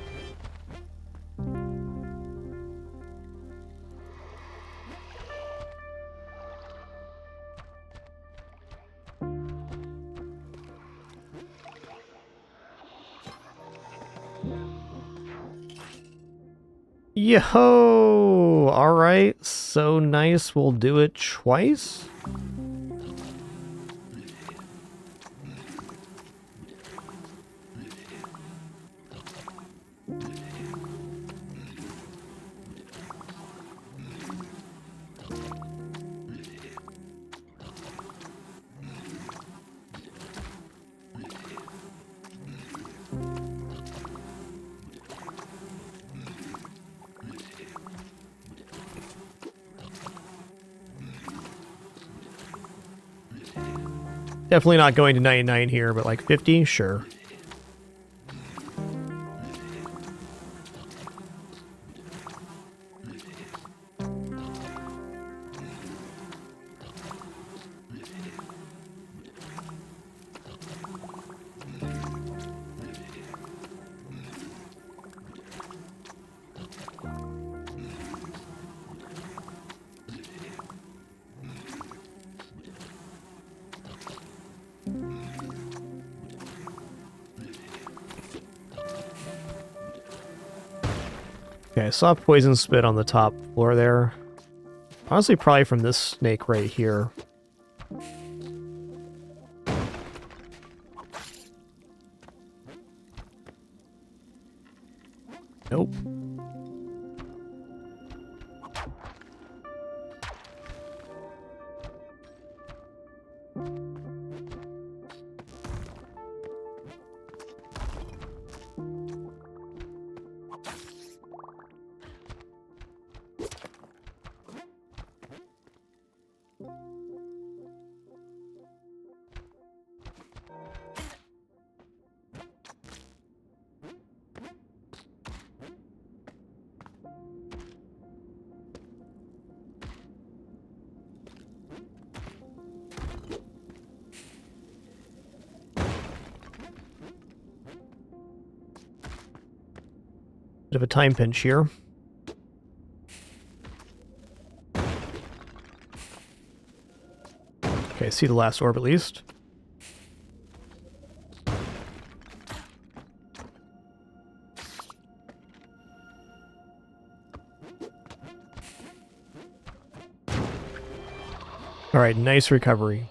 Yo! Alright, so nice, we'll do it twice? Definitely not going to 99 here, but like 50? Sure. Okay, I saw poison spit on the top floor there. Honestly, probably from this snake right here. Nope. Bit of a time pinch here. Okay, see the last orb at least. Alright, nice recovery.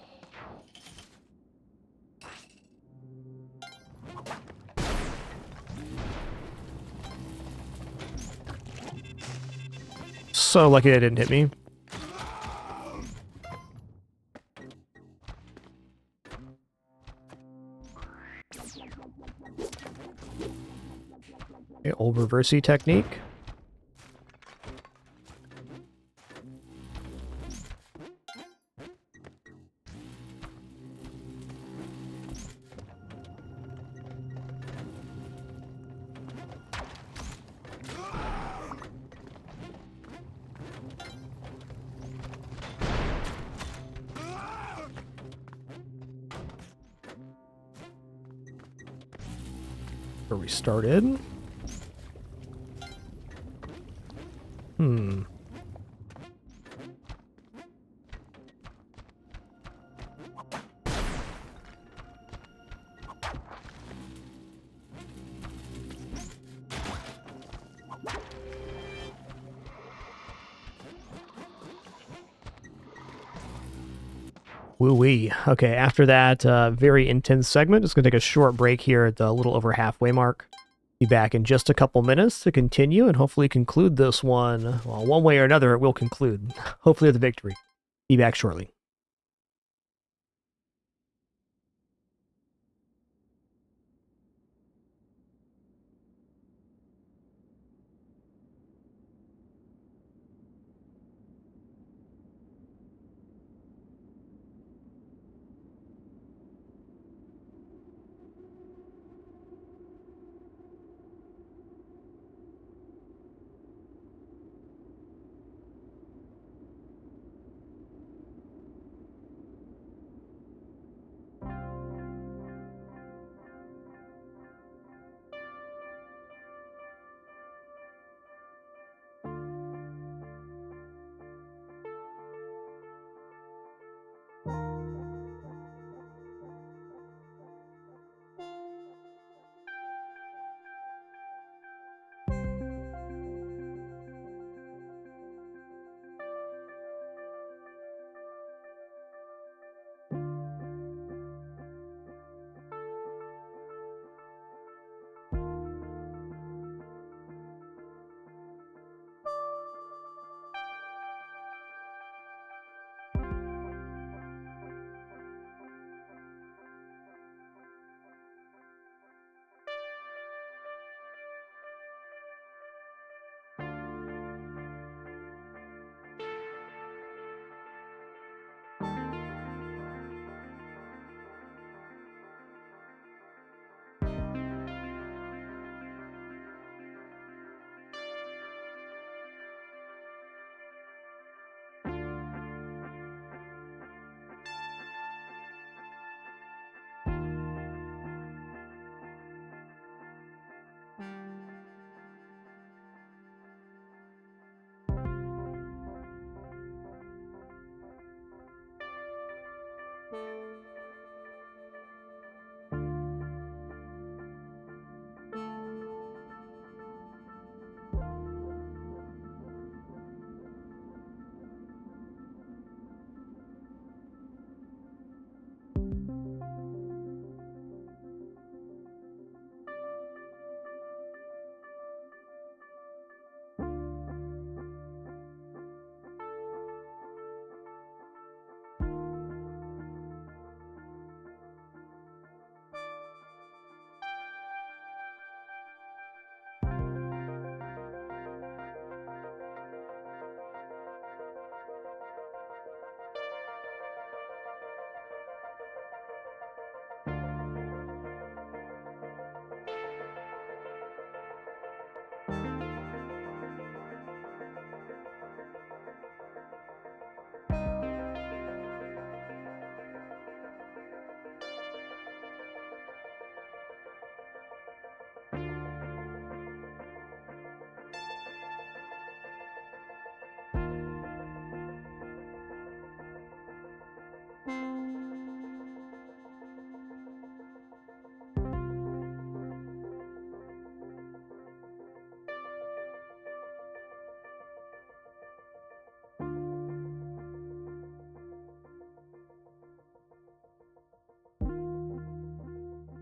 So lucky that didn't hit me. Okay, old reversey technique. Where we started. Woo-wee. Okay, after that very intense segment, just going to take a short break here at the little over halfway mark. Be back in just a couple minutes to continue and hopefully conclude this one. Well, one way or another, it will conclude. Hopefully with a victory. Be back shortly.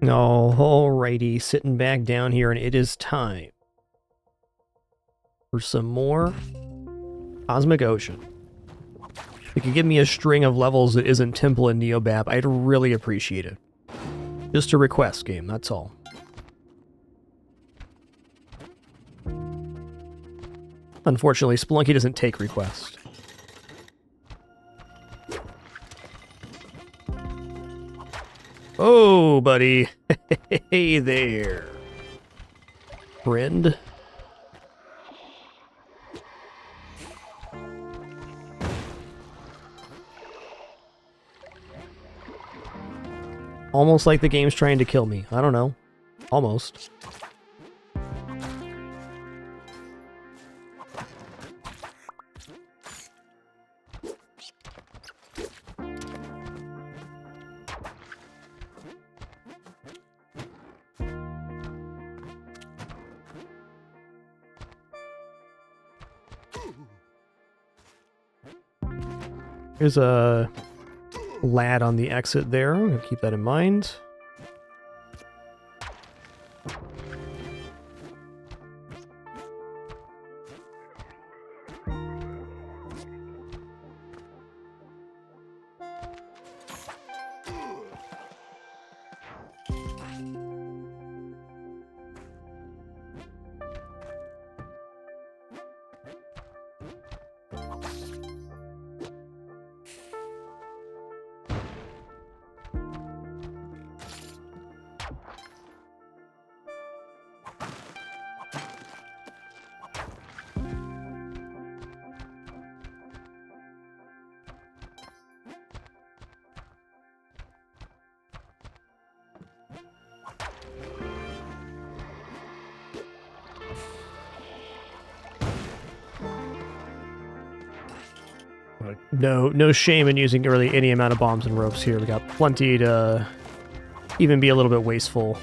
Alrighty, sitting back down here, and it is time for some more Cosmic Ocean. If you could give me a string of levels that isn't Temple and Neobab, I'd really appreciate it. Just a request game, that's all. Unfortunately, Spelunky doesn't take requests. Oh, buddy. Hey there. Friend. Almost like the game's trying to kill me. I don't know. Almost. Here's a lad on the exit there. I'm gonna keep that in mind. No shame in using really any amount of bombs and ropes here. We got plenty to even be a little bit wasteful.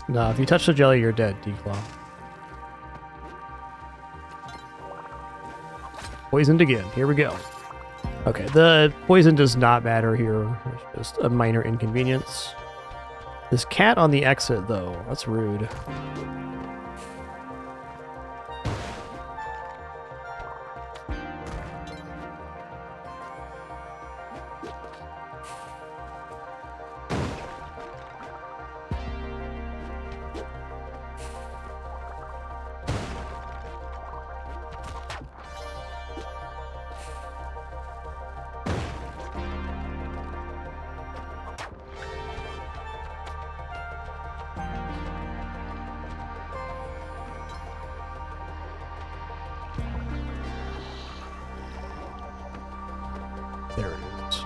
No, if you touch the jelly, you're dead, Declaw. Poisoned again. Here we go. Okay, the poison does not matter here. It's just a minor inconvenience. This cat on the exit, though, that's rude. There it is.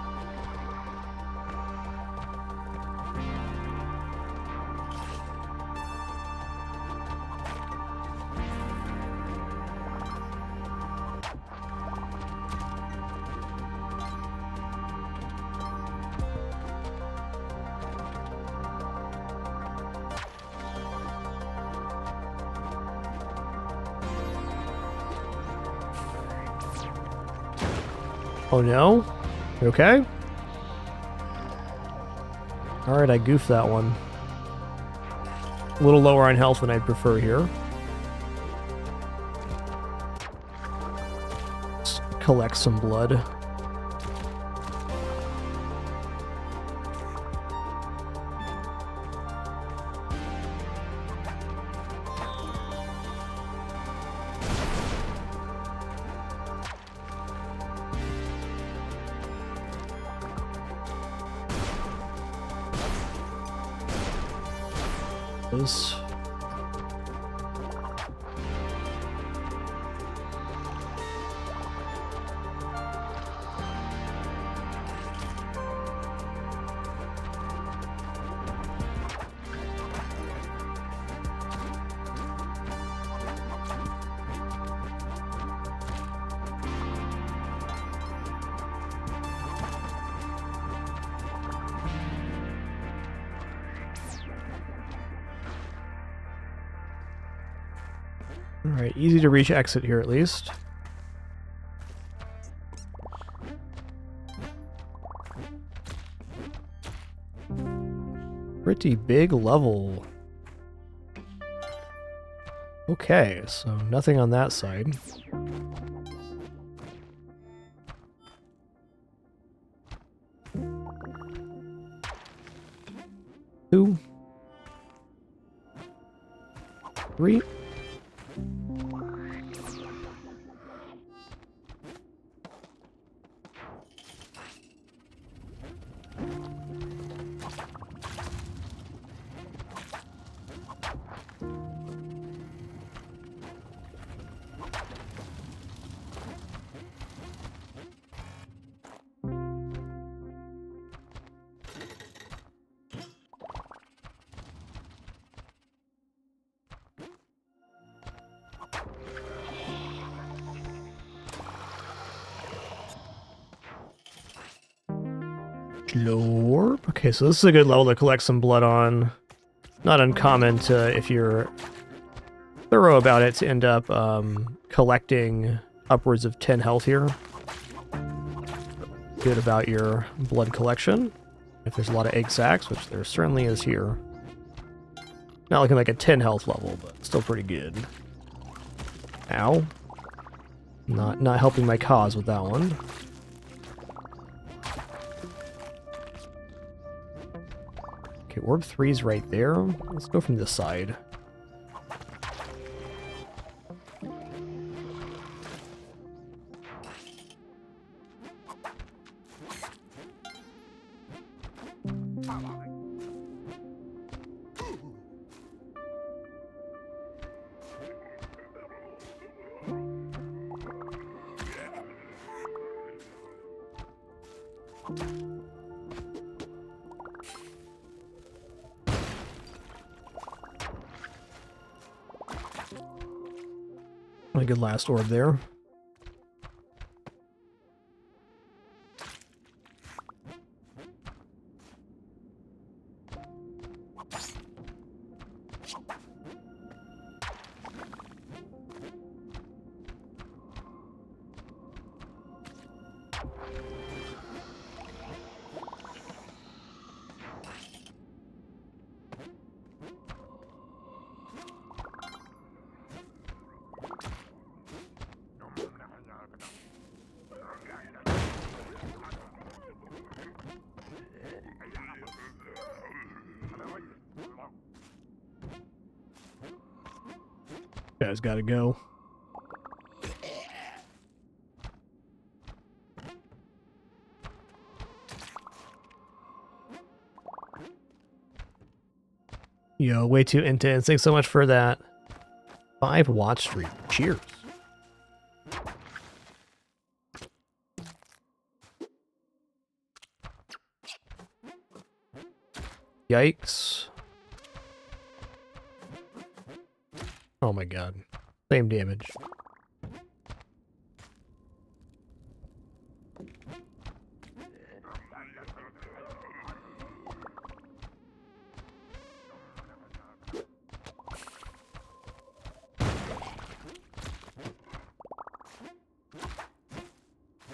Oh no? You okay? Alright, I goofed that one. A little lower on health than I'd prefer here. Let's collect some blood. This. Alright, easy to reach exit here at least. Pretty big level. Okay, so nothing on that side. Two. 3. Glorp. Okay, so this is a good level to collect some blood on. Not uncommon to, if you're thorough about it, to end up collecting upwards of 10 health here. Good about your blood collection. If there's a lot of egg sacs, which there certainly is here. Not looking like a 10 health level, but still pretty good. Ow. Not helping my cause with that one. Okay, orb 3's right there. Let's go from this side. A good last orb there. Guys gotta go. Yo, way too intense. Thanks so much for that 5 watch streak. Cheers. Yikes. Oh my god. Same damage.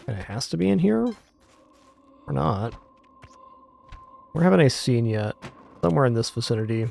And it has to be in here? Or not? Where haven't I seen yet? Somewhere in this vicinity.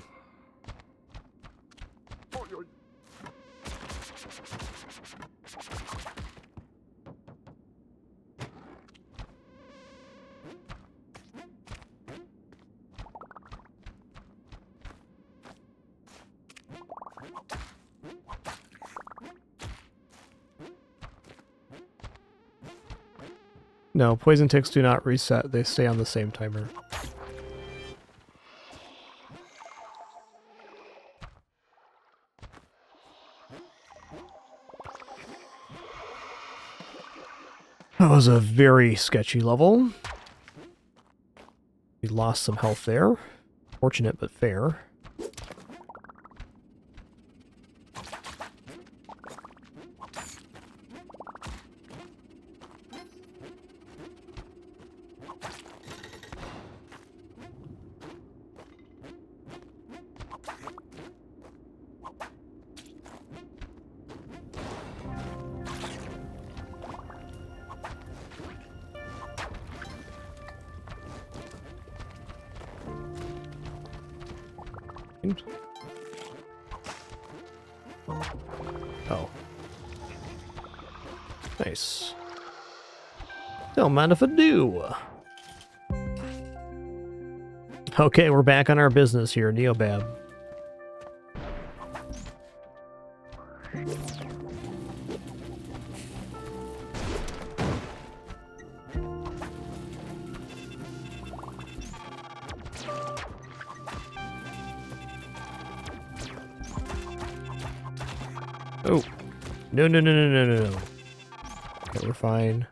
No, poison ticks do not reset. They stay on the same timer. That was a very sketchy level. We lost some health there. Fortunate but fair. Oh. Nice. Don't mind if I do. Okay, we're back on our business here, Neobab. Oh. No, no, no, no, no, no, no. Okay, we're fine.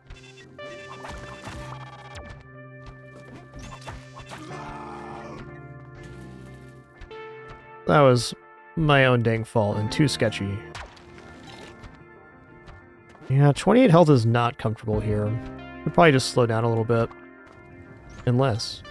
That was my own dang fault and too sketchy. Yeah, 28 health is not comfortable here. We'd probably just slow down a little bit. Unless...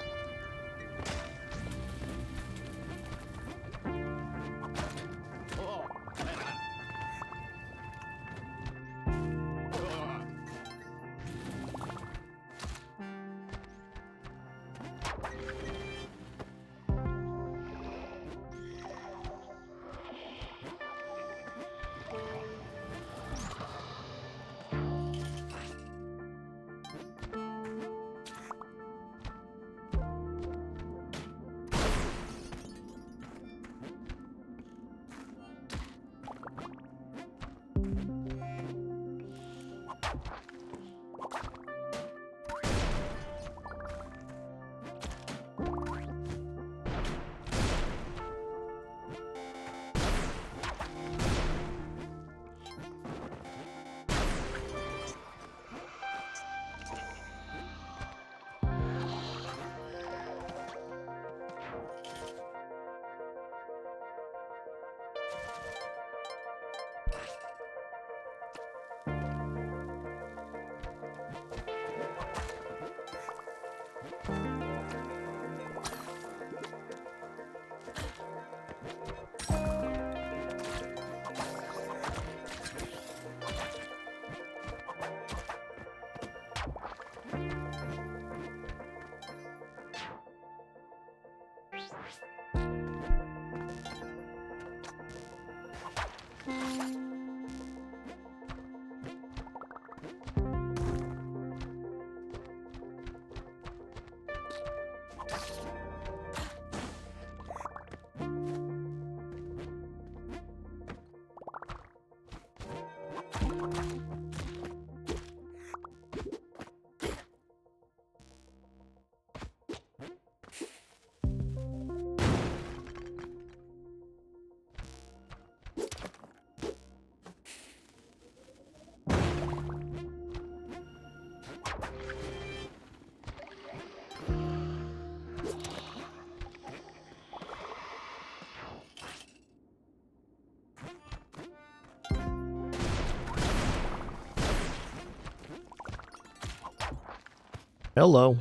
Hello.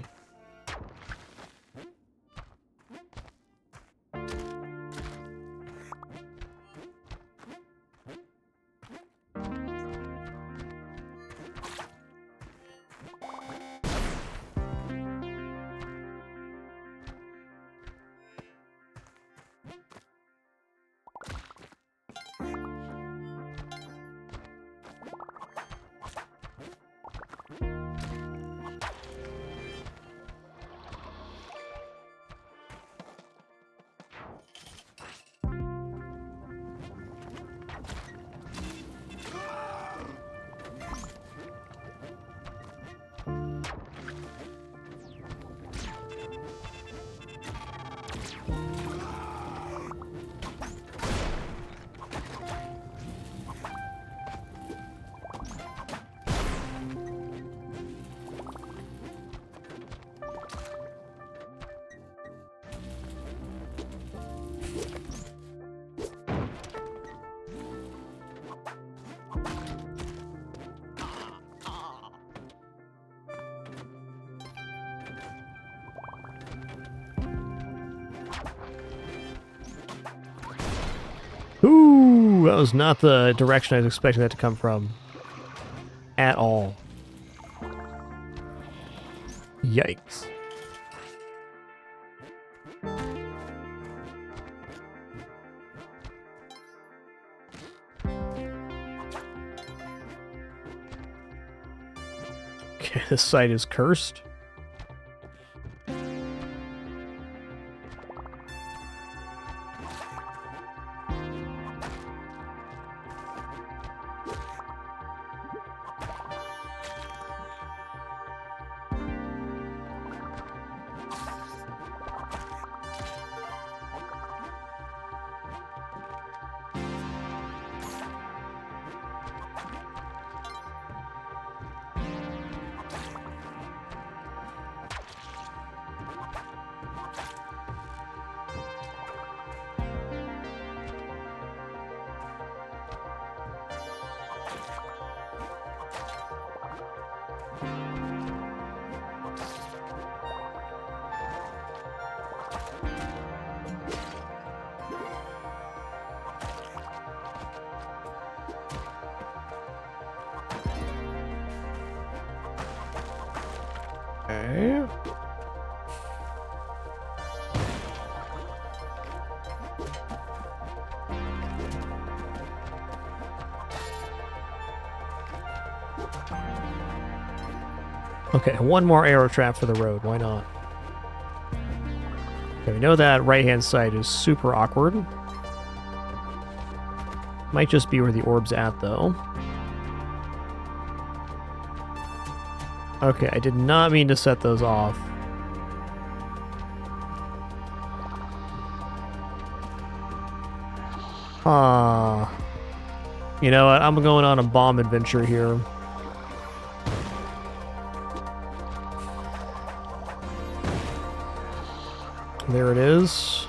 Ooh, that was not the direction I was expecting that to come from. At all. Yikes. Okay, this site is cursed. Okay. Okay, one more arrow trap for the road. Why not? Okay, we know that right-hand side is super awkward. Might just be where the orb's at, though. Okay, I did not mean to set those off. You know what? I'm going on a bomb adventure here. There it is.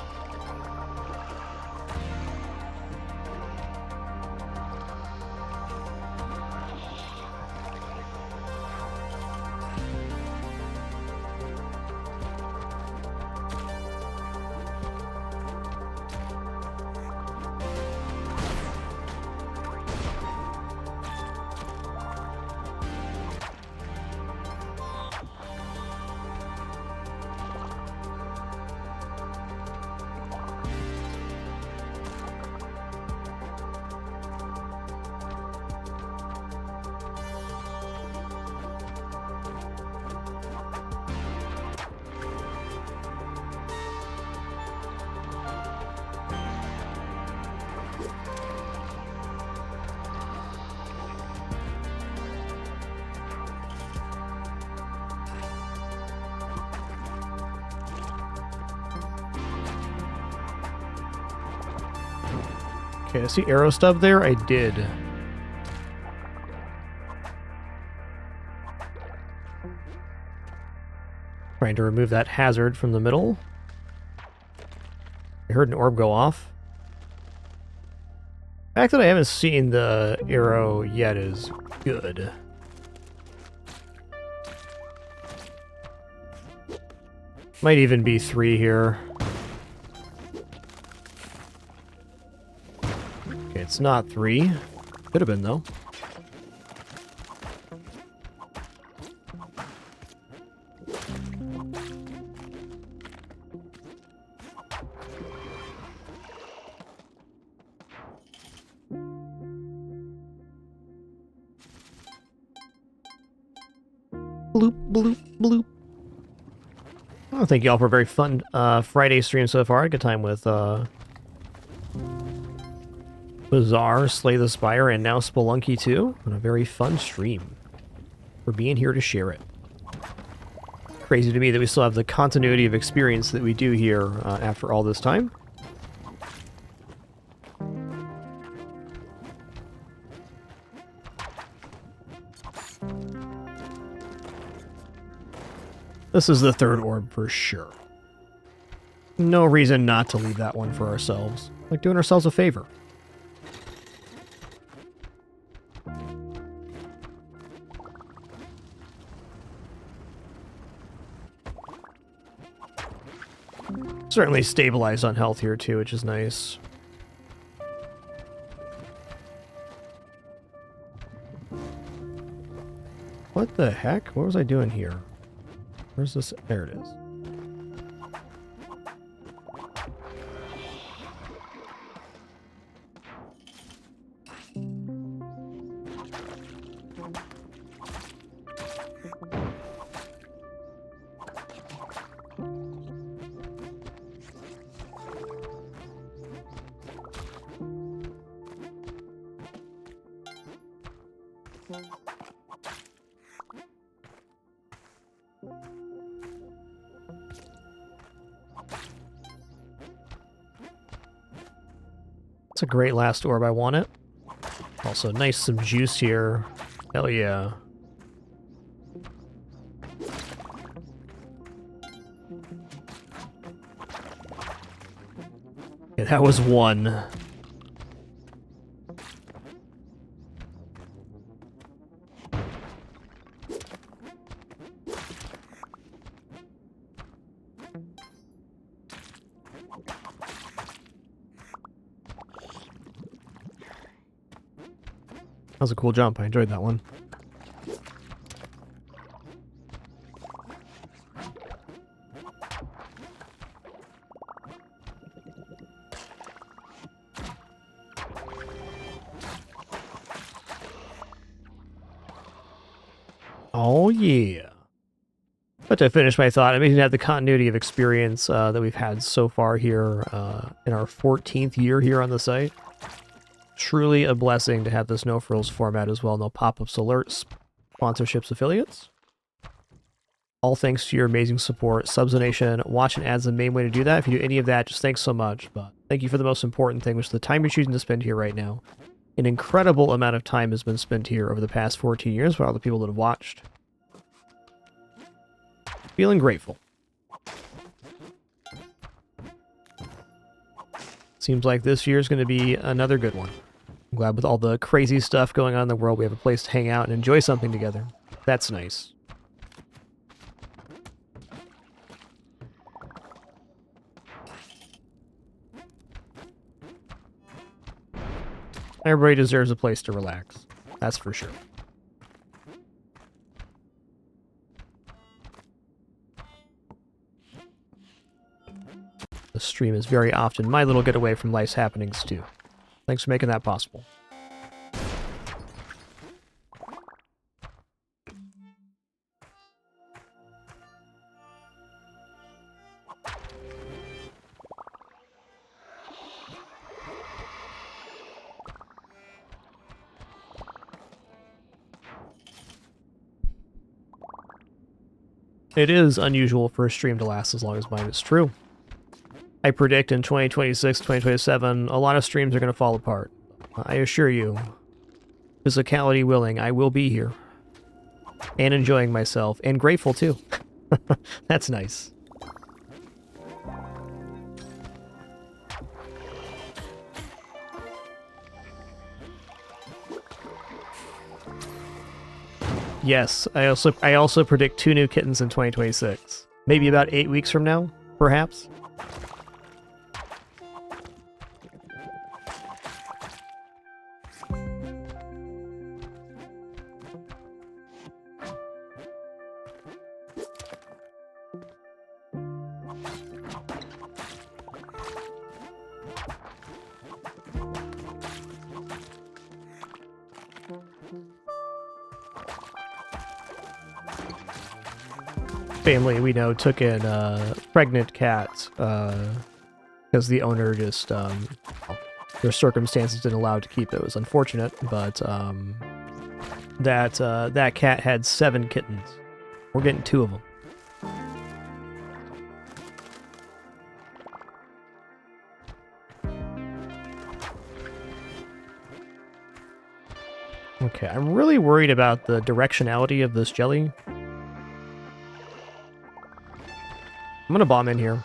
Okay, I see arrow stub there. I did. Trying to remove that hazard from the middle. I heard an orb go off. The fact that I haven't seen the arrow yet is good. Might even be 3 here. Okay, it's not 3. Could have been, though. Bloop, bloop, bloop. Oh, thank you all for a very fun Friday stream so far. Good time with Bazaar, Slay the Spire, and now Spelunky 2. And a very fun stream. For being here to share it. Crazy to me that we still have the continuity of experience that we do here after all this time. This is the 3rd orb for sure. No reason not to leave that one for ourselves. Like doing ourselves a favor. Certainly stabilized on health here too, which is nice. What the heck? What was I doing here? Where's this? There it is. It's a great last orb. I want it. Also, nice some juice here. Hell yeah. Yeah, that was 1. That was a cool jump. I enjoyed that one. Oh, yeah. But to finish my thought, I mean, to have the continuity of experience that we've had so far here in our 14th year here on the site. Truly a blessing to have this no frills format as well. No pop-ups, alerts, sponsorships, affiliates. All thanks to your amazing support. Subs donation, watch and ads the main way to do that. If you do any of that, just thanks so much. But thank you for the most important thing, which is the time you're choosing to spend here right now. An incredible amount of time has been spent here over the past 14 years by all the people that have watched. Feeling grateful. Seems like this year's going to be another good one. I'm glad with all the crazy stuff going on in the world, we have a place to hang out and enjoy something together. That's nice. Everybody deserves a place to relax. That's for sure. The stream is very often my little getaway from life's happenings, too. Thanks for making that possible. It is unusual for a stream to last as long as mine is true. I predict in 2026, 2027, a lot of streams are going to fall apart. I assure you, physicality willing, I will be here. And enjoying myself, and grateful too. That's nice. Yes, I also predict 2 new kittens in 2026. Maybe about 8 weeks from now, perhaps. Family we know took in a pregnant cat because the owner just their circumstances didn't allow to keep it. It was unfortunate, but that cat had 7 kittens. We're getting 2 of them. Okay, I'm really worried about the directionality of this jelly. I'm gonna bomb in here.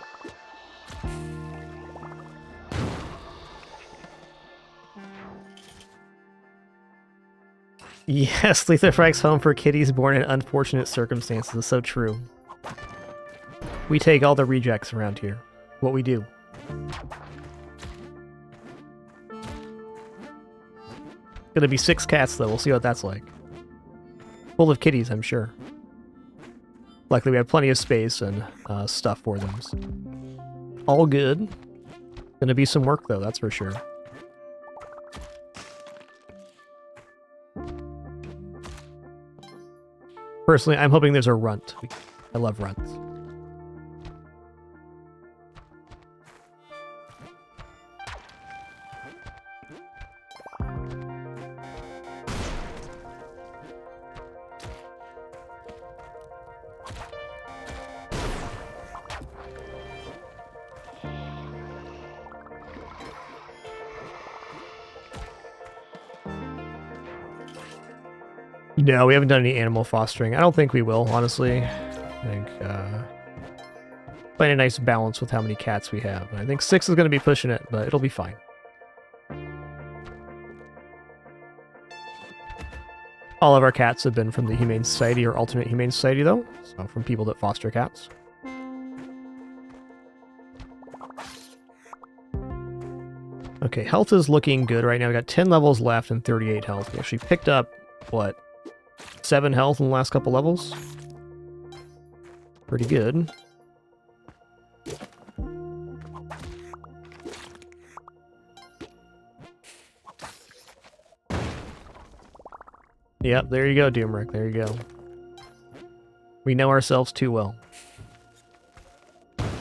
Yes, Letha Frank's home for kitties born in unfortunate circumstances. So true. We take all the rejects around here. What we do. Gonna be 6 cats though. We'll see what that's like. Full of kitties, I'm sure. Luckily, we have plenty of space and stuff for them. So. All good. Gonna be some work, though, that's for sure. Personally, I'm hoping there's a runt. I love runts. No, we haven't done any animal fostering. I don't think we will, honestly. I think, find a nice balance with how many cats we have. I think 6 is going to be pushing it, but it'll be fine. All of our cats have been from the Humane Society or Alternate Humane Society, though. So from people that foster cats. Okay, health is looking good right now. We got 10 levels left and 38 health. We actually picked up, what, 7 health in the last couple levels? Pretty good. Yep, there you go, Doomrick. There you go. We know ourselves too well.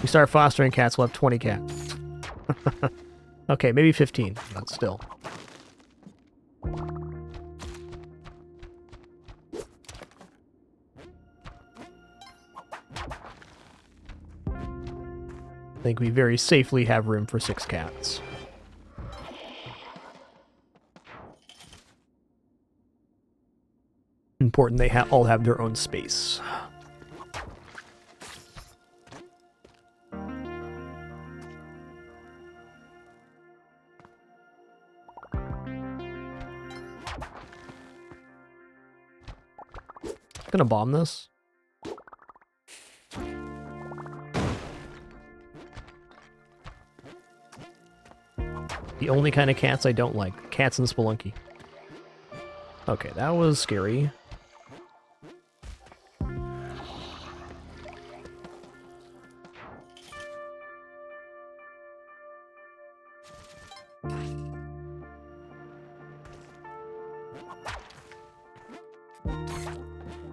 We start fostering cats, we'll have 20 cats. Okay, maybe 15, but still. I think we very safely have room for 6 cats. Important they all have their own space. Gonna bomb this. The only kind of cats I don't like. Cats in Spelunky. Okay, that was scary.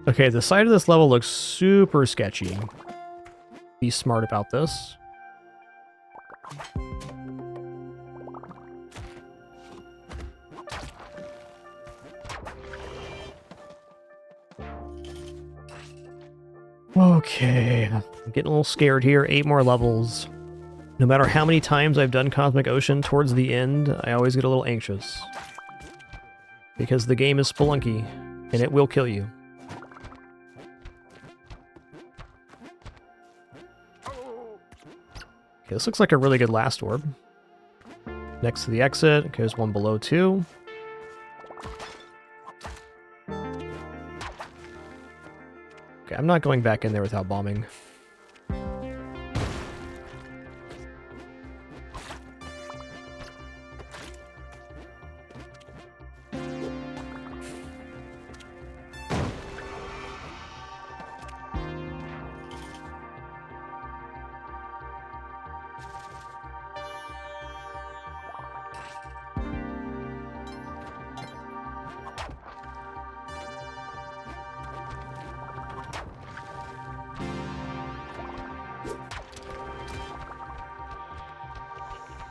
Okay, the side of this level looks super sketchy. Be smart about this. Okay, I'm getting a little scared here. 8 more levels. No matter how many times I've done Cosmic Ocean, towards the end, I always get a little anxious. Because the game is Spelunky, and it will kill you. Okay, this looks like a really good last orb. Next to the exit, okay, there's one below too. Okay, I'm not going back in there without bombing.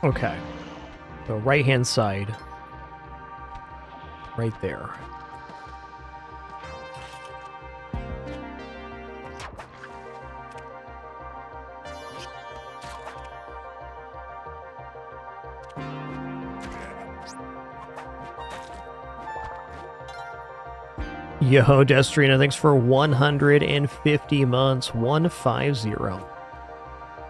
Okay. So right-hand side. Right there. Yo, Destrina, thanks for 150 months. 150.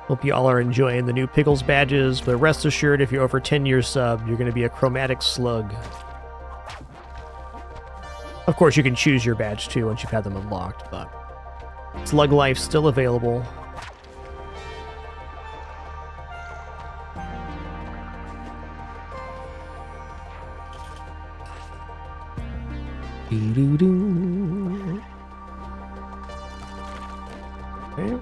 Hope you all are enjoying the new Pickles badges, but rest assured if you're over 10 years sub, you're going to be a chromatic slug. Of course, you can choose your badge too once you've had them unlocked, but Slug Life still available. Okay.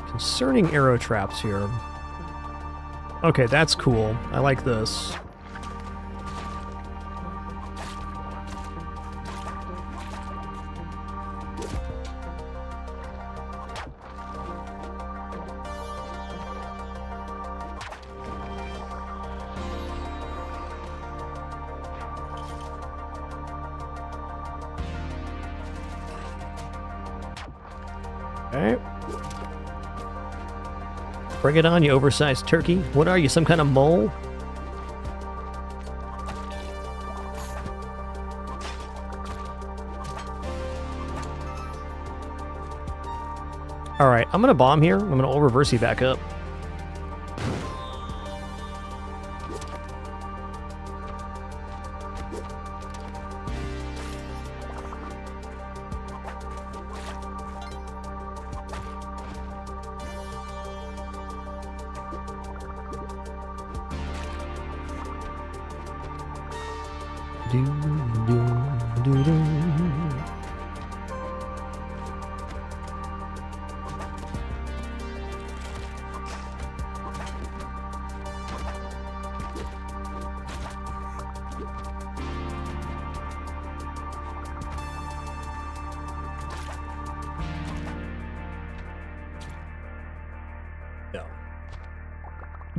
Concerning arrow traps here. Okay, that's cool. I like this. Okay. Bring it on, you oversized turkey. What are you, some kind of mole? Alright, I'm gonna bomb here. I'm gonna reverse you back up.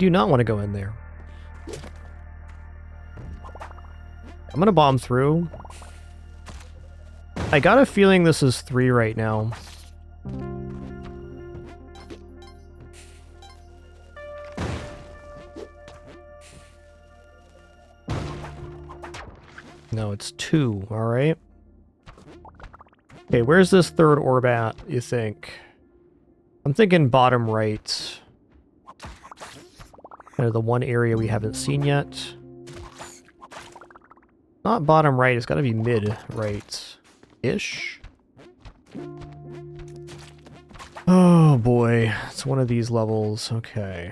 do not want to go in there. I'm gonna bomb through. I got a feeling this is 3 right now. No, it's 2, alright. Okay, where's this third orb at, you think? I'm thinking bottom right. Kind of the one area we haven't seen yet. Not bottom right, it's gotta be mid right-ish. Oh boy, it's one of these levels, okay.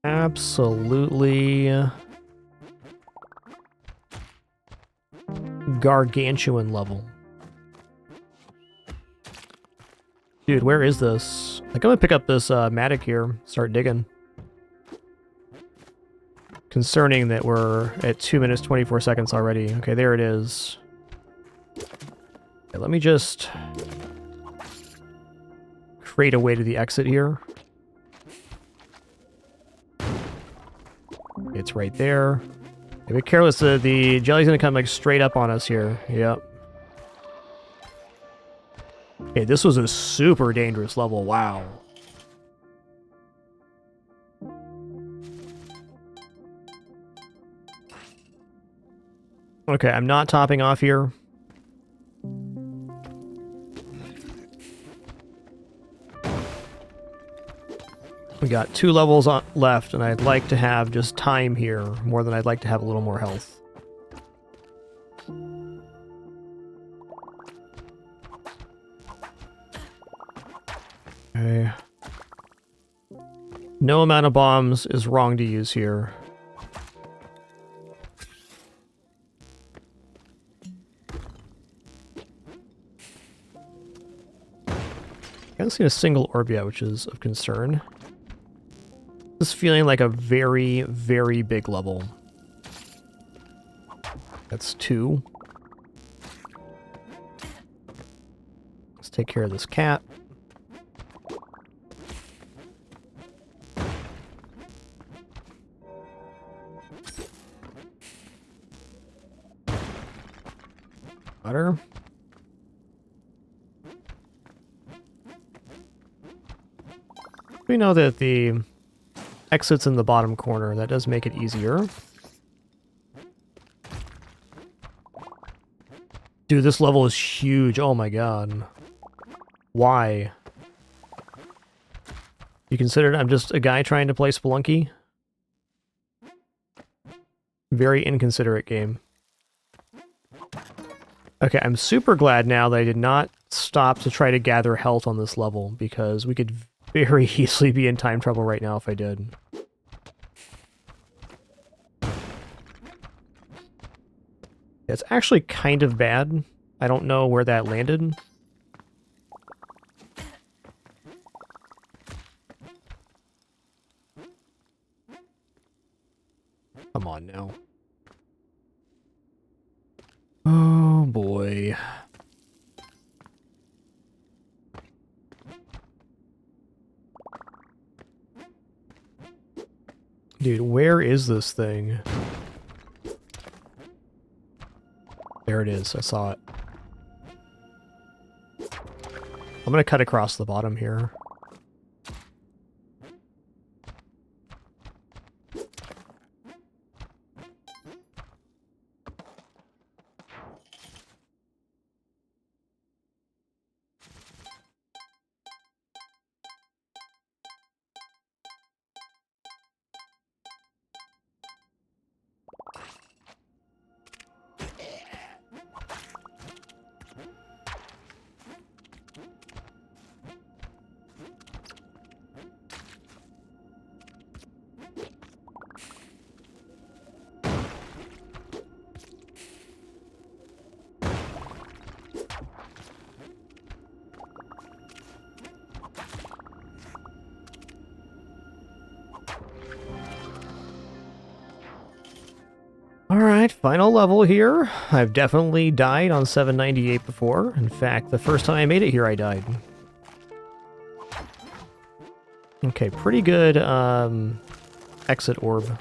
Absolutely gargantuan level. Dude, where is this? I think I'm gonna pick up this Matic here, start digging. Concerning that we're at 2 minutes 24 seconds already. Okay, there it is. Okay, let me just create a way to the exit here. It's right there. Be careless, the jelly's gonna come like straight up on us here. Yep. Okay, this was a super dangerous level, wow. Okay, I'm not topping off here. We got 2 levels left, and I'd like to have just time here, more than I'd like to have a little more health. Okay. No amount of bombs is wrong to use here. I haven't seen a single orb yet, which is of concern. This is feeling like a very, very big level. That's 2. Let's take care of this cat. Butter. We know that the exit's in the bottom corner. That does make it easier. Dude, this level is huge. Oh my god. Why? You consider I'm just a guy trying to play Spelunky? Very inconsiderate game. Okay, I'm super glad now that I did not stop to try to gather health on this level, because we could very easily be in time trouble right now if I did. It's actually kind of bad. I don't know where that landed. Come on now. Oh boy. Dude, where is this thing? There it is, I saw it. I'm gonna cut across the bottom here. Alright, final level here. I've definitely died on 798 before. In fact, the first time I made it here, I died. Okay, pretty good exit orb.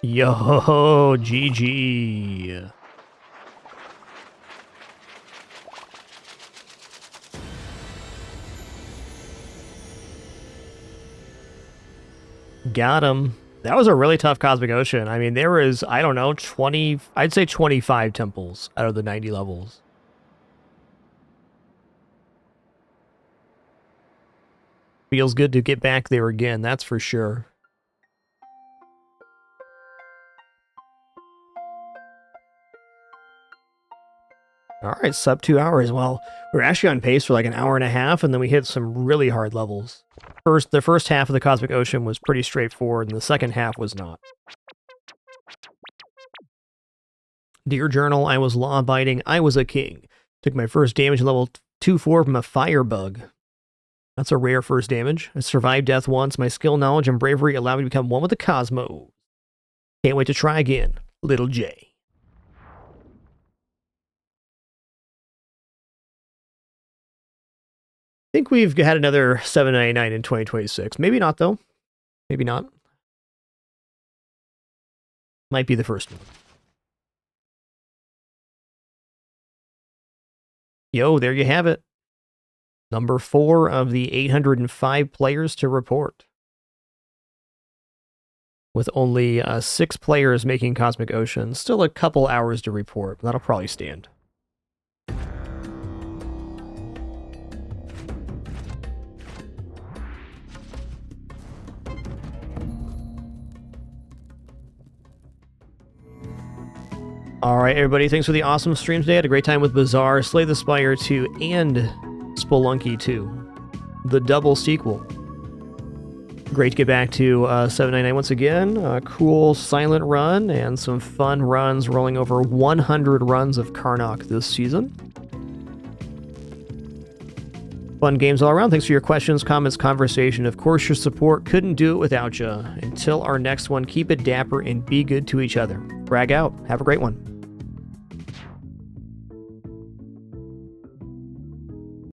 Yo, GG. Got him. That was a really tough Cosmic Ocean. I mean, there was, I don't know, 20, I'd say 25 temples out of the 90 levels. Feels good to get back there again, that's for sure. Alright, sub 2 hours. Well, we're actually on pace for like an hour and a half, and then we hit some really hard levels. The first half of the Cosmic Ocean was pretty straightforward, and the second half was not. Dear Journal, I was law-abiding, I was a king. Took my first damage level 2-4 from a fire bug. That's a rare first damage. I survived death once. My skill, knowledge, and bravery allowed me to become one with the cosmos. Can't wait to try again. Little J. I think we've had another 799 in 2026. Maybe not, though. Maybe not. Might be the first one. Yo, there you have it. Number 4 of the 805 players to report. With only 6 players making Cosmic Ocean. Still a couple hours to report, but that'll probably stand. Alright, everybody, thanks for the awesome stream today. I had a great time with Bazaar, Slay the Spire 2, and Spelunky 2. The double sequel. Great to get back to 799 once again. A cool silent run, and some fun runs, rolling over 100 runs of Karnak this season. Fun games all around. Thanks for your questions, comments, conversation. Of course, your support. Couldn't do it without you. Until our next one, keep it dapper and be good to each other. Brag out. Have a great one.